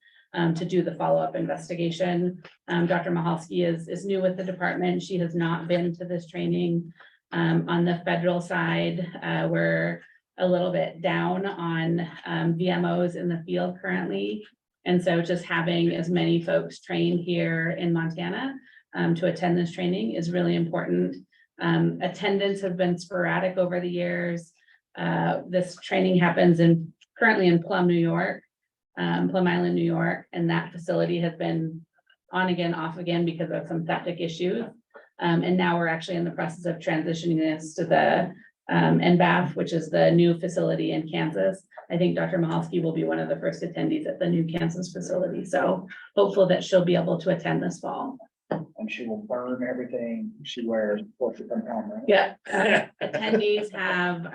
to do the follow-up investigation. Dr. Mahalski is new with the department. She has not been to this training. On the federal side, we're a little bit down on VMOs in the field currently. And so just having as many folks trained here in Montana to attend this training is really important. Attendance has been sporadic over the years. This training happens currently in Plum, New York. Plum Island, New York, and that facility has been on again, off again because of some septic issues. And now we're actually in the process of transitioning this to the NBAF, which is the new facility in Kansas. I think Dr. Mahalski will be one of the first attendees at the new Kansas facility. So hopeful that she'll be able to attend this fall. and she will burn everything she wears before she comes home, right? Yeah, attendees have,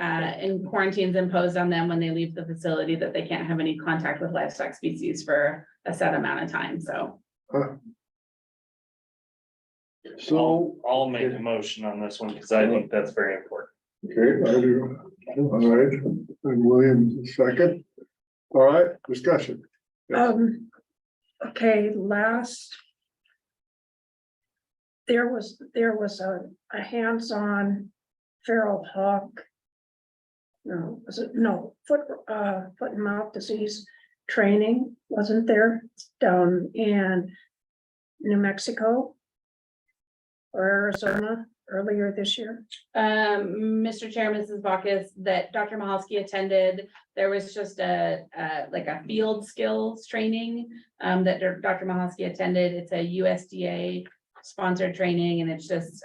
in quarantines imposed on them when they leave the facility that they can't have any contact with livestock species for a set amount of time, so. So, I'll make a motion on this one because I think that's very important. okay, I do. All right, and William, second. All right, discussion. Okay, there was a hands-on feral hog. No, foot and mouth disease training, wasn't there, down in New Mexico? Or Arizona earlier this year? Mr. Chair, Mrs. Bacchus, that Dr. Mahalski attended, there was just like a field skills training that Dr. Mahalski attended. It's a USDA sponsored training, and it's just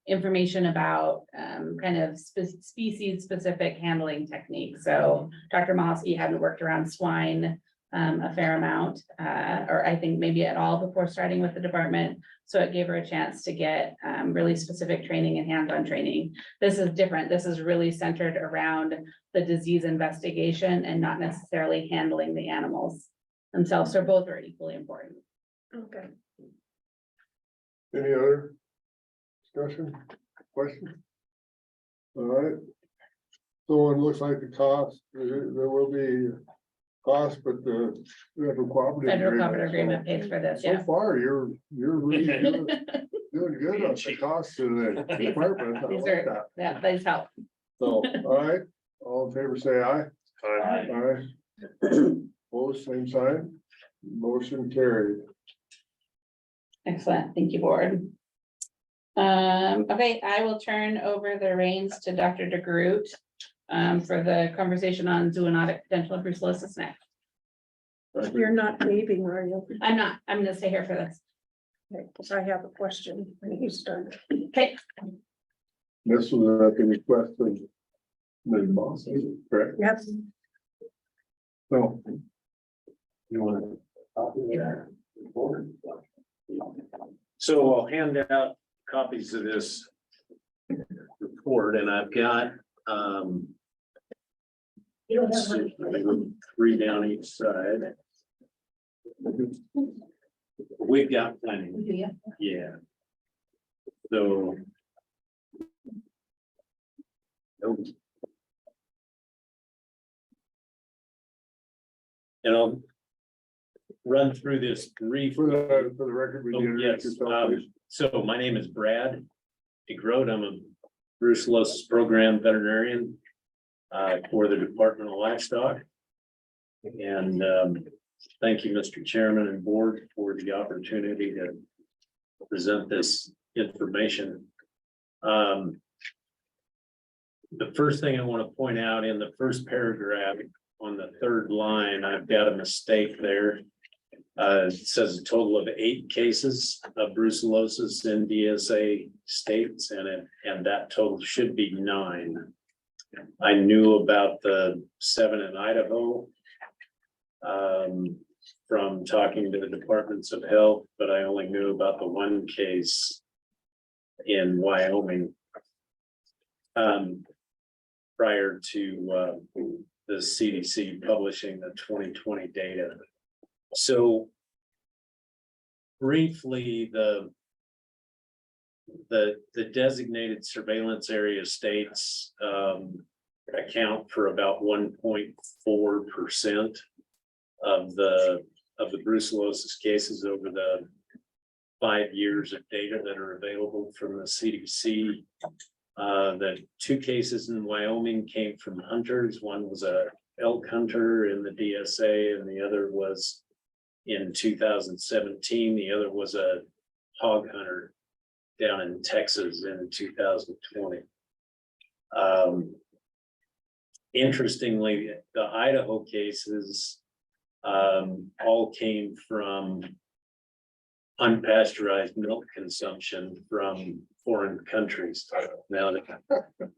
information about kind of species specific handling techniques. So Dr. Mahalski hadn't worked around swine a fair amount, or I think maybe at all before starting with the department. So it gave her a chance to get really specific training and hands-on training. This is different. This is really centered around the disease investigation and not necessarily handling the animals themselves. So both are equally important. Okay. Any other discussion, question? All right. So it looks like the cost, there will be cost, but the federal cooperative. Federal cooperative agreement pays for this, yeah. So far, you're really doing good on the cost to the department. I These like are, that. yeah, these help. So, all right, all in favor, say aye. Aye. Opposed, same sign. Motion carried. Excellent, thank you, board. Okay, I will turn over the reins to Dr. DeGroot for the conversation on zoonotic potential of brucellosis next. You're not leaving, are you? I'm not, I'm gonna stay here for this. Because I have a question when he's done. Okay, This was at the request of Ms. Moss, correct? Yes. So. You want to? So I'll hand out copies of this report, and I've got, let's see, 3 down each side. We've got plenty, yeah. So. And I'll run through this briefly. For the record, we Oh, did. yes, so my name is Brad DeGroat. I'm a brucellosis program veterinarian for the Department of Livestock. And thank you, Mr. Chairman and Board, for the opportunity to present this information. The first thing I want to point out in the first paragraph on the 3rd line, I've got a mistake there. It says a total of 8 cases of brucellosis in DSA states, and that total should be 9. I knew about the 7 in Idaho from talking to the departments of health, but I only knew about the 1 case in Wyoming prior to the CDC publishing the 2020 data. So briefly, the designated surveillance area states account for about 1.4% of the brucellosis cases over the 5 years of data that are available from the CDC. The 2 cases in Wyoming came from hunters. One was a elk hunter in the DSA, and the other was in 2017. The other was a hog hunter down in Texas in 2020. Interestingly, the Idaho cases all came from unpasteurized milk consumption from foreign countries. Now,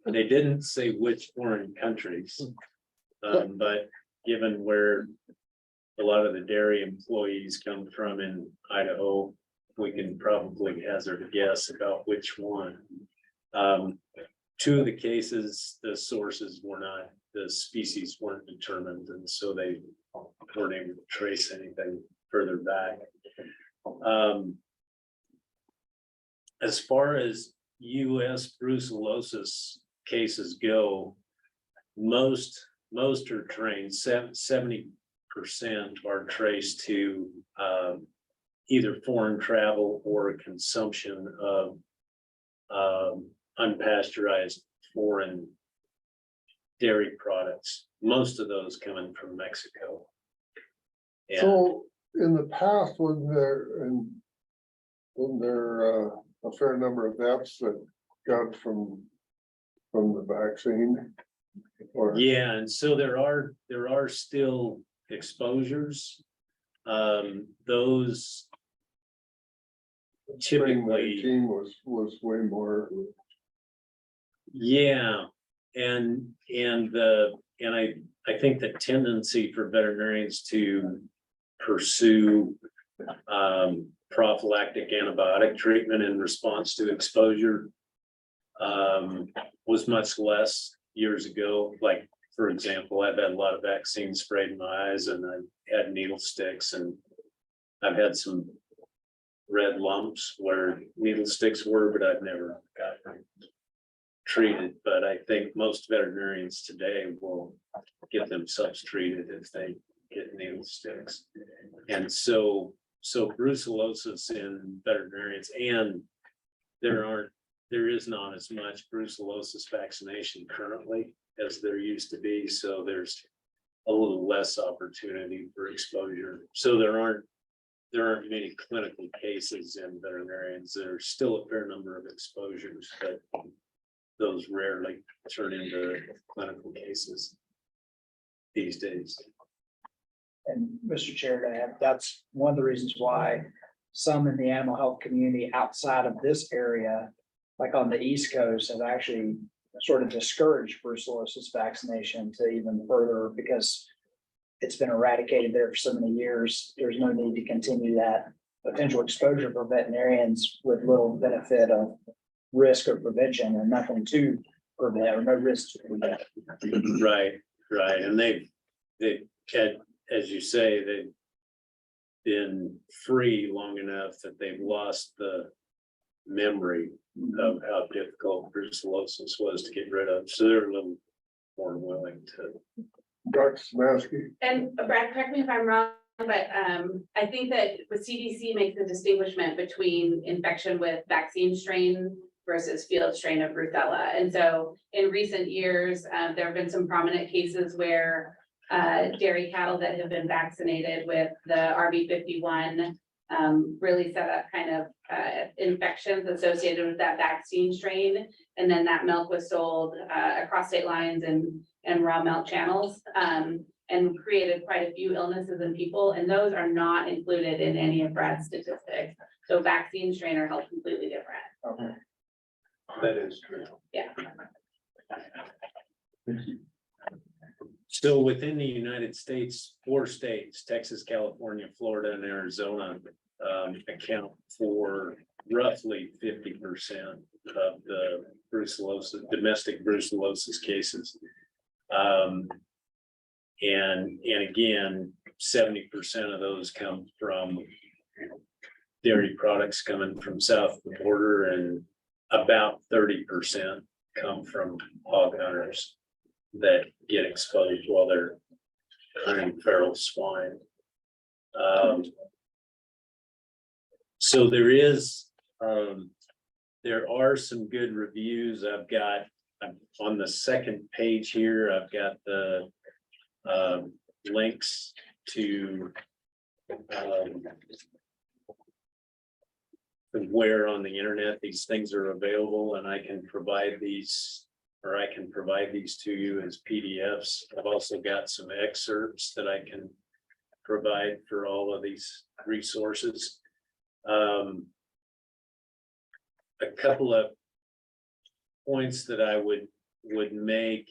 they didn't say which foreign countries, but given where a lot of the dairy employees come from in Idaho, we can probably hazard a guess about which one. Two of the cases, the sources were not, the species weren't determined, and so they weren't able to trace anything further back. As far as US brucellosis cases go, most are trained, 70% are traced to either foreign travel or consumption of unpasteurized foreign dairy products, most of those coming from Mexico. And So in the past, wasn't there a fair number of deaths that got from the vaccine? Or, yeah, and so there are still exposures. Those spring typically, 19 was way more. yeah, and I think the tendency for veterinarians to pursue prophylactic antibiotic treatment in response to exposure was much less years ago. Like, for example, I've had a lot of vaccines sprayed in my eyes, and I've had needle sticks, and I've had some red lumps where needle sticks were, but I've never gotten treated. But I think most veterinarians today will get themselves treated if they get needle sticks. And so brucellosis in veterinarians, and there is not as much brucellosis vaccination currently as there used to be. So there's a little less opportunity for exposure. So there aren't many clinical cases in veterinarians. There's still a fair number of exposures, but those rarely turn into clinical cases these days. And Mr. Chair, that's one of the reasons why some in the animal health community outside of this area, like on the East Coast, have actually sort of discouraged brucellosis vaccination to even further, because it's been eradicated there for so many years. There's no need to continue that potential exposure for veterinarians with little benefit of risk or prevention, or nothing to prevent, or no risk to prevent. Right. And they've had, as you say, they've been free long enough that they've lost the memory of how difficult brucellosis was to get rid of. So they're a little more willing to. Dr. Smansky. And Brad, correct me if I'm wrong, but I think that the CDC makes a distinguishment between infection with vaccine strain versus field strain of Brucella. And so in recent years, there have been some prominent cases where dairy cattle that have been vaccinated with the RB51 really set up kind of infections associated with that vaccine strain. And then that milk was sold across state lines and raw milk channels and created quite a few illnesses in people. And those are not included in any of Brad's statistics. So vaccine strain are held completely different. Okay. That is true. Yeah. So within the United States, 4 states, Texas, California, Florida, and Arizona, account for roughly 50% of the brucellosis, domestic brucellosis cases. And again, 70% of those come from dairy products coming from south of the border, and about 30% come from hog hunters that get exposed while they're hunting feral swine. So there are some good reviews. I'm on the second page here, I've got the links to where on the internet these things are available, and I can provide these to you as PDFs. I've also got some excerpts that I can provide for all of these resources. A couple of points that I would make.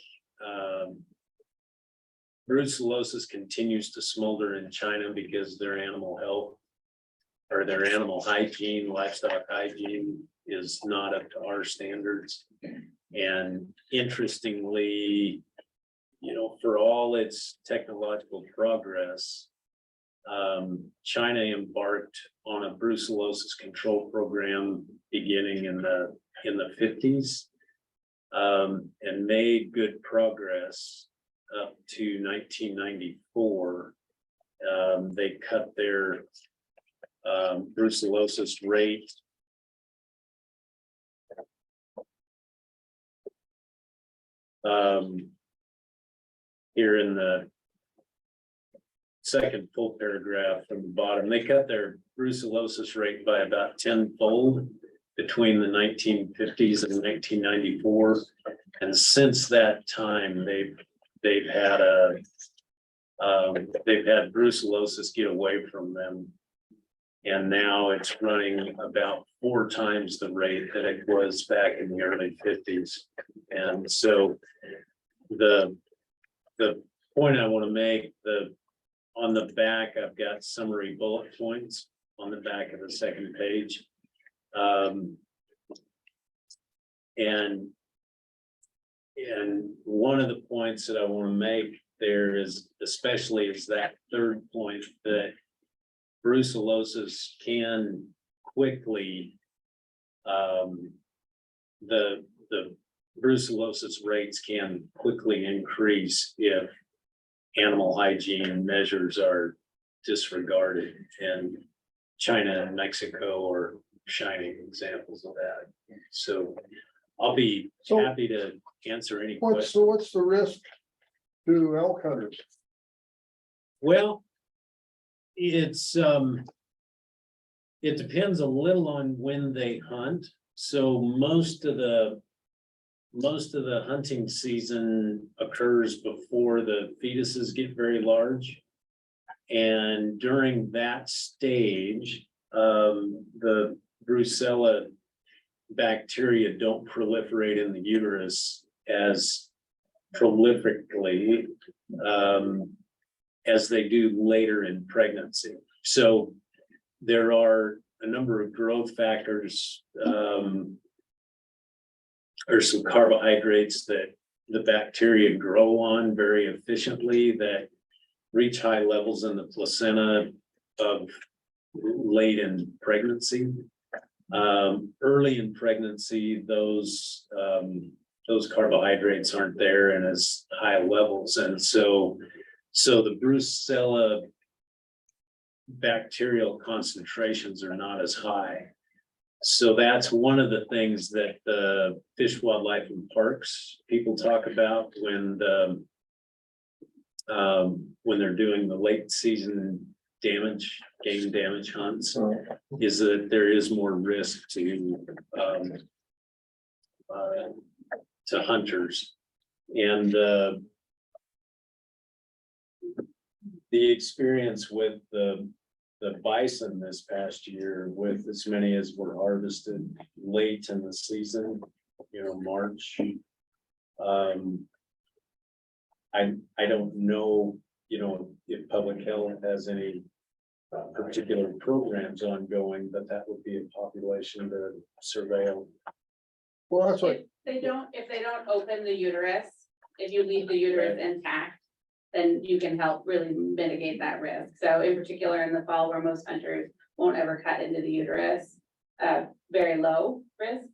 Brucellosis continues to smolder in China because their animal health or their animal hygiene, livestock hygiene is not up to our standards. And interestingly, for all its technological progress, China embarked on a brucellosis control program beginning in the 50s, and made good progress up to 1994. They cut their brucellosis rate here in the second full paragraph from the bottom, they cut their brucellosis rate by about tenfold between the 1950s and 1994. And since that time, they've had brucellosis get away from them. And now it's running about 4 times the rate that it was back in the early 50s. And so the point I want to make, on the back, I've got summary bullet points on the back of the second page. And one of the points that I want to make there is, especially is that third point, that brucellosis can quickly, the brucellosis rates can quickly increase if animal hygiene measures are disregarded, and China and Mexico are shining examples of that. So I'll be happy to answer any questions. What's the risk to elk hunters? Well, it depends a little on when they hunt. So most of the hunting season occurs before the fetuses get very large. And during that stage, the Brucella bacteria don't proliferate in the uterus as prolifically as they do later in pregnancy. So there are a number of growth factors, or some carbohydrates that the bacteria grow on very efficiently that reach high levels in the placenta of late in pregnancy. Early in pregnancy, those carbohydrates aren't there in as high levels. And so the Brucella bacterial concentrations are not as high. So that's one of the things that the Fish, Wildlife and Parks people talk about when they're doing the late season damage, game damage hunts, is that there is more risk to hunters. And the experience with the bison this past year, with as many as were harvested late in the season, March. I don't know, if public health has any particular programs ongoing, but that would be a population to surveil. Well, that's like, If they don't open the uterus, if you leave the uterus intact, then you can help really mitigate that risk. So in particular, in the fall, where most hunters won't ever cut into the uterus, very low risk.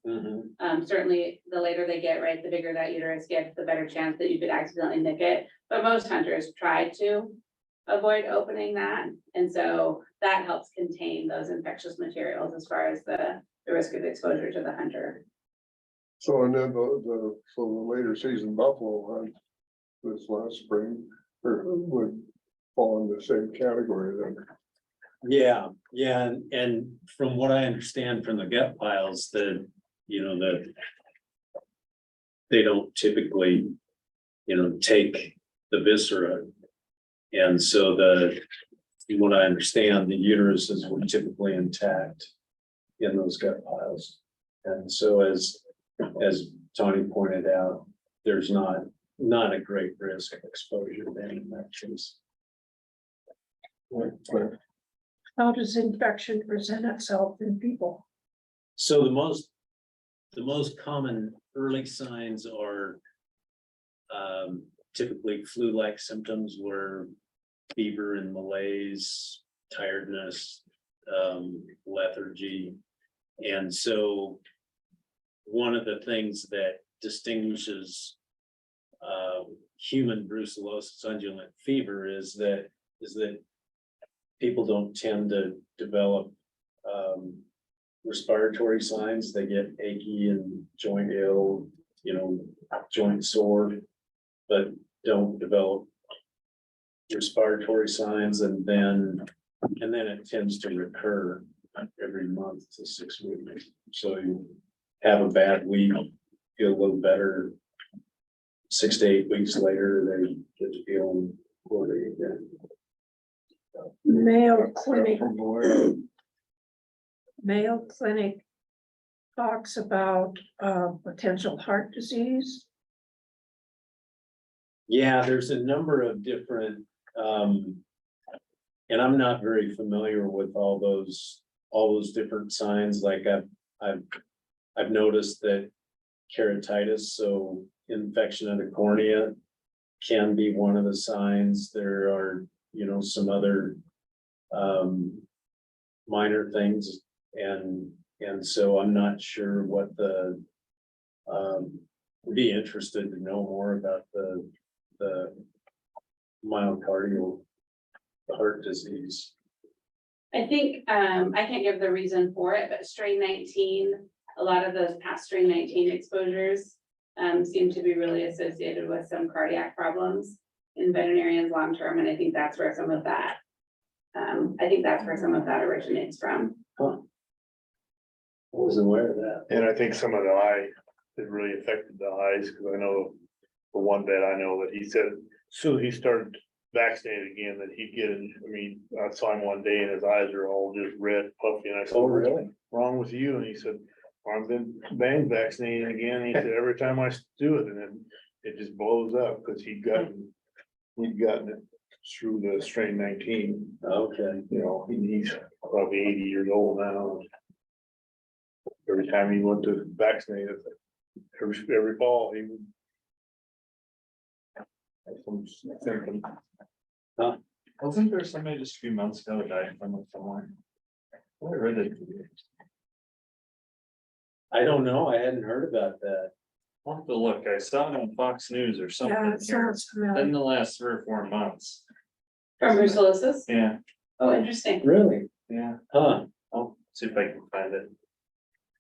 Certainly, the later they get, right, the bigger that uterus gets, the better chance that you could accidentally nick it. But most hunters try to avoid opening that. And so that helps contain those infectious materials as far as the risk of exposure to the hunter. so and then the later season buffalo hunt this last spring would fall in the same category then. Yeah, and from what I understand from the gut piles, that they don't typically, take the viscera. And so from what I understand, the uteruses were typically intact in those gut piles. And so as Tony pointed out, there's not a great risk of exposure then in that case. How does infection present itself in people? So the most common early signs are typically flu-like symptoms where fever and malaise, tiredness, lethargy. And so one of the things that distinguishes human brucellosis undulant fever is that people don't tend to develop respiratory signs. They get achy and joint ill, joint sore, but don't develop respiratory signs, and then it tends to recur every month to 6 weeks. So you have a bad week, feel a little better. 6 to 8 weeks later, they get to feeling poorly again. Mayo Clinic talks about potential heart disease. Yeah, there's a number of different, and I'm not very familiar with all those different signs. Like I've noticed that keratitis, so infection of the cornea, can be one of the signs. There are, some other minor things, and so I'm not sure what would be interested to know more about the myocardial heart disease. I think, I can't give the reason for it, but strain 19, a lot of those past strain 19 exposures seem to be really associated with some cardiac problems in veterinarians long-term, and I think that's where some of that, originates from. Huh. I wasn't aware of that. And I think some of the eye, it really affected the eyes, because I know for one vet I know that he said, soon he started vaccinated again, that he'd get it. I mean, I saw him one day and his eyes are all just red, puffy, and I said, Oh, "What's really? wrong with you?" And he said, "I've been vaccinated again." He said, "Every time I do it, and then it just blows up," because he'd gotten it through the strain 19. Okay. He's probably 80 years old now. Every time he went to vaccinate it, every fall, he would have some symptoms. Wasn't there somebody just a few months ago that died from it somewhere? Where are they? I don't know. I hadn't heard about that. I'll have to look. I saw it on Fox News or something Yeah, it here sounds familiar. in the last 3 or 4 months. From brucellosis? Yeah, Oh, interesting. Really? yeah. Huh? I'll see if I can find it.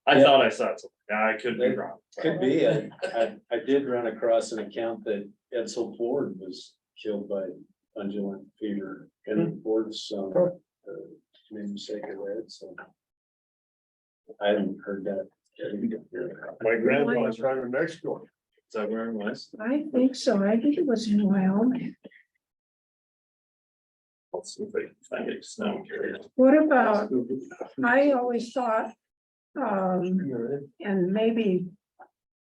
I thought I saw it. I could be wrong. Could be. I did run across an account that Edsel Ford was killed by undulant fever, and Ford's namesake of that, so. I hadn't heard that. My grandpa's right in Mexico. Is that where it was? I think so. I think it was in Wyoming. I'll see if I can find it. Just now I'm curious. What about, I always thought, and maybe,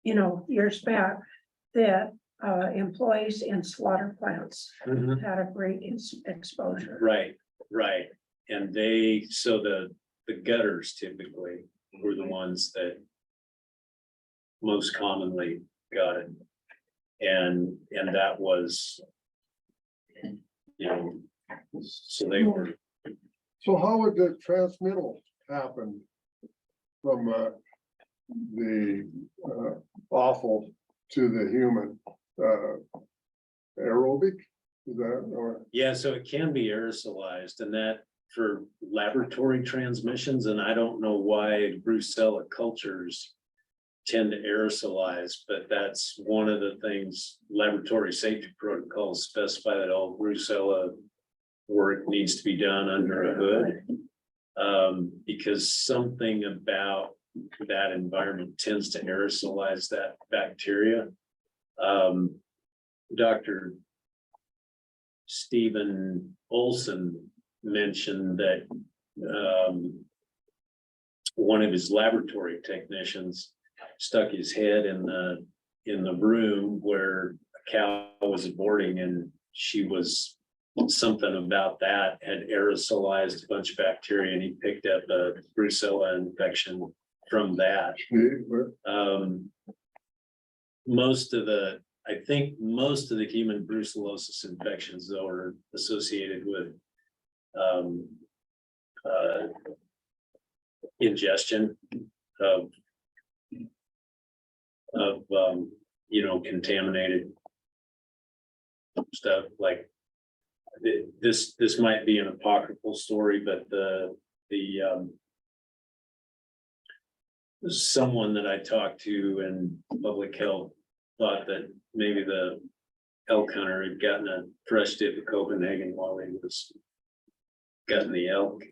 years back, that employees in slaughter plants Mhm. had a great exposure. Right. And so the gutters typically were the ones that most commonly got it. And that was, so they were, So how would the transmittal happen from the offal to the human? Aerobic? Is that, or? yeah, so it can be aerosolized, and that for laboratory transmissions, and I don't know why Brucella cultures tend to aerosolize, but that's one of the things laboratory safety protocols specify, that all Brucella work needs to be done under a hood. Because something about that environment tends to aerosolize that bacteria. Dr. Stephen Olson mentioned that one of his laboratory technicians stuck his head in the room where a cow was aborting, and she was something about that had aerosolized a bunch of bacteria and he picked up a brucella infection from that. I think most of the human brucellosis infections though are associated with ingestion of contaminated stuff like this might be an apocryphal story, but someone that I talked to in public health thought that maybe the elk hunter had gotten a fresh dip of Copenhagen while he was gutting the elk.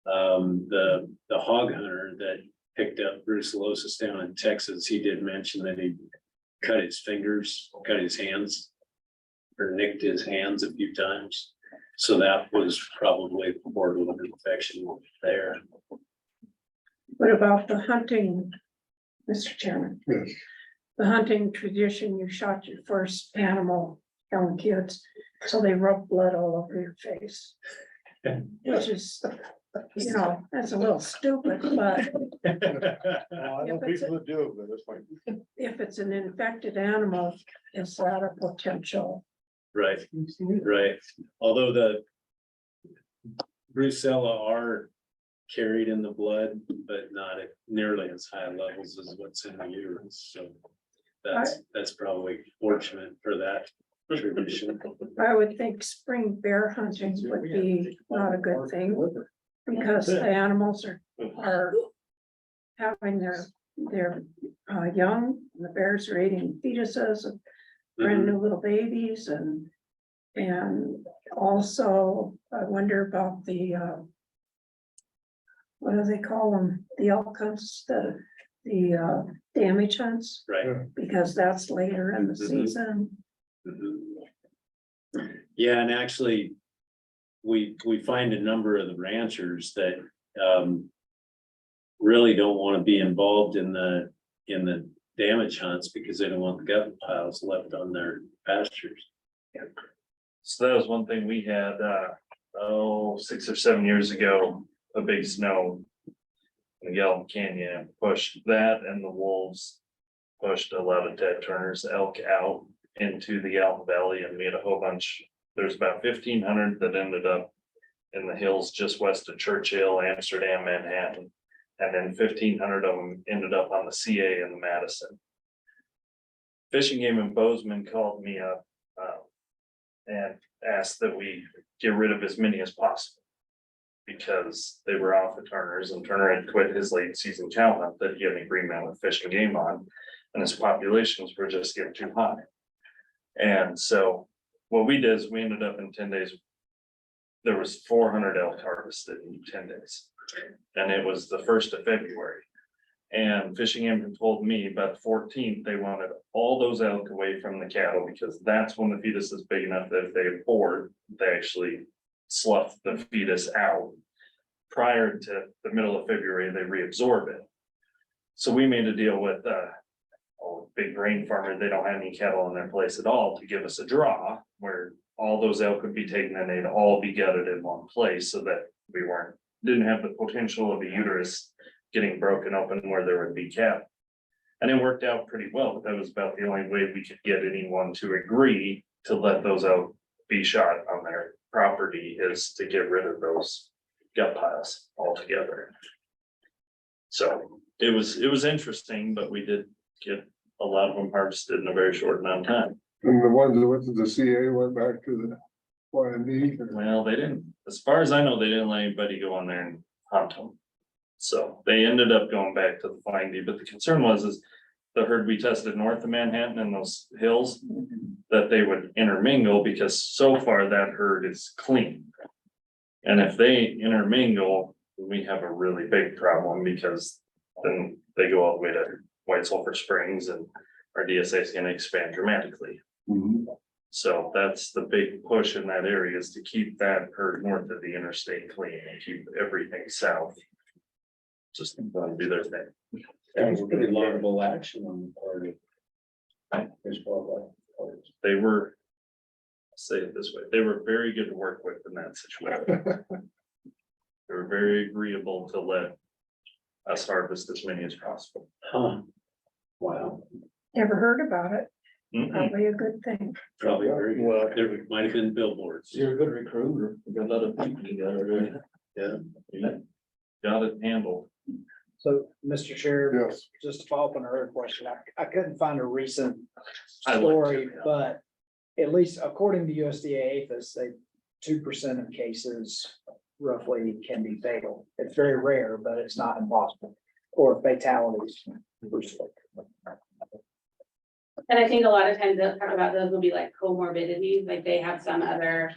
The hog hunter that picked up brucellosis down in Texas, he did mention that he cut his fingers, cut his hands, or nicked his hands a few times. So that was probably a borderline infection there. What about the hunting, Mr. Chairman? Yes. The hunting tradition, you shot your first animal, young kids, so they rub blood all over your face. Which is, that's a little stupid, but I know people that do it, but it's like. if it's an infected animal, is that a potential? Right, right. Although the brucella are carried in the blood, but not at nearly as high levels as what's in the urines. So that's probably fortunate for that tradition. I would think spring bear hunting would be not a good thing, because the animals are having their young, and the bears are eating fetuses of brand new little babies, and also I wonder about the what do they call them? The elk hunts, the damage hunts, Right. because that's later in the season. Yeah, and actually, we find a number of the ranchers that really don't want to be involved in the damage hunts because they don't want the gut piles left on their pastures. So that was one thing we had, 6 or 7 years ago, a big snow. In the Gallup Canyon pushed that, and the wolves pushed a lot of dead Turner's elk out into the Gallup Valley, and we had a whole bunch. There's about 1,500 that ended up in the hills just west of Churchill, Amsterdam, Manhattan. And then 1,500 of them ended up on the CA in the Madison. Fishing Game and Bozeman called me up and asked that we get rid of as many as possible, because they were off the Turners, and Turner had quit his late season cow hunt that he had an agreement with Fish and Game on, and his populations were just getting too high. And so what we did is we ended up in 10 days, there was 400 elk harvested in 10 days. And it was the 1st of February. And Fishing Game had told me by the 14th, they wanted all those elk away from the cattle, because that's when the fetus is big enough that if they abort, they actually slough the fetus out. Prior to the middle of February, they reabsorb it. So we made a deal with big grain farmer, they don't have any cattle in their place at all, to give us a draw where all those elk would be taken and they'd all be gutted in one place, so that we didn't have the potential of a uterus getting broken open where there would be cattle. And it worked out pretty well, but that was about the only way we could get anyone to agree to let those elk be shot on their property, is to get rid of those gut piles altogether. So it was interesting, but we did get a lot of them harvested in a very short amount of time. And the ones that went to the CA went back to the Y&D. Well, they didn't, as far as I know, they didn't let anybody go in there and hunt them. So they ended up going back to the Flying D, but the concern is the herd we tested north of Manhattan in those hills, that they would intermingle, because so far that herd is clean. And if they intermingle, we have a really big problem, because then they go all the way to White Sulphur Springs, and our DSA is gonna expand dramatically. So that's the big push in that area, is to keep that herd north of the interstate clean and keep everything south. Just gonna be their thing. That was pretty laudable action on the part of. They were, say it this way, they were very good to work with in that situation. They were very agreeable to let us harvest as many as possible. Huh. Wow, Never heard about it. Mhm. Probably a good thing. probably very good. Well, There might have been billboards. You're a good recruiter. You got a lot of people together there. Yeah. Got it handled. So, Mr. Chair, Yes, just to follow up on her question, I couldn't find a recent I like story, to, yeah. but at least according to USDA APHIS, they 2% of cases roughly can be fatal. It's very rare, but it's not impossible, or fatalities. And I think a lot of times they'll talk about those will be like comorbidities, like they have some other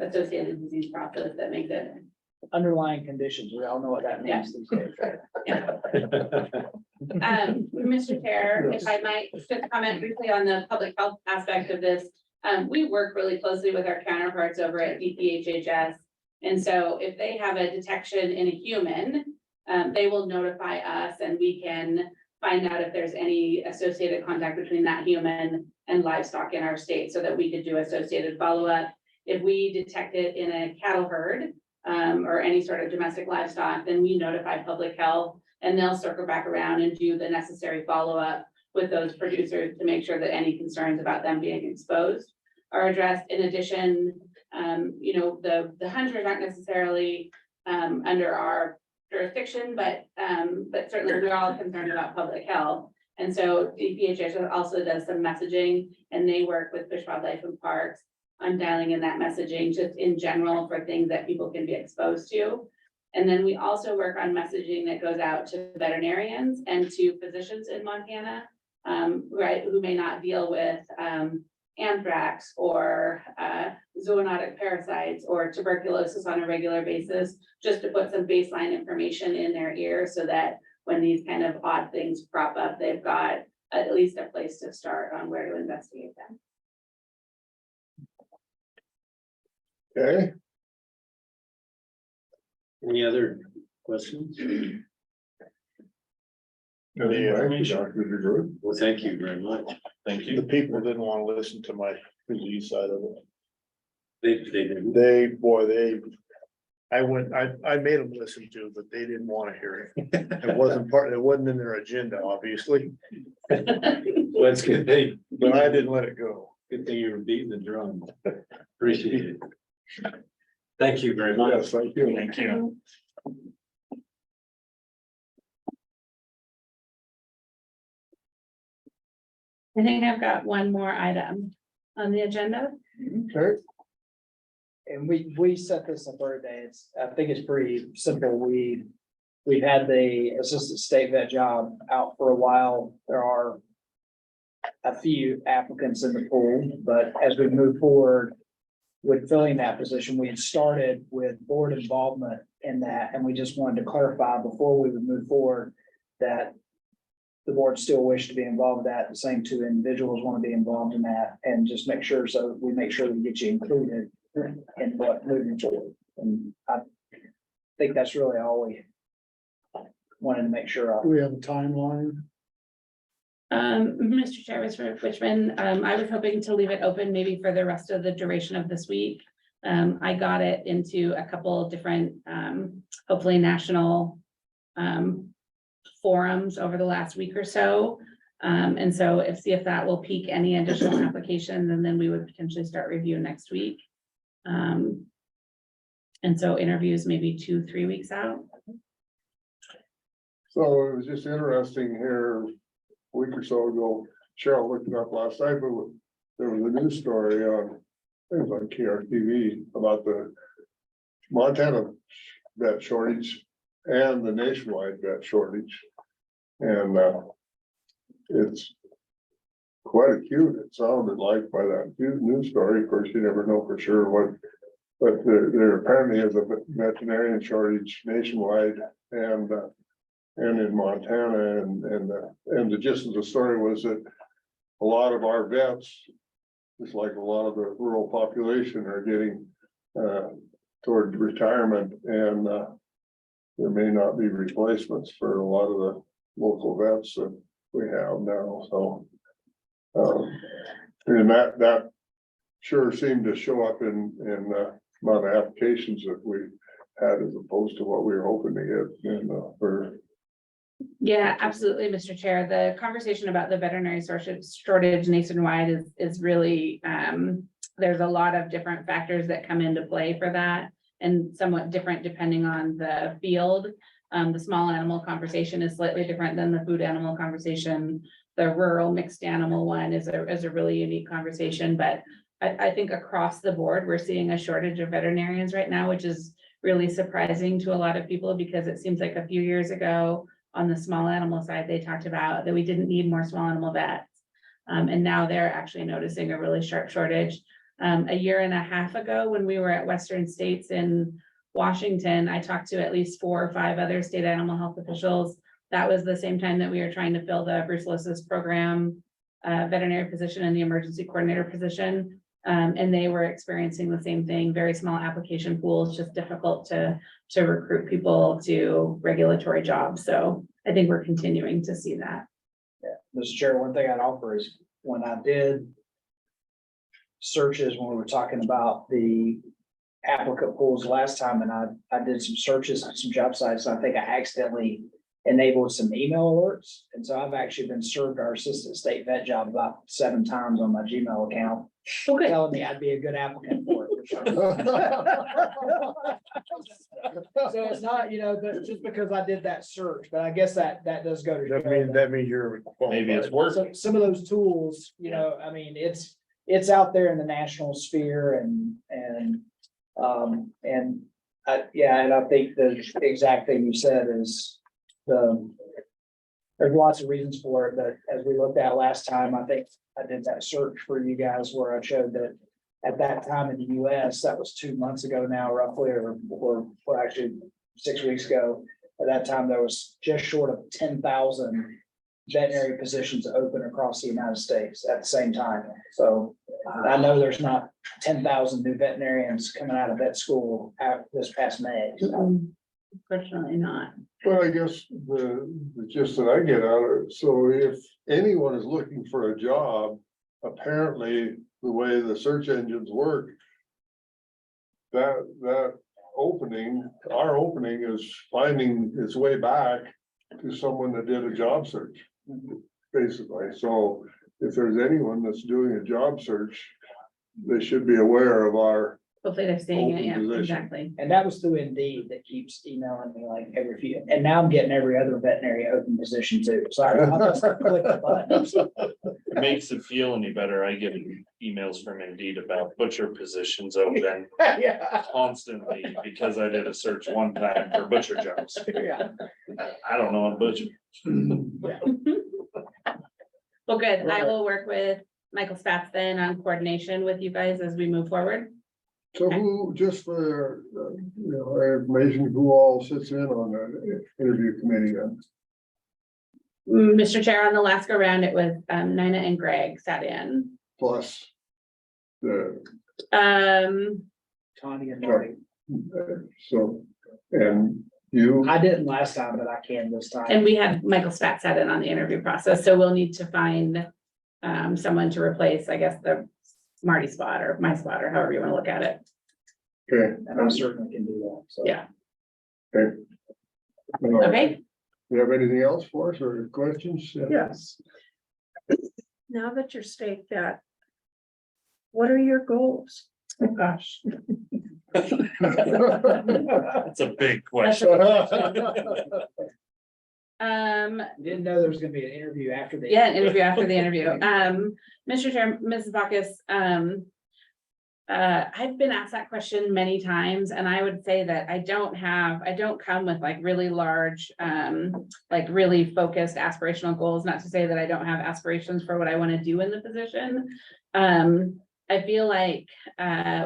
associated disease process that makes it. Underlying conditions, we all know what that means these days, right? Mr. Chair, if I might just comment briefly on the public health aspect of this. We work really closely with our counterparts over at DPHHS. And so if they have a detection in a human, they will notify us and we can find out if there's any associated contact between that human and livestock in our state so that we could do associated follow-up. If we detect it in a cattle herd, or any sort of domestic livestock, then we notify public health and they'll circle back around and do the necessary follow-up with those producers to make sure that any concerns about them being exposed are addressed. In addition, the hunters aren't necessarily under our jurisdiction, but certainly we're all concerned about public health. And so DPHS also does some messaging and they work with Fish, Wildlife and Parks on dialing in that messaging just in general for things that people can be exposed to. And then we also work on messaging that goes out to veterinarians and to physicians in Montana, who may not deal with anthrax or zoonotic parasites or tuberculosis on a regular basis, just to put some baseline information in their ear so that when these kind of odd things crop up, they've got at least a place to start on where to investigate them. okay. Any other questions? Well, thank you very much. Thank the you. people didn't want to listen to my disease side of it. They did. I made them listen to, but they didn't want to hear it. It wasn't in their agenda, obviously, Well, it's good thing. but I didn't let it go. Good thing you were beating the drum. Appreciate it. Thank you very much. Yes, thank you. Thank you. I think I've got one more item on the agenda. Okay, And we set this up every day. I think it's pretty simple. We've had the assistant state vet job out for a while. There are a few applicants in the pool, but as we move forward with filling that position, we had started with board involvement in that, and we just wanted to clarify before we would move forward that the board still wished to be involved in that. The same two individuals want to be involved in that, and just make sure we get you included in what moving forward. And I think that's really all we wanted to make sure of. We have a timeline. Mr. Chair, Mr. Richmond, I was hoping to leave it open maybe for the rest of the duration of this week. I got it into a couple different, hopefully national forums over the last week or so. And so see if that will pique any additional applications, and then we would potentially start review next week. And so interviews maybe 2-3 weeks out. so it was just interesting here, a week or so ago, Cheryl looked it up last night, but there was a news story on, it was on KRTV about the Montana vet shortage and the nationwide vet shortage. And it's quite acute, it sounded like, by that news story. Of course, you never know for sure what, but there apparently is a veterinarian shortage nationwide and in Montana, and the gist of the story was that a lot of our vets, just like a lot of the rural population, are getting toward retirement, and there may not be replacements for a lot of the local vets that we have now, so and that sure seemed to show up in amount of applications that we had as opposed to what we were hoping to get for. Yeah, absolutely, Mr. Chair. The conversation about the veterinary shortage nationwide is really, there's a lot of different factors that come into play for that and somewhat different depending on the field. The small animal conversation is slightly different than the food animal conversation. The rural mixed animal one is a really unique conversation, but I think across the board, we're seeing a shortage of veterinarians right now, which is really surprising to a lot of people because it seems like a few years ago on the small animal side, they talked about that we didn't need more small animal vets. And now they're actually noticing a really sharp shortage. A year and a half ago, when we were at Western States in Washington, I talked to at least 4 or 5 other state animal health officials. That was the same time that we were trying to fill the brucellosis program veterinary position and the emergency coordinator position. And they were experiencing the same thing, very small application pools, just difficult to recruit people to regulatory jobs. So I think we're continuing to see that. Yeah, Mr. Chair, one thing I'd offer is when I did searches, when we were talking about the applicant pools last time, and I did some searches on some job sites, I think I accidentally enabled some email alerts. And so I've actually been served our assistant state vet job about 7 times on my Gmail account, telling me I'd be a good applicant for it. So it's not, but just because I did that search, but I guess that does go to. That means you're. Maybe it's worth. So some of those tools, I mean, it's out there in the national sphere and I think the exact thing you said is there's lots of reasons for it, but as we looked at last time, I think I did that search for you guys where I showed that at that time in the US, that was 2 months ago now, roughly, or actually 6 weeks ago. At that time, there was just short of 10,000 veterinary positions open across the United States at the same time. So I know there's not 10,000 new veterinarians coming out of vet school this past May. So. Unfortunately not. Well, I guess the gist that I get out of it, so if anyone is looking for a job, apparently the way the search engines work, that opening, our opening is finding its way back to someone that did a job search, basically. So if there's anyone that's doing a job search, they should be aware of our. Hopefully they're seeing it, yeah, Open position. exactly. And that was through Indeed that keeps emailing me like every few, and now I'm getting every other veterinary open position too. Sorry. I'll just click the button. It makes it feel any better. I get emails from Indeed about butcher positions open Yeah. constantly because I did a search one time for butcher jobs. Yeah. I don't know a butcher. Well, good. I will work with Michael Spatz then on coordination with you guys as we move forward. So who, just for, our information, who all sits in on the interview committee then? Mr. Chair, on the last go round, it was Nina and Greg sat in. Plus the, Tanya and Marty. so, and you, I didn't last time, but I can this time. And we had Michael Spatz sat in on the interview process, so we'll need to find someone to replace, I guess, the Marty spot or my spot or however you want to look at it. okay. And I certainly can do that. So. Yeah. Okay. Okay. You have anything else for us or questions? Yes. Now that you're state vet, what are your goals? Oh, gosh. That's a big question. Didn't know there was gonna be an interview after the. Yeah, an interview after the interview. Mr. Chair, Mrs. Bacchus, I've been asked that question many times, and I would say that I don't come with like really large, like really focused aspirational goals, not to say that I don't have aspirations for what I want to do in the position. I feel like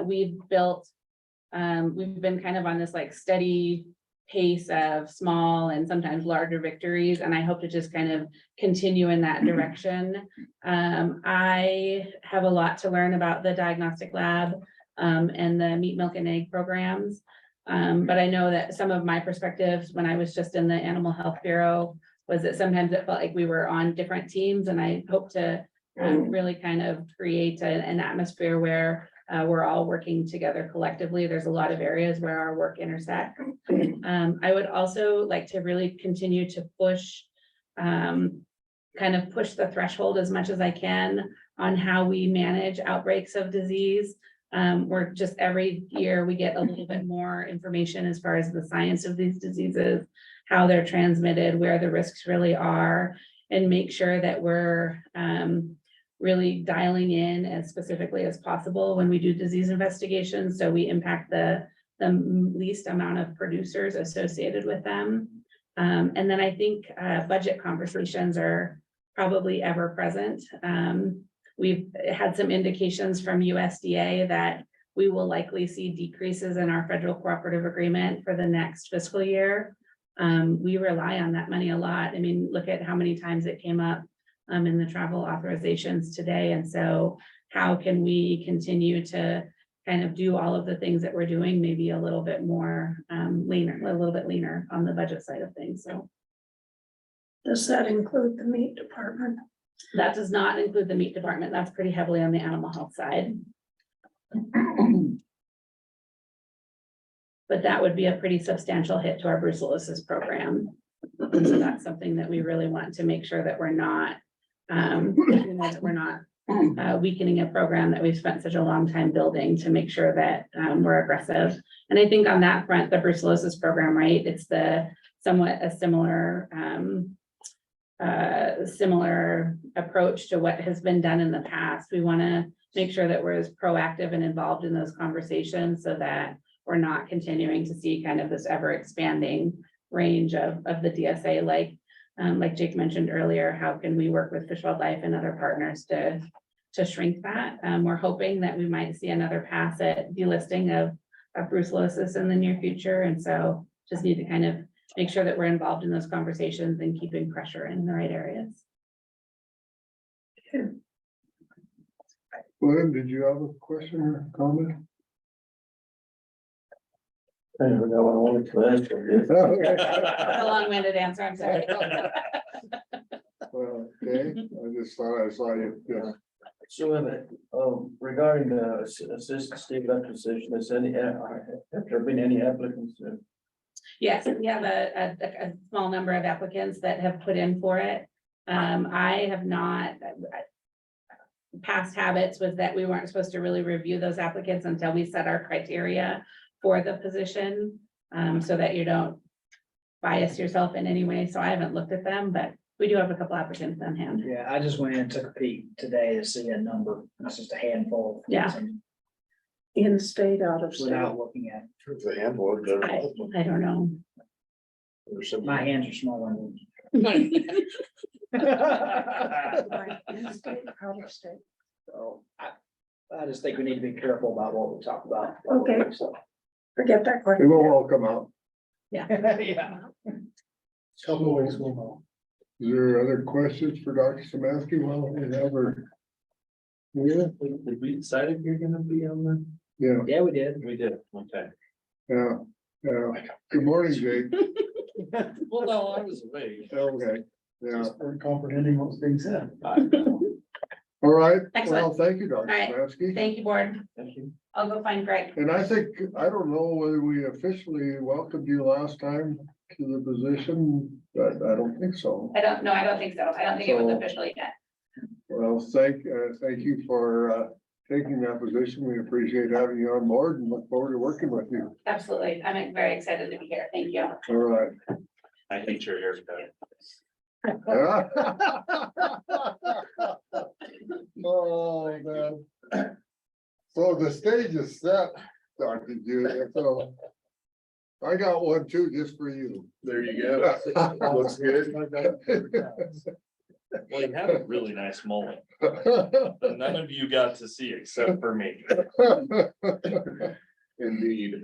we've been kind of on this like steady pace of small and sometimes larger victories, and I hope to just kind of continue in that direction. I have a lot to learn about the diagnostic lab and the meat, milk, and egg programs. But I know that some of my perspectives when I was just in the Animal Health Bureau was that sometimes it felt like we were on different teams, and I hope to really kind of create an atmosphere where we're all working together collectively. There's a lot of areas where our work intersects. I would also like to really continue to push, kind of push the threshold as much as I can on how we manage outbreaks of disease. We're just every year we get a little bit more information as far as the science of these diseases, how they're transmitted, where the risks really are, and make sure that we're really dialing in as specifically as possible when we do disease investigations, so we impact the least amount of producers associated with them. And then I think budget conversations are probably ever present. We've had some indications from USDA that we will likely see decreases in our federal cooperative agreement for the next fiscal year. We rely on that money a lot. I mean, look at how many times it came up in the travel authorizations today. And so how can we continue to kind of do all of the things that we're doing, maybe a little bit more leaner, a little bit leaner on the budget side of things, so. Does that include the meat department? That does not include the meat department. That's pretty heavily on the animal health side. But that would be a pretty substantial hit to our brucellosis program. So that's something that we really want to make sure that we're not, weakening a program that we've spent such a long time building, to make sure that we're aggressive. And I think on that front, the brucellosis program, right, it's the somewhat a similar approach to what has been done in the past. We want to make sure that we're as proactive and involved in those conversations, so that we're not continuing to see kind of this ever expanding range of the DSA, like Jake mentioned earlier. How can we work with Fish Wildlife and other partners to shrink that? We're hoping that we might see another pass at delisting of brucellosis in the near future, and so just need to kind of make sure that we're involved in those conversations and keeping pressure in the right areas. Glenn, did you have a question or comment? I never got what I wanted to ask. A long-winded answer, I'm sorry. Well, okay, I just thought I saw you, yeah. So, regarding the assistant state elected position, has have there been any applicants? Yes, we have a small number of applicants that have put in for it. I have not. Past habits was that we weren't supposed to really review those applicants until we set our criteria for the position, so that you don't bias yourself in any way. So I haven't looked at them, but we do have a couple applicants on hand. Yeah, I just went in and took a peek today to see a number. It's just a handful. Yeah. In state, out of state? Without looking at It's a handful. I don't know. it. My hands are smaller than. In state, out of state. So I just think we need to be careful about what we talk about. Okay. So, Forget that It question. will all come out. yeah. Couple of weeks we'll know. Is there other questions for Dr. Samansky? Well, we have her. Yeah, Did we decide if you're gonna be on the? yeah, Yeah, we did. We did, okay. yeah, yeah. Good morning, Jake. Well, no, I was away. Okay, yeah. Just for comprehending what's being said. All right. Excellent. Well, thank you, Dr. All right. Samansky. Thank you, board. Thank you. I'll go find Greg. And I think, I don't know whether we officially welcomed you last time to the position, but I don't think so. I don't think so. I don't think it was So- officially yet. Well, thank you for taking that position. We appreciate having you on board and look forward to working with you. Absolutely. I'm very excited to be here. Thank you. All right. I think your hair's better. Oh, man. So the stage is set, Dr. Julia, so I got one too, just for you. There you go. Looks good. Well, you have a really nice mullet. But none of you got to see except for me. Indeed.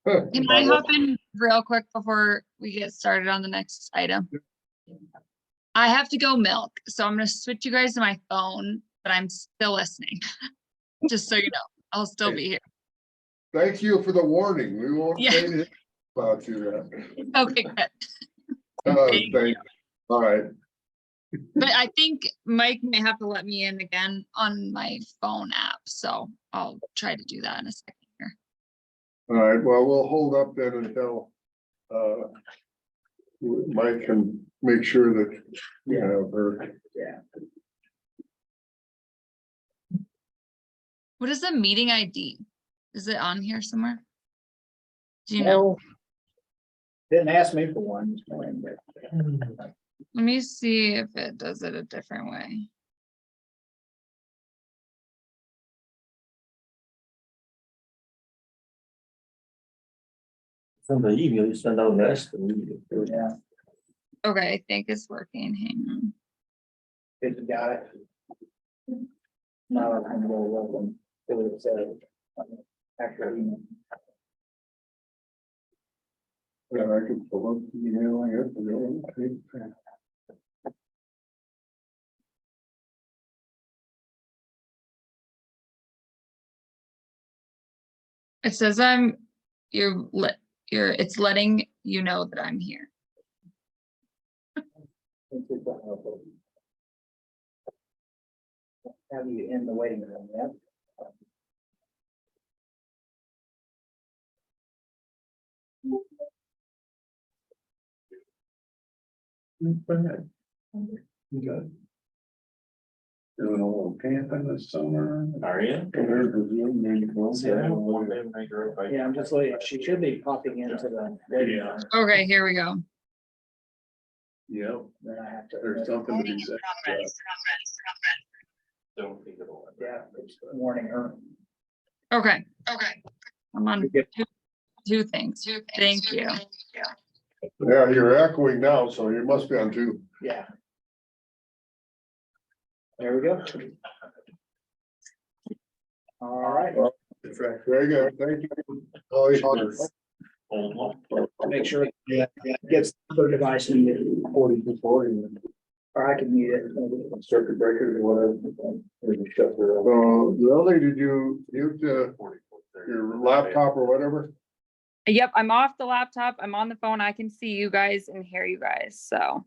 Can I hop in real quick before we get started on the next item? I have to go milk, so I'm gonna switch you guys to my phone, but I'm still listening. Just so you know, I'll still be here. Thank you for the warning. We won't Yeah. say anything about you then. Okay, good. Thank you. All right. But I think Mike may have to let me in again on my phone app, so I'll try to do that in a second here. All right, well, we'll hold up then until, Mike can make sure that, you know, her. Yeah. What is the meeting ID? Is it on here somewhere? Do you know? Well, didn't ask me for one this morning, but Let me see if it does it a different way. From the email you send out last. yeah, Okay, I think it's working. Hang on. if you got it. No, I'm gonna welcome. It was, after email. Yeah, I could pull up the email, I guess. It says it's letting you know that I'm here. Have you in the waiting room, yeah? Good. Doing a little camping this summer. Are you? Yeah, I'm just looking, she should be popping into the waiting room. Okay, here we go. Yep, Then I have to. there's something to be said. Don't think about it. Yeah, it's warning her. Okay. I'm on two things. Thank you. Yeah, you're echoing now, so you must be on two. Yeah. There we go. All right, Very good, thank you. Oh, he's- make sure it gets the other device muted, 40. or I can mute it. Circuit breakers or whatever. Maybe shut her off. So, Lily, did you mute your laptop or whatever? Yep, I'm off the laptop. I'm on the phone. I can see you guys and hear you guys, so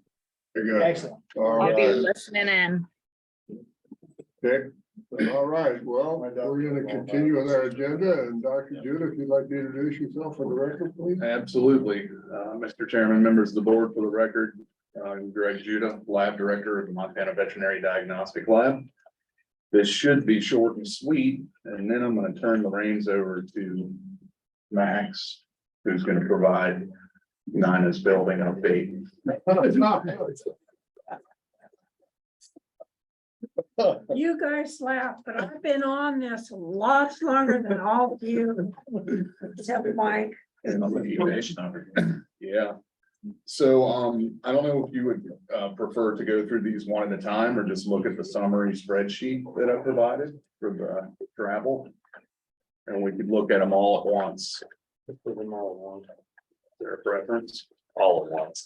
Very good. Excellent. All I'll be right, listening in. okay. All right, well, we're gonna continue with our agenda, and Dr. Judah, if you'd like to introduce yourself for the record, please. Absolutely. Mr. Chairman, members of the board, for the record, I'm Greg Judah, Lab Director of the Montana Veterinary Diagnostic Lab. This should be short and sweet, and then I'm going to turn the reins over to Max, who's going to provide Nina's building update. It's not. You guys laugh, but I've been on this lots longer than all of you. Except Mike. Yeah. So, I don't know if you would, prefer to go through these one at a time or just look at the summary spreadsheet that I provided for the travel. And we could look at them all at once. Put them all at once. Is there a preference? All at once.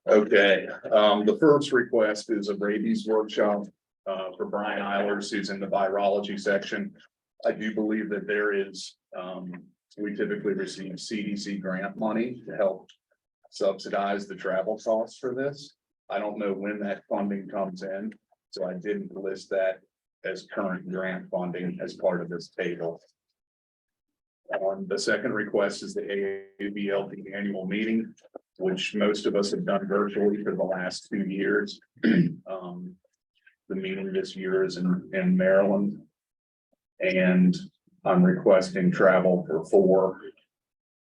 Okay, the first request is a rabies workshop, for Brian Eilers, who's in the virology section. I do believe that there is, we typically receive CDC grant money to help subsidize the travel costs for this. I don't know when that funding comes in, so I didn't list that as current grant funding as part of this table. The second request is the AABLD annual meeting, which most of us have done virtually for the last 2 years. The meeting this year is in Maryland. And I'm requesting travel for 4,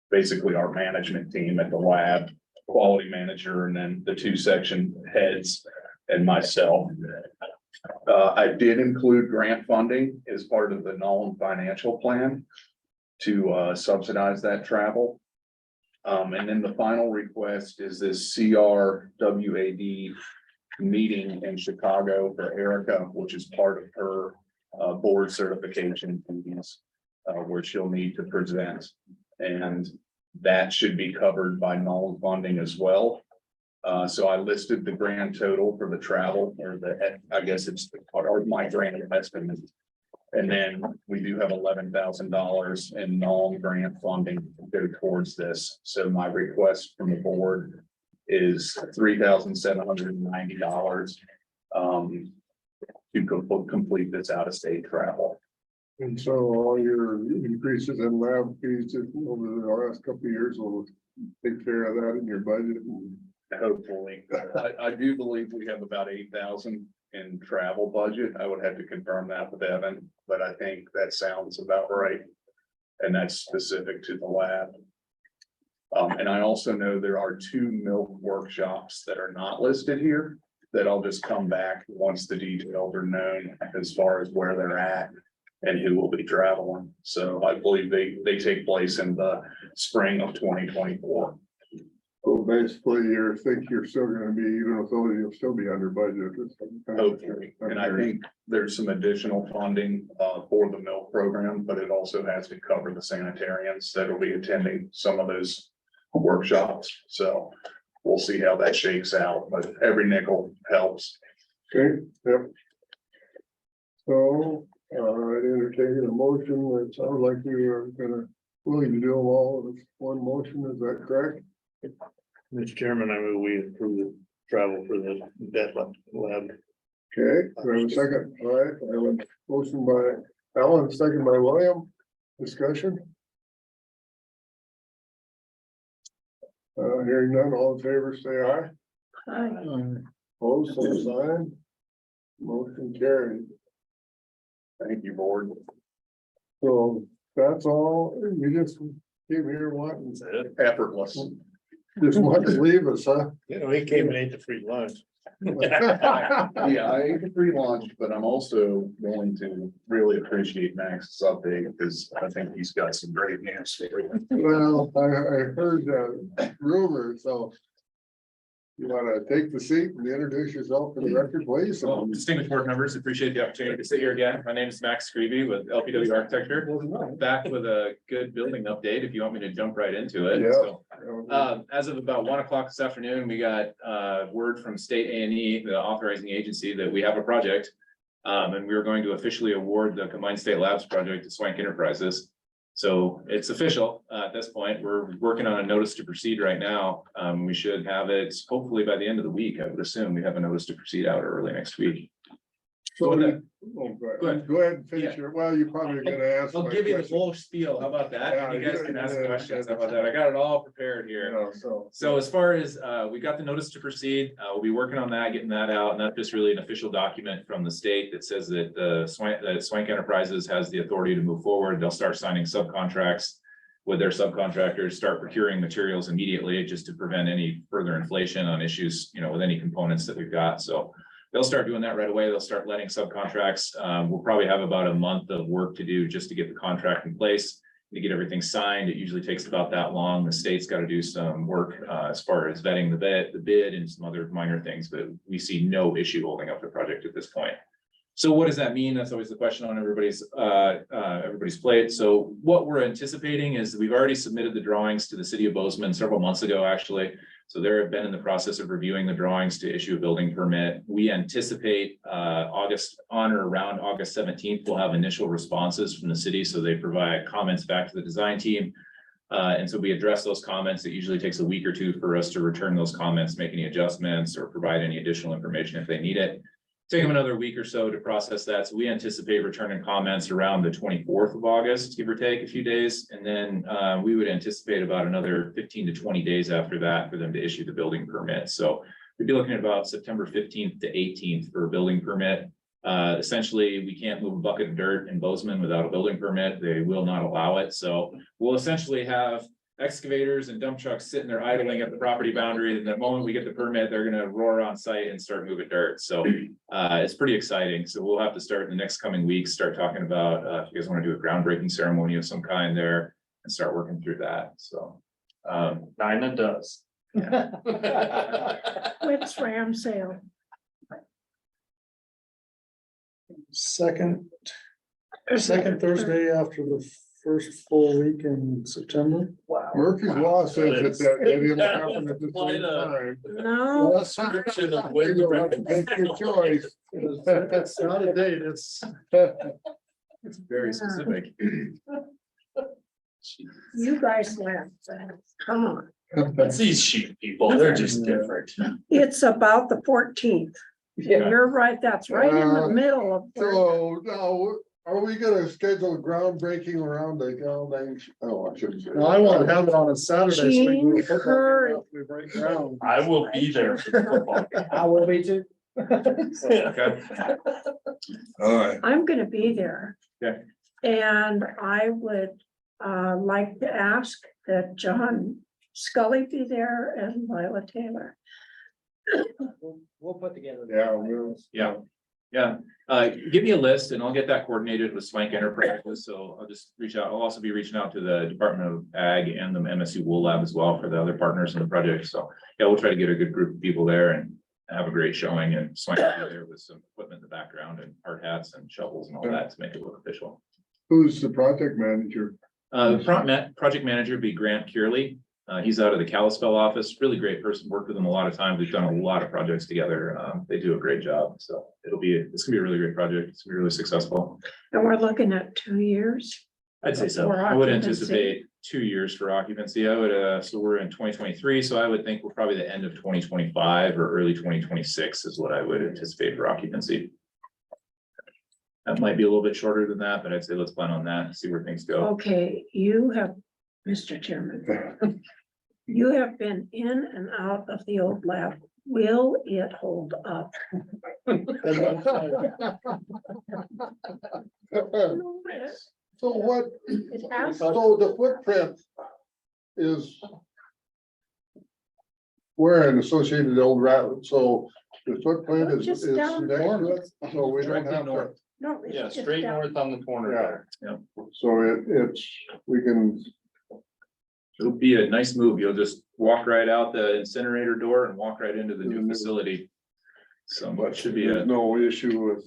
basically our management team at the lab, quality manager, and then the 2 section heads and myself. I did include grant funding as part of the Nolan financial plan to subsidize that travel. And then the final request is this CRWAD meeting in Chicago for Erica, which is part of her board certification duties, where she'll need to present. And that should be covered by Nolan funding as well. So I listed the grand total for the travel, or I guess it's my grant estimate. And then we do have $11,000 in non-grant funding to go towards this. So my request from the board is $3,790. To complete this out-of-state travel. And so all your increases in lab fees just over the last couple of years will take care of that in your budget. Hopefully, I do believe we have about 8,000 in travel budget. I would have to confirm that with Evan, but I think that sounds about right. And that's specific to the lab. And I also know there are 2 milk workshops that are not listed here that I'll just come back once the details are known as far as where they're at and who will be traveling. So I believe they take place in the spring of 2024. So basically, you think you're still gonna be, even with those, you'll still be under budget. Hopefully, and I think there's some additional funding for the milk program, but it also has to cover the sanitarians that will be attending some of those workshops. So we'll see how that shakes out, but every nickel helps. Okay, yep. So, I entertain a motion that sounds like we are willing to do them all with one motion, is that correct? Mr. Chairman, I move we approve the travel for the debt lab. Okay, do I have a second? All right, I have a motion by Alan, second by William. Discussion? Hearing none, all in favor, say aye. Aye. Opposed, same sign. Motion carried. Thank you, board. So that's all, you just came here wanting, Effortless. just want to leave us, huh? You know, he came and ate the free lunch. Yeah, I ate a free lunch, but I'm also going to really appreciate Max's update because I think he's got some great news for you. Well, I heard rumors, so. You wanna take the seat and introduce yourself for the record, please? Well, distinguished board members, appreciate the opportunity to sit here again. My name is Max Screevy with LPW Architecture. Back with a good building update, if you want me to jump right into it. Yeah. So, as of about 1 o'clock this afternoon, we got word from State A&E, the authorizing agency, that we have a project. And we are going to officially award the Combined State Labs project to Swank Enterprises. So it's official at this point. We're working on a notice to proceed right now. We should have it hopefully by the end of the week. I would assume we have a notice to proceed out early next week. So, with that- go ahead and finish your, well, you're probably gonna ask. I'll my give you the question. whole spiel. How about that? Yeah, You guys can ask yeah, questions. How yeah. about that? I got it all prepared here. You know, so. So as far as, we got the notice to proceed, we'll be working on that, getting that out, and that's just really an official document from the state that says that Swank Enterprises has the authority to move forward. They'll start signing subcontracts with their subcontractors, start procuring materials immediately, just to prevent any further inflation on issues, with any components that we've got. So they'll start doing that right away. They'll start letting subcontracts. We'll probably have about a month of work to do just to get the contract in place, to get everything signed. It usually takes about that long. The state's got to do some work as far as vetting the bid and some other minor things, but we see no issue holding up the project at this point. So what does that mean? That's always the question on everybody's plate. So what we're anticipating is we've already submitted the drawings to the city of Bozeman several months ago, actually. So they have been in the process of reviewing the drawings to issue a building permit. We anticipate August, on or around August 17th, we'll have initial responses from the city. So they provide comments back to the design team. And so we address those comments. It usually takes a week or two for us to return those comments, make any adjustments or provide any additional information if they need it. Take them another week or so to process that. So we anticipate returning comments around the 24th of August, give or take a few days. And then we would anticipate about another 15 to 20 days after that for them to issue the building permit. So we'd be looking at about September 15th to 18th for a building permit. Essentially, we can't move a bucket of dirt in Bozeman without a building permit. They will not allow it. So we'll essentially have excavators and dump trucks sitting there idling at the property boundary. And the moment we get the permit, they're gonna roar on site and start moving dirt. So it's pretty exciting. So we'll have to start in the next coming weeks, start talking about if you guys want to do a groundbreaking ceremony of some kind there and start working through that. So Dinah does. When's Ram sale? Second Thursday after the first full week in September. Murphy's Law says that didn't happen at the same time. No, Well, you'll have to make your choice. It's not a date, it's. it's very specific. you guys laugh. Come on. It's these sheep people, they're just different. It's about the 14th. Yeah. You're right, that's right in the middle of. So now, are we gonna schedule a groundbreaking around the ground? Oh, I shouldn't say. No, I want to have it on a Saturday. so we can do a Gene football Curry. game after we break ground. I will be there for the football game. I will be too. Okay. All right. I'm gonna be there. Okay. And I would like to ask that John Scully be there and Lila Taylor. We'll put together. Yeah, we'll. Yeah, give me a list and I'll get that coordinated with Swank Enterprises, so I'll just reach out. I'll also be reaching out to the Department of Ag and the MSU Wool Lab as well for the other partners in the project, so. Yeah, we'll try to get a good group of people there and have a great showing, and Swank will be there with some equipment in the background and hard hats and shovels and all that to make it look official. Who's the project manager? Project manager would be Grant Curley. He's out of the Kalispell office, really great person, worked with him a lot of times. We've done a lot of projects together. They do a great job. So it's gonna be a really great project. It's gonna be really successful. And we're looking at 2 years. I'd say so. For I would occupancy. anticipate 2 years for occupancy. I would, so we're in 2023, so I would think we're probably the end of 2025 or early 2026 is what I would anticipate for occupancy. That might be a little bit shorter than that, but I'd say let's plan on that, see where things go. Okay, you have, Mr. Chairman, you have been in and out of the old lab. Will it hold up? So what, It has, so the footprint is where in associated old route, so the footprint is Just next down to it, so we don't Directly have to. north. no, it's Yeah, just straight down. north on the corner there. So it's, we can, It'll be a nice move. You'll just walk right out the incinerator door and walk right into the new facility. So it should be there's no issue with,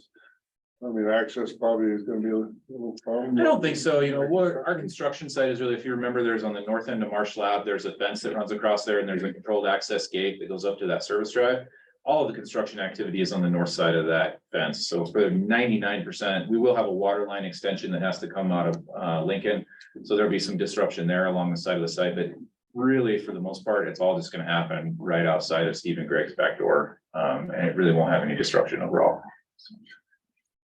I mean, access probably is gonna be a little problem. I don't think so. You know, our construction site is really, if you remember, there's on the north end of Marsh Lab, there's a fence that runs across there and there's a controlled access gate that goes up to that service drive. All of the construction activity is on the north side of that fence. So for 99%, we will have a water line extension that has to come out of Lincoln. So there'll be some disruption there along the side of the site, but really, for the most part, it's all just gonna happen right outside of Steve and Greg's back door. And it really won't have any disruption overall.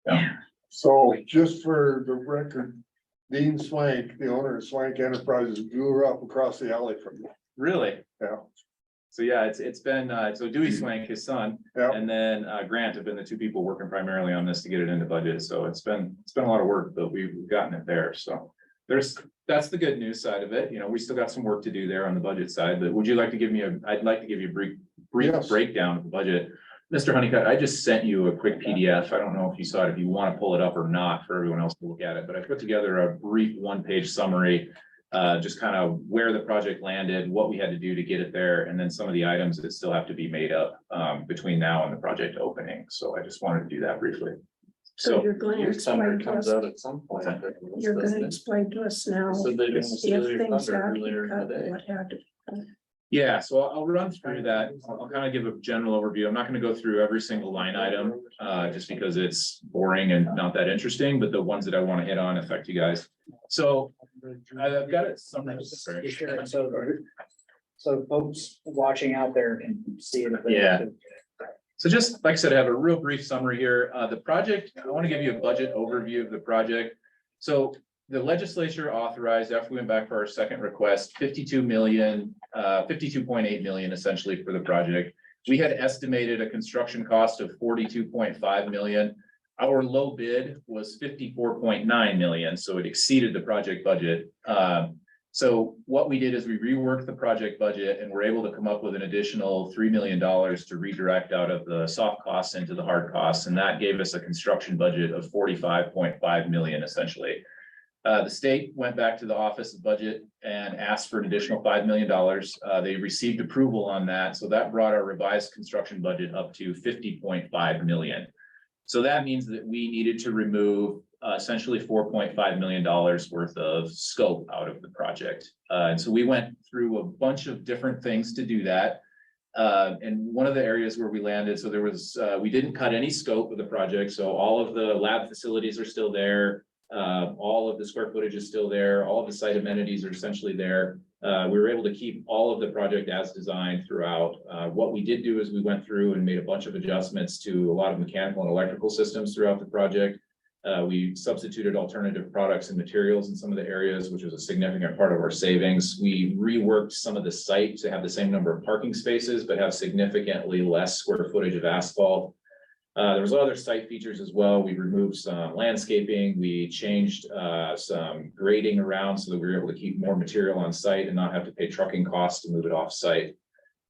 Yeah. So just for the record, Dean Swank, the owner of Swank Enterprises, grew up across the alley from me. Really? Yeah. So yeah, it's been, so Dewey Swank, his son, Yeah. and then Grant have been the two people working primarily on this to get it into budget. So it's been a lot of work, but we've gotten it there. So that's the good news side of it. You know, we still got some work to do there on the budget side, but would you like to give me I'd like to give you a brief Yes. breakdown of the budget. Mr. Honeycutt, I just sent you a quick PDF. I don't know if you saw it, if you want to pull it up or not for everyone else to look at it, but I put together a brief one-page summary. Just kind of where the project landed, what we had to do to get it there, and then some of the items that still have to be made up between now and the project opening. So I just wanted to do that briefly. So So you're going to Your summer explain to comes us, out at some point. you're going to explain to us now So they didn't steal if your things thunder had to earlier be cut, today. what had to. yeah, so I'll run through that. I'll kind of give a general overview. I'm not going to go through every single line item just because it's boring and not that interesting, but the ones that I want to hit on affect you guys. So I've got it summarized. You sure? So folks watching out there can see it. if they Yeah. want to. So just like I said, I have a real brief summary here. The project, I want to give you a budget overview of the project. So the legislature authorized, after we went back for our second request, 52.8 million essentially for the project. We had estimated a construction cost of 42.5 million. Our low bid was 54.9 million, so it exceeded the project budget. So what we did is we reworked the project budget and were able to come up with an additional $3 million to redirect out of the soft costs into the hard costs. And that gave us a construction budget of 45.5 million essentially. The state went back to the Office of Budget and asked for an additional $5 million. They received approval on that. So that brought our revised construction budget up to 50.5 million. So that means that we needed to remove essentially $4.5 million worth of scope out of the project. And so we went through a bunch of different things to do that. And one of the areas where we landed, so there was, we didn't cut any scope of the project. So all of the lab facilities are still there. All of the square footage is still there. All of the site amenities are essentially there. We were able to keep all of the project as designed throughout. What we did do is we went through and made a bunch of adjustments to a lot of mechanical and electrical systems throughout the project. We substituted alternative products and materials in some of the areas, which was a significant part of our savings. We reworked some of the site to have the same number of parking spaces, but have significantly less square footage of asphalt. There was other site features as well. We removed some landscaping. We changed some grading around so that we were able to keep more material on site and not have to pay trucking costs to move it off site.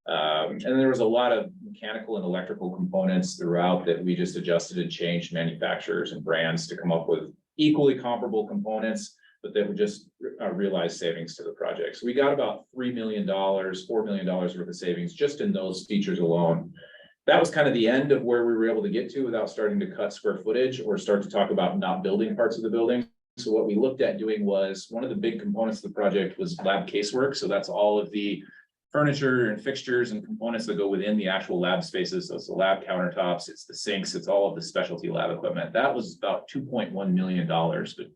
And there was a lot of mechanical and electrical components throughout that we just adjusted and changed manufacturers and brands to come up with equally comparable components, but that would just realize savings to the project. So we got about $3 million, $4 million worth of savings just in those features alone. That was kind of the end of where we were able to get to without starting to cut square footage or start to talk about not building parts of the building. So what we looked at doing was one of the big components of the project was lab casework. So that's all of the furniture and fixtures and components that go within the actual lab spaces. So it's the lab countertops, it's the sinks, it's all of the specialty lab equipment. That was about $2.1 million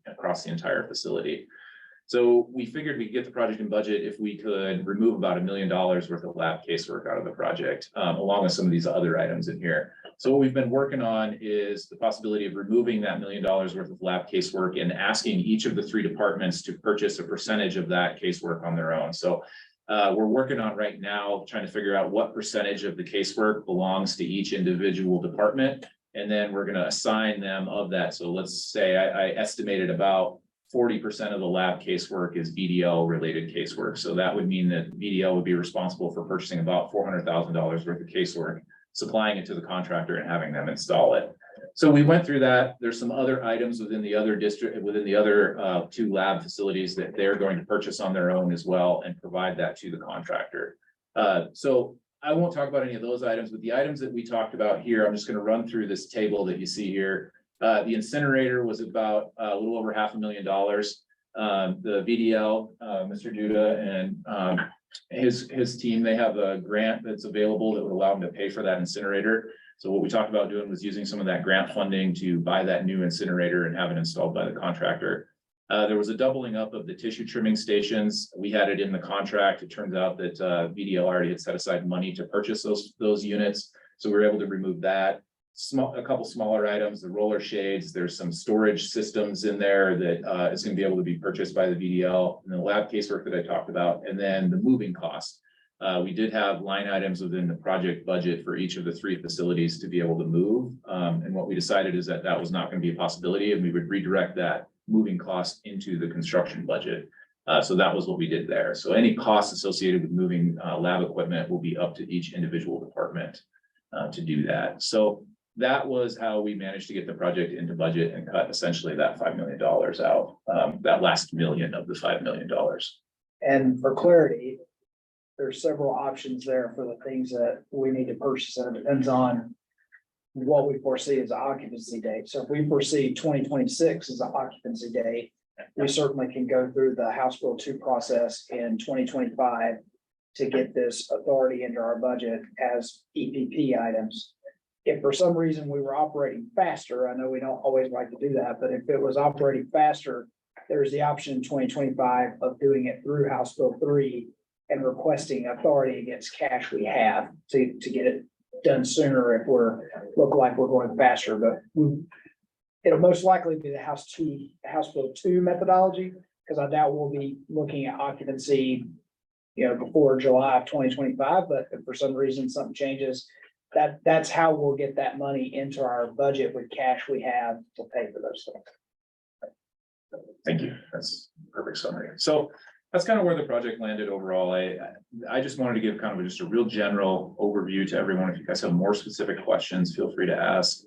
across the entire facility. So we figured we'd get the project in budget if we could remove about $1 million worth of lab casework out of the project, along with some of these other items in here. So what we've been working on is the possibility of removing that $1 million worth of lab casework and asking each of the 3 departments to purchase a percentage of that casework on their own. So we're working on right now, trying to figure out what percentage of the casework belongs to each individual department. And then we're going to assign them of that. So let's say I estimated about 40% of the lab casework is VDL related casework. So that would mean that VDL would be responsible for purchasing about $400,000 worth of casework, supplying it to the contractor and having them install it. So we went through that. There's some other items within the other district, within the other 2 lab facilities that they're going to purchase on their own as well and provide that to the contractor. So I won't talk about any of those items, but the items that we talked about here, I'm just going to run through this table that you see here. The incinerator was about a little over $500,000. The VDL, Mr. Duda and his team, they have a grant that's available that would allow them to pay for that incinerator. So what we talked about doing was using some of that grant funding to buy that new incinerator and have it installed by the contractor. There was a doubling up of the tissue trimming stations. We had it in the contract. It turns out that VDL already had set aside money to purchase those units. So we were able to remove that. A couple smaller items, the roller shades, there's some storage systems in there that is going to be able to be purchased by the VDL, and the lab casework that I talked about, and then the moving cost. We did have line items within the project budget for each of the 3 facilities to be able to move. And what we decided is that that was not going to be a possibility, and we would redirect that moving cost into the construction budget. So that was what we did there. So any costs associated with moving lab equipment will be up to each individual department to do that. So that was how we managed to get the project into budget and cut essentially that $5 million out, that last million of the $5 million. And for clarity, there's several options there for the things that we need to purchase, and it depends on what we foresee as an occupancy date. So if we foresee 2026 as an occupancy date, we certainly can go through the House Bill 2 process in 2025 to get this authority into our budget as EPP items. If for some reason we were operating faster, I know we don't always like to do that, but if it was operating faster, there's the option in 2025 of doing it through House Bill 3 and requesting authority against cash we have to get it done sooner if look like we're going faster. But it'll most likely be the House Bill 2 methodology, because I doubt we'll be looking at occupancy, before July of 2025. But if for some reason something changes, that's how we'll get that money into our budget with cash we have to pay for those things. Thank you. That's a perfect summary. So that's kind of where the project landed overall. I just wanted to give kind of just a real general overview to everyone. If you guys have more specific questions, feel free to ask.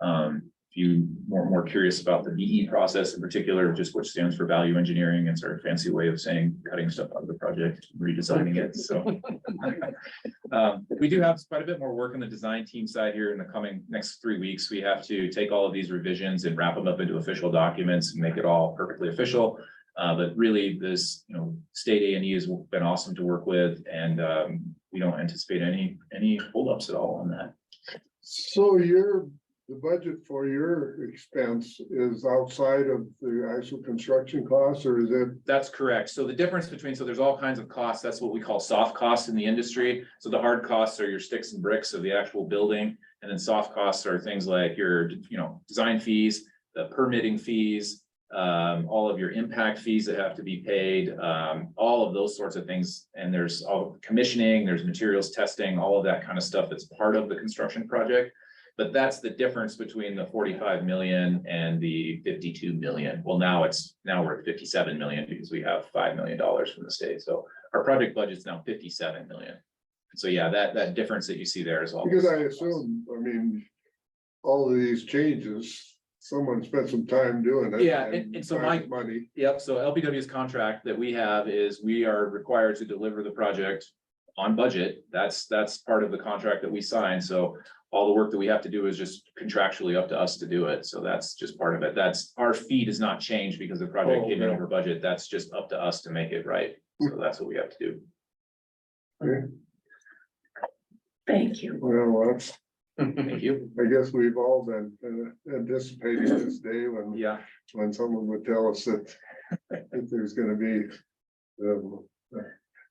If you more curious about the VE process in particular, just which stands for value engineering, and sort of fancy way of saying cutting stuff out of the project, redesigning it. So we do have quite a bit more work on the design team side here in the coming next 3 weeks. We have to take all of these revisions and wrap them up into official documents and make it all perfectly official. But really this, state A&E has been awesome to work with, and we don't anticipate any holdups at all on that. So you're the budget for your expense is outside of the actual construction costs, or is it? That's correct. So the difference between, so there's all kinds of costs. That's what we call soft costs in the industry. So the hard costs are your sticks and bricks of the actual building. And then soft costs are things like your, design fees, the permitting fees, all of your impact fees that have to be paid, all of those sorts of things. And there's all commissioning, there's materials testing, all of that kind of stuff that's part of the construction project. But that's the difference between the 45 million and the 52 million. Well, now we're at 57 million because we have $5 million from the state. So our project budget's now 57 million. So yeah, that difference that you see there is all. Because I assume, all of these changes, someone spent some time doing it. Yeah, and so time, money. Yep, so LPW's contract that we have is we are required to deliver the project on budget. That's part of the contract that we signed. So all the work that we have to do is just contractually up to us to do it. So that's just part of it. That's, our fee does not change because the project came in over budget. That's just up to us to make it right. So that's what we have to do. Thank you. Well, that's, Thank you. I guess we've all been anticipating this day Yeah. when someone would tell us that there's gonna be So-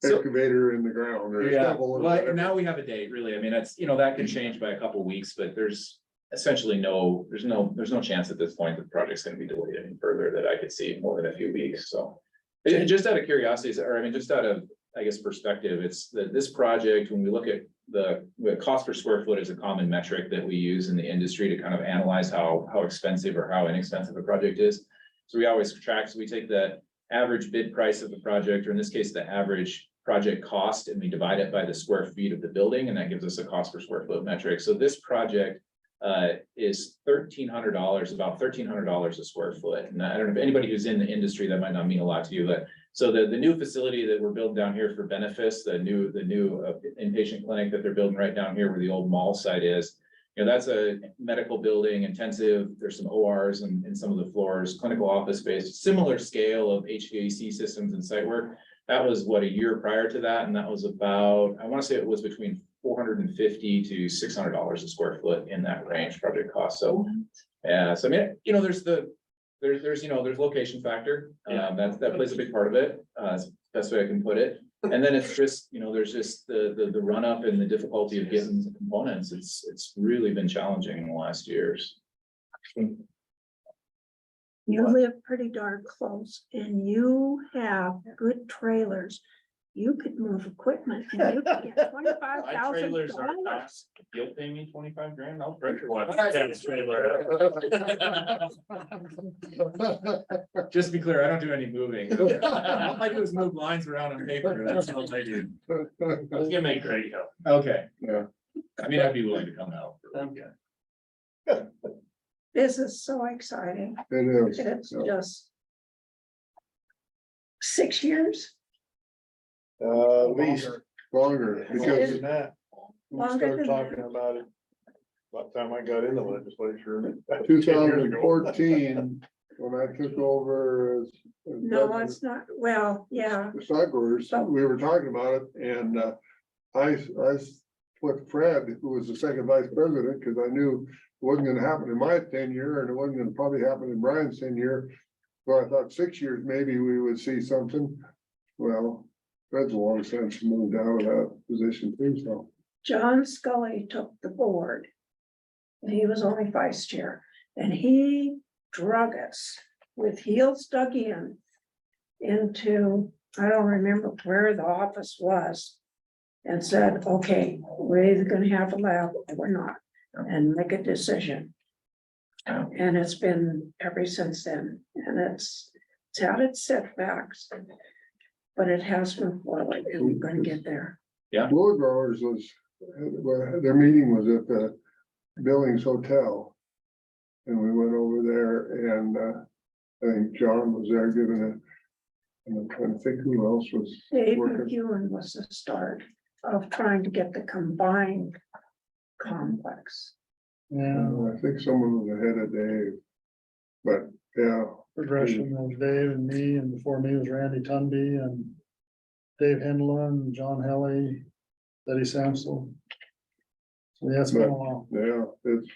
excavator in the ground or Yeah, shovel or well, whatever. now we have a date, really. I mean, that's, that could change by a couple of weeks, but there's essentially there's no chance at this point that the project's gonna be delayed any further that I could see more than a few weeks, so. And just out of curiosity, just out of, I guess, perspective, it's that this project, when we look at the cost per square foot is a common metric that we use in the industry to kind of analyze how expensive or how inexpensive a project is. So we always track, so we take the average bid price of the project, or in this case, the average project cost, and we divide it by the square feet of the building, and that gives us a cost per square foot metric. So this project is $1,300, about $1,300 a square foot. And I don't know if anybody who's in the industry, that might not mean a lot to you, but so the new facility that we're building down here for Benefis, the new inpatient clinic that they're building right down here where the old mall site is, that's a medical building, intensive. There's some ORs in some of the floors, clinical office space, similar scale of HVAC systems and site work. That was a year prior to that, and that was about, I want to say it was between $450 to $600 a square foot in that range project cost. So, so there's location factor. That plays a big part of it. Best way I can put it. And then it's just, there's just the run up and the difficulty of getting the components. It's really been challenging in the last years. You live pretty darn close and you have good trailers. You could move equipment and you could get $25,000. You'll pay me 25 grand, I'll Just to be clear, I don't do any moving. All I do is move lines around on paper. That's all I do. Let's get make great help. Okay. Yeah. I'd be willing to come out. This is so exciting. It is. It's just 6 years. At least Longer, because because of that. We Longer started than talking about it. About the time I got in the legislature. 2014, when I took over as. No, it's not. Well, yeah. The cyclers, we were talking about it, and I with Fred, who was the second vice president, because I knew it wasn't gonna happen in my tenure, and it wasn't gonna probably happen in Brian's tenure. So I thought 6 years, maybe we would see something. Well, Fred's long since moved out of that position too, so. John Scully took the board. And he was only vice chair, and he drug us with heels dug in into, I don't remember where the office was. And said, okay, we're either gonna have a lab or we're not, and make a decision. And it's been ever since then, and it's had its setbacks. But it has moved forward, and we're gonna get there. Blow growers was, their meeting was at the Billings Hotel. And we went over there and I think John was there giving it. And I'm trying to think who else was Dave working. McEwen was the start of trying to get the combined complex. Yeah, I think someone was ahead of Dave. But yeah, progression was Dave and me, and before me was Randy Tunby and Dave Hendelman, John Helly, Betty Samsel. So yeah, it's been a while. yeah, it's,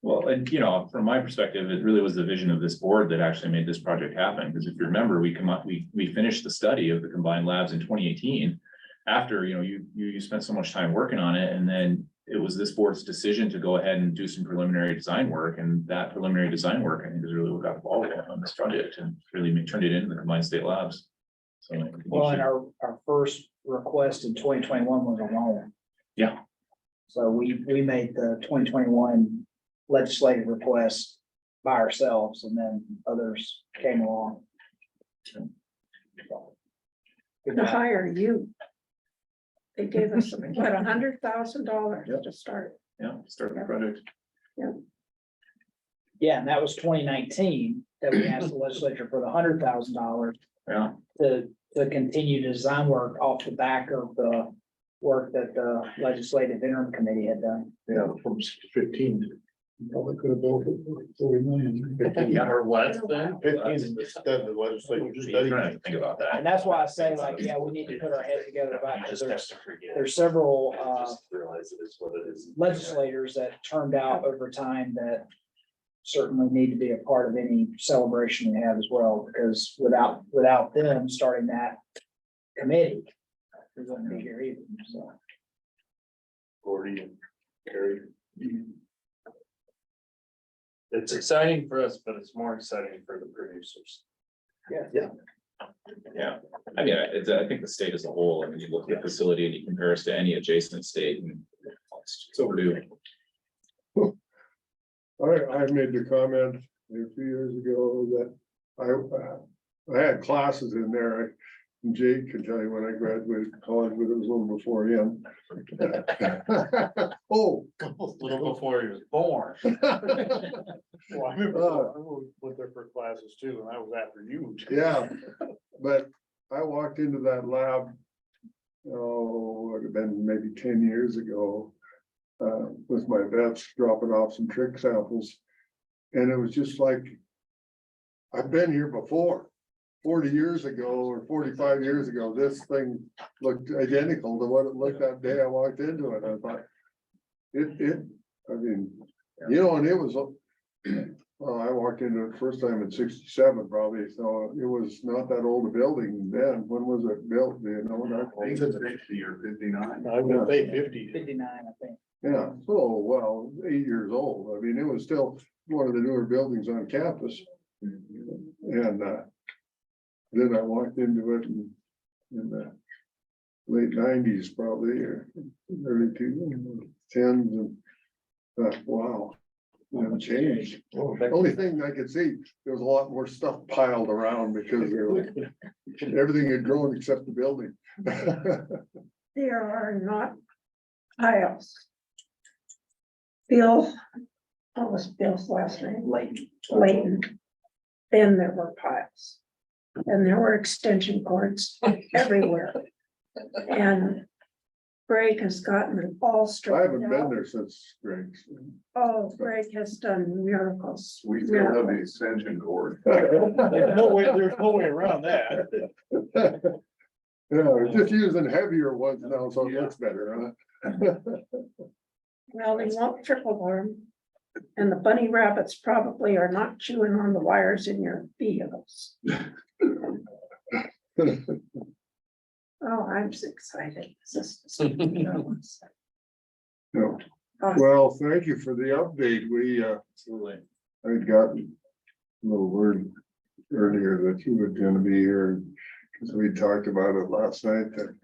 Well, and you know, from my perspective, it really was the vision of this board that actually made this project happen, because if you remember, we finished the study of the combined labs in 2018. After, you know, you spent so much time working on it, and then it was this board's decision to go ahead and do some preliminary design work, and that preliminary design work, I think, is really what got the ball rolling on this project and really turned it into the combined state labs. So. I think we Well, and should- our first request in 2021 was a loan. Yeah. So we made the 2021 legislative request by ourselves, and then others came along. To hire you. They gave us, what, $100,000 to start. Yeah, start the project. Yeah, and that was 2019 that we asked the legislature for the $100,000 Yeah, to continue design work off the back of the work that the legislative interim committee had done. Yeah, from 15. Probably could have built it for 40 million. Or less than. 15 instead of the legislature you're study. trying to think about that. And that's why I say, like, yeah, we need to put our heads together about, because Just have to forget. there's several Just realize it is what it is. legislators that turned out over time that certainly need to be a part of any celebration we have as well, because without them starting that committee, we wouldn't be here either, so. Gordy and Terry. It's exciting for us, but it's more exciting for the producers. Yeah. Yeah, I mean, I think the state as a whole, I mean, you look at the facility and you compare us to any adjacent state and it's overdue. I made the comment a few years ago that I had classes in there. And Jake can tell you when I graduated college, but it was a little before him. Oh. A little before he was born. Well, I remember, I went there for classes too, and I was after you. Yeah, but I walked into that lab, oh, it would have been maybe 10 years ago, with my vets dropping off some trick samples. And it was just like, I've been here before. 40 years ago or 45 years ago, this thing looked identical to what it looked that day I walked into it. I thought, I mean, you know, and it was, well, I walked into it first time in 67 probably, so it was not that old a building then. When was it built? Do you know? I think it's 60 or 59. I'm gonna say 50. 59, I think. Yeah, so, well, 8 years old. I mean, it was still one of the newer buildings on campus. And, then I walked into it in the late 90s probably, or early 2010s, and thought, wow, it changed. The only thing I could see, there was a lot more stuff piled around because everything had grown except the building. There are not piles. Bill, what was Bill's last name? Layton. Then there were piles. And there were extension cords everywhere. And Greg has gotten it all I straightened haven't been out. there since Greg's. Oh, Greg has done miracles. We still have the extension cord. There's no way around that. Yeah, we're just using heavier ones now, so it looks better, huh? Well, they won't triple them. And the bunny rabbits probably are not chewing on the wires in your vehicles. Oh, I'm so excited. No. Well, thank you for the update. We, Absolutely. I'd gotten a little word earlier that you were gonna be here, because we talked about it last night, that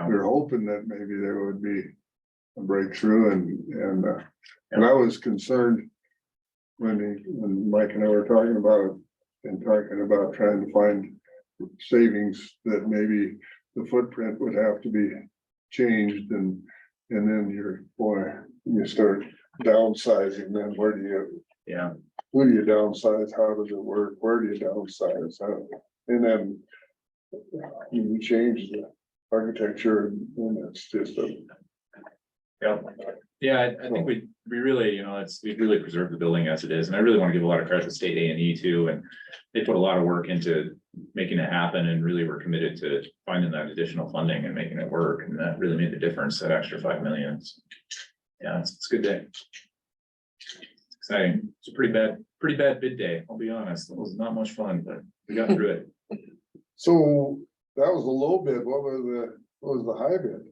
we were hoping that maybe there would be a breakthrough, and I was concerned when Mike and I were talking about it, and talking about trying to find savings, that maybe the footprint would have to be changed, and then you start downsizing, then where do you downsize? How does it work? Where do you downsize? And then you change the architecture, and it's just Yeah, I think we really, you know, we really preserved the building as it is, and I really want to give a lot of credit to state A&E too, and they put a lot of work into making it happen, and really were committed to finding that additional funding and making it work, and that really made the difference, that extra 5 million. Yeah, it's a good day. exciting. It's a pretty bad bid day, I'll be honest. It was not much fun, but we got through it. So that was the low bid. What was the high bid?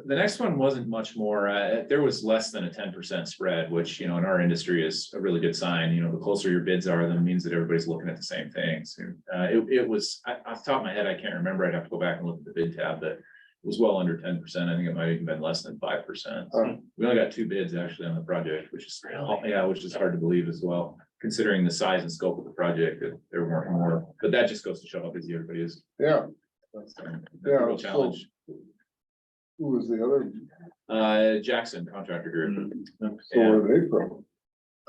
The next one wasn't much more, there was less than a 10% spread, which, you know, in our industry is a really good sign. You know, the closer your bids are, then it means that everybody's looking at the same things. It was, off the top of my head, I can't remember. I'd have to go back and look at the bid tab, but it was well under 10%. I think it might have even been less than 5%. We only got 2 bids actually on the project, which is, yeah, which is hard to believe as well, considering the size and scope of the project, that there weren't more, but that just goes to show how busy everybody is. Yeah, That's a Yeah, real so- challenge. who was the other? Jackson Contractor Group. So where are they from?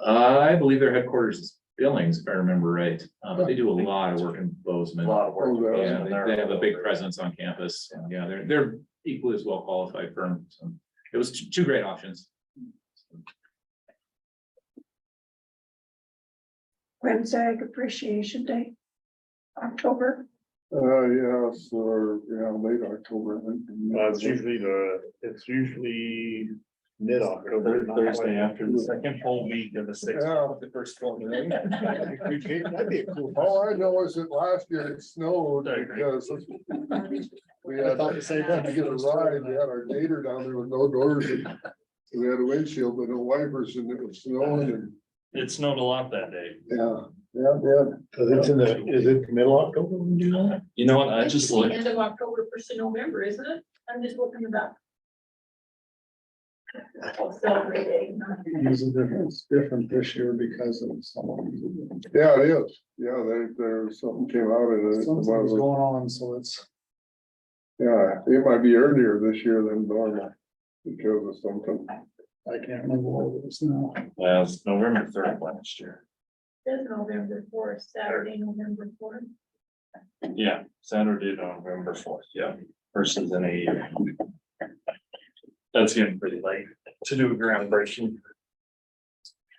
I believe their headquarters is Billings, if I remember right. But they do a lot of work in Bozeman. work. Yeah, they have a big presence on campus. And yeah, they're equally as well qualified firm. So it was two great options. When's Ag Appreciation Day? October? Yes, or, late October, I think. It's usually mid-October. Thursday after the second full week of the sixth. Yeah. The first 12 minutes. That'd be a cool. All I know is that last year it snowed because we had to get a ride. We had our gator down there with no doors and we had a windshield but no wipers and it was snowing and, It snowed a lot that day. yeah. Cause it's is it middle October, when you know? You know what? I just looked. End of October, 1st of November, isn't it? I'm just looking it up. Celebrating. It's different this year because of Yeah, it is. Yeah, there's something came out of it. something's going on, so it's. Yeah, it might be earlier this year than normal because of something. I can't remember what it was now. Well, it's November 3rd last year. It's November 4th, Saturday, November 4th. Yeah, Saturday, November 4th, yeah, versus in a year. That's getting pretty late to do a groundbreaking.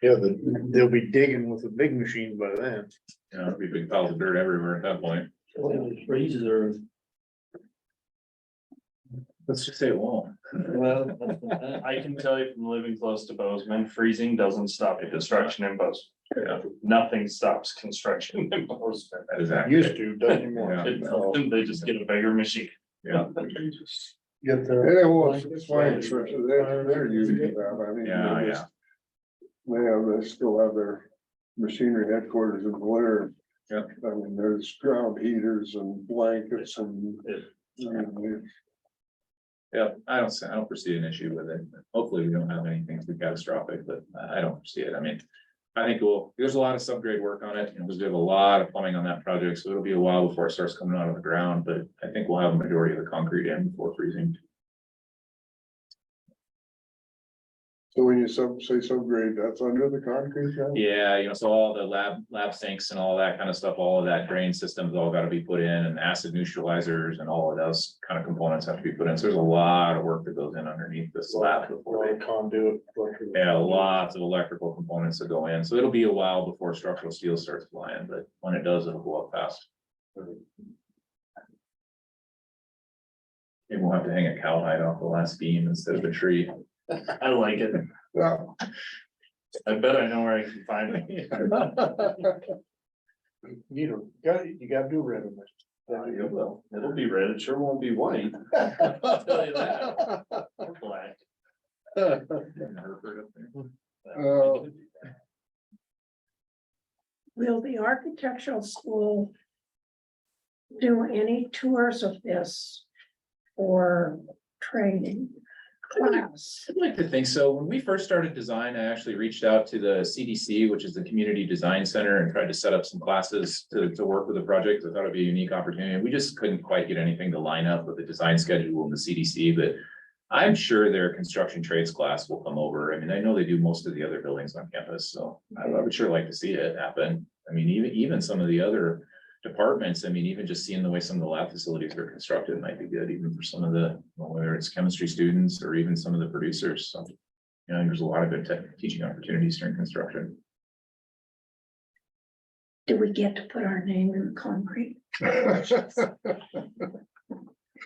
Yeah, they'll be digging with a big machine by then. You know, it'd be big piles of dirt everywhere at that point. Freezes or. Let's just say it won't. Well, I can tell you from living close to Bozeman, freezing doesn't stop construction in Bozeman. Yeah. Nothing stops construction in Bozeman. That is accurate. Used to, doesn't anymore. Yeah. They just get a bigger machine. Yeah. Get there. And it was fine, they're using that. I mean. Yeah, they just- they still have their machinery headquarters in Blair. Yep. I mean, there's ground heaters and blankets and. Yeah, I don't foresee an issue with it. Hopefully we don't have anything too catastrophic, but I don't foresee it. I mean, I think there's a lot of subgrade work on it, because we have a lot of plumbing on that project, so it'll be a while before it starts coming out of the ground, but I think we'll have a majority of the concrete in before freezing. So when you say subgrade, that's under the concrete then? Yeah, you know, so all the lab sinks and all that kind of stuff, all of that drain systems all gotta be put in, and acid neutralizers and all of those kind of components have to be put in. So there's a lot of work that goes in underneath the slab before they. Conduit. Yeah, lots of electrical components that go in, so it'll be a while before structural steel starts flying, but when it does, it'll go up fast. Maybe we'll have to hang a cowhide off the last beam instead of a tree. I like it. Yeah. I bet I know where I can find it. You gotta do red in It will. It'll be red. It sure won't be white. I'll tell you that. Or black. Will the architectural school do any tours of this or training class? I'd like to think so. When we first started design, I actually reached out to the CDC, which is the Community Design Center, and tried to set up some classes to work with the project. I thought it'd be a unique opportunity. We just couldn't quite get anything to line up with the design schedule in the CDC, but I'm sure their construction trades class will come over. I mean, I know they do most of the other buildings on campus, so I would sure like to see it happen. I mean, even some of the other departments, I mean, even just seeing the way some of the lab facilities are constructed might be good, even for some of the, whether it's chemistry students or even some of the producers. So, you know, there's a lot of good teaching opportunities during construction. Do we get to put our name in the concrete?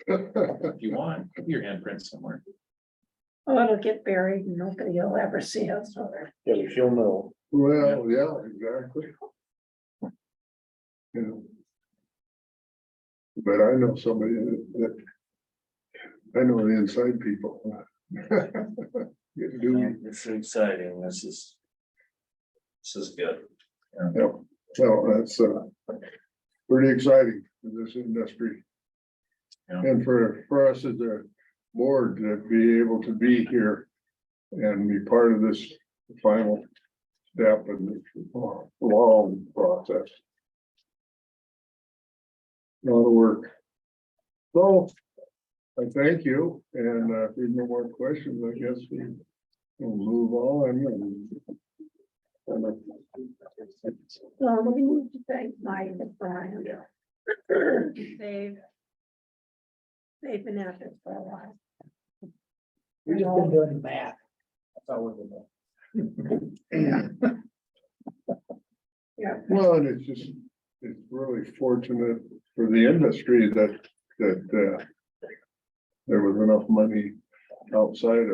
If you want, put your handprint somewhere. Oh, it'll get buried and nobody will ever see it, so. At least you'll know. Well, yeah, exactly. Yeah. But I know somebody that I know the inside people. Get to do, It's exciting, this is good. yeah, well, that's pretty exciting for this industry. Yeah. And for us as a board to be able to be here and be part of this final step in this long process. A lot of work. So, I thank you, and if there's no more questions, I guess we'll move on. Well, we need to thank Mike and Brian. They've been at this for a while. We've just been doing the math. That's all we've been doing. Yeah. Well, and it's really fortunate for the industry that there was enough money outside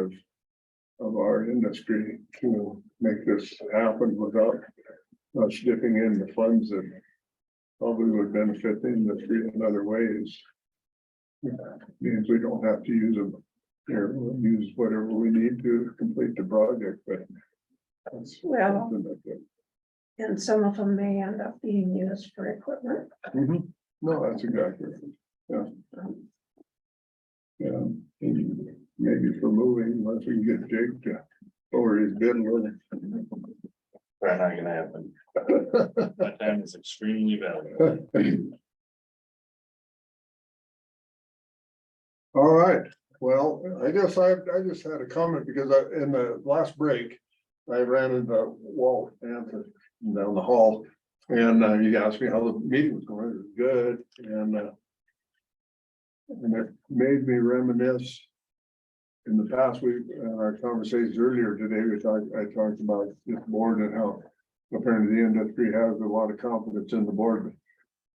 of our industry to make this happen without us dipping into funds that probably would benefit the industry in other ways. Means we don't have to use them here, we'll use whatever we need to complete the project, but that's Well- something like that. And some of them may end up being used for equipment. Mhm. No, that's exactly right. Yeah. Yeah, and maybe for moving, unless we can get Jake to lower his bid a little. Probably not gonna happen. That time is extremely valuable. All right, well, I guess I just had a comment because in the last break, I ran into Walt Anthony down the hall. And he asked me how the meeting was going, it was good, and it made me reminisce. In the past week, in our conversations earlier today, I talked about this board and how apparently the industry has a lot of confidence in the board.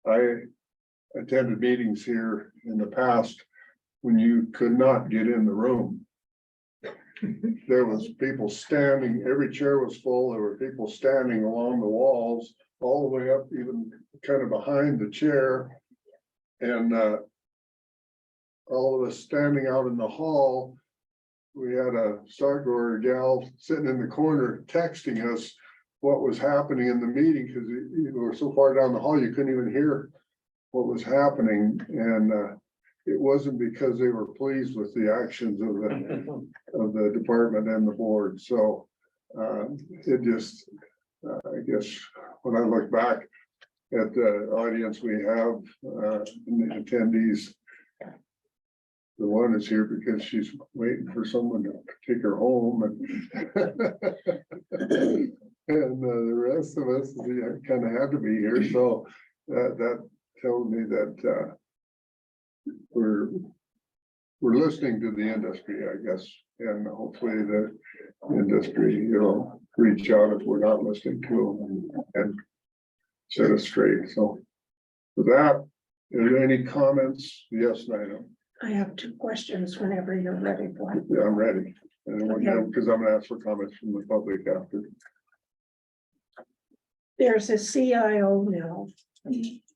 I attended meetings here in the past when you could not get in the room. There was people standing, every chair was full, there were people standing along the walls, all the way up, even kind of behind the chair. And all of us standing out in the hall. We had a sergeant gal sitting in the corner texting us what was happening in the meeting, because you were so far down the hall, you couldn't even hear what was happening. And it wasn't because they were pleased with the actions of the department and the board. So it just, I guess, when I look back at the audience we have, and the attendees, the one is here because she's waiting for someone to take her home, and the rest of us kind of had to be here. So that tells me that we're listening to the industry, I guess, and hopefully the industry, reach out if we're not listening to them and set us straight. So with that, are there any comments? Yes, Nina. I have two questions whenever you're ready for it. Yeah, I'm ready. Because I'm gonna ask for comments from the public after. There's a CIO now.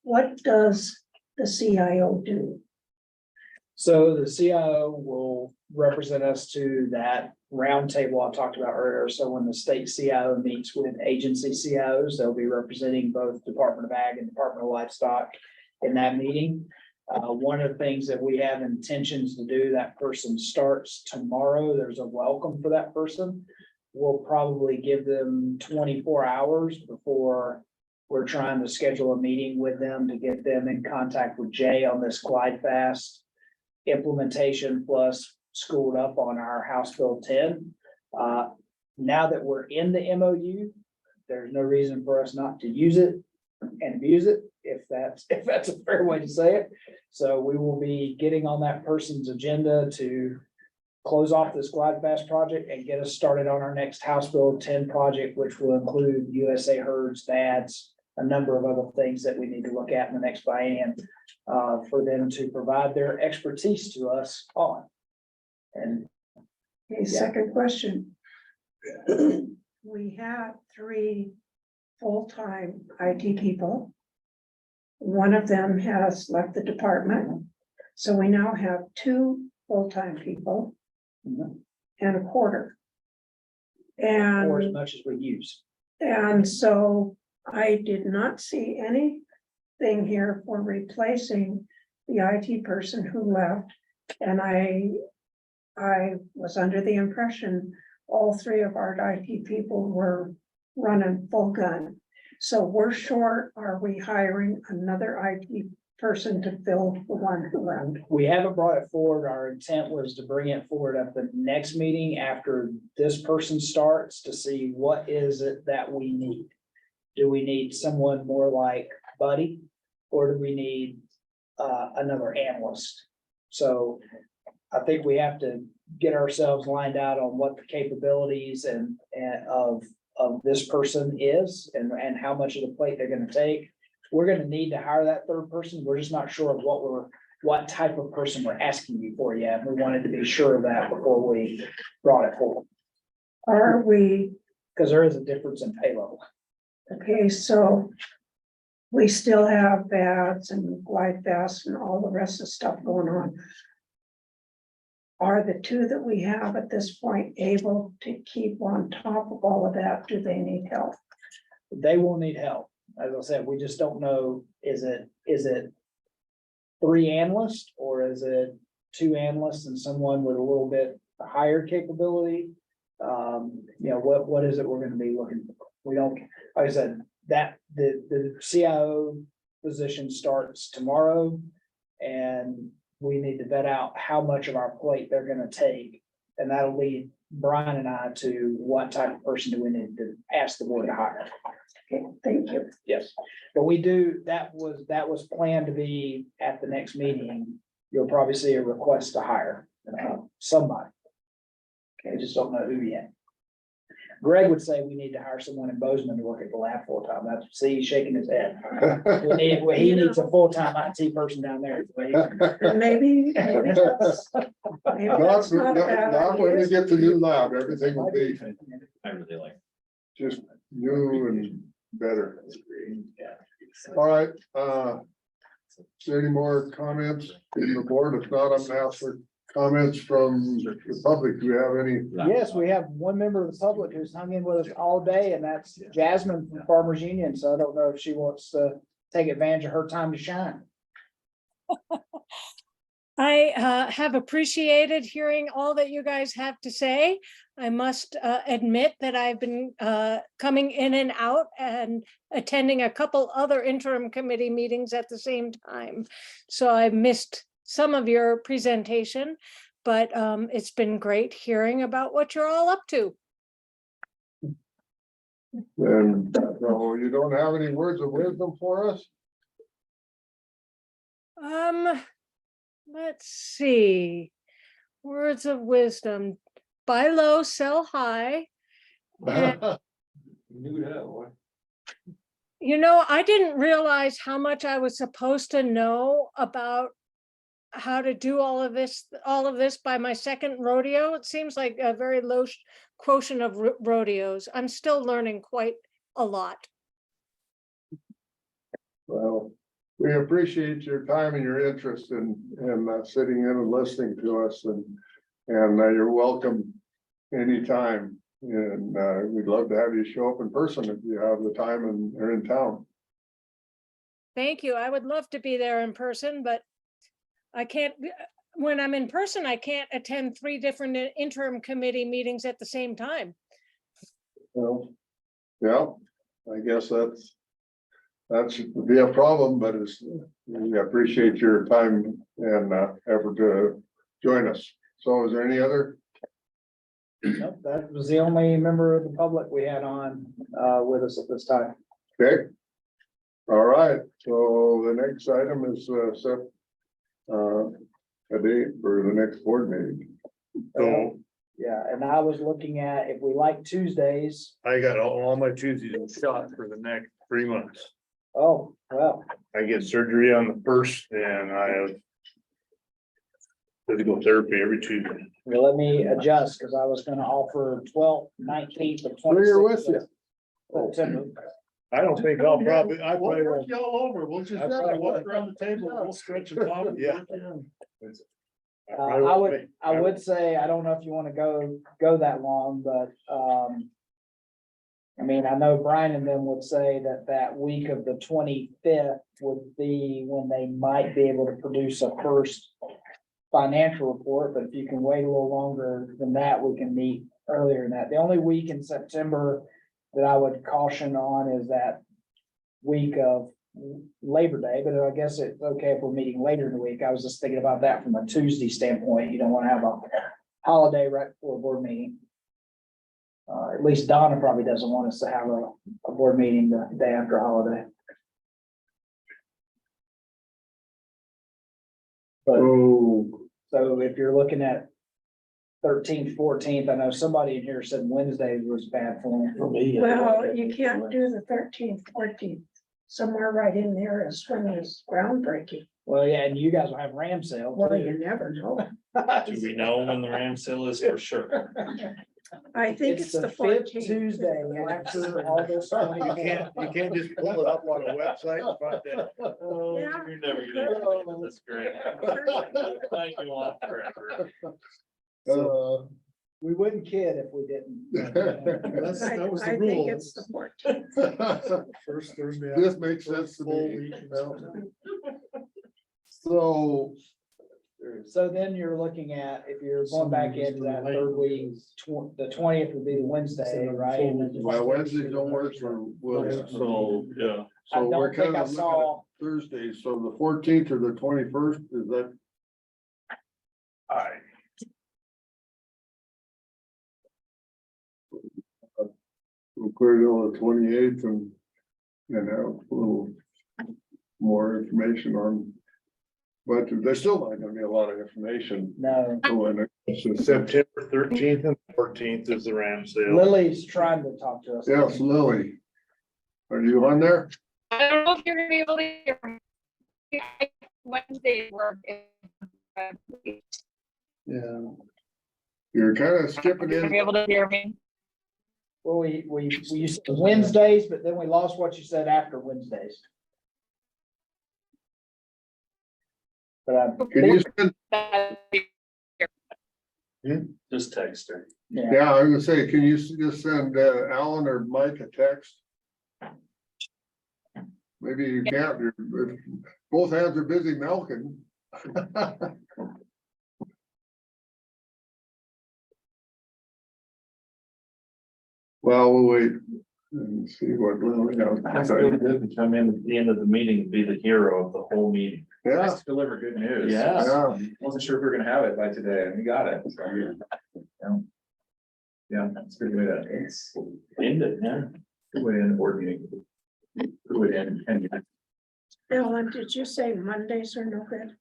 What does the CIO do? So the CIO will represent us to that roundtable I talked about earlier. So when the state CIO meets with agency CIOs, they'll be representing both Department of Ag and Department of Livestock in that meeting. One of the things that we have intentions to do, that person starts tomorrow. There's a welcome for that person. We'll probably give them 24 hours before we're trying to schedule a meeting with them to get them in contact with Jay on this glide fast implementation, plus schooled up on our House Bill 10. Now that we're in the MOU, there's no reason for us not to use it and abuse it, if that's a fair way to say it. So we will be getting on that person's agenda to close off this glide fast project and get us started on our next House Bill 10 project, which will include USA herds, dads, a number of other things that we need to look at in the next biennium, for them to provide their expertise to us on. And Okay, second question. We had 3 full-time IT people. One of them has left the department, so we now have 2 full-time people Mhm. and a quarter. Or as And, much as we use. and so I did not see anything here for replacing the IT person who left. And I was under the impression all 3 of our IT people were running full gun. So we're short, are we hiring another IT person to fill the one who left? We haven't brought it forward. Our intent was to bring it forward at the next meeting after this person starts to see what is it that we need. Do we need someone more like Buddy? Or do we need another analyst? So I think we have to get ourselves lined out on what the capabilities and of this person is and how much of the plate they're gonna take. We're gonna need to hire that third person. We're just not sure of what type of person we're asking you for yet. We wanted to be sure of that before we brought it forward, Are we, because there is a difference in pay level. okay, so we still have VADs and glide vests and all the rest of the stuff going on. Are the 2 that we have at this point able to keep on top of all of that? Do they need help? They will need help. As I said, we just don't know, is it 3 analysts or is it 2 analysts and someone with a little bit higher capability? What is it we're gonna be looking for? We don't, like I said, that the CIO position starts tomorrow. And we need to vet out how much of our plate they're gonna take. And that'll lead Brian and I to what type of person do we need to ask the board to hire. Okay, thank you. Yes, but we do, that was planned to be at the next meeting. You'll probably see a request to hire somebody. Okay, just don't know who yet. Greg would say we need to hire someone in Bozeman to work at the lab full time. That's, see, he's shaking his head. He needs a full-time IT person down there. Maybe that's not a bad Not when we idea. get the new lab, everything will be I really like. just new and better. All right, is there any more comments from the board? If not, I'm gonna ask for comments from the public. Do you have any? Yes, we have one member of the public who's hung in with us all day, and that's Jasmine from Farmers Union. So I don't know if she wants to take advantage of her time to shine. I have appreciated hearing all that you guys have to say. I must admit that I've been coming in and out and attending a couple other interim committee meetings at the same time. So I missed some of your presentation, but it's been great hearing about what you're all up to. And so you don't have any words of wisdom for us? Let's see. Words of wisdom. Buy low, sell high. Knew that one. You know, I didn't realize how much I was supposed to know about how to do all of this by my second rodeo. It seems like a very low quotient of rodeos. I'm still learning quite a lot. Well, we appreciate your time and your interest in sitting in and listening to us, and you're welcome anytime. And we'd love to have you show up in person if you have the time and are in town. Thank you. I would love to be there in person, but I can't, when I'm in person, I can't attend 3 different interim committee meetings at the same time. Well, yeah, I guess that should be a problem, but we appreciate your time and effort to join us. So is there any other? Nope, that was the only member of the public we had on with us at this time. Okay. All right, so the next item is set a date for the next board meeting. So Yeah, and I was looking at if we like Tuesdays. I got all my Tuesdays shot for the next 3 months. Oh, well, I get surgery on the 1st and I have physical therapy every Tuesday. Well, let me adjust, because I was gonna offer 12th, 19th, or We're here with 26th of September. I don't think I'll probably, I We'll probably work won't. y'all over, we'll just I probably walk won't. around the table, we'll stretch and talk. Yeah. I would say, I don't know if you wanna go that long, but, I mean, I know Brian and them would say that that week of the 25th would be when they might be able to produce a first financial report, but if you can wait a little longer than that, we can meet earlier than that. The only week in September that I would caution on is that week of Labor Day, but I guess it's okay if we're meeting later in the week. I was just thinking about that from a Tuesday standpoint. You don't want to have a holiday right before a board meeting. At least Donna probably doesn't want us to have a board meeting the day after a holiday. But, Oh, so if you're looking at 13th, 14th, I know somebody in here said Wednesday was bad for them. Well, you can't do the 13th, 14th. Somewhere right in there is when it's groundbreaking. Well, yeah, and you guys will have ram sale. Well, too. you never know. Do we know when the ram sale is for sure? I think it's the fifth 14th. Tuesday after August. You can't just pull it up on a website and find that. Yeah. You're never gonna, that's great. Thank you all forever. We wouldn't kid if we didn't. That was I the think rule. it's the 14th. First Thursday. This makes sense to Full me. week in Well, September. So, So then you're looking at, if you're going back into that third week, the 20th would be the Wednesday, right? And then- well, Wednesdays don't work for William, So, yeah. I so we're don't think kind I of looking saw, at Thursdays, so the 14th or the 21st, is that? We'll clear till the 28th and have a little more information on. But there's still not gonna be a lot of information. no, going. It's just- September 13th and 14th is the ram sale. Lily's trying to talk to us. Yes, Lily. Are you on there? I don't know if you're gonna be able to hear me. Wednesday work. Yeah. You're kind of skipping You're gonna be in. able to hear me. Well, we used to Wednesdays, but then we lost what you said after Wednesdays. But I Can you think, send, Just text her. yeah, yeah, I was gonna say, can you just send Alan or Mike a text? Maybe you can't, if both hands are busy milking. Well, we'll wait and see what Lily That's has. really good to come in at the end of the meeting and be the hero of the whole meeting. Yeah, Nice to deliver good news. Yeah. yeah. Wasn't sure if we were gonna have it by today, and we got it. So, yeah. Yeah, that's a good way to, it's End it, yeah. good way to end the board meeting. Good way to end. Ellen, did you say Mondays are no good?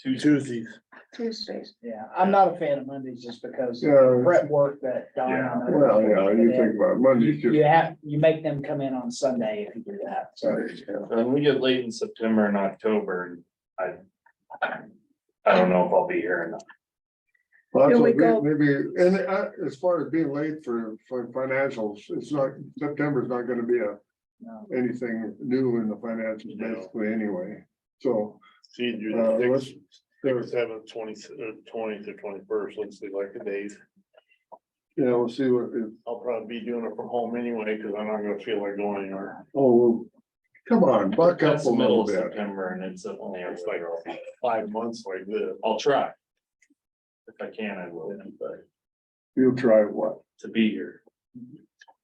Tuesdays. Tuesdays? yeah, I'm not a fan of Mondays just because Yeah. prep work that Don. Yeah. Well, yeah, you think about it, Monday's just. You make them come in on Sunday if you do that, so. When we get late in September and October, I don't know if I'll be here or not. Well, Here we so go. maybe, and as far as being late for financials, it's not, September's not gonna be No. anything new in the financials No. basically anyway, so. So you do let's- the 6th, 7th, 20th, 20th or 21st, let's see like the days. Yeah, we'll see what, I'll probably be doing it from home anyway, because I'm not gonna feel like going anywhere. oh, come on, buck up That's a the middle little of bit. September and it's only, It's like 5 months like this. I'll try. If I can, I will, but You'll try what? to be here.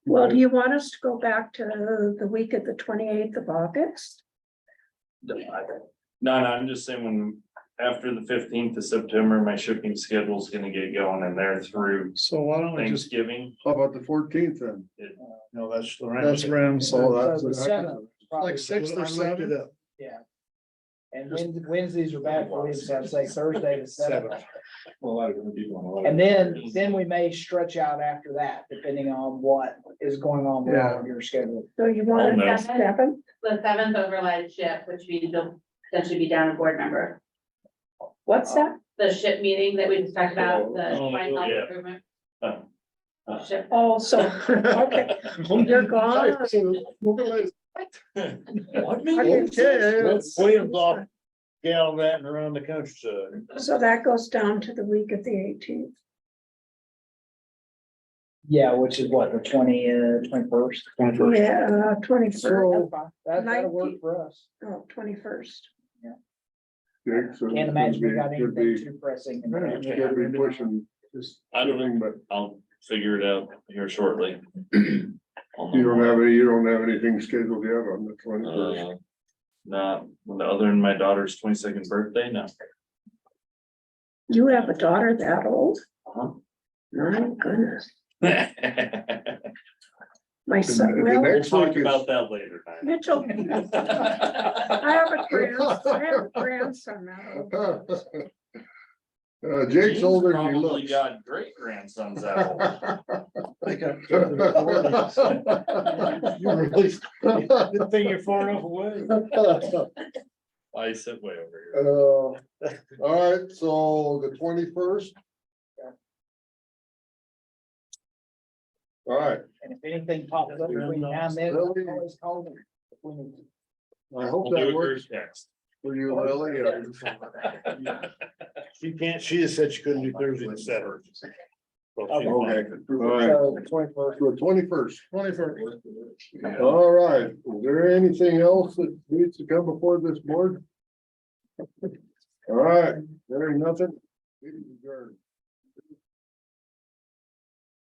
Well, do you want us to go back to the week of the 28th of August? No, I'm just saying when, after the 15th of September, my shipping schedule is gonna get going and they're through So why don't we just, Thanksgiving. How about the 14th then? No, that's the ram. that's sale. ram, so that's So the 7th, probably- like 6th or I looked it 7th. up. Yeah. And Wednesdays are bad for you, so I'd say Thursday the 7th. Well, a lot of different people. on a lot of And different then we may stretch out after that, depending on what is going on with all of your schedule. So you want Oh, no. it at 7? The 7th override shift, which means you'll potentially be down a board member. What's that? The ship meeting that we just talked about, the Oh, White House yeah. improvement. Uh, Ship. Oh, so, okay, you're gone. Okay, Williams off gallivanting around the countryside. So that goes down to the week of the 18th. Yeah, which is what, the 21st? Yeah, 21st. So that'll work 19th. for us. Oh, 21st. Jake, so Can't it's imagine we got gonna be- anything could too pressing. be- could be pushing just shilling, but I'll figure it out here shortly. you don't have anything scheduled yet on the 21st. Not, other than my daughter's 22nd birthday, no. You have a daughter that old? Uh-huh. My goodness. My The son, next well, week Talk is- about that later. Mitchell. I have a grandson that old. Jake's older than he Probably looks. got great grandsons that old. You really, good thing you're far enough away. I sit way over here. All right, so the 21st. All right, And if anything pops up between now and then, always call me. If we need to. I hope We'll do that a works group text. for you, Lily. She just said she couldn't do Thursday the seventh. Okay, all right, So the 21st. so 21st. All right, is there anything else that needs to come before this board? All right, there ain't nothing. Meeting adjourned.